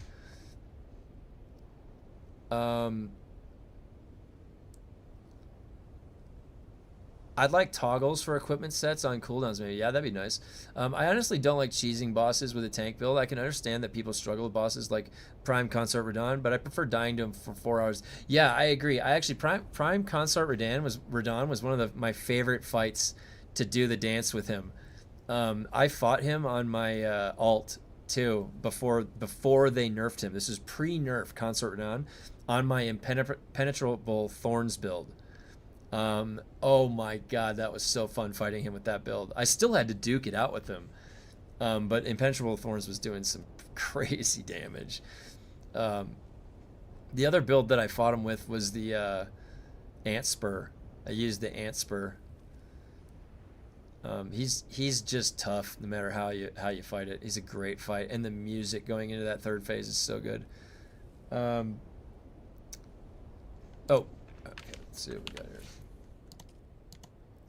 I'd like toggles for equipment sets on cooldowns, maybe. Yeah, that'd be nice. I honestly don't like cheesing bosses with a tank build. I can understand that people struggle with bosses like Prime Consort Radon, but I prefer dying to him for 4 hours. Yeah, I agree. Prime Consort Radon was one of my favorite fights to do the dance with him. I fought him on my alt too before they nerfed him. This is pre-nerf Consort Radon on my impenetrable Thorns build. Oh my god, that was so fun fighting him with that build. I still had to duke it out with him, but impenetrable Thorns was doing some crazy damage. The other build that I fought him with was the Ant Spur. I used the Ant Spur. He's just tough no matter how you fight it. He's a great fight, and the music going into that third phase is so good. Okay, let's see what we got here.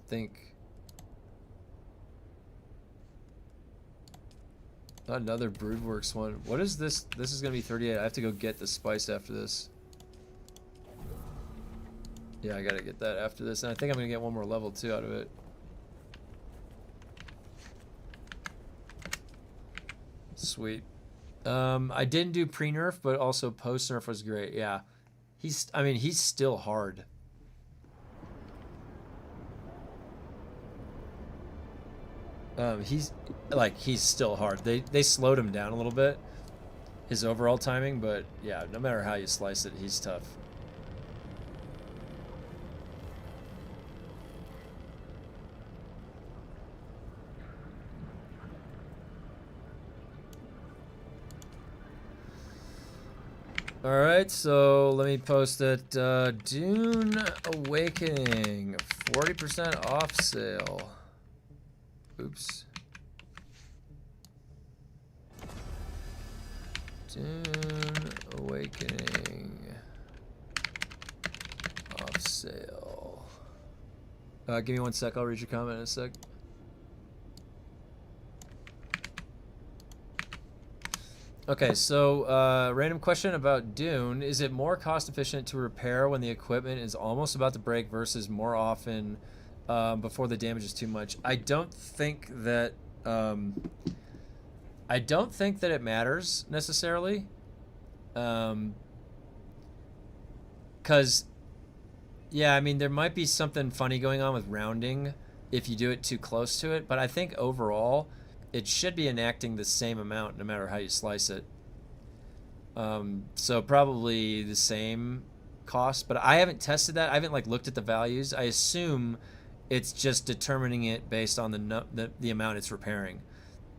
Think another Broodworks one. What is this? This is gonna be 38. I have to go get the spice after this. Yeah, I gotta get that after this, and I think I'm gonna get one more level too out of it. Sweet. I didn't do pre-nerf, but also post-nerf was great. Yeah, he's still hard. He's still hard. They slowed him down a little bit, his overall timing, but yeah, no matter how you slice it, he's tough. Alright, so let me post that Dune Awakening 40% off sale. Oops. Dune Awakening off sale. Give me 1 sec, I'll read your comment in a sec. Okay, so random question about Dune. Is it more cost efficient to repair when the equipment is almost about to break versus more often before the damage is too much? I don't think that it matters necessarily. Because yeah, I mean there might be something funny going on with rounding if you do it too close to it, but I think overall it should be enacting the same amount no matter how you slice it. So probably the same cost, but I haven't tested that. I haven't like looked at the values. I assume it's just determining it based on the amount it's repairing.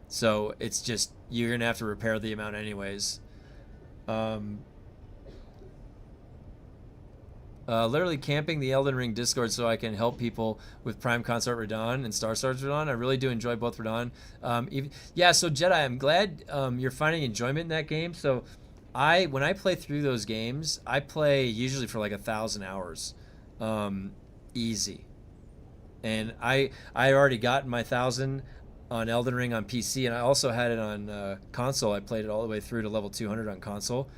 So it's just you're gonna have to repair the amount anyways. Literally camping the Elden Ring Discord so I can help people with Prime Consort Radon and Star Stars Radon. I really do enjoy both Radon. Yeah, so Jedi, I'm glad you're finding enjoyment in that game. So when I play through those games, I play usually for like 1,000 hours, easy. And I already got my 1,000 on Elden Ring on PC, and I also had it on console. I played it all the way through to level 200 on console.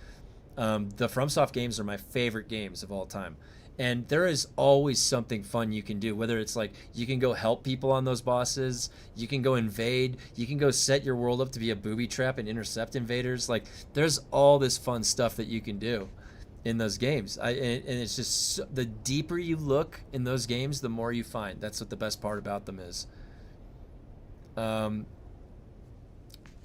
The FromSoft games are my favorite games of all time. And there is always something fun you can do, whether it's like you can go help people on those bosses, you can go invade, you can go set your world up to be a booby trap and intercept invaders. Like there's all this fun stuff that you can do in those games. And it's just the deeper you look in those games, the more you find. That's what the best part about them is.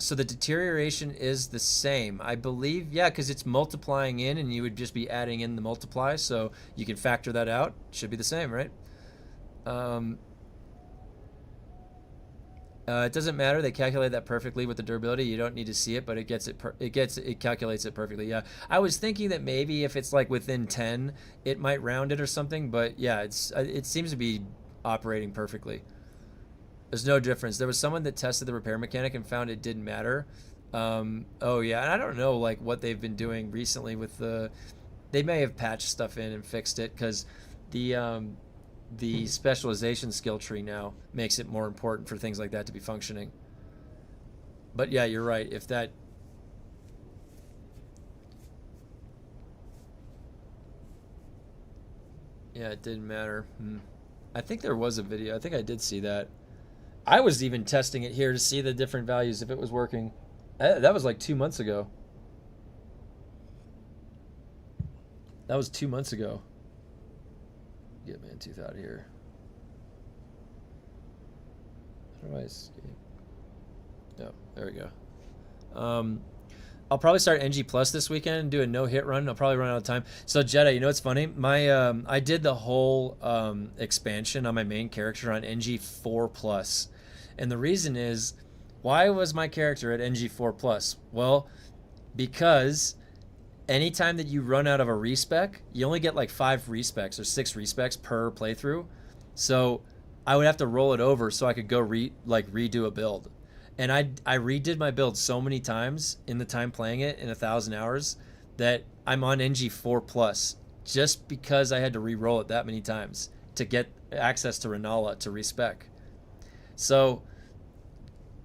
So the deterioration is the same, I believe. Yeah, because it's multiplying in, and you would just be adding in the multiply, so you can factor that out. Should be the same, right? It doesn't matter. They calculate that perfectly with the durability. You don't need to see it, but it calculates it perfectly. Yeah, I was thinking that maybe if it's like within 10, it might round it or something. But yeah, it seems to be operating perfectly. There's no difference. There was someone that tested the repair mechanic and found it didn't matter. Oh yeah, and I don't know like what they've been doing recently with they may have patched stuff in and fixed it because the specialization skill tree now makes it more important for things like that to be functioning. But yeah, you're right. If that yeah, it didn't matter. I think there was a video. I think I did see that. I was even testing it here to see the different values if it was working. That was like 2 months ago. That was 2 months ago. Get Mantooth out of here. How do I escape? Oh, there we go. I'll probably start NG Plus this weekend and do a no-hit run. I'll probably run out of time. So Jedi, you know what's funny? I did the whole expansion on my main character on NG4 Plus, and the reason is, why was my character at NG4 Plus? Well, because anytime that you run out of a respec, you only get like 5 respecs or 6 respecs per playthrough. So I would have to roll it over so I could go redo a build. And I redid my build so many times in the time playing it in 1,000 hours that I'm on NG4 Plus just because I had to re-roll it that many times to get access to Renala to respec. So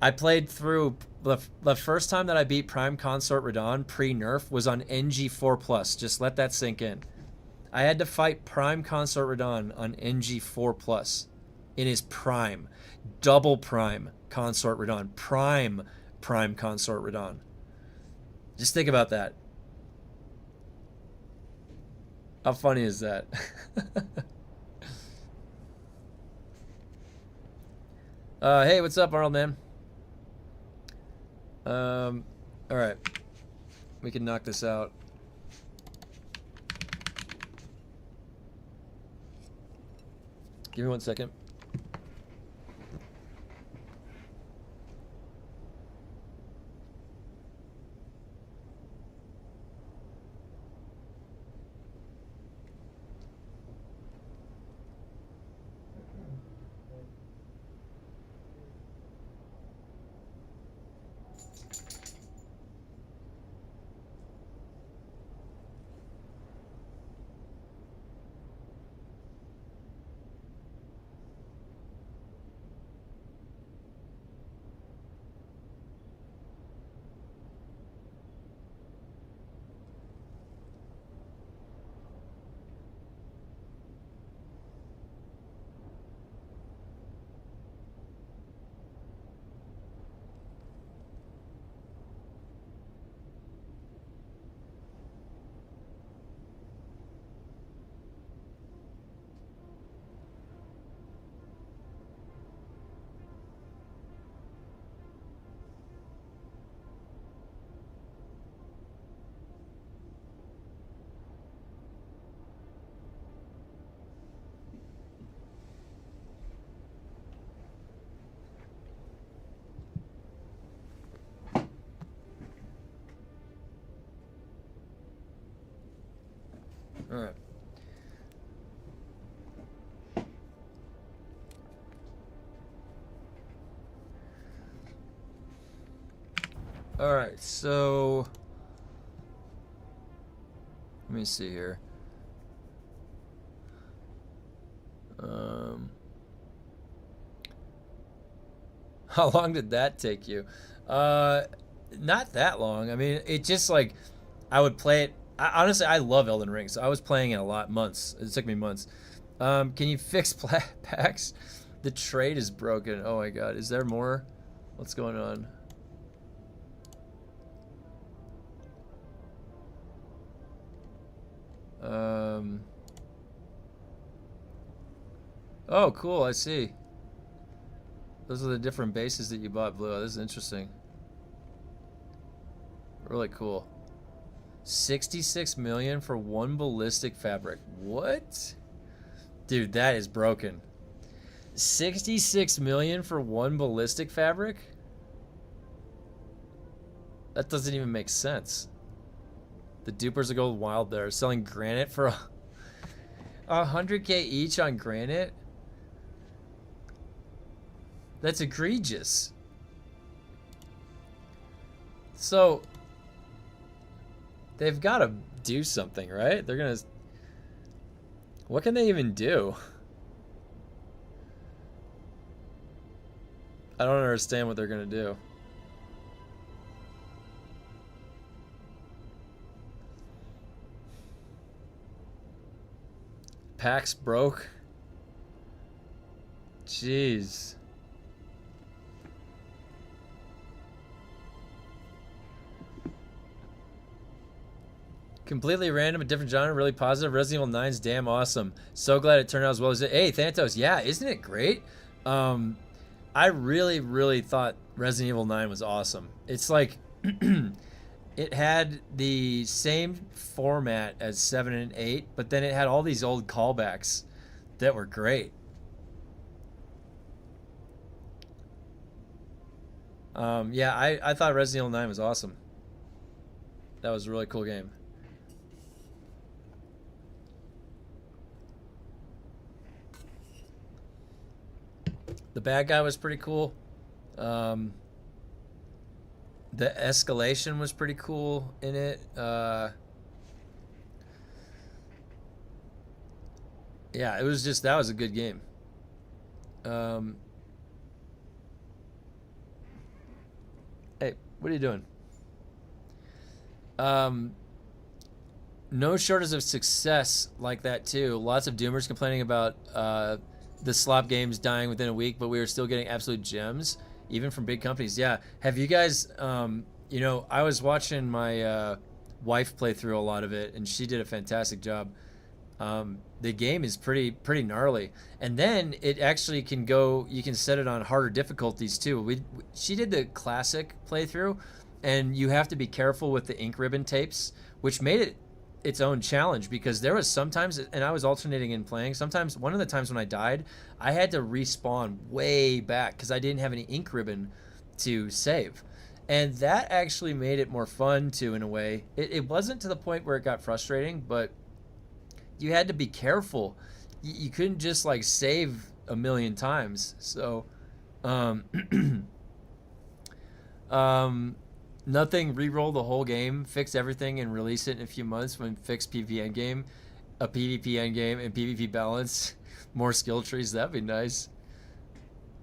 I played through the first time that I beat Prime Consort Radon pre-nerf was on NG4 Plus. Just let that sink in. I had to fight Prime Consort Radon on NG4 Plus in his prime, double prime Consort Radon, prime Consort Radon. Just think about that. How funny is that? Hey, what's up, Arnold, man? All right, we can knock this out. Give me 1 second. Alright, so let me see here. How long did that take you? Not that long. I mean, it just like I would play it. Honestly, I love Elden Ring, so I was playing it a lot. Months. It took me months. Can you fix packs? The trade is broken. Oh my god. Is there more? What's going on? Oh, cool. I see. Those are the different bases that you bought, Blue. This is interesting. Really cool. 66 million for one ballistic fabric. What? Dude, that is broken. 66 million for one ballistic fabric? That doesn't even make sense. The dupers are going wild there. Selling granite for 100k each on granite? That's egregious. So they've got to do something, right? They're gonna... What can they even do? I don't understand what they're gonna do. Packs broke. Jeez. Completely random, a different genre, really positive. Resident Evil 9's damn awesome. So glad it turned out as well as it. Hey, Thantos, yeah, isn't it great? I really, really thought Resident Evil 9 was awesome. It's like, it had the same format as 7 and 8, but then it had all these old callbacks that were great. Yeah, I thought Resident Evil 9 was awesome. That was a really cool game. The bad guy was pretty cool. The escalation was pretty cool in it. Yeah, it was just, that was a good game. Hey, what are you doing? No shortage of success like that too. Lots of doomers complaining about the slop games dying within a week, but we were still getting absolute gems, even from big companies. Yeah. Have you guys, you know, I was watching my wife play through a lot of it, and she did a fantastic job. The game is pretty gnarly, and then it actually can go, you can set it on harder difficulties too. She did the classic playthrough, and you have to be careful with the ink ribbon tapes, which made it its own challenge, because there was sometimes, and I was alternating in playing, sometimes one of the times when I died, I had to respawn way back because I didn't have any ink ribbon to save, and that actually made it more fun too, in a way. It wasn't to the point where it got frustrating, but you had to be careful. You couldn't just like save a million times. So nothing, re-roll the whole game, fix everything, and release it in a few months when fix PvP endgame, a PvP endgame, and PvP balance, more skill trees. That'd be nice.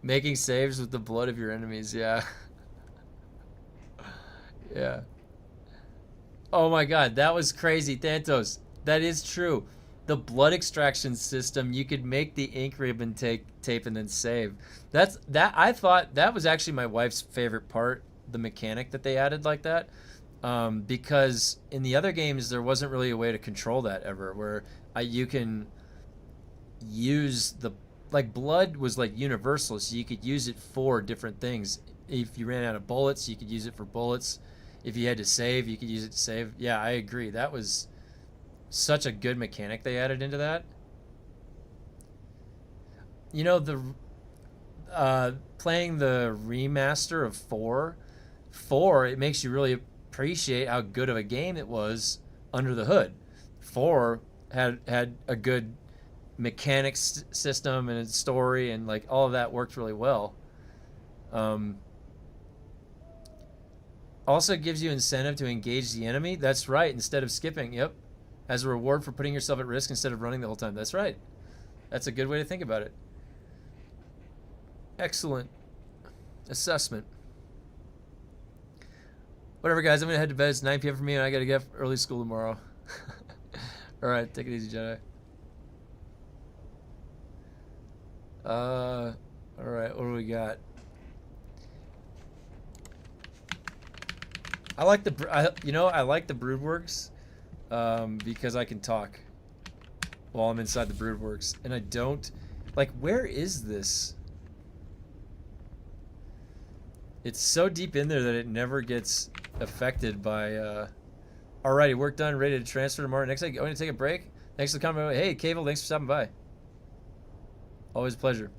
Making saves with the blood of your enemies. Yeah. Yeah. Oh my god, that was crazy, Thantos. That is true. The blood extraction system, you could make the ink ribbon tape and then save. I thought that was actually my wife's favorite part, the mechanic that they added like that, because in the other games there wasn't really a way to control that ever, where you can use the, like, blood was like universal, so you could use it for different things. If you ran out of bullets, you could use it for bullets. If you had to save, you could use it to save. Yeah, I agree. That was such a good mechanic they added into that. You know, the playing the remaster of 4, it makes you really appreciate how good of a game it was under the hood. 4 had a good mechanics system and a story, and like all of that worked really well. Also gives you incentive to engage the enemy. That's right. Instead of skipping. Yep. As a reward for putting yourself at risk instead of running the whole time. That's right. That's a good way to think about it. Excellent assessment. Whatever, guys. I'm going to head to bed. It's 9 p.m. for me, and I got to get up early school tomorrow. All right. Take it easy, Jedi. All right. What do we got? I like the Broodworks because I can talk while I'm inside the Broodworks, and I don't like. Where is this? It's so deep in there that it never gets affected by. Alrighty, work done. Ready to transfer tomorrow. Next, I'm going to take a break. Thanks for the comment. Hey, Cable, thanks for stopping by. Always a pleasure.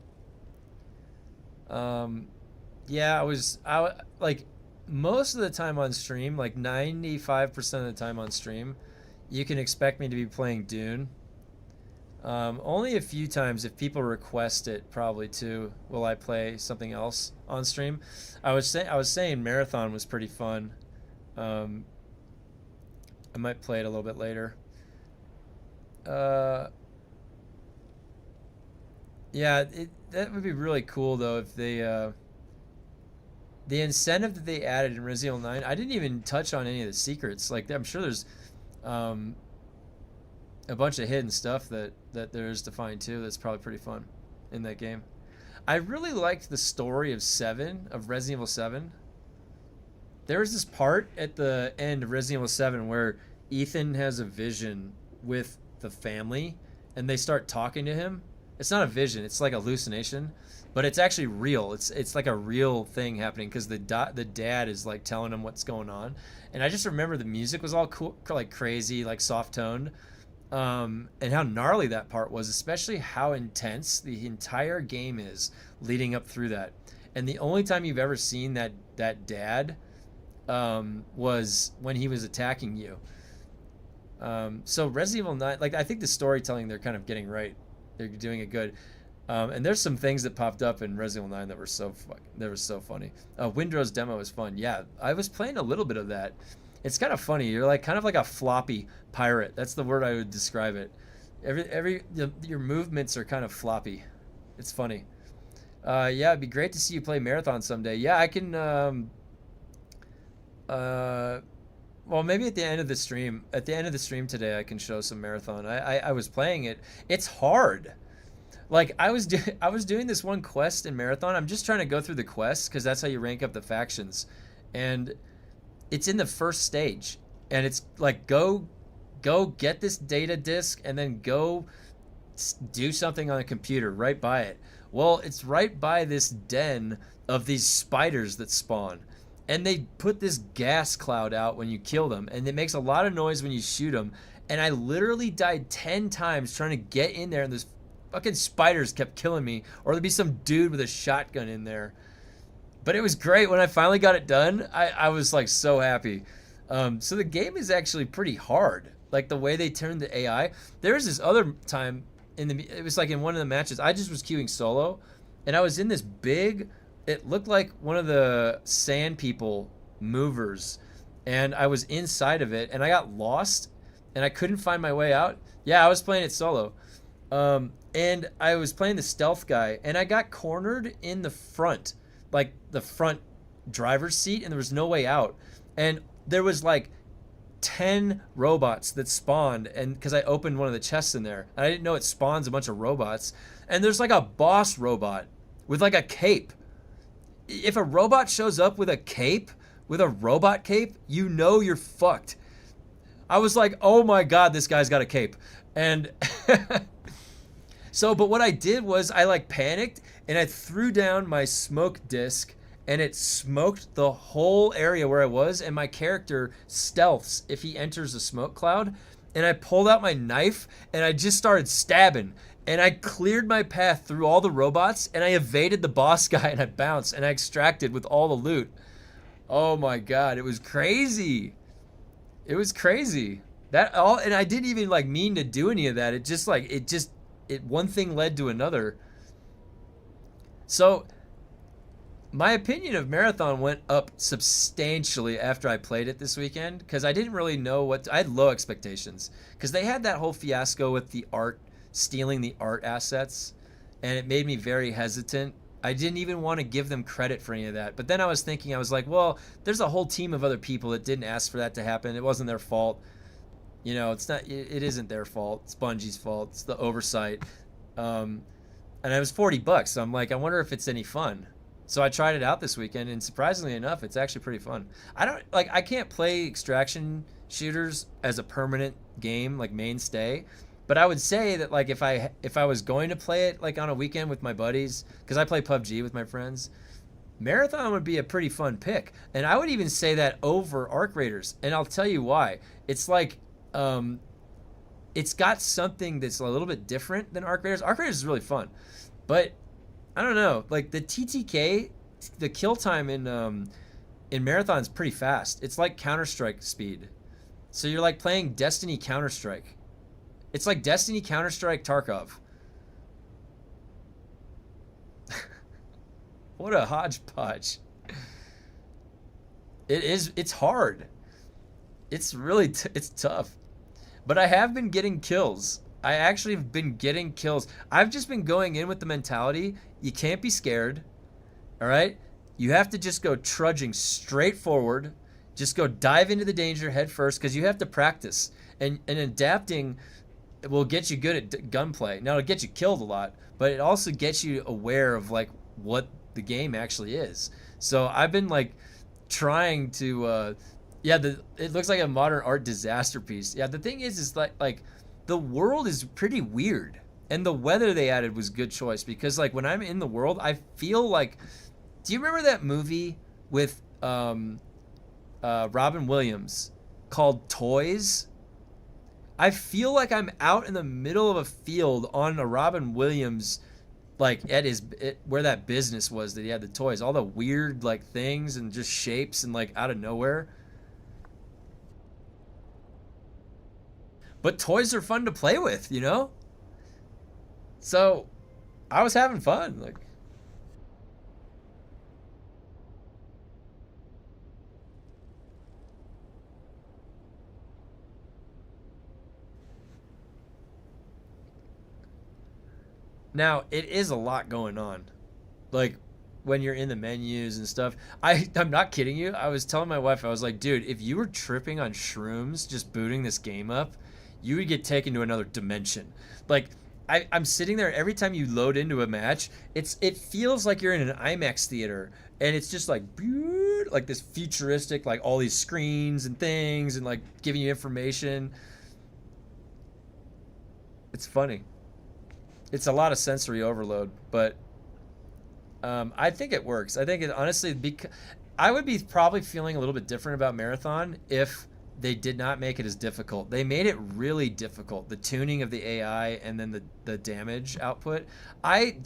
Yeah, I like. Most of the time on stream, like 95% of the time on stream, you can expect me to be playing Dune. Only a few times, if people request it, probably too, will I play something else on stream. I was saying Marathon was pretty fun. I might play it a little bit later. Yeah, that would be really cool though if they. The incentive that they added in Resident Evil 9, I didn't even touch on any of the secrets. Like, I'm sure there's a bunch of hidden stuff that there is to find too. That's probably pretty fun in that game. I really liked the story of Resident Evil 7. There was this part at the end of Resident Evil 7 where Ethan has a vision with the family, and they start talking to him. It's not a vision; it's like a hallucination. But it's actually real. It's like a real thing happening because the dad is like telling him what's going on, and I just remember the music was all cool, like crazy, like soft toned, and how gnarly that part was, especially how intense the entire game is leading up through that. And the only time you've ever seen that dad was when he was attacking you. So Resident Evil 9, like I think the storytelling they're kind of getting right. They're doing it good. And there's some things that popped up in Resident Evil 9 that were so funny. Windrow's demo is fun. Yeah, I was playing a little bit of that. It's kind of funny. You're like kind of like a floppy pirate. That's the word I would describe it. Your movements are kind of floppy. It's funny. Yeah, it'd be great to see you play Marathon someday. Yeah, I can. Well, maybe at the end of the stream. At the end of the stream today, I can show some Marathon. I was playing it. It's hard. Like I was doing this one quest in Marathon. I'm just trying to go through the quests because that's how you rank up the factions, and it's in the first stage. And it's like go get this data disk and then go do something on a computer right by it. Well, it's right by this den of these spiders that spawn, and they put this gas cloud out when you kill them, and it makes a lot of noise when you shoot them. And I literally died 10 times trying to get in there, and this fucking spiders kept killing me, or there'd be some dude with a shotgun in there. But it was great when I finally got it done. I was like so happy. So the game is actually pretty hard. Like the way they turned the AI. There was this other time it was like in one of the matches. I just was queuing solo, and I was in this big. It looked like one of the sand people movers, and I was inside of it, and I got lost, and I couldn't find my way out. Yeah, I was playing it solo. And I was playing the stealth guy, and I got cornered in the front, like the front driver's seat, and there was no way out. And there was like 10 robots that spawned, and because I opened one of the chests in there, and I didn't know it spawns a bunch of robots. And there's like a boss robot with like a cape. If a robot shows up with a cape, with a robot cape, you know you're fucked. I was like, oh my god, this guy's got a cape. And so, but what I did was I like panicked and I threw down my smoke disc, and it smoked the whole area where I was, and my character stealths if he enters a smoke cloud. And I pulled out my knife and I just started stabbing, and I cleared my path through all the robots, and I evaded the boss guy, and I bounced and I extracted with all the loot. Oh my god, it was crazy. It was crazy. That all, and I didn't even like mean to do any of that. It just like one thing led to another. So my opinion of Marathon went up substantially after I played it this weekend because I didn't really know I had low expectations because they had that whole fiasco with the art, stealing the art assets, and it made me very hesitant. I didn't even want to give them credit for any of that. But then I was thinking, I was like, well, there's a whole team of other people that didn't ask for that to happen. It wasn't their fault. You know, it isn't their fault. It's Bungie's fault. It's the oversight. And it was $40. So I'm like, I wonder if it's any fun. So I tried it out this weekend, and surprisingly enough, it's actually pretty fun. I can't play extraction shooters as a permanent game, like mainstay. But I would say that like if I was going to play it like on a weekend with my buddies, because I play PUBG with my friends, Marathon would be a pretty fun pick. And I would even say that over Arc Raiders. And I'll tell you why. It's like it's got something that's a little bit different than Arc Raiders. Arc Raiders is really fun. But I don't know, like the TTK, the kill time in Marathon is pretty fast. It's like Counter-Strike speed. So you're like playing Destiny Counter-Strike. It's like Destiny Counter-Strike Tarkov. What a hodgepodge. It's hard. It's really it's tough. But I have been getting kills. I actually have been getting kills. I've just been going in with the mentality, you can't be scared, all right? You have to just go trudging straight forward. Just go dive into the danger head first because you have to practice. And adapting will get you good at gunplay. Now, it'll get you killed a lot, but it also gets you aware of, like, what the game actually is. So I've been, like, trying to, it looks like a modern art disaster piece. Yeah, the thing is like the world is pretty weird, and the weather they added was good choice because like when I'm in the world, I feel like, do you remember that movie with Robin Williams called Toys? I feel like I'm out in the middle of a field on a Robin Williams, like where that business was that he had the toys, all the weird like things and just shapes and like out of nowhere. But toys are fun to play with, you know? So I was having fun. Like, now it is a lot going on. Like when you're in the menus and stuff. I'm not kidding you. I was telling my wife, I was like, dude, if you were tripping on shrooms just booting this game up, you would get taken to another dimension. Like, I'm sitting there every time you load into a match, it feels like you're in an IMAX theater, and it's just like this futuristic, like all these screens and things and like giving you information. It's funny. It's a lot of sensory overload, but I think it works. I think it honestly, I would be probably feeling a little bit different about Marathon if they did not make it as difficult. They made it really difficult. The tuning of the AI and then the damage output. I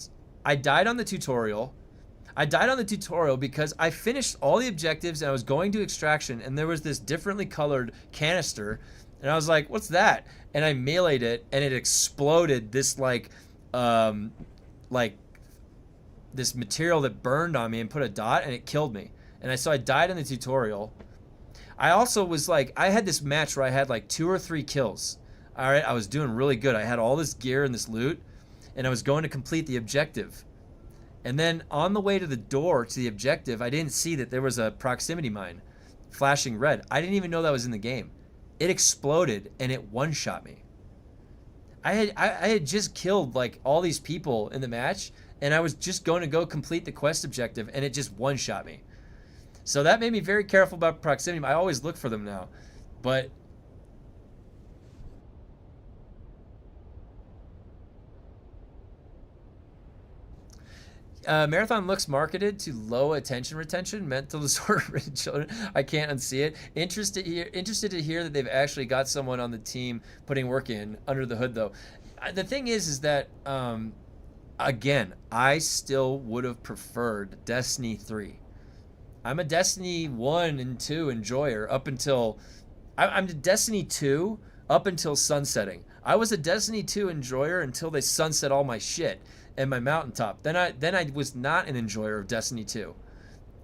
died on the tutorial. I died on the tutorial because I finished all the objectives and I was going to extraction and there was this differently colored canister and I was like, what's that? And I meleeed it and it exploded this like this material that burned on me and put a dot and it killed me. And so I died in the tutorial. I also was like, I had this match where I had like 2 or 3 kills. All right, I was doing really good. I had all this gear and this loot, and I was going to complete the objective. And then on the way to the door to the objective, I didn't see that there was a proximity mine flashing red. I didn't even know that was in the game. It exploded, and it one-shot me. I had just killed like all these people in the match, and I was just going to go complete the quest objective, and it just one-shot me. So that made me very careful about proximity. I always look for them now. But Marathon looks marketed to low attention retention, mental disorder children. I can't unsee it. Interested to hear that they've actually got someone on the team putting work in under the hood, though. The thing is that, again, I still would have preferred Destiny 3. I'm a Destiny 1 and 2 enjoyer up until... I'm a Destiny 2 up until sunsetting. I was a Destiny 2 enjoyer until they sunset all my shit and my mountaintop. Then I was not an enjoyer of Destiny 2.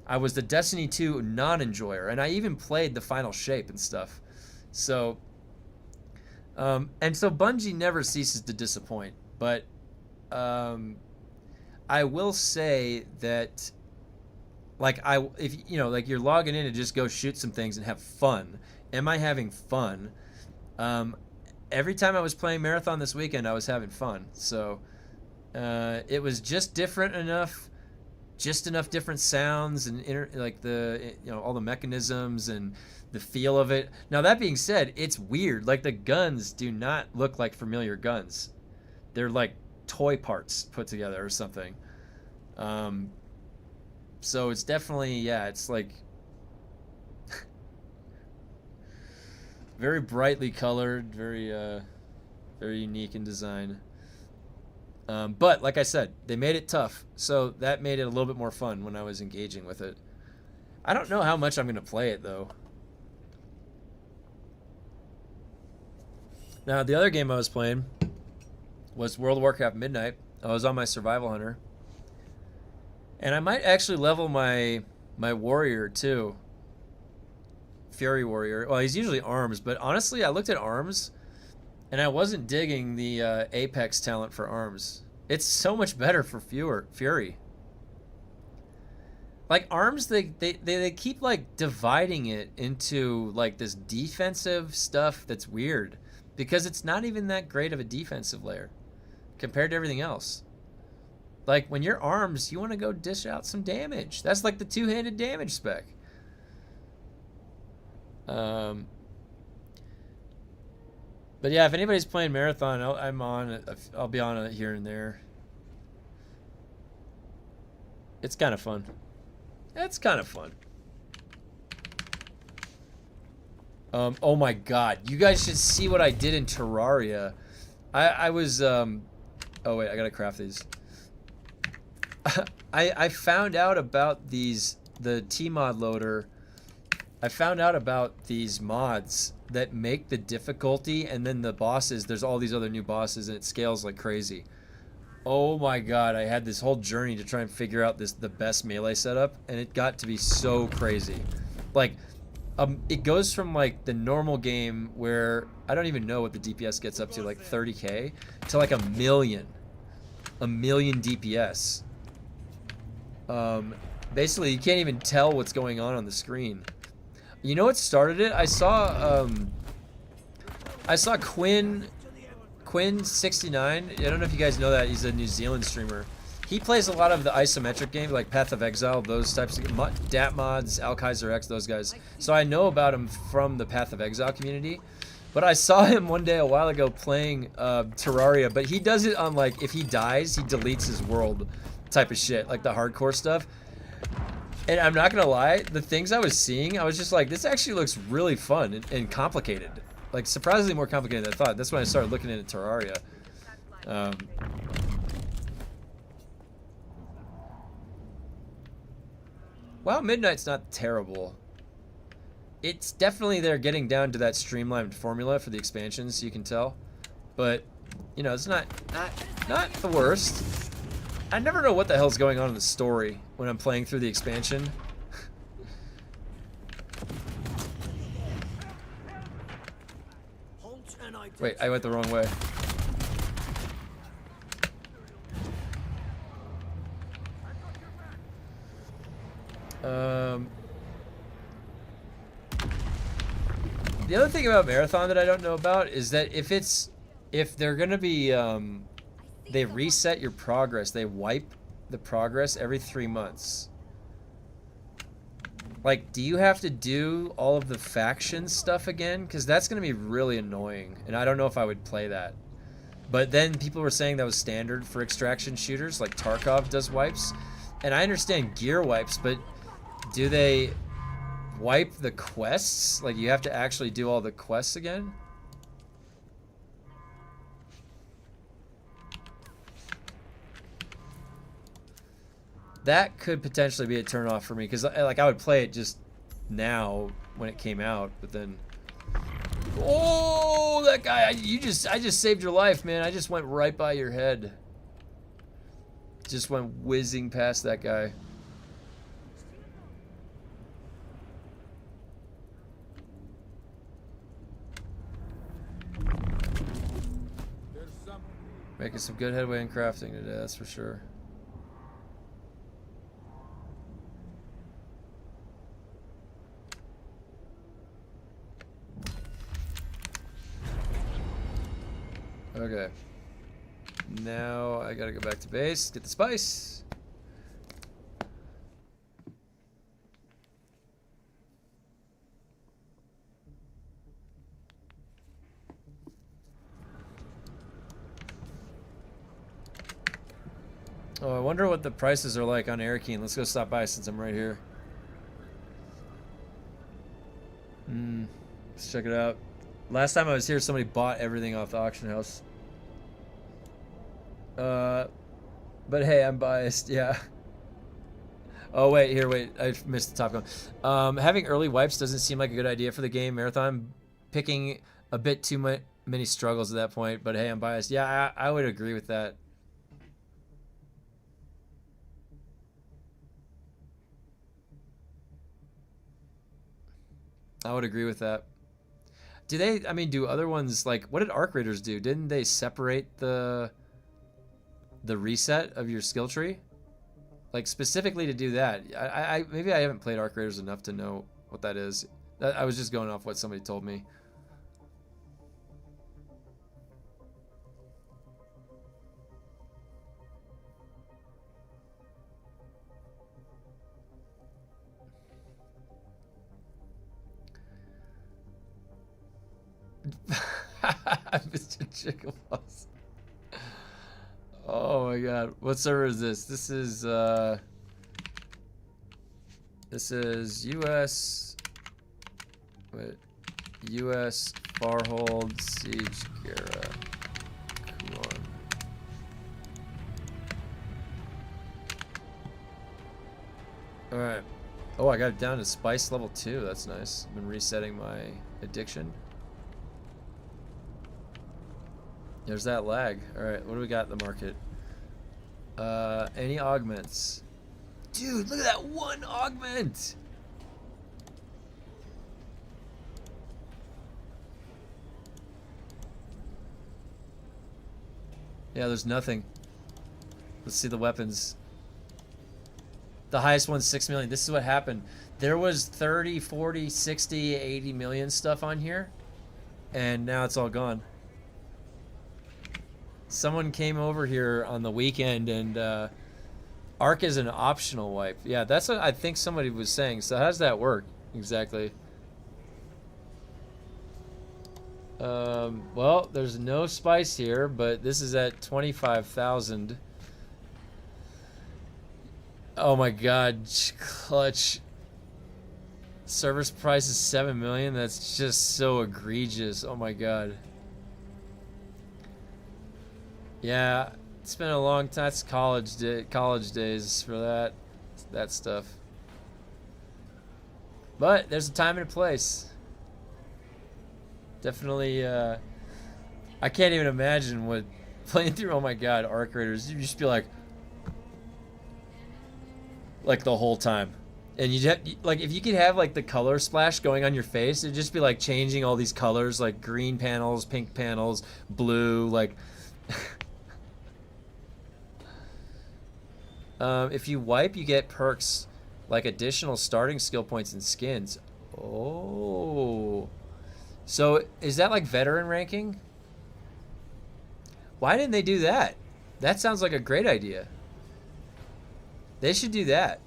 I was the Destiny 2 non-enjoyer, and I even played the final shape and stuff. So, and so Bungie never ceases to disappoint. But I will say that, like, if you know, like, you're logging in to just go shoot some things and have fun. Am I having fun? Every time I was playing Marathon this weekend, I was having fun. So it was just different enough. Just enough different sounds and like the, you know, all the mechanisms and the feel of it. Now, that being said, it's weird. Like, the guns do not look like familiar guns. They're like toy parts put together or something. So it's definitely, yeah, it's like very brightly colored, very very unique in design. But like I said, they made it tough, so that made it a little bit more fun when I was engaging with it. I don't know how much I'm going to play it, though. Now, the other game I was playing was World of Warcraft Midnight. I was on my Survival Hunter. And I might actually level my warrior, too. Fury Warrior. Well, he's usually arms, but honestly, I looked at arms, and I wasn't digging the Apex talent for arms. It's so much better for Fury. Like, arms, they keep, like, dividing it into, like, this defensive stuff that's weird. Because it's not even that great of a defensive layer compared to everything else. Like, when you're arms, you want to go dish out some damage. That's like the two-handed damage spec. But yeah, if anybody's playing Marathon, I'm on it. I'll be on it here and there. It's kind of fun. It's kind of fun. Oh my god, you guys should see what I did in Terraria. I was oh wait, I gotta craft these. I found out about the Tmod loader. I found out about these mods that make the difficulty, and then the bosses, there's all these other new bosses, and it scales like crazy. Oh my god, I had this whole journey to try and figure out the best melee setup, and it got to be so crazy. Like, it goes from like the normal game where I don't even know what the DPS gets up to, like 30k, to like a million DPS. Basically, you can't even tell what's going on the screen. You know what started it? I saw Quinn69. I don't know if you guys know that. He's a New Zealand streamer. He plays a lot of the isometric games, like Path of Exile, those types of DAT mods, Alkaiser X, those guys. So I know about him from the Path of Exile community. But I saw him one day a while ago playing Terraria, but he does it on, like, if he dies, he deletes his world type of shit, like the hardcore stuff. And I'm not gonna lie, the things I was seeing, I was just like, this actually looks really fun and complicated. Like, surprisingly more complicated than I thought. That's when I started looking into Terraria. Wow, Midnight's not terrible. It's definitely, they're getting down to that streamlined formula for the expansions, you can tell. But, you know, it's not the worst. I never know what the hell's going on in the story when I'm playing through the expansion. Wait, I went the wrong way. The other thing about Marathon that I don't know about is that if they're gonna be they reset your progress, they wipe the progress every 3 months. Like, do you have to do all of the faction stuff again? Because that's gonna be really annoying, and I don't know if I would play that. But then people were saying that was standard for extraction shooters, like Tarkov does wipes. And I understand gear wipes, but do they wipe the quests? Like, you have to actually do all the quests again? That could potentially be a turnoff for me, because, like, I would play it just now when it came out, but then... Oh, that guy! I just saved your life, man. I just went right by your head. Just went whizzing past that guy. Making some good headway in crafting today, that's for sure. Okay. Now I gotta go back to base, get the spice. Oh, I wonder what the prices are like on Airkeen. Let's go stop by since I'm right here. Let's check it out. Last time I was here, somebody bought everything off the auction house. But hey, I'm biased, yeah. Oh, wait, I missed the top one. Having early wipes doesn't seem like a good idea for the game. Marathon picking a bit too many struggles at that point, but hey, I'm biased. Yeah, I would agree with that. I would agree with that. Do they, I mean, do other ones, like, what did Arc Raiders do? Didn't they separate the reset of your skill tree? Like, specifically to do that. Maybe I haven't played Arc Raiders enough to know what that is. I was just going off what somebody told me. Mr. Chickaballs. Oh my god. What server is this? This is US. Wait. US Farhold Siege Gara. Come on. Alright. Oh, I got it down to spice level 2. That's nice. I've been resetting my addiction. There's that lag. Alright, what do we got in the market? Any augments? Dude, look at that one augment! Yeah, there's nothing. Let's see the weapons. The highest one's 6 million. This is what happened. There was 30, 40, 60, 80 million stuff on here. And now it's all gone. Someone came over here on the weekend and Arc is an optional wipe. Yeah, that's what I think somebody was saying. So how does that work exactly? Well, there's no spice here, but this is at 25,000. Oh my god, clutch. Service price is 7 million. That's just so egregious. Oh my god. Yeah, it's been a long time. That's college days for that stuff. But there's a time and a place. Definitely, I can't even imagine what playing through. Oh my god, Arc Raiders. You just be like the whole time, and you'd have, like, if you could have like the color splash going on your face, it'd just be like changing all these colors, like green panels, pink panels, blue, like. If you wipe, you get perks like additional starting skill points and skins. Oh. So is that like veteran ranking? Why didn't they do that? That sounds like a great idea. They should do that.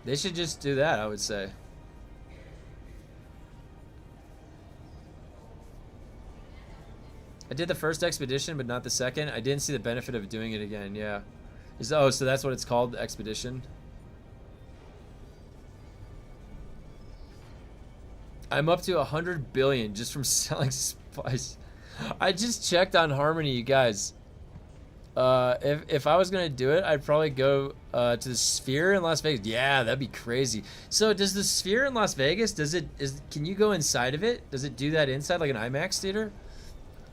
They should just do that, I would say. I did the first expedition, but not the second. I didn't see the benefit of doing it again, yeah. Oh, so that's what it's called, the expedition? I'm up to 100 billion just from selling spice. I just checked on Harmony, you guys. If I was gonna do it, I'd probably go to the Sphere in Las Vegas. Yeah, that'd be crazy. So does the Sphere in Las Vegas, can you go inside of it? Does it do that inside like an IMAX theater?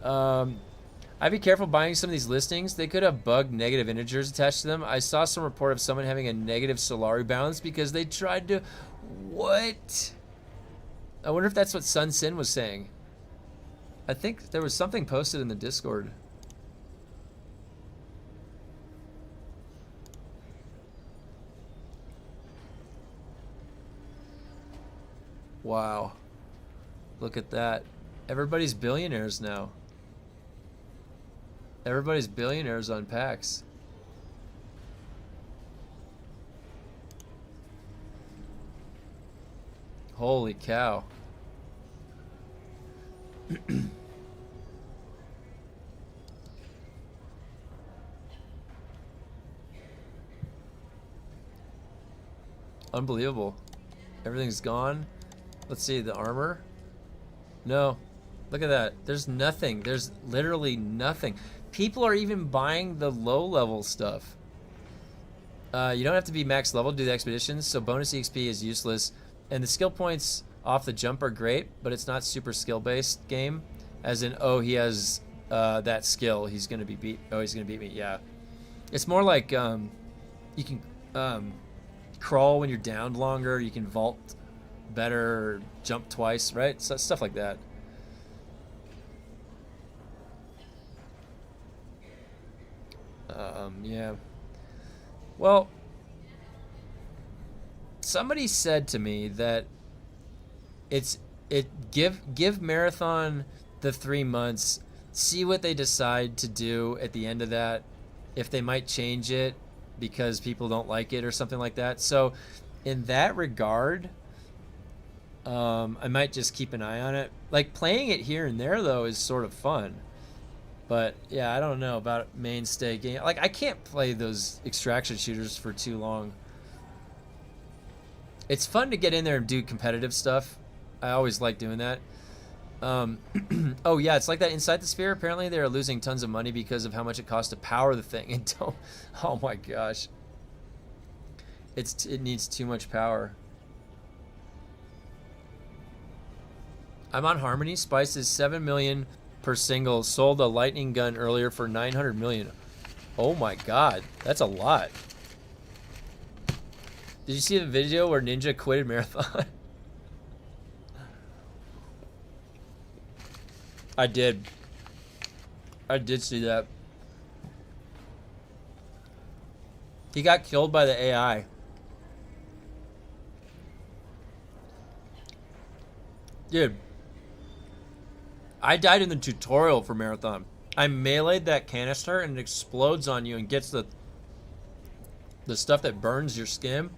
I'd be careful buying some of these listings. They could have bugged negative integers attached to them. I saw some report of someone having a negative solari balance because they tried to... What? I wonder if that's what Sun Sin was saying. I think there was something posted in the Discord. Wow. Look at that. Everybody's billionaires now. Everybody's billionaires on PAX. Holy cow. Unbelievable. Everything's gone. Let's see, the armor. No. Look at that. There's nothing. There's literally nothing. People are even buying the low level stuff. You don't have to be max level to do the expeditions, so bonus EXP is useless. And the skill points off the jump are great, but it's not super skill based game. As in, oh, he has that skill. He's gonna be beat. Oh, he's gonna beat me. Yeah. It's more like you can crawl when you're downed longer. You can vault better, jump twice, right? So, stuff like that. Yeah. Well, somebody said to me that give Marathon the 3 months, see what they decide to do at the end of that, if they might change it because people don't like it or something like that. So in that regard, I might just keep an eye on it. Like, playing it here and there though is sort of fun. But yeah, I don't know about mainstay game. Like, I can't play those extraction shooters for too long. It's fun to get in there and do competitive stuff. I always like doing that. Oh yeah, it's like that Inside the Sphere. Apparently they're losing tons of money because of how much it costs to power the thing. And don't, oh my gosh, it needs too much power. I'm on Harmony. Spice is 7 million per single. Sold a lightning gun earlier for 900 million. Oh my god, that's a lot. Did you see the video where Ninja quitted Marathon? I did see that. He got killed by the AI. Dude, I died in the tutorial for Marathon. I meleeed that canister and it explodes on you and gets the stuff that burns your skin.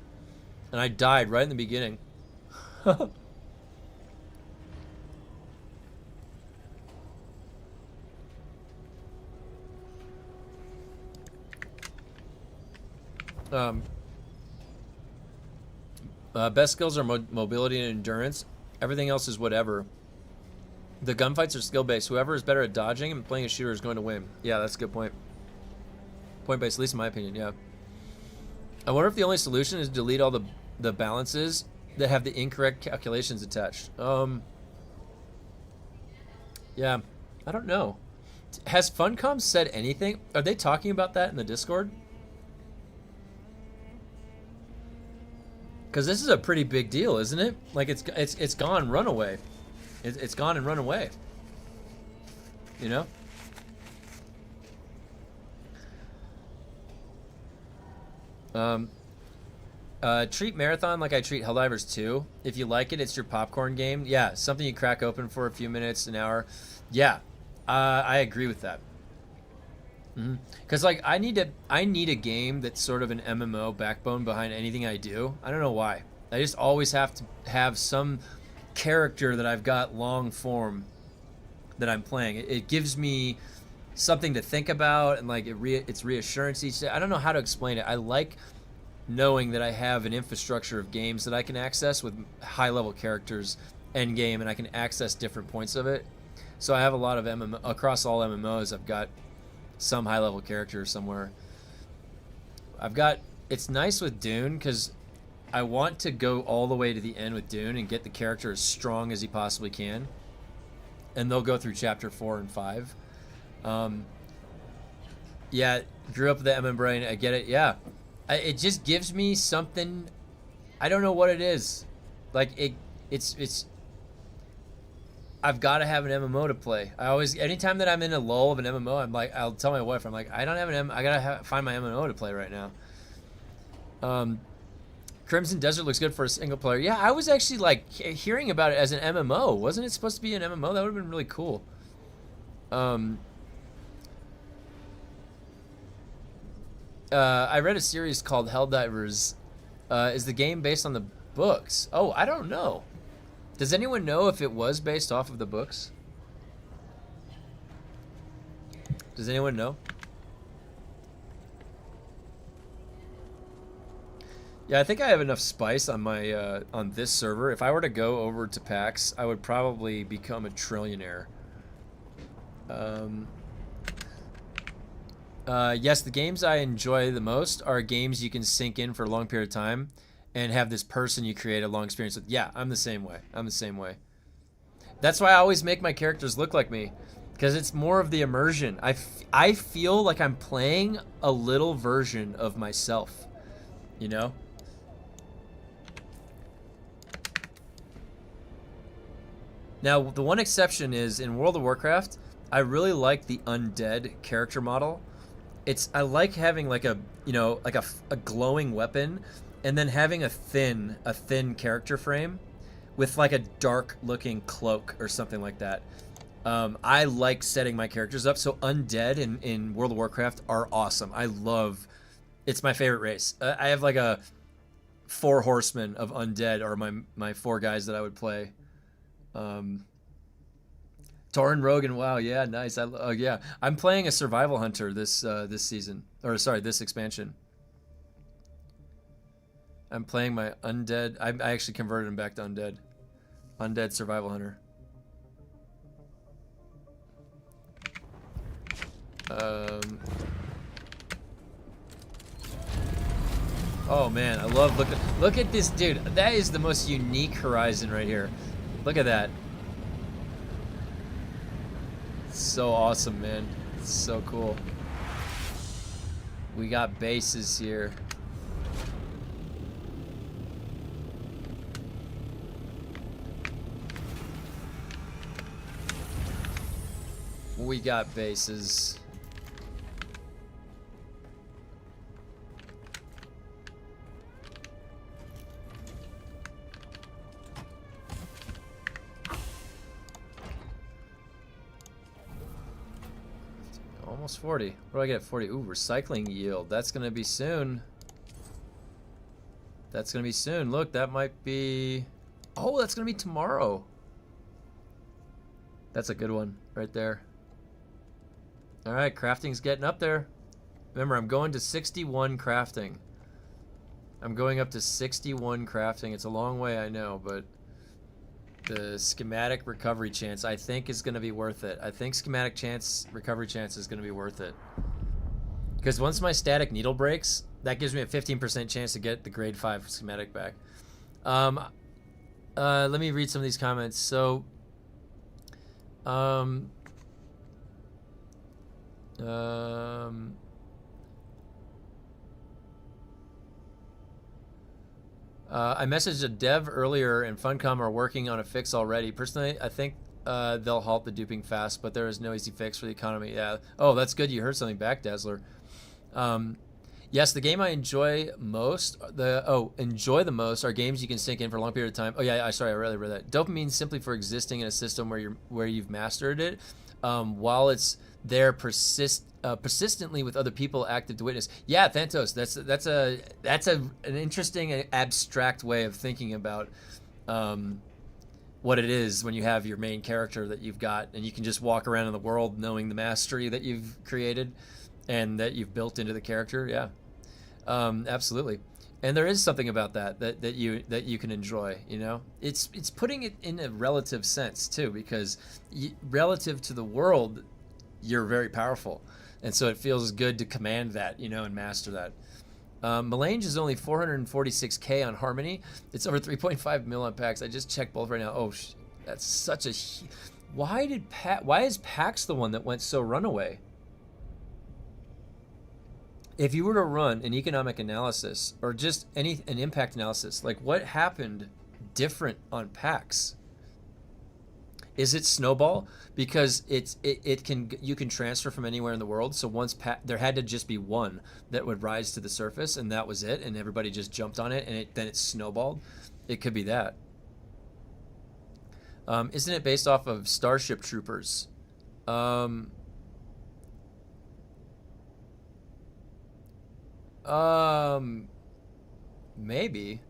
And I died right in the beginning. Best skills are mobility and endurance. Everything else is whatever. The gunfights are skill-based. Whoever is better at dodging and playing a shooter is going to win. Yeah, that's a good point. Point-based, at least in my opinion, yeah. I wonder if the only solution is to delete all the balances that have the incorrect calculations attached. Yeah, I don't know. Has Funcom said anything? Are they talking about that in the Discord? Because this is a pretty big deal, isn't it? Like, it's gone runaway. It's gone and run away. You know? Treat Marathon like I treat Helldivers 2. If you like it, it's your popcorn game. Yeah, something you crack open for a few minutes, an hour. Yeah, I agree with that. Because like I need a game that's sort of an MMO backbone behind anything I do. I don't know why. I just always have to have some character that I've got long form that I'm playing. It gives me something to think about, and like it's reassurance each day. I don't know how to explain it. I like knowing that I have an infrastructure of games that I can access with high level characters end game, and I can access different points of it. So I have a lot of MMO across all MMOs. I've got some high level character somewhere. It's nice with Dune because I want to go all the way to the end with Dune and get the character as strong as he possibly can. And they'll go through chapter 4 and 5. Yeah, grew up with the MM brain. I get it. Yeah, it just gives me something. I don't know what it is. Like it's I've got to have an MMO to play. I always, anytime that I'm in a lull of an MMO, I'm like, I'll tell my wife, I'm like, I don't have an I gotta find my MMO to play right now. Crimson Desert looks good for a single player. Yeah, I was actually like hearing about it as an MMO. Wasn't it supposed to be an MMO? That would have been really cool. I read a series called Helldivers. Is the game based on the books? Oh, I don't know. Does anyone know if it was based off of the books? Does anyone know? Yeah, I think I have enough spice on my on this server. If I were to go over to PAX, I would probably become a trillionaire. Yes, the games I enjoy the most are games you can sink in for a long period of time and have this person you create a long experience with. Yeah, I'm the same way. I'm the same way. That's why I always make my characters look like me, because it's more of the immersion. I feel like I'm playing a little version of myself, you know? Now, the one exception is in World of Warcraft, I really like the undead character model. I like having like a, you know, like a glowing weapon, and then having a thin character frame with like a dark looking cloak or something like that. I like setting my characters up. So undead in World of Warcraft are awesome. It's my favorite race. I have like a 4 horsemen of undead are my 4 guys that I would play. Tauren Rogan, wow, yeah, nice. Oh yeah, I'm playing a survival hunter this season, or sorry, this expansion. I'm playing my undead. I actually converted him back to undead survival hunter. Oh man, I love look at this dude. That is the most unique horizon right here. Look at that. So awesome, man. It's so cool. We got bases here. We got bases. Almost 40. What do I get at 40? Ooh, recycling yield. That's going to be soon. That's going to be soon. Look, that might be... Oh, that's going to be tomorrow. That's a good one right there. All right, crafting's getting up there. Remember, I'm going to 61 crafting. I'm going up to 61 crafting. It's a long way, I know, but the schematic recovery chance, I think, is going to be worth it. I think schematic recovery chance is going to be worth it. Because once my static needle breaks, that gives me a 15% chance to get the grade 5 schematic back. Let me read some of these comments. So, I messaged a dev earlier, and Funcom are working on a fix already. Personally, I think they'll halt the duping fast, but there is no easy fix for the economy. Yeah. Oh, that's good. You heard something back, Dazzler. Yes, the game I enjoy the most are games you can sink in for a long period of time. Oh yeah, sorry, I really read that. Dopamine simply for existing in a system where you've mastered it, while it's there persistently with other people active to witness. Yeah, Thantos, that's an interesting abstract way of thinking about what it is when you have your main character that you've got, and you can just walk around in the world knowing the mastery that you've created and that you've built into the character. Yeah, absolutely. And there is something about that you can enjoy. You know, it's putting it in a relative sense too, because relative to the world, you're very powerful, and so it feels good to command that, you know, and master that. Melange is only 446k on Harmony. It's over 3.5 mil on PAX. I just checked both right now. Oh, that's such a. Why is PAX the one that went so runaway? If you were to run an economic analysis or just an impact analysis, like what happened different on PAX? Is it snowball? Because it can, you can transfer from anywhere in the world. So once there had to just be one that would rise to the surface, and that was it, and everybody just jumped on it, and then it snowballed. It could be that. Isn't it based off of Starship Troopers? Maybe.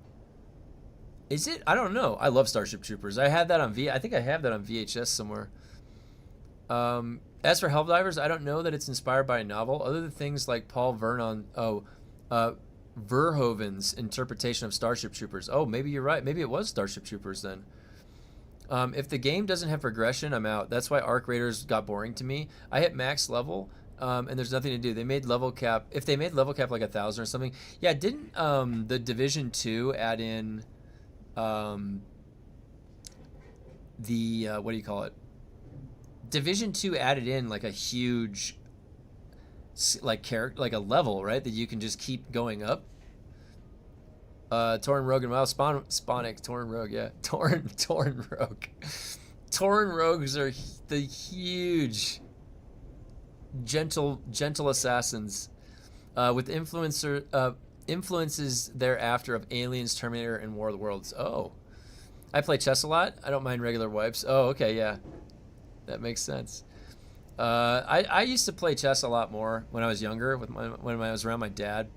Is it? I don't know. I love Starship Troopers. I had that on I think I have that on VHS somewhere. As for Helldivers, I don't know that it's inspired by a novel, other than things like Paul Verhoeven's interpretation of Starship Troopers. Oh, maybe you're right. Maybe it was Starship Troopers then. If the game doesn't have progression, I'm out. That's why Arc Raiders got boring to me. I hit max level, and there's nothing to do. They made level cap. If they made level cap like 1,000 or something, yeah. Didn't the Division 2 add in the what do you call it? Division 2 added in like a huge like a level, right? That you can just keep going up. Tauren Rogue and Wild Sponic, Tauren Rogue, yeah. Tauren Rogue. Tauren Rogues are the huge gentle assassins with influences thereafter of Aliens, Terminator, and War of the Worlds. Oh. I play chess a lot. I don't mind regular wipes. Oh, okay, yeah. That makes sense. I used to play chess a lot more when I was younger, when I was around my dad.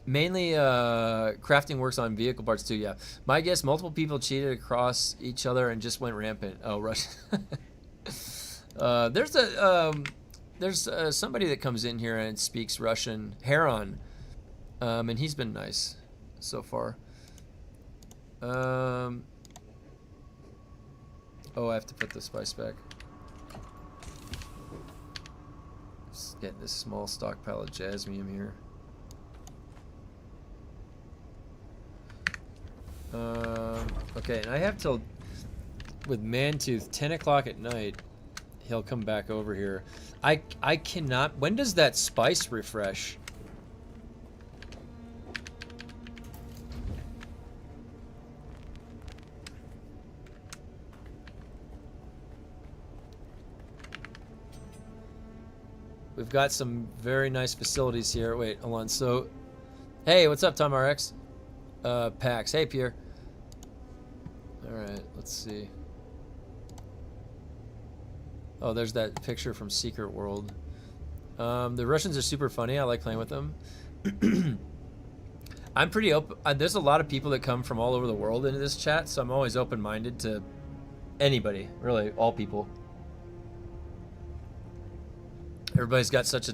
Mainly crafting works on vehicle parts too, yeah. My guess, multiple people cheated across each other and just went rampant. Oh, Russian. There's somebody that comes in here and speaks Russian, Heron, and he's been nice so far. Oh, I have to put the spice back. Just getting this small stockpile of jasmine here. Okay, and I have till, with Mantooth, 10 o'clock at night, he'll come back over here. I cannot, when does that spice refresh? We've got some very nice facilities here. Wait, hold on. So, hey, what's up, Tom RX? Pax. Hey, Pierre. All right, let's see. Oh, there's that picture from Secret World. The Russians are super funny. I like playing with them. I'm pretty open. There's a lot of people that come from all over the world into this chat, so I'm always open-minded to anybody, really, all people. Everybody's got such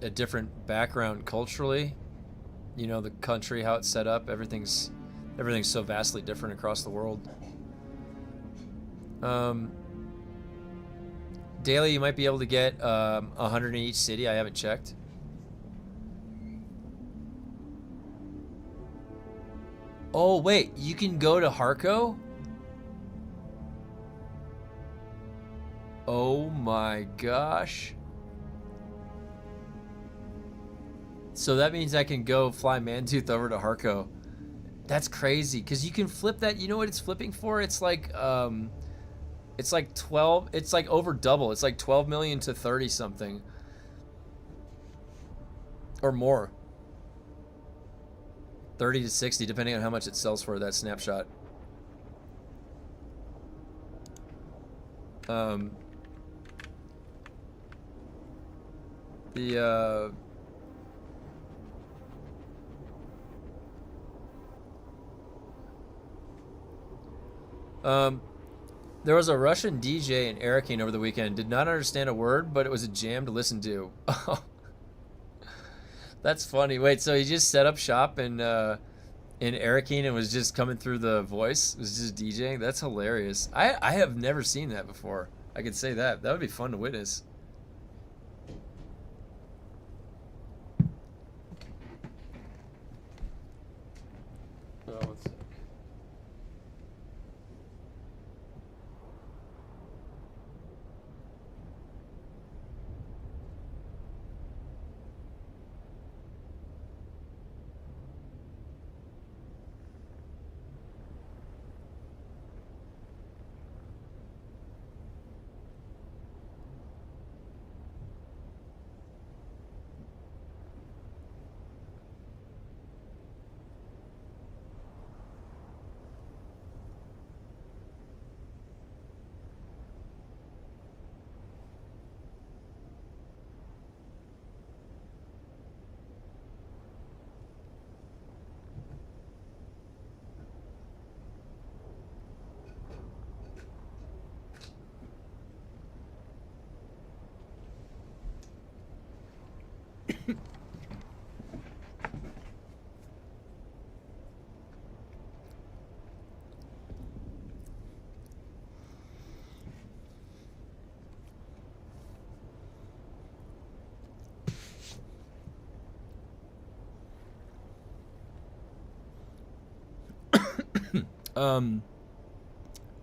a different background culturally. You know, the country, how it's set up, everything's so vastly different across the world. Daily, you might be able to get 100 in each city. I haven't checked. Oh, wait, you can go to Harco? Oh my gosh. So that means I can go fly Mantooth over to Harco. That's crazy, because you can flip that. You know what it's flipping for? It's like 12, it's like over double. It's like 12 million to 30 something. Or more. 30 to 60, depending on how much it sells for, that snapshot. There was a Russian DJ in Arakeen over the weekend. Did not understand a word, but it was a jam to listen to. That's funny. Wait, so he just set up shop in Arakeen and was just coming through the voice? Was just DJing? That's hilarious. I have never seen that before. I could say that. That would be fun to witness. Oh, one sec.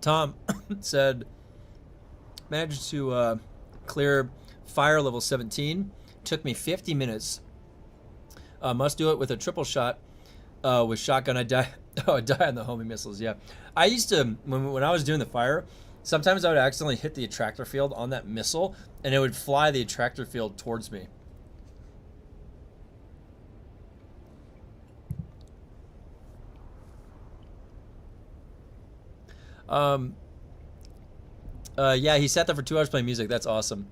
Tom said, managed to clear fire level 17. Took me 50 minutes. Must do it with a triple shot with shotgun. I die. Oh, I die on the homing missiles. Yeah, I used to when I was doing the fire. Sometimes I would accidentally hit the attractor field on that missile, and it would fly the attractor field towards me. Yeah, he sat there for 2 hours playing music. That's awesome.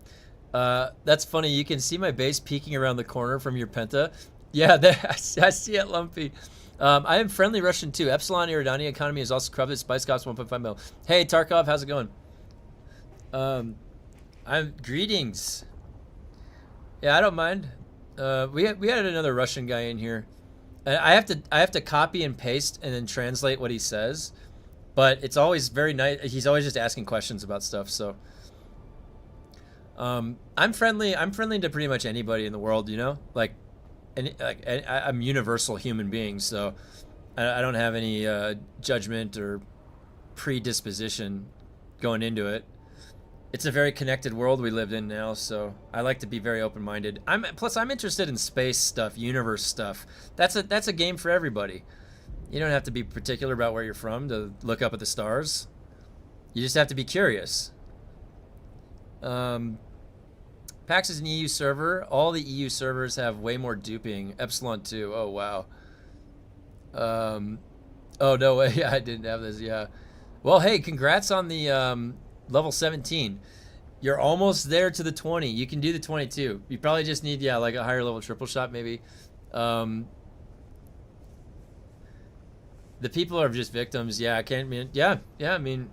That's funny. You can see my base peeking around the corner from your Penta. Yeah, I see it, Lumpy. I am friendly Russian too. Epsilon Iridani economy is also corrupted. Spice Cops 1.5 mil. Hey, Tarkov, how's it going? I'm greetings. Yeah, I don't mind. We had another Russian guy in here. I have to copy and paste and then translate what he says. But it's always very nice. He's always just asking questions about stuff. So I'm friendly to pretty much anybody in the world, you know? I'm a universal human being, so I don't have any judgment or predisposition going into it. It's a very connected world we live in now, so I like to be very open-minded. Plus I'm interested in space stuff, universe stuff. That's a game for everybody. You don't have to be particular about where you're from to look up at the stars. You just have to be curious. PAX is an EU server. All the EU servers have way more duping. Epsilon 2. Oh, wow. Oh, no way. Yeah, I didn't have this. Yeah. Well, hey, congrats on the level 17. You're almost there to the 20. You can do the 22. You probably just need, yeah, like a higher level triple shot maybe. The people are just victims. Yeah, I mean,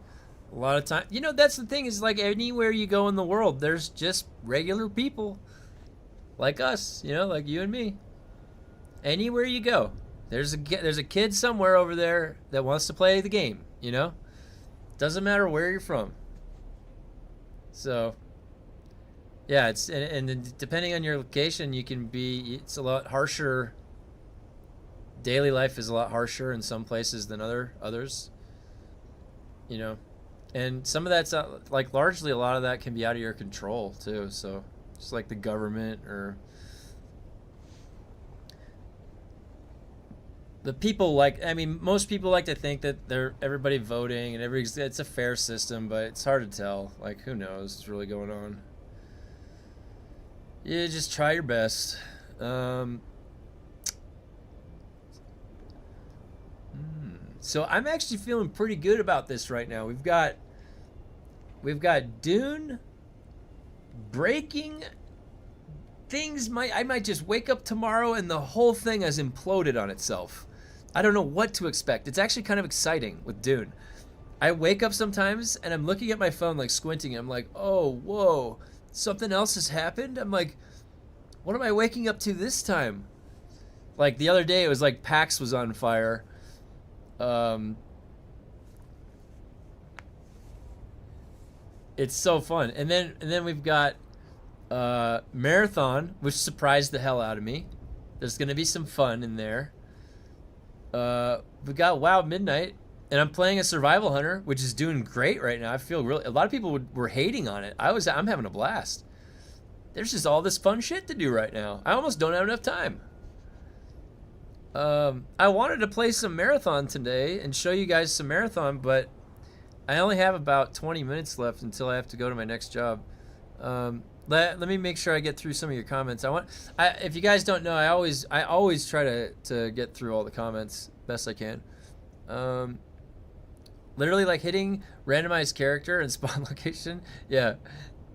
a lot of time, you know, that's the thing is like anywhere you go in the world, there's just regular people like us, you know, like you and me. Anywhere you go, there's a kid somewhere over there that wants to play the game, you know? Doesn't matter where you're from. So, yeah, it's and depending on your location, it's a lot harsher. Daily life is a lot harsher in some places than others, you know, and some of that's like largely a lot of that can be out of your control too. So just like the government or the people, most people like to think that everybody voting and it's a fair system, but it's hard to tell. Like, who knows what's really going on? You just try your best. So I'm actually feeling pretty good about this right now. We've got Dune breaking things. I might just wake up tomorrow and the whole thing has imploded on itself. I don't know what to expect. It's actually kind of exciting with Dune. I wake up sometimes and I'm looking at my phone, like squinting. I'm like, oh, whoa, something else has happened. I'm like, what am I waking up to this time? Like the other day, it was like PAX was on fire. It's so fun. And then we've got Marathon, which surprised the hell out of me. There's gonna be some fun in there. We got WoW Midnight, and I'm playing a survival hunter, which is doing great right now. I feel really. A lot of people were hating on it. I'm having a blast. There's just all this fun shit to do right now. I almost don't have enough time. I wanted to play some Marathon today and show you guys some Marathon, but I only have about 20 minutes left until I have to go to my next job. Let me make sure I get through some of your comments. If you guys don't know, I always try to get through all the comments best I can. Literally like hitting randomized character and spawn location. Yeah.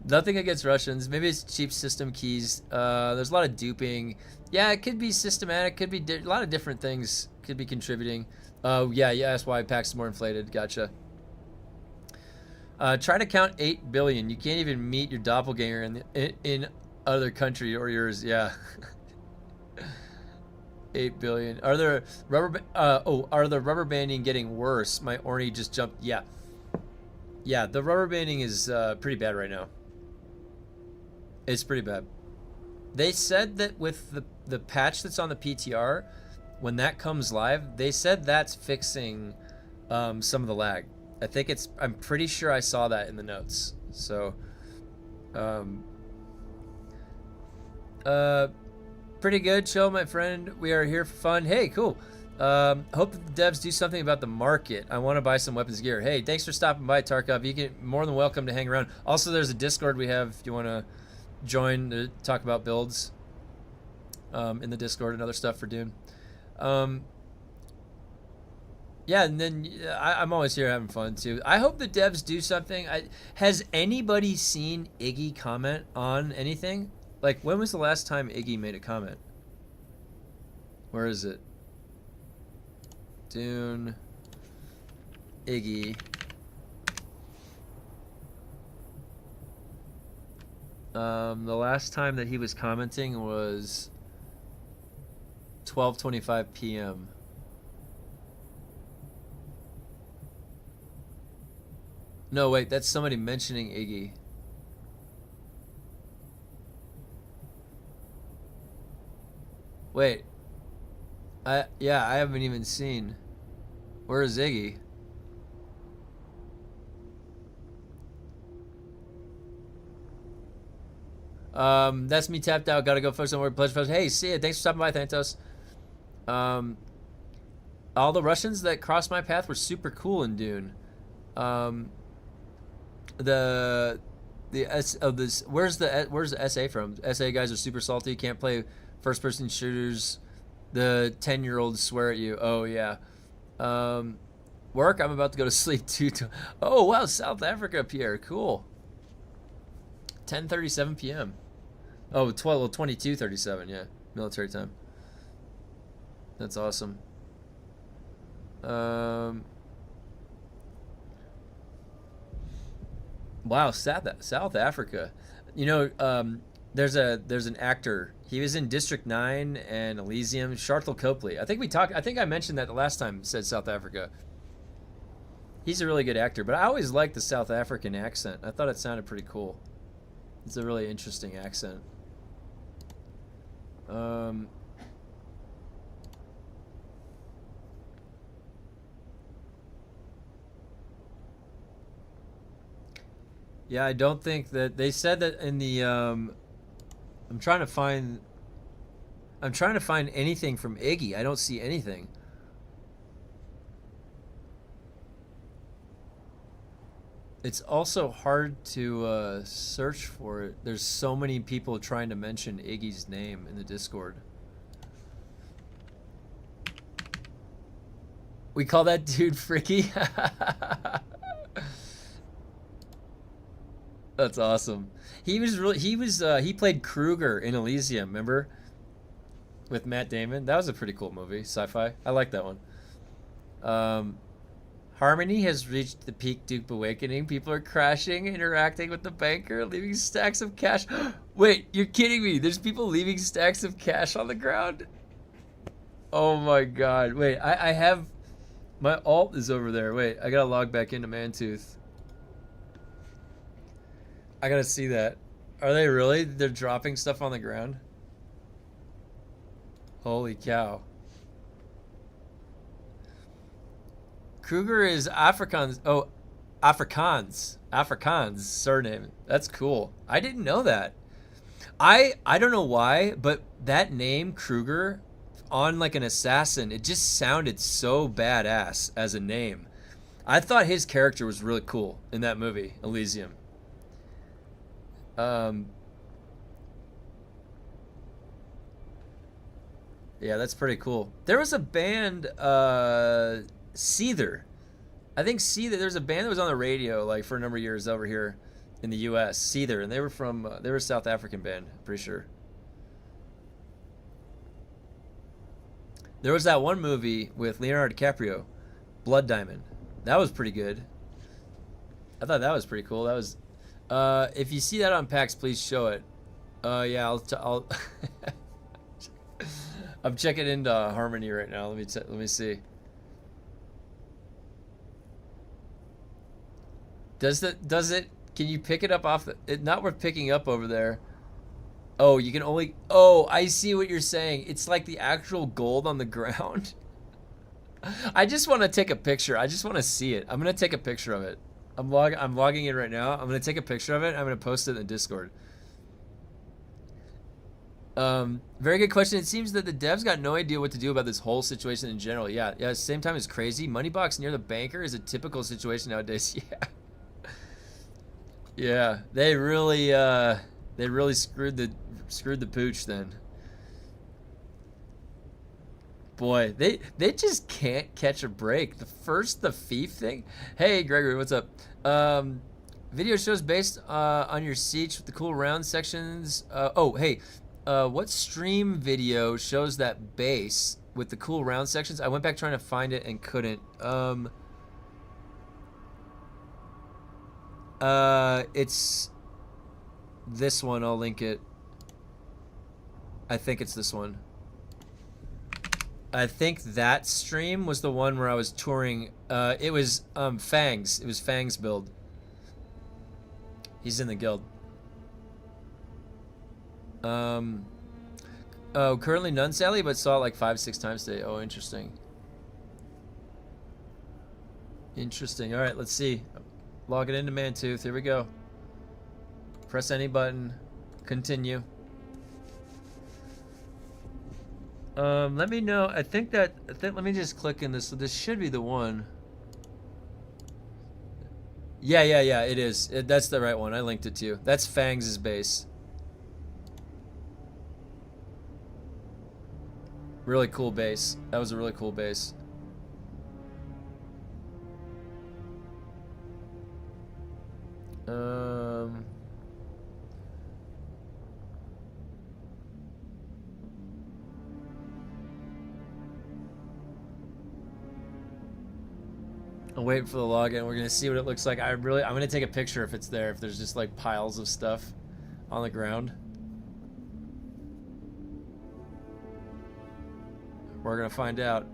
Nothing against Russians. Maybe it's cheap system keys. There's a lot of duping. Yeah, it could be systematic. Could be a lot of different things could be contributing. Yeah, that's why PAX is more inflated. Gotcha. Try to count 8 billion. You can't even meet your doppelganger in other country or yours. Yeah. 8 billion. Are the rubber banding getting worse? My Orny just jumped. Yeah. Yeah, the rubber banding is pretty bad right now. It's pretty bad. They said that with the patch that's on the PTR, when that comes live, they said that's fixing some of the lag. I think I'm pretty sure I saw that in the notes. So, pretty good. Chill, my friend. We are here for fun. Hey, cool. Hope that the devs do something about the market. I want to buy some weapons gear. Hey, thanks for stopping by, Tarkov. You get more than welcome to hang around. Also, there's a Discord we have if you want to join to talk about builds in the Discord and other stuff for Dune. Yeah, and then I'm always here having fun too. I hope the devs do something. Has anybody seen Iggy comment on anything? Like, when was the last time Iggy made a comment? Where is it? Dune. Iggy. The last time that he was commenting was 12:25 p.m. No, wait, that's somebody mentioning Iggy. Wait. I haven't even seen. Where is Iggy? That's me tapped out. Gotta go focus on work. Pleasure. Hey, see ya. Thanks for stopping by, Thantos. All the Russians that crossed my path were super cool in Dune. Where's the SA from? SA guys are super salty. Can't play first person shooters. The 10-year-olds swear at you. Oh yeah. Work. I'm about to go to sleep too. Oh wow, South Africa, Pierre. Cool. 10:37 p.m. Oh, 22:37. Yeah, military time. That's awesome. Wow, South Africa. You know, there's an actor. He was in District 9 and Elysium. Shartle Copley. I think I mentioned that the last time. Said South Africa. He's a really good actor, but I always liked the South African accent. I thought it sounded pretty cool. It's a really interesting accent. Yeah, I don't think that they said that in the I'm trying to find anything from Iggy. I don't see anything. It's also hard to search for it. There's so many people trying to mention Iggy's name in the Discord. We call that dude Fricky. That's awesome. He played Kruger in Elysium, remember? With Matt Damon. That was a pretty cool movie, sci-fi. I like that one. Harmony has reached the peak Dupe awakening. People are crashing, interacting with the banker, leaving stacks of cash. Wait, you're kidding me. There's people leaving stacks of cash on the ground? Oh my god. Wait, I have... My alt is over there. Wait, I gotta log back into Mantooth. I gotta see that. Are they really? They're dropping stuff on the ground? Holy cow. Kruger is Afrikaans. Oh, Afrikaans surname. That's cool. I didn't know that. I don't know why, but that name Kruger on like an assassin, it just sounded so badass as a name. I thought his character was really cool in that movie, Elysium. Yeah, that's pretty cool. There was a band, Seether. I think Seether, there's a band that was on the radio like for a number of years over here in the US, Seether, and they were a South African band, pretty sure. There was that one movie with Leonardo DiCaprio, Blood Diamond. That was pretty good. I thought that was pretty cool. That was if you see that on PAX, please show it. Yeah, I'll I'm checking into Harmony right now. Let me see. Does it? Can you pick it up off the? It's not worth picking up over there. Oh, you can only. Oh, I see what you're saying. It's like the actual gold on the ground. I just want to take a picture. I just want to see it. I'm gonna take a picture of it. I'm logging in right now. I'm gonna take a picture of it. I'm gonna post it in the Discord. Very good question. It seems that the devs got no idea what to do about this whole situation in general. Yeah. At the same time, it's crazy. Money box near the banker is a typical situation nowadays. Yeah. Yeah. They really screwed the pooch then. Boy, they just can't catch a break. The thief thing. Hey Gregory, what's up? Video shows based on your siege with the cool round sections. Oh hey, what stream video shows that base with the cool round sections? I went back trying to find it and couldn't. It's this one. I'll link it. I think it's this one. I think that stream was the one where I was touring. It was Fangs. It was Fangs build. He's in the guild. Oh, currently none, Sally, but saw it like 5-6 times today. Oh, interesting. Interesting. All right, let's see. Log it into Mantooth. Here we go. Press any button. Continue. Let me know. I think let me just click in this. So this should be the one. Yeah, it is. That's the right one. I linked it to you. That's Fangs' base. Really cool base. That was a really cool base. I'm waiting for the login. We're gonna see what it looks like. I'm gonna take a picture if it's there. If there's just like piles of stuff on the ground, we're gonna find out.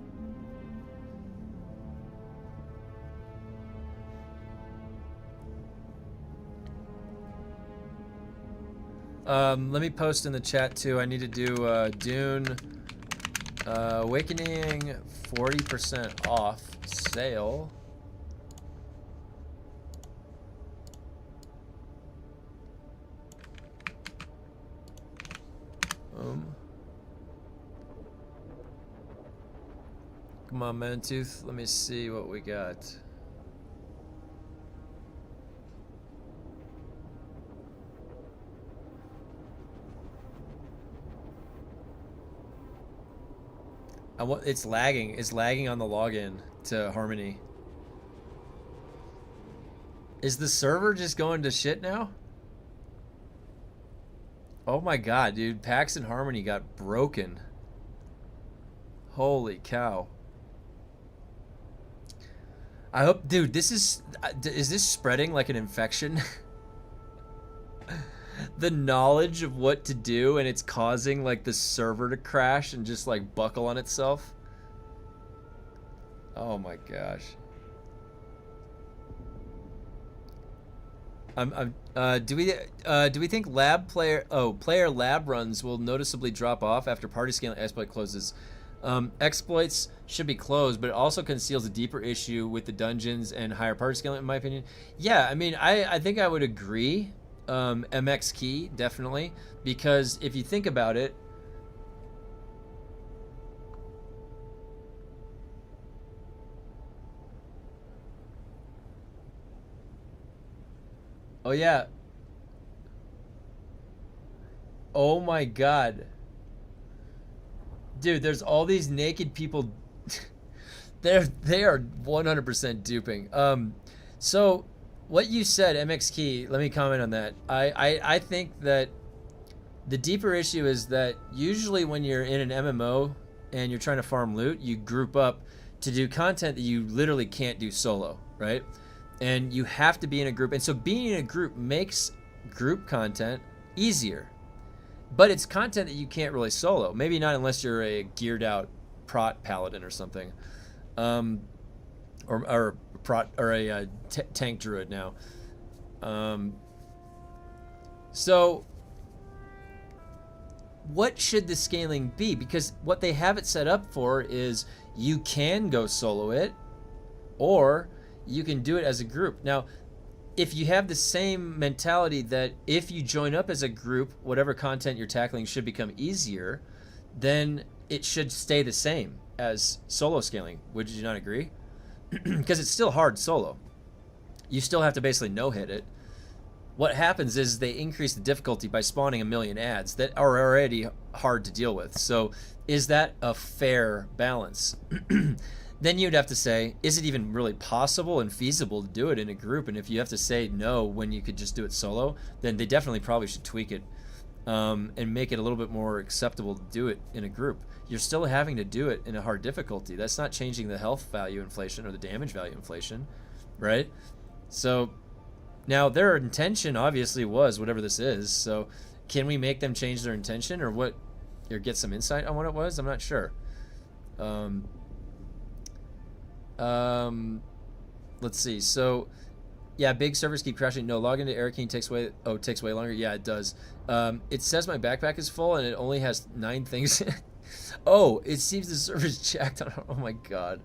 Let me post in the chat too. I need to do Dune Awakening 40% off sale. Come on, Mantooth. Let me see what we got. It's lagging. It's lagging on the login to Harmony. Is the server just going to shit now? Oh my god, dude. Pax and Harmony got broken. Holy cow. I hope, dude, is this spreading like an infection? The knowledge of what to do, and it's causing like the server to crash and just like buckle on itself. Oh my gosh. Do we think player lab runs will noticeably drop off after party scaling exploit closes? Exploits should be closed, but it also conceals a deeper issue with the dungeons and higher party scaling, in my opinion. Yeah, I mean, I think I would agree. MX key, definitely, because if you think about it, oh yeah, oh my god, dude, there's all these naked people. They are 100% duping. So what you said, MX Key, let me comment on that. I think that the deeper issue is that usually when you're in an MMO and you're trying to farm loot, you group up to do content that you literally can't do solo, right? And you have to be in a group. And so being in a group makes group content easier. But it's content that you can't really solo. Maybe not unless you're a geared out prot paladin or something. Or a tank druid now. So what should the scaling be? Because what they have it set up for is you can go solo it, or you can do it as a group. Now, if you have the same mentality that if you join up as a group, whatever content you're tackling should become easier, then it should stay the same as solo scaling. Would you not agree? Because it's still hard solo. You still have to basically no-hit it. What happens is they increase the difficulty by spawning a million ads that are already hard to deal with. So is that a fair balance? Then you'd have to say, is it even really possible and feasible to do it in a group? And if you have to say no when you could just do it solo, then they definitely probably should tweak it and make it a little bit more acceptable to do it in a group. You're still having to do it in a hard difficulty. That's not changing the health value inflation or the damage value inflation, right? So now their intention obviously was whatever this is. So can we make them change their intention, or what, or get some insight on what it was? I'm not sure. Let's see. So yeah, big servers keep crashing. No, log into Airkeen takes way longer. Yeah, it does. It says my backpack is full and it only has 9 things. Oh, it seems the server's jacked on. Oh my god.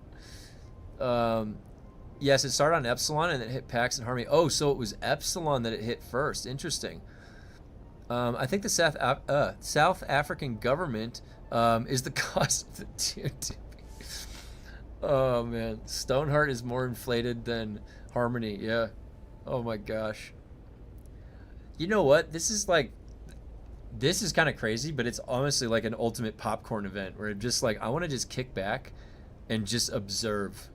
Yes, it started on Epsilon and it hit Pax and Harmony. Oh, so it was Epsilon that it hit first. Interesting. I think the South African government is the cause of the DUNE. Oh man, Stoneheart is more inflated than Harmony. Yeah. Oh my gosh. You know what? This is kind of crazy, but it's honestly like an ultimate popcorn event where I'm just like, I want to just kick back and just observe.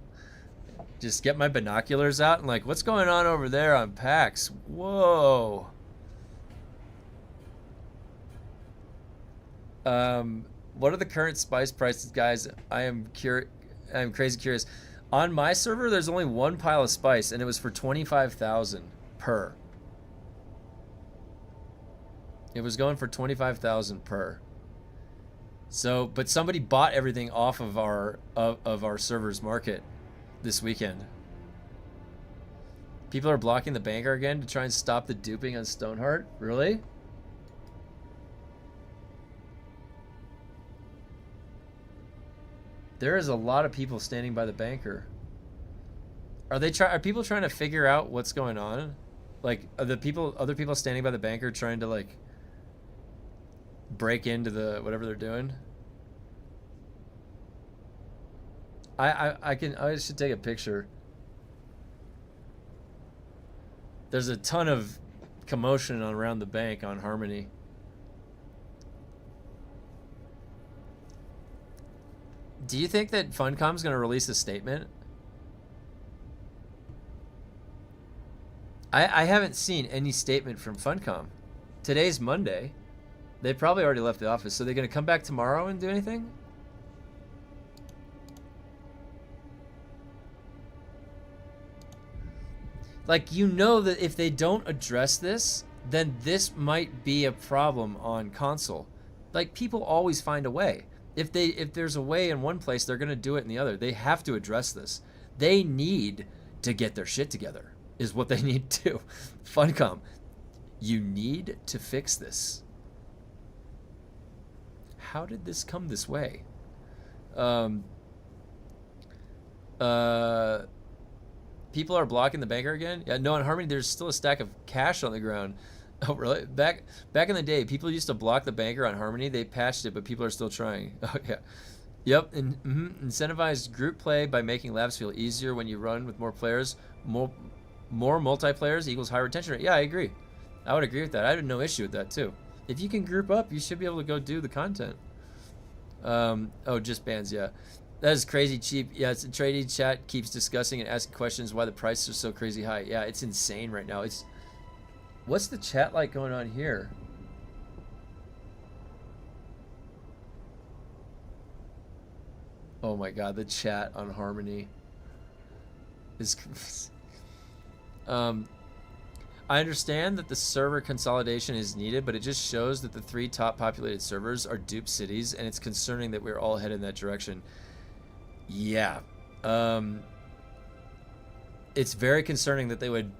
Just get my binoculars out and like, what's going on over there on PAX? Whoa. What are the current spice prices, guys? I'm crazy curious. On my server, there's only one pile of spice, and it was for 25,000 per. It was going for 25,000 per. So, but somebody bought everything off of our server's market this weekend. People are blocking the banker again to try and stop the duping on Stoneheart. Really? There is a lot of people standing by the banker. Are people trying to figure out what's going on? Like, are other people standing by the banker trying to like break into the whatever they're doing? I should take a picture. There's a ton of commotion around the bank on Harmony. Do you think that Funcom's going to release a statement? I haven't seen any statement from Funcom. Today's Monday. They probably already left the office. So they're going to come back tomorrow and do anything? Like, you know that if they don't address this, then this might be a problem on console. Like, people always find a way. If there's a way in one place, they're going to do it in the other. They have to address this. They need to get their shit together, is what they need to do. Funcom, you need to fix this. How did this come this way? People are blocking the banker again? Yeah, no, in Harmony, there's still a stack of cash on the ground. Oh, really? Back in the day, people used to block the banker on Harmony. They patched it, but people are still trying. Oh, yeah. Yep. And incentivized group play by making labs feel easier when you run with more players. More multiplayers equals higher retention rate. Yeah, I agree. I would agree with that. I had no issue with that, too. If you can group up, you should be able to go do the content. Oh, just bans, yeah. That is crazy cheap. Yeah, it's a tradie chat keeps discussing and asking questions why the prices are so crazy high. Yeah, it's insane right now. What's the chat like going on here? Oh my god, the chat on Harmony is... I understand that the server consolidation is needed, but it just shows that the 3 top populated servers are dupe cities, and it's concerning that we're all headed in that direction. Yeah. It's very concerning that they would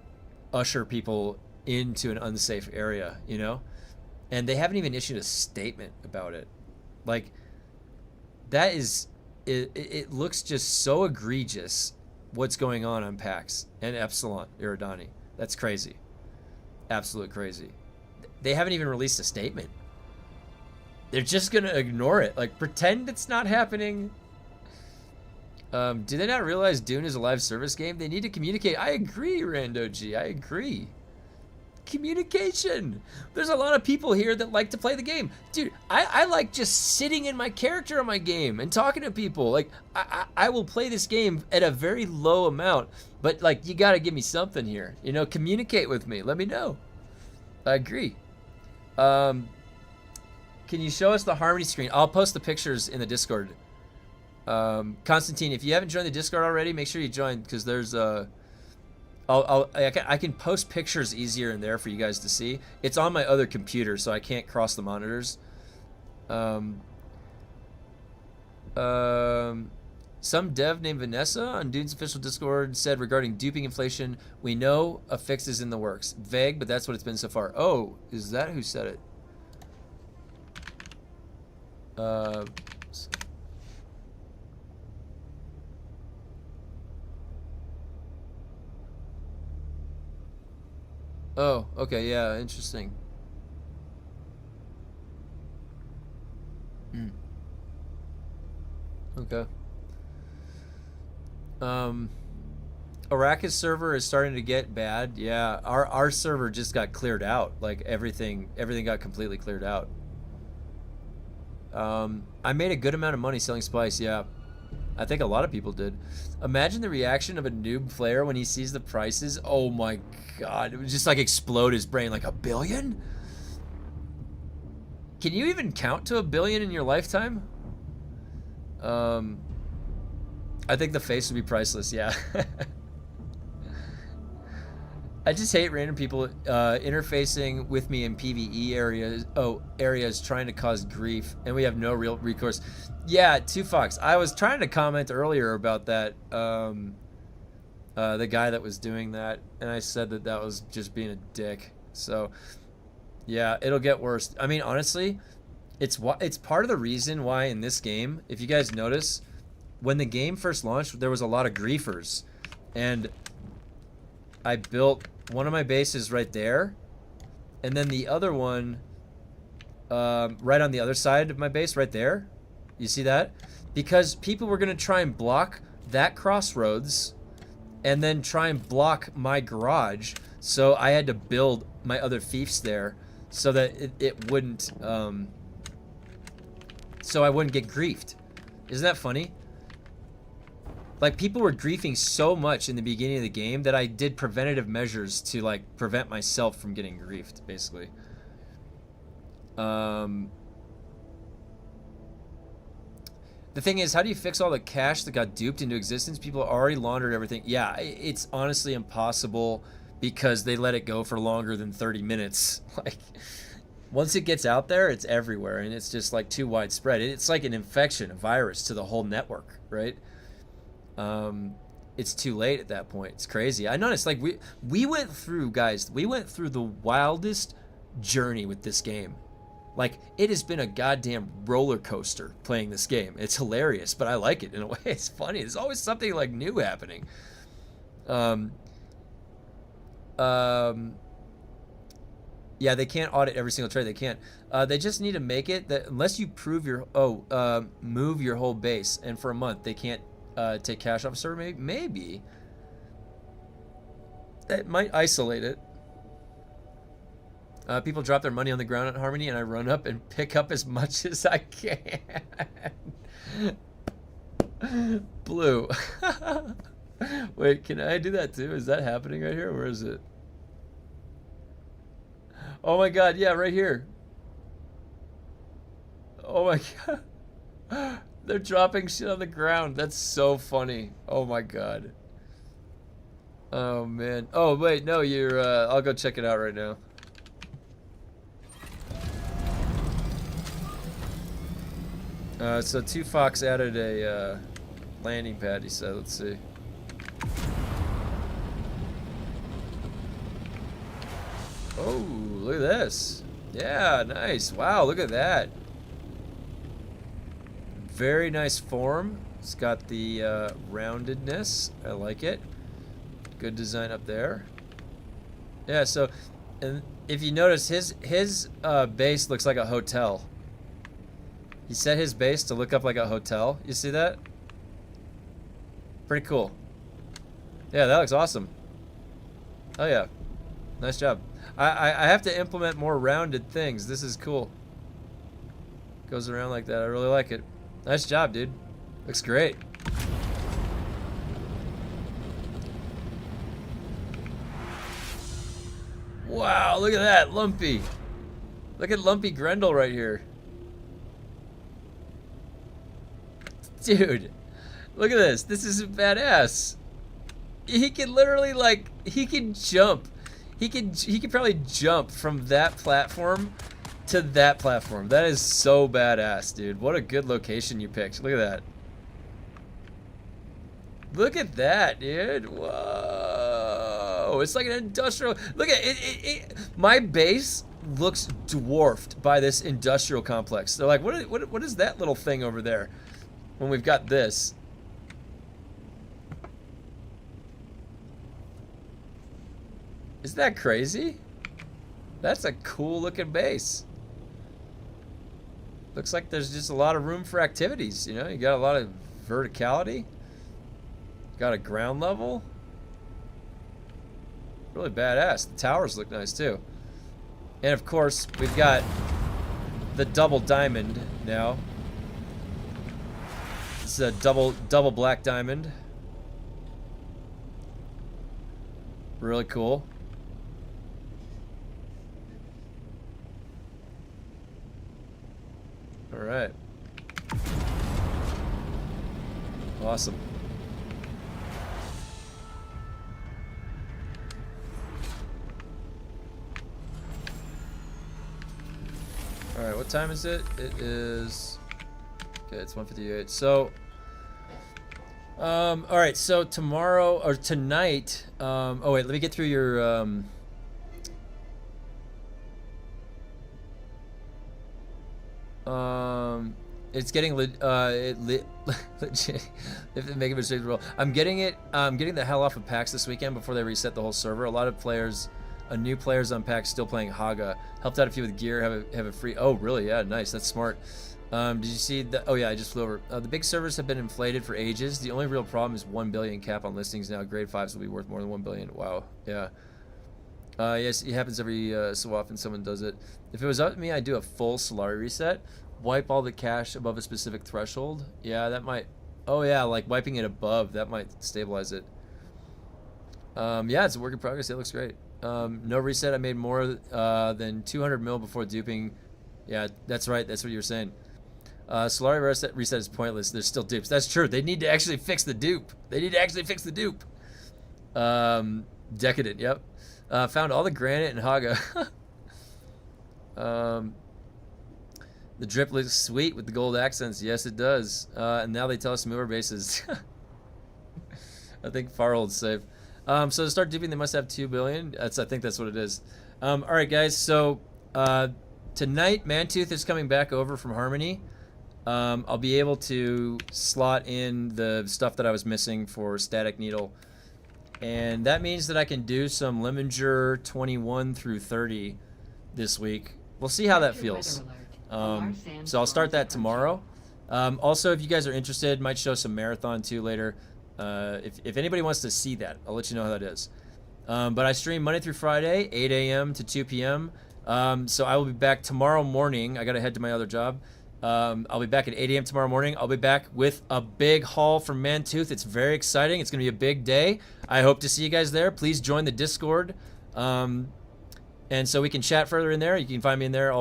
usher people into an unsafe area, you know? And they haven't even issued a statement about it. Like, that is it looks just so egregious what's going on Pax and Epsilon Iridani. That's crazy. Absolute crazy. They haven't even released a statement. They're just gonna ignore it, like pretend it's not happening. Do they not realize Dune is a live service game? They need to communicate. I agree, Rando G. I agree. Communication. There's a lot of people here that like to play the game. Dude, I like just sitting in my character on my game and talking to people. Like, I will play this game at a very low amount, but like, you gotta give me something here. You know, communicate with me. Let me know. I agree. Can you show us the Harmony screen? I'll post the pictures in the Discord. Constantine, if you haven't joined the Discord already, make sure you join, because there's I can post pictures easier in there for you guys to see. It's on my other computer, so I can't cross the monitors. Some dev named Vanessa on Dune's official Discord said regarding duping inflation, we know a fix is in the works. Vague, but that's what it's been so far. Oh, is that who said it? Oh, okay, yeah, interesting. Okay. Arrakis server is starting to get bad. Yeah, our server just got cleared out. Like everything got completely cleared out. I made a good amount of money selling spice. Yeah, I think a lot of people did. Imagine the reaction of a noob player when he sees the prices. Oh my god, it would just like explode his brain. Like, 1 billion? Can you even count to 1 billion in your lifetime? I think the face would be priceless. Yeah. I just hate random people interfacing with me in PvE areas trying to cause grief, and we have no real recourse. Yeah, 2Fox. I was trying to comment earlier about that, the guy that was doing that, and I said that that was just being a dick. So, yeah, it'll get worse. I mean, honestly, it's part of the reason why in this game, if you guys notice, when the game first launched, there was a lot of griefers, and I built one of my bases right there, and then the other one right on the other side of my base right there. You see that? Because people were going to try and block that crossroads and then try and block my garage, so I had to build my other fiefs there so that it wouldn't so I wouldn't get griefed. Isn't that funny? Like, people were griefing so much in the beginning of the game that I did preventative measures to, like, prevent myself from getting griefed, basically. The thing is, how do you fix all the cash that got duped into existence? People already laundered everything. Yeah, it's honestly impossible because they let it go for longer than 30 minutes. Like, once it gets out there, it's everywhere, and it's just, like, too widespread. It's like an infection, a virus to the whole network, right? It's too late at that point. It's crazy. I noticed, like, we went through, guys, we went through the wildest journey with this game. Like, it has been a goddamn roller coaster playing this game. It's hilarious, but I like it in a way. It's funny. There's always something, like, new happening. Yeah, they can't audit every single trade. They can't. They just need to make it that unless you prove your move your whole base, and for a month they can't take cash off a server. Maybe that might isolate it. People drop their money on the ground at Harmony, and I run up and pick up as much as I can. Blue. Wait, can I do that too? Is that happening right here? Where is it? Oh my god, yeah, right here. Oh my god. They're dropping shit on the ground. That's so funny. Oh my god. Oh man. Oh wait, no, you're I'll go check it out right now. So 2Fox added a landing pad, he said. Let's see. Oh, look at this. Yeah, nice. Wow, look at that. Very nice form. It's got the roundedness. I like it. Good design up there. Yeah, so and if you notice, his base looks like a hotel. He set his base to look up like a hotel. You see that? Pretty cool. Yeah, that looks awesome. Oh yeah, nice job. I have to implement more rounded things. This is cool. Goes around like that. I really like it. Nice job, dude. Looks great. Wow, look at that, Lumpy. Look at Lumpy Grendel right here. Dude, look at this. This is badass. He can literally, like, he can jump. He could probably jump from that platform to that platform. That is so badass, dude. What a good location you picked. Look at that. Look at that, dude. Whoa. It's like an industrial. Look at it. My base looks dwarfed by this industrial complex. They're like, what is that little thing over there when we've got this? Isn't that crazy? That's a cool looking base. Looks like there's just a lot of room for activities, you know? You got a lot of verticality. Got a ground level. Really badass. The towers look nice too. And of course, we've got the double diamond now. This is a double black diamond. Really cool. All right. Awesome. All right, what time is it? It is, okay, it's 1:58. So, all right, so tomorrow or tonight, oh wait, let me get through your, it's getting legit. If they make a mistake, I'm getting the hell off of PAX this weekend before they reset the whole server. A lot of players, new players on PAX still playing Haga. Helped out a few with gear. Have a free. Oh, really? Yeah, nice. That's smart. Did you see that? Oh yeah, I just flew over. The big servers have been inflated for ages. The only real problem is 1 billion cap on listings now. Grade 5s will be worth more than 1 billion. Wow. Yeah. Yes, it happens every so often. Someone does it. If it was up to me, I'd do a full solari reset. Wipe all the cash above a specific threshold. Yeah, that might. Oh yeah, like wiping it above, that might stabilize it. Yeah, it's a work in progress. It looks great. No reset. I made more than 200 mil before duping. Yeah, that's right. That's what you were saying. Solari reset is pointless. There's still dupes. That's true. They need to actually fix the dupe. Decadent. Yep. Found all the granite in Haga. The drip looks sweet with the gold accents. Yes, it does. And now they tell us to move our bases. I think Farhold's safe. So to start duping, they must have 2 billion. I think that's what it is. All right, guys. So tonight, Mantooth is coming back over from Harmony. I'll be able to slot in the stuff that I was missing for Static Needle. And that means that I can do some Limminger 21 through 30 this week. We'll see how that feels. So I'll start that tomorrow. Also, if you guys are interested, might show some marathon too later. If anybody wants to see that, I'll let you know how that is. But I stream Monday through Friday, 8 a.m. to 2 p.m. So I will be back tomorrow morning. I got to head to my other job. I'll be back at 8 a.m. tomorrow morning. I'll be back with a big haul from Mantooth. It's very exciting. It's going to be a big day. I hope to see you guys there. Please join the Discord. And so we can chat further in there. You can find me in there.